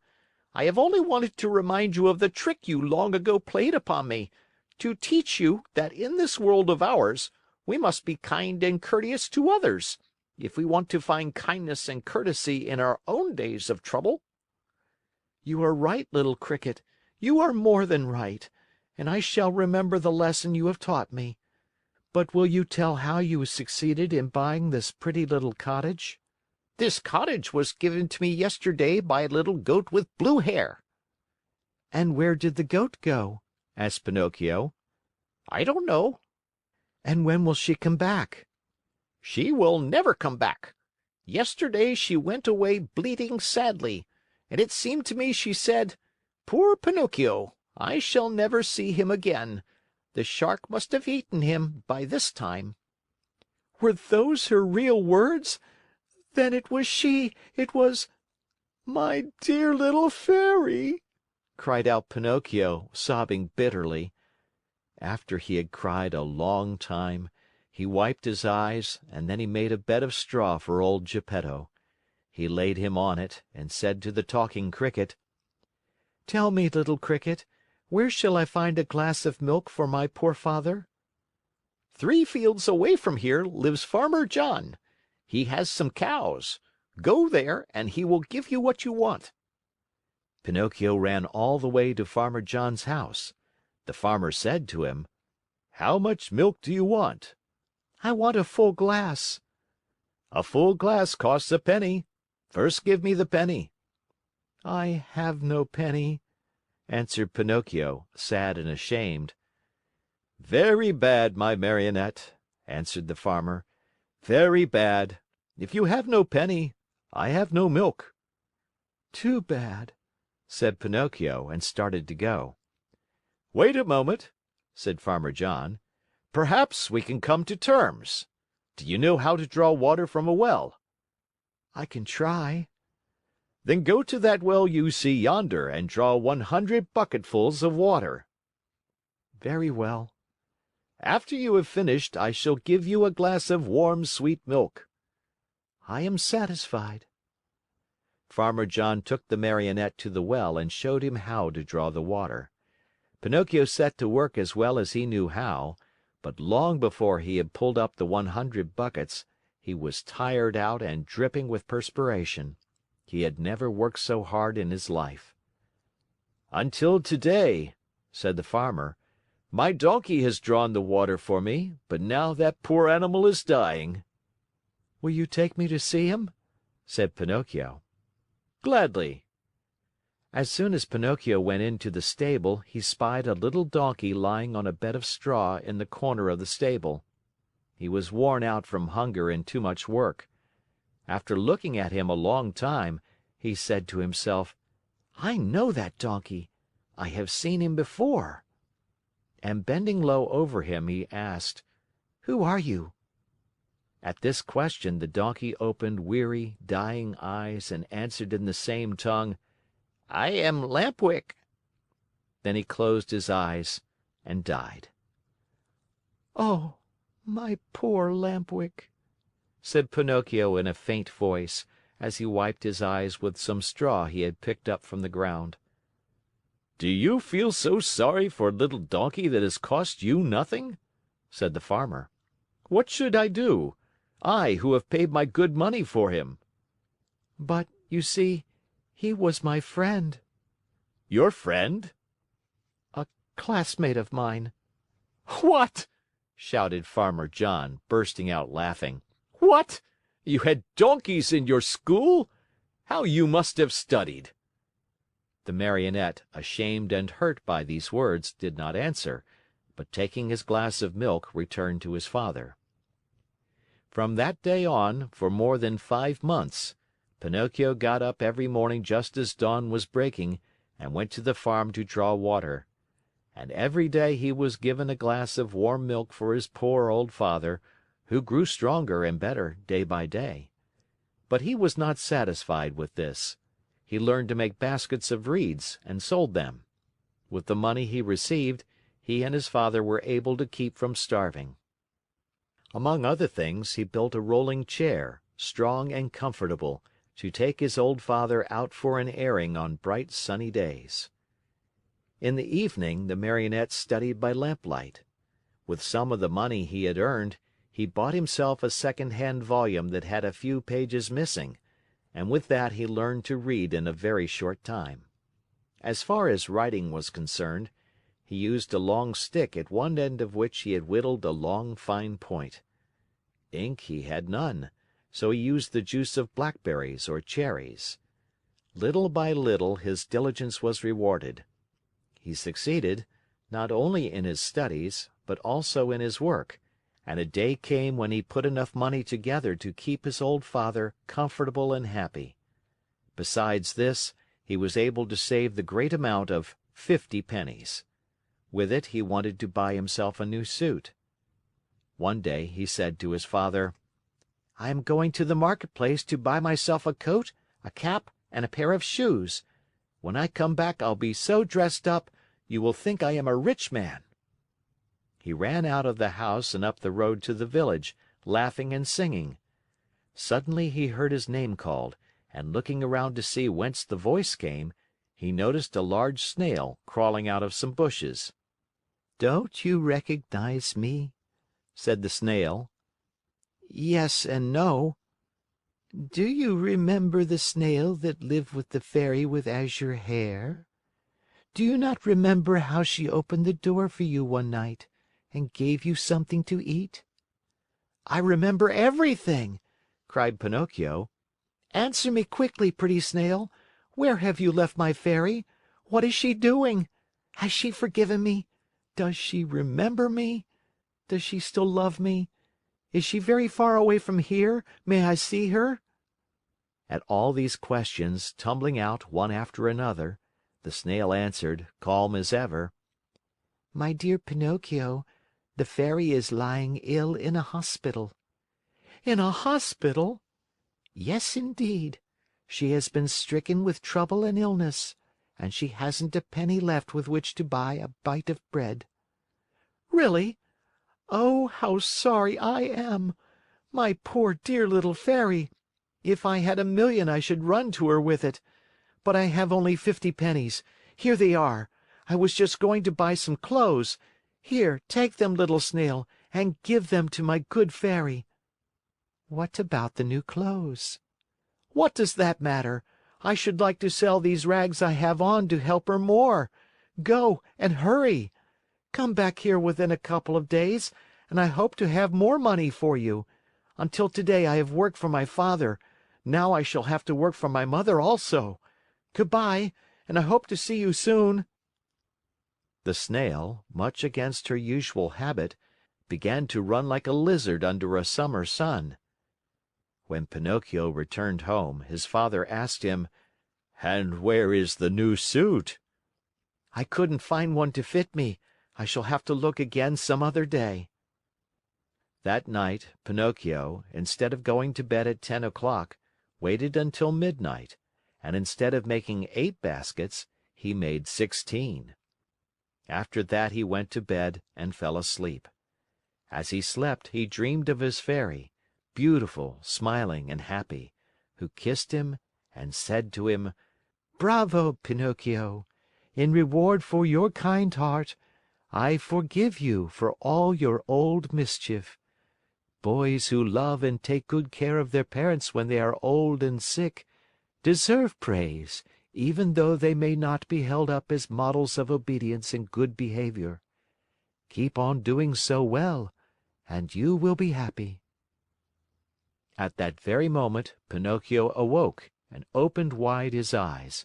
I have only wanted to remind you of the trick you long ago played upon me, to teach you that in this world of ours we must be kind and courteous to others, if we want to find kindness and courtesy in our own days of trouble." "You are right, little Cricket. You are more than right, and I shall remember the lesson you have taught me. But will you tell how you succeeded in buying this pretty little cottage?" "This cottage was given to me yesterday by a little goat with blue hair." "And where did the goat go?" asked Pinocchio. "I don't know." "And when will she come back?" "She will never come back. Yesterday she went away bleating sadly, and it seemed to me she said, 'Poor Pinocchio, I shall never see him again. The shark must have eaten him by this time.'" "Were those her real words? Then it was she, it was—" My dear little fairy!" cried out Pinocchio, sobbing bitterly. After he had cried a long time, he wiped his eyes and then he made a bed of straw for old Geppetto. He laid him on it and said to the Talking Cricket: "Tell me, little Cricket, where shall I find a glass of milk for my poor father?" "3 fields away from here lives Farmer John. He has some cows. Go there and he will give you what you want." Pinocchio ran all the way to Farmer John's house. The farmer said to him: "How much milk do you want?" "I want a full glass." "A full glass costs a penny. First give me the penny." "I have no penny," answered Pinocchio, sad and ashamed. "Very bad, my Marionette," answered the farmer. "Very bad. If you have no penny, I have no milk." "Too bad," said Pinocchio and started to go. "Wait a moment," said Farmer John. "Perhaps we can come to terms. Do you know how to draw water from a well?" "I can try." Then go to that well you see yonder and draw 100 bucketfuls of water." "Very well." "After you have finished, I shall give you a glass of warm, sweet milk." "I am satisfied." Farmer John took the Marionette to the well and showed him how to draw the water. Pinocchio set to work as well as he knew how, but long before he had pulled up the 100 buckets, he was tired out and dripping with perspiration. He had never worked so hard in his life. "Until today," said the Farmer, "my donkey has drawn the water for me, but now that poor animal is dying." "Will you take me to see him?" said Pinocchio. "Gladly." As soon as Pinocchio went into the stable, he spied a little donkey lying on a bed of straw in the corner of the stable. He was worn out from hunger and too much work. After looking at him a long time, he said to himself, "I know that donkey. I have seen him before." And bending low over him, he asked, "Who are you?" At this question, the donkey opened weary, dying eyes and answered in the same tongue, "I am Lampwick." Then he closed his eyes and died. "Oh, my poor Lampwick!" said Pinocchio in a faint voice, as he wiped his eyes with some straw he had picked up from the ground. "Do you feel so sorry for a little donkey that has cost you nothing?" said the Farmer. "What should I do? I, who have paid my good money for him." "But, you see, he was my friend." "Your friend?" "A classmate of mine." "What?" shouted Farmer John, bursting out laughing. "What? You had donkeys in your school? How you must have studied!" The Marionette, ashamed and hurt by these words, did not answer, but taking his glass of milk, returned to his father. From that day on, for more than 5 months, Pinocchio got up every morning just as dawn was breaking and went to the farm to draw water. And every day he was given a glass of warm milk for his poor old father, who grew stronger and better day by day. But he was not satisfied with this. He learned to make baskets of reeds and sold them. With the money he received, he and his father were able to keep from starving. Among other things, he built a rolling chair, strong and comfortable, to take his old father out for an airing on bright sunny days. In the evening, the Marionette studied by lamplight. With some of the money he had earned, he bought himself a second-hand volume that had a few pages missing, and with that he learned to read in a very short time. As far as writing was concerned, he used a long stick at one end of which he had whittled a long, fine point. Ink he had none, so he used the juice of blackberries or cherries. Little by little his diligence was rewarded. He succeeded, not only in his studies, but also in his work, and a day came when he put enough money together to keep his old father comfortable and happy. Besides this, he was able to save the great amount of 50 pennies. With it he wanted to buy himself a new suit. One day he said to his father, "I am going to the marketplace to buy myself a coat, a cap, and a pair of shoes. When I come back I'll be so dressed up, you will think I am a rich man." He ran out of the house and up the road to the village, laughing and singing. Suddenly he heard his name called, and looking around to see whence the voice came, he noticed a large snail crawling out of some bushes. "Don't you recognize me?" said the Snail. "Yes and no." "Do you remember the snail that lived with the fairy with azure hair? Do you not remember how she opened the door for you one night and gave you something to eat?" "I remember everything!" cried Pinocchio. "Answer me quickly, pretty snail. Where have you left my fairy? What is she doing? Has she forgiven me? Does she remember me? Does she still love me? Is she very far away from here? May I see her?" At all these questions, tumbling out one after another, the Snail answered, calm as ever, "My dear Pinocchio, the fairy is lying ill in a hospital." "In a hospital?" "Yes, indeed. She has been stricken with trouble and illness, and she hasn't a penny left with which to buy a bite of bread." "Really? Oh, how sorry I am! My poor dear little Fairy! If I had 1,000,000 I should run to her with it. But I have only 50 pennies. Here they are. I was just going to buy some clothes. Here, take them, little Snail, and give them to my good Fairy." "What about the new clothes?" "What does that matter? I should like to sell these rags I have on to help her more. Go, and hurry. Come back here within a couple of days, and I hope to have more money for you. Until today I have worked for my father. Now I shall have to work for my mother also. Good bye, and I hope to see you soon." The Snail, much against her usual habit, began to run like a lizard under a summer sun. When Pinocchio returned home, his father asked him, "And where is the new suit?" "I couldn't find one to fit me. I shall have to look again some other day." That night, Pinocchio, instead of going to bed at 10 o'clock, waited until midnight, and instead of making 8 baskets, he made 16. After that he went to bed and fell asleep. As he slept, he dreamed of his Fairy, beautiful, smiling, and happy, who kissed him and said to him, "Bravo, Pinocchio! In reward for your kind heart, I forgive you for all your old mischief. Boys who love and take good care of their parents when they are old and sick deserve praise, even though they may not be held up as models of obedience and good behavior. Keep on doing so well, and you will be happy." At that very moment, Pinocchio awoke and opened wide his eyes.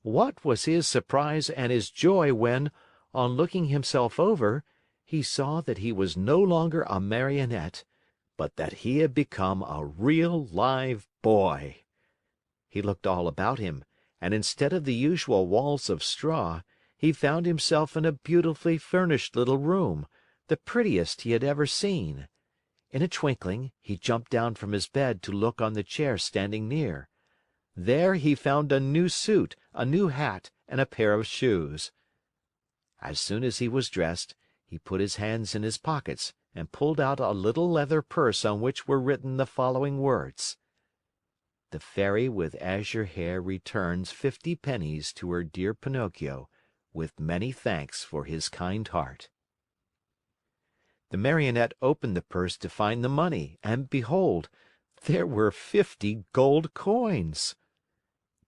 What was his surprise and his joy when, on looking himself over, he saw that he was no longer a Marionette, but that he had become a real live boy. He looked all about him, and instead of the usual walls of straw, he found himself in a beautifully furnished little room, the prettiest he had ever seen. In a twinkling, he jumped down from his bed to look on the chair standing near. There he found a new suit, a new hat, and a pair of shoes. As soon as he was dressed, he put his hands in his pockets and pulled out a little leather purse on which were written the following words: "The Fairy with azure hair returns 50 pennies to her dear Pinocchio, with many thanks for his kind heart." The Marionette opened the purse to find the money, and behold, there were 50 gold coins.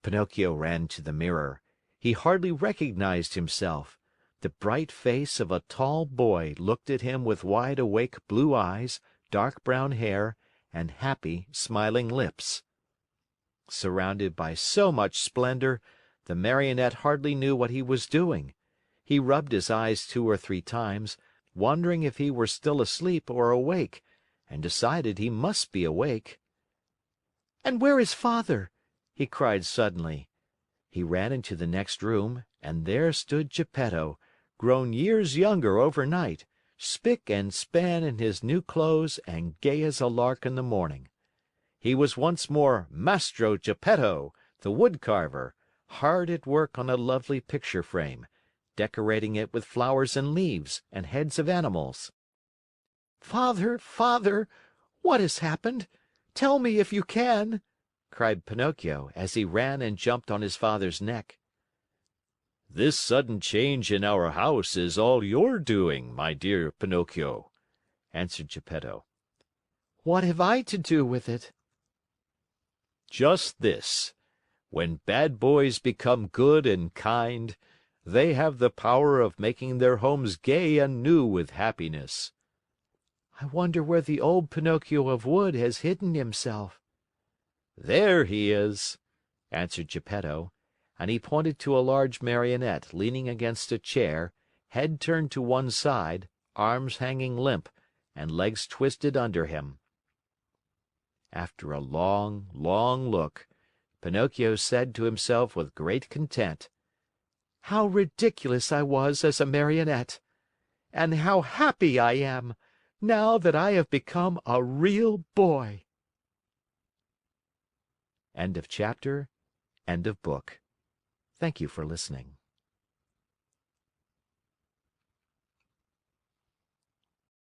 Pinocchio ran to the mirror. He hardly recognized himself. The bright face of a tall boy looked at him with wide awake blue eyes, dark brown hair, and happy, smiling lips. Surrounded by so much splendor, the Marionette hardly knew what he was doing. He rubbed his eyes 2 or 3 times, wondering if he were still asleep or awake, and decided he must be awake. "And where is Father?" he cried suddenly. He ran into the next room, and there stood Geppetto, grown years younger overnight, spick and span in his new clothes and gay as a lark in the morning. He was once more Mastro Geppetto, the wood carver, hard at work on a lovely picture frame, decorating it with flowers and leaves and heads of animals. "Father, Father, what has happened? Tell me if you can!" cried Pinocchio, as he ran and jumped on his father's neck. "This sudden change in our house is all your doing, my dear Pinocchio," answered Geppetto. "What have I to do with it?" "Just this. When bad boys become good and kind, they have the power of making their homes gay and new with happiness." "I wonder where the old Pinocchio of wood has hidden himself." "There he is," answered Geppetto, and he pointed to a large Marionette leaning against a chair, head turned to one side, arms hanging limp, and legs twisted under him. After a long, long look, Pinocchio said to himself with great content, "How ridiculous I was as a Marionette! And how happy I am, now that I have become a real boy!" End of chapter. End of book. Thank you for listening.